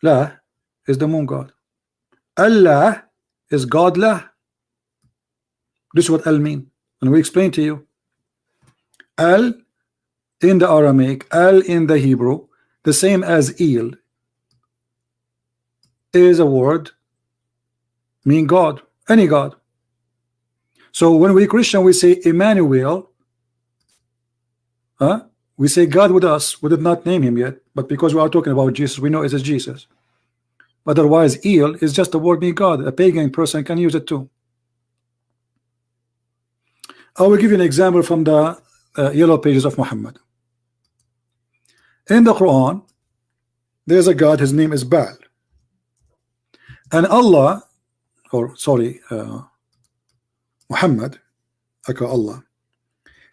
La is the moon god. Allah is God La. This is what Al mean. And we explain to you. Al in the Aramaic, al in the Hebrew, the same as el, is a word mean God, any God. So when we Christian, we say Emmanuel, we say God with us. We did not name him yet, but because we are talking about Jesus, we know it is Jesus. Otherwise, El is just a word mean God. A pagan person can use it too. I will give you an example from the yellow pages of Muhammad. In the Quran, there's a God, his name is Baal. And Allah, or sorry, Muhammad, aka Allah,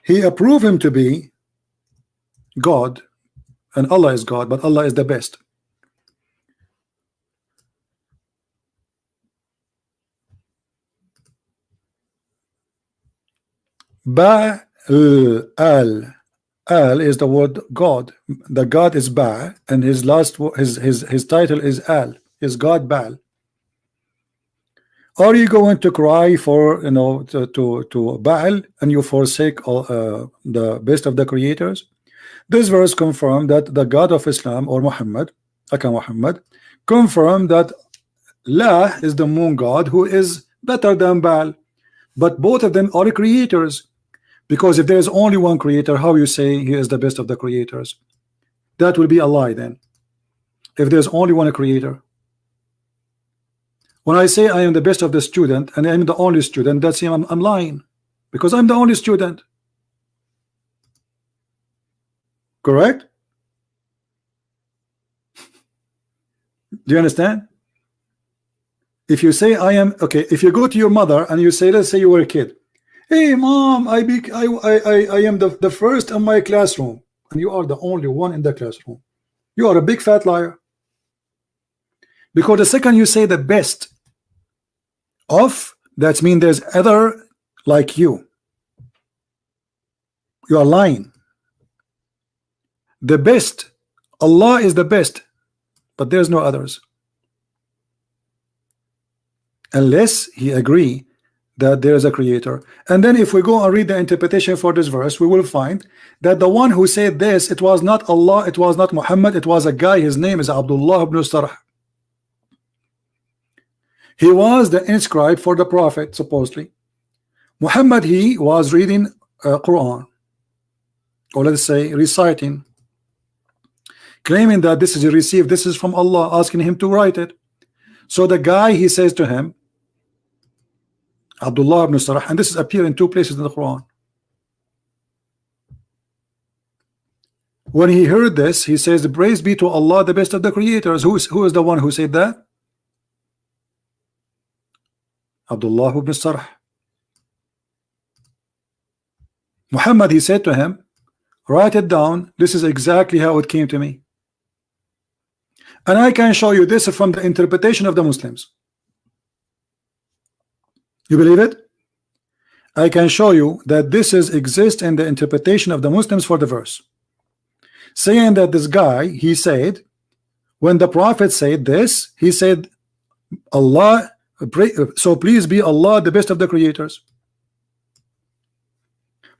he approved him to be God, and Allah is God, but Allah is the best. Ba al is the word God. The God is Ba, and his last his title is Al, is God Baal. Are you going to cry for to Baal and you forsake the best of the creators? This verse confirmed that the God of Islam, or Muhammad, aka Muhammad, confirmed that La is the moon god who is better than Baal, but both of them are creators. Because if there is only one creator, how you say he is the best of the creators? That will be a lie then. If there's only one creator. When I say I am the best of the student and I'm the only student, that's him. I'm lying, because I'm the only student. Correct? Do you understand? If you say I am, okay, if you go to your mother and you say, let's say you were a kid, hey mom, I am the first in my classroom, and you are the only one in the classroom, you are a big fat liar. Because the second you say the best of, that means there's other like you are lying. The best, Allah is the best, but there's no others, unless he agree that there is a creator. And then if we go and read the interpretation for this verse, we will find that the one who said this, it was not Allah, it was not Muhammad, it was a guy, his name is Abdullah ibn Sarh. He was the inscribe for the Prophet, supposedly. Muhammad, he was reading Quran, or let's say reciting, claiming that this is received, this is from Allah, asking him to write it. So the guy, he says to him, Abdullah ibn Sarh, and this is appear in two places in the Quran. When he heard this, he says, praise be to Allah, the best of the creators. Who is the one who said that? Abdullah ibn Sarh. Muhammad, he said to him, write it down, this is exactly how it came to me. And I can show you this from the interpretation of the Muslims. You believe it? I can show you that this exists in the interpretation of the Muslims for the verse, saying that this guy, he said, when the Prophet said this, he said, Allah, so please be Allah, the best of the creators.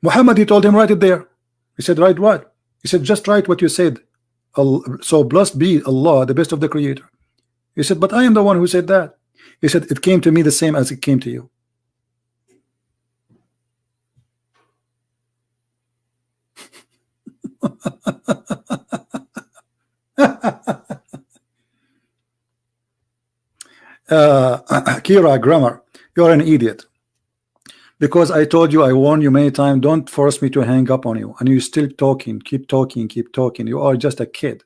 Muhammad, he told him, write it there. He said, write what? He said, just write what you said. So blessed be Allah, the best of the creator. He said, but I am the one who said that. He said, it came to me the same as it came to you. Kira Grammar, you're an idiot, because I told you, I warned you many times, don't force me to hang up on you, and you're still talking, keep talking, keep talking. You are just a kid,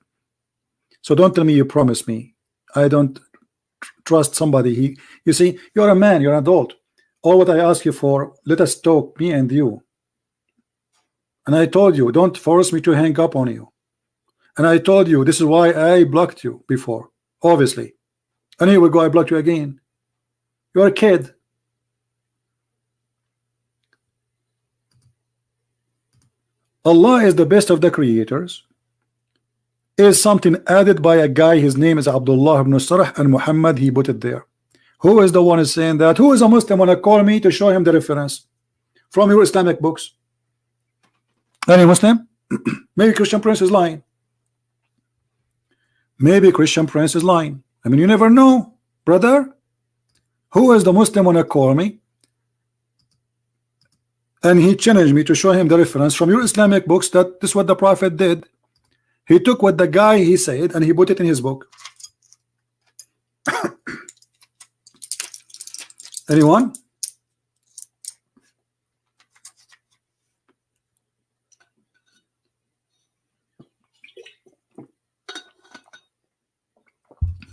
so don't tell me you promised me. I don't trust somebody. You see, you're a man, you're an adult. All what I ask you for, let us talk, me and you. And I told you, don't force me to hang up on you. And I told you, this is why I blocked you before, obviously. And here we go, I blocked you again. You're a kid. Allah is the best of the creators is something added by a guy, his name is Abdullah ibn Sarh, and Muhammad, he put it there. Who is the one is saying that? Who is a Muslim wanna call me to show him the reference from your Islamic books? Any Muslim? Maybe Christian Prince is lying. Maybe Christian Prince is lying. I mean, you never know, brother. Who is the Muslim wanna call me? And he challenged me to show him the reference from your Islamic books that this is what the Prophet did. He took what the guy he said and he put it in his book. Anyone?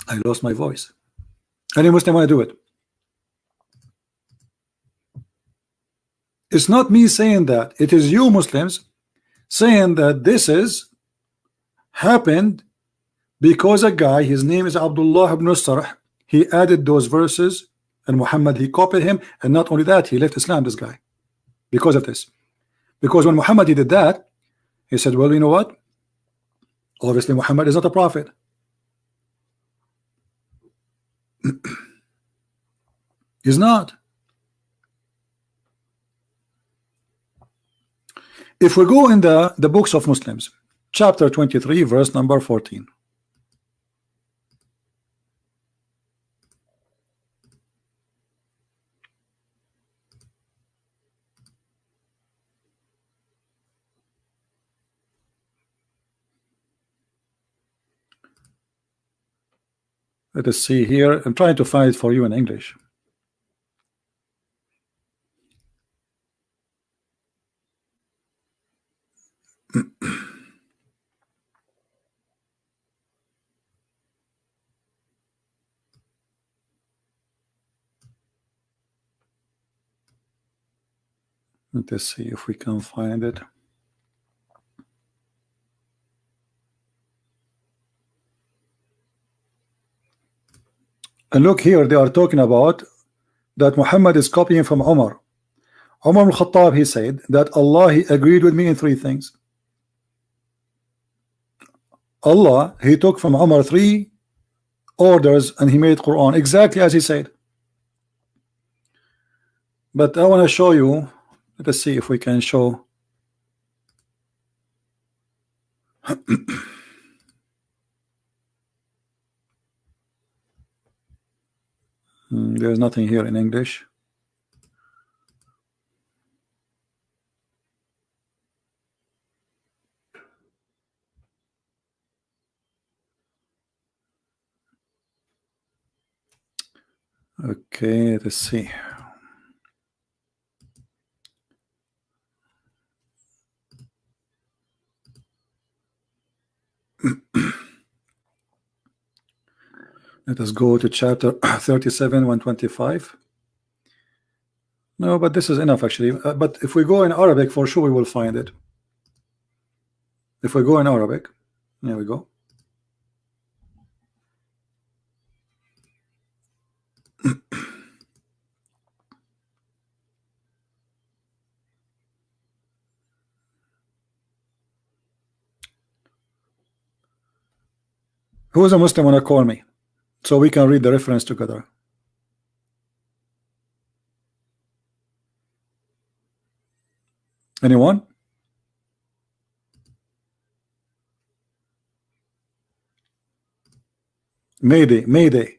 I lost my voice. Any Muslim want to do it? It's not me saying that. It is you Muslims saying that this is happened because a guy, his name is Abdullah ibn Sarh, he added those verses, and Muhammad, he copied him, and not only that, he left Islam, this guy, because of this. Because when Muhammad he did that, he said, well, you know what? Obviously Muhammad is not a prophet. He's not. If we go in the books of Muslims, chapter 23, verse number 14. Let us see here. I'm trying to find it for you in English. Let us see if we can find it. And look here, they are talking about that Muhammad is copying from Umar. Umar al-Khattab, he said that Allah, he agreed with me in three things. Allah, he took from Umar 3 orders and he made Quran exactly as he said. But I want to show you, let us see if we can show. There's nothing here in English. Okay, let's see. Let us go to chapter 37, 125. No, but this is enough actually. But if we go in Arabic, for sure we will find it. If we go in Arabic, there we go. Who is a Muslim wanna call me so we can read the reference together? Anyone? Mayday, Mayday.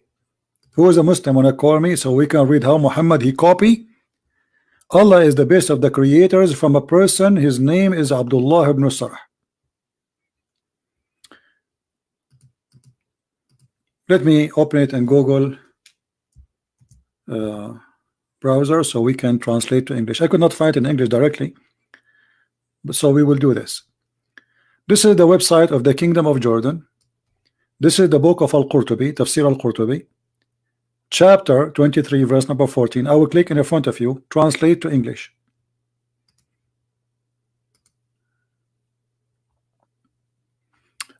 Who is a Muslim wanna call me so we can read how Muhammad he copy? Allah is the best of the creators from a person, his name is Abdullah ibn Sarh. Let me open it in Google browser so we can translate to English. I could not find it in English directly, but so we will do this. This is the website of the Kingdom of Jordan. This is the book of Al-Qurtubi, Tafsir Al-Qurtubi, chapter 23, verse number 14. I will click in front of you, translate to English.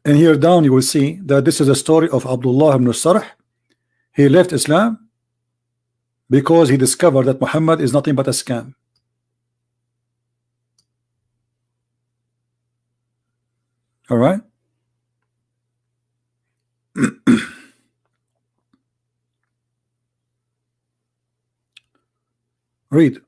And here down you will see that this is a story of Abdullah ibn Sarh. He left Islam because he discovered that Muhammad is nothing but a scam. All right. Read.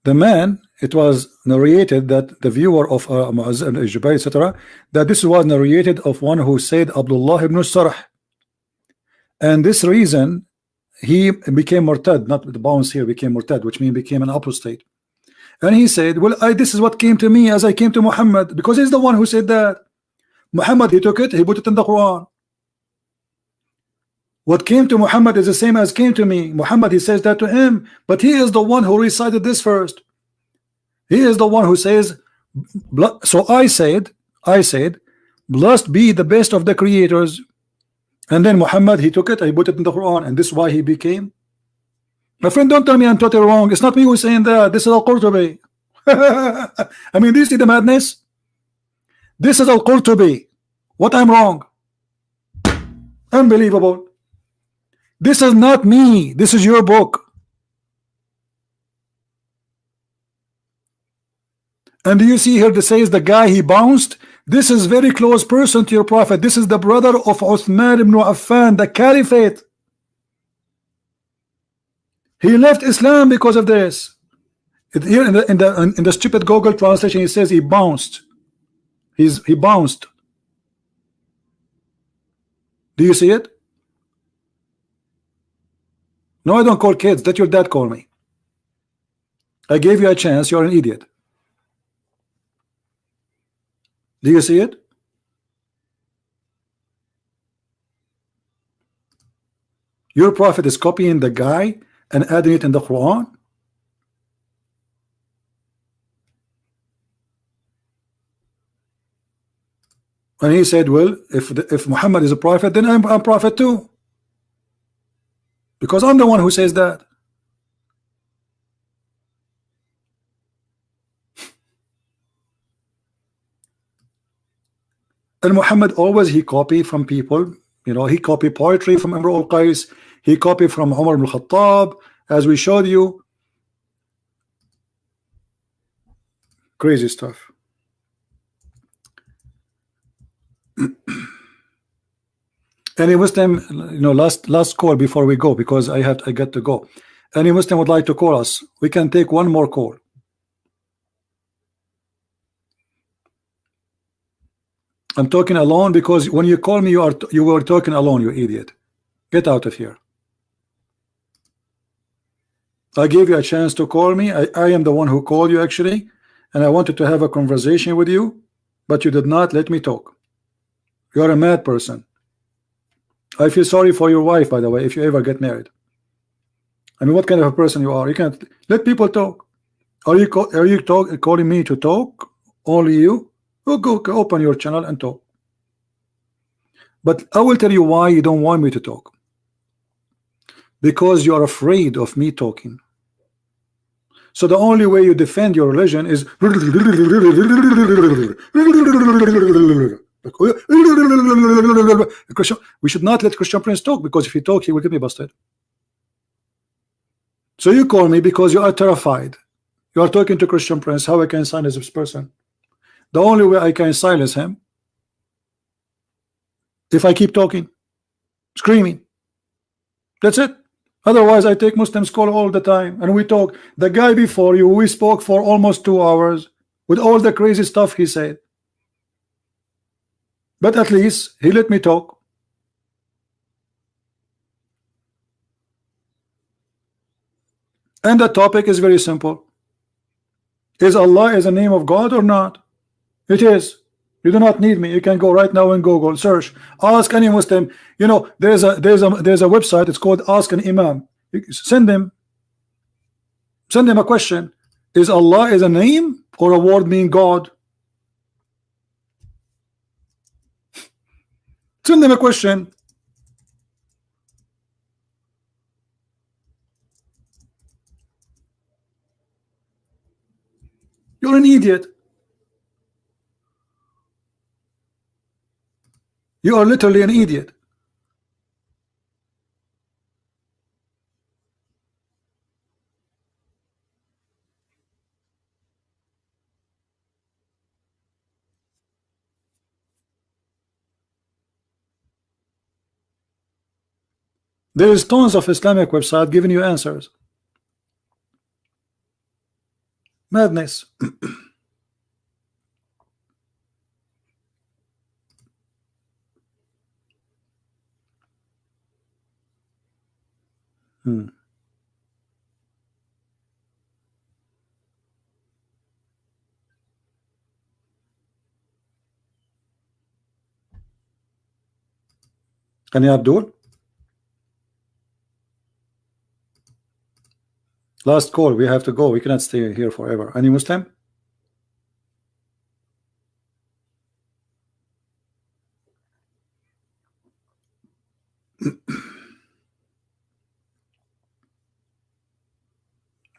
The man it was narrated that the viewer of Mu'azz and Jubayr, etc., that this was narrated of one who said Abdullah ibn Sarh, and this reason he became murtad, not the bounce here, became murtad, which means became an apostate. And he said, well, this is what came to me as I came to Muhammad, because he's the one who said that. Muhammad, he took it, he put it in the Quran. What came to Muhammad is the same as came to me. Muhammad, he says that to him, but he is the one who recited this first. He is the one who says, so I said, blessed be the best of the creators. And then Muhammad, he took it, he put it in the Quran, and this is why he became. My friend, don't tell me I'm totally wrong. It's not me who's saying that. This is Al-Qurtubi. I mean, do you see the madness? This is Al-Qurtubi. What I'm wrong? Unbelievable. This is not me. This is your book. And do you see here that says the guy he bounced? This is very close person to your prophet. This is the brother of Uthman ibn Affan, the caliphate. He left Islam because of this. Here in the stupid Google translation, he says he bounced. He bounced. Do you see it? No, I don't call kids. That your dad called me. I gave you a chance. You're an idiot. Do you see it? Your prophet is copying the guy and adding it in the Quran. And he said, well, if Muhammad is a prophet, then I'm a prophet too, because I'm the one who says that. And Muhammad always, he copied from people. You know, he copied poetry from Imru al-Qais. He copied from Umar ibn Khattab, as we showed you. Crazy stuff. Any Muslim, you know, last call before we go, because I got to go. Any Muslim would like to call us? We can take one more call. I'm talking alone, because when you call me, you were talking alone, you idiot. Get out of here. I gave you a chance to call me. I am the one who called you, actually, and I wanted to have a conversation with you, but you did not let me talk. You are a mad person. I feel sorry for your wife, by the way, if you ever get married. I mean, what kind of a person you are? You can't let people talk. Are you calling me to talk? Only you? Oh, go open your channel and talk. But I will tell you why you don't want me to talk. Because you are afraid of me talking. So the only way you defend your religion is Christian. We should not let Christian Prince talk, because if he talk, he will get me busted. So you call me because you are terrified. You are talking to Christian Prince. How I can silence this person? The only way I can silence him, if I keep talking, screaming. That's it. Otherwise, I take Muslims call all the time, and we talk. The guy before you, we spoke for almost 2 hours with all the crazy stuff he said. But at least he let me talk. And the topic is very simple. Is Allah is a name of God or not? It is. You do not need me. You can go right now and Google, search, ask any Muslim. You know, there's a website. It's called Ask an Imam. Send them a question. Is Allah is a name or a word mean God? Send them a question. You're an idiot. You are literally an idiot. There is tons of Islamic websites giving you answers. Madness. Can you Abdul? Last call. We have to go. We cannot stay here forever. Any Muslim?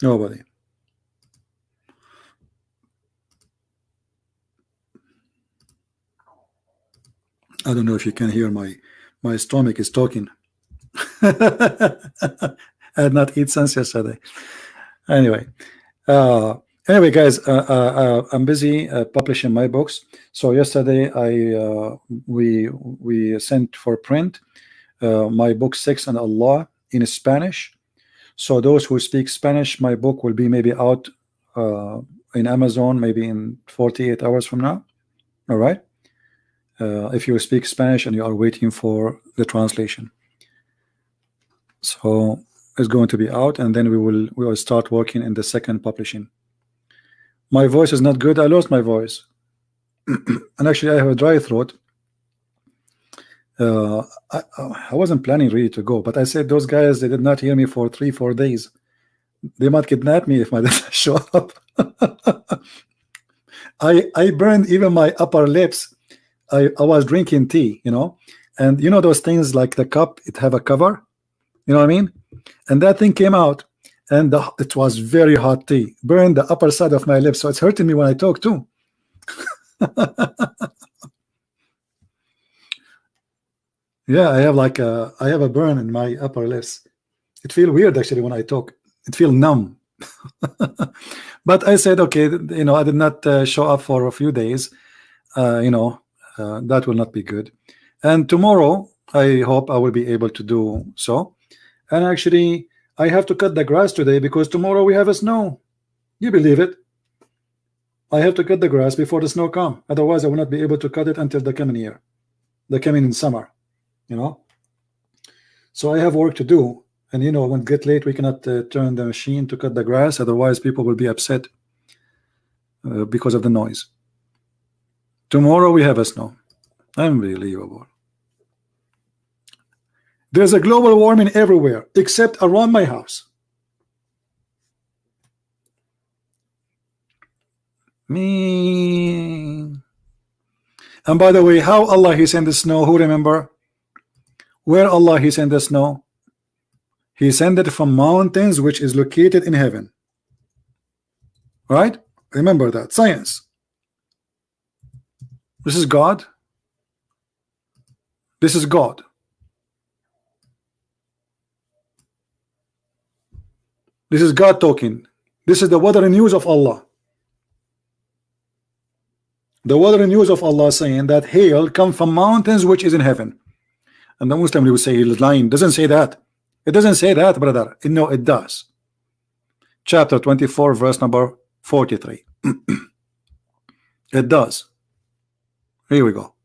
Nobody. I don't know if you can hear my stomach is talking. I had not eaten since yesterday. Anyway, guys, I'm busy publishing my books. So yesterday we sent for print my book 6 on Allah in Spanish. So those who speak Spanish, my book will be maybe out in Amazon maybe in 48 hours from now. All right. If you speak Spanish and you are waiting for the translation, so it's going to be out, and then we will start working in the second publishing. My voice is not good. I lost my voice, and actually I have a dry throat. I wasn't planning really to go, but I said those guys, they did not hear me for 3-4 days. They might kidnap me if I didn't show up. I burned even my upper lips. I was drinking tea, you know, and you know those things like the cup, it have a cover, you know what I mean? And that thing came out, and it was very hot tea, burned the upper side of my lips, so it's hurting me when I talk too. Yeah, I have a burn in my upper lips. It feels weird actually when I talk. It feels numb. But I said, okay, you know, I did not show up for a few days. You know, that will not be good. And tomorrow, I hope I will be able to do so. And actually, I have to cut the grass today because tomorrow we have a snow. You believe it? I have to cut the grass before the snow comes. Otherwise, I will not be able to cut it until the coming year, the coming summer. You know, so I have work to do, and you know, when it gets late, we cannot turn the machine to cut the grass. Otherwise, people will be upset because of the noise. Tomorrow we have a snow. Unbelievable. There's a global warming everywhere except around my house. Me. And by the way, how Allah He sent the snow? Who remember? Where Allah He sent the snow? He sent it from mountains which is located in heaven. Right? Remember that. Science. This is God. This is God. This is God talking. This is the weather news of Allah. The weather news of Allah saying that hail come from mountains which is in heaven. And the Muslim will say he's lying. Doesn't say that. It doesn't say that, brother. No, it does. Chapter 24, verse number 43. It does. Here we go.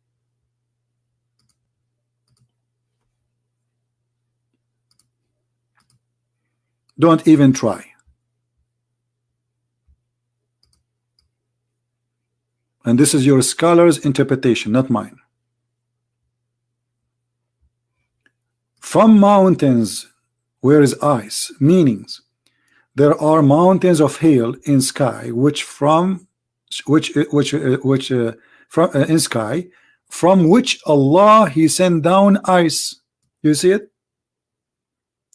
Don't even try. And this is your scholar's interpretation, not mine. From mountains where is ice, meanings there are mountains of hail in sky from which Allah He sent down ice. You see it?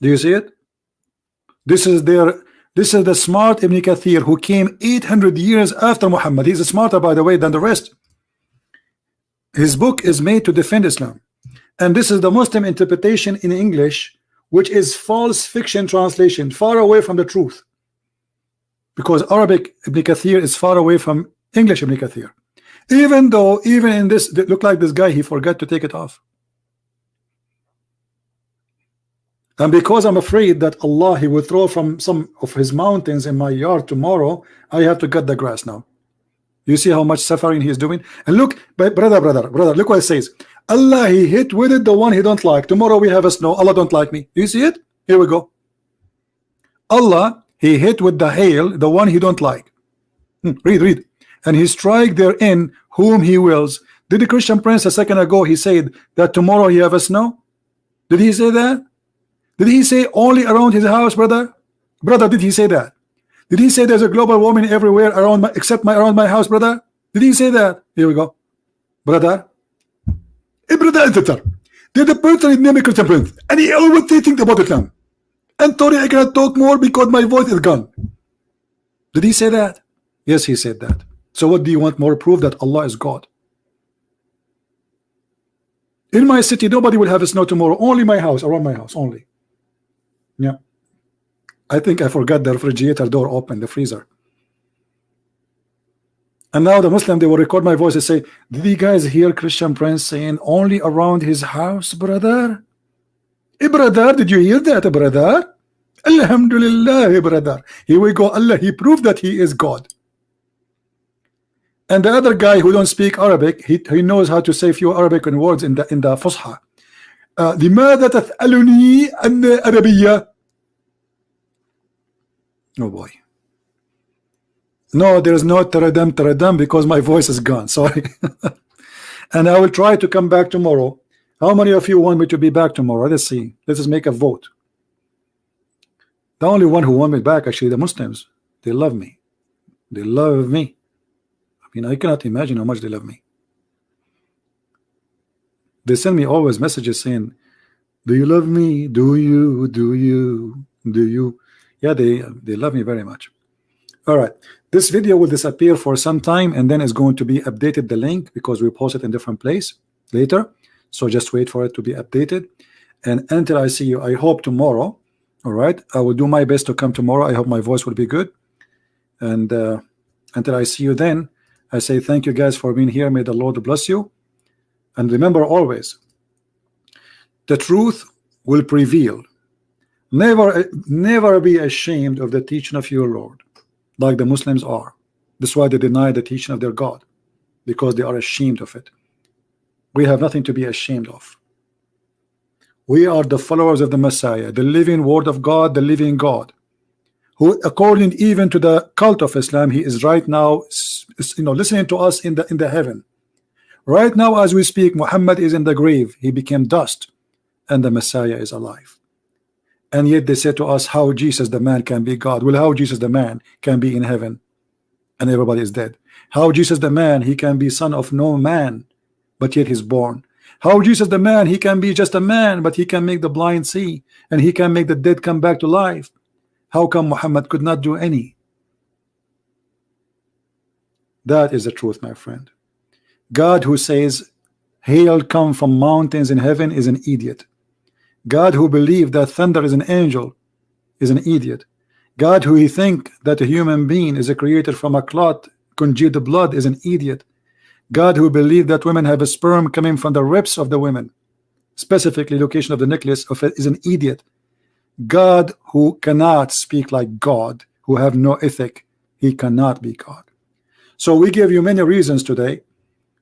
Do you see it? This is the smart Ibn Kathir who came 800 years after Muhammad. He's smarter, by the way, than the rest. His book is made to defend Islam. And this is the Muslim interpretation in English, which is false fiction translation, far away from the truth. Because Arabic Ibn Kathir is far away from English Ibn Kathir. Even though, even in this, look like this guy, he forgot to take it off. And because I'm afraid that Allah, He will throw from some of His mountains in my yard tomorrow, I have to cut the grass now. You see how much suffering He is doing? And look, brother, look what it says. Allah, He hit with it the one He don't like. Tomorrow we have a snow. Allah don't like me. Do you see it? Here we go. Allah, He hit with the hail the one He don't like. Read. And He strike therein whom He wills. Did the Christian Prince a second ago he said that tomorrow He have a snow? Did he say that? Did he say only around his house, brother? Brother, did he say that? Did he say there's a global warming everywhere around except around my house, brother? Did he say that? Here we go. Brother. Hey, brother, they're the person name is Christian Prince. And he always say things about Islam. And sorry, I cannot talk more because my voice is gone. Did he say that? Yes, he said that. So what do you want more proof that Allah is God? In my city, nobody will have a snow tomorrow. Only my house, around my house, only. Yeah. I think I forgot the refrigerator door open, the freezer. And now the Muslim, they will record my voice and say, did you guys hear Christian Prince saying only around his house, brother? Hey, brother, did you hear that, brother? Alhamdulillah, brother. Here we go. Allah, He proved that He is God. And the other guy who don't speak Arabic, he knows how to say few Arabic words in the Fusha. لماذا تسألني عن عربية? Oh boy. No, there is no taradam because my voice is gone. Sorry. And I will try to come back tomorrow. How many of you want me to be back tomorrow? Let's see. Let's just make a vote. The only one who want me back, actually, the Muslims. They love me. They love me. I mean, I cannot imagine how much they love me. They send me always messages saying, do you love me? Do you? Do you? Do you? Yeah, they love me very much. All right. This video will disappear for some time and then it's going to be updated, the link, because we post it in different place later. So just wait for it to be updated. And until I see you, I hope tomorrow, all right, I will do my best to come tomorrow. I hope my voice will be good. And until I see you then, I say thank you guys for being here. May the Lord bless you. And remember always, the truth will prevail. Never be ashamed of the teaching of your Lord, like the Muslims are. That's why they deny the teaching of their God, because they are ashamed of it. We have nothing to be ashamed of. We are the followers of the Messiah, the living word of God, the living God, who, according even to the cult of Islam, he is right now, listening to us in the heaven. Right now, as we speak, Muhammad is in the grave. He became dust, and the Messiah is alive. And yet they say to us, how Jesus the man can be God? Well, how Jesus the man can be in heaven and everybody is dead? How Jesus the man, he can be son of no man, but yet he's born? How Jesus the man, he can be just a man, but he can make the blind see and he can make the dead come back to life? How come Muhammad could not do any? That is the truth, my friend. God who says hail come from mountains in heaven is an idiot. God who believed that thunder is an angel is an idiot. God who he think that a human being is created from a clot congealed blood is an idiot. God who believed that women have a sperm coming from the ribs of the women, specifically location of the necklace of it, is an idiot. God who cannot speak like God, who have no ethic, he cannot be God. So we give you many reasons today,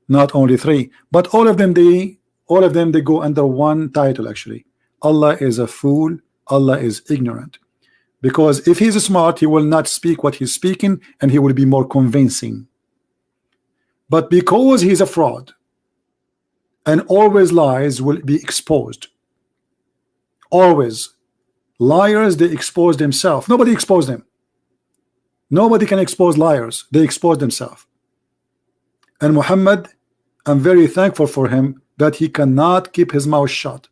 not only three, but all of them they go under one title actually. Allah is a fool, Allah is ignorant. Because if he's smart, he will not speak what he's speaking and he will be more convincing. But because he's a fraud and always lies will be exposed. Always. Liars, they expose themselves. Nobody exposed them. Nobody can expose liars. They expose themselves. And Muhammad, I'm very thankful for him that he cannot keep his mouth shut.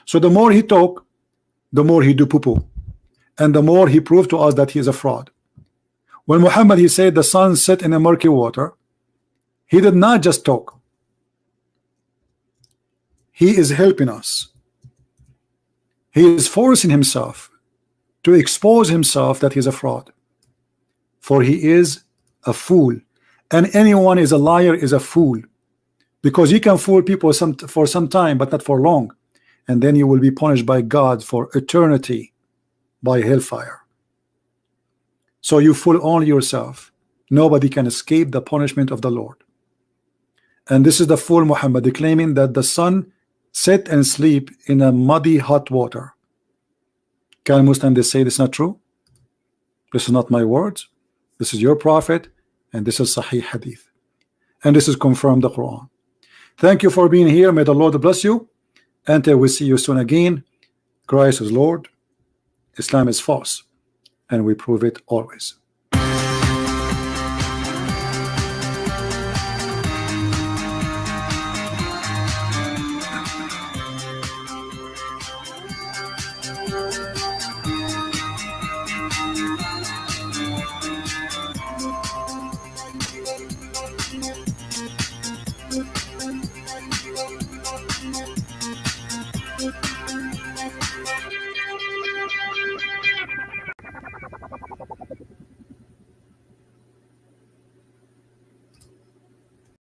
So the more he talk, the more he do poo-poo. And the more he proved to us that he is a fraud. When Muhammad, he said the sun set in a murky water, he did not just talk. He is helping us. He is forcing himself to expose himself that he is a fraud. For he is a fool. And anyone is a liar is a fool. Because you can fool people for some time, but not for long. and then you will be punished by God for eternity by hellfire. So you fool only yourself. Nobody can escape the punishment of the Lord. And this is the fool Muhammad claiming that the sun sit and sleep in a muddy hot water. Can Muslim they say this is not true? This is not my words. This is your prophet, and this is Sahih Hadith, and this is confirmed the Quran. Thank you for being here. May the Lord bless you. Until we see you soon again. Christ is Lord, Islam is false, and we prove it always.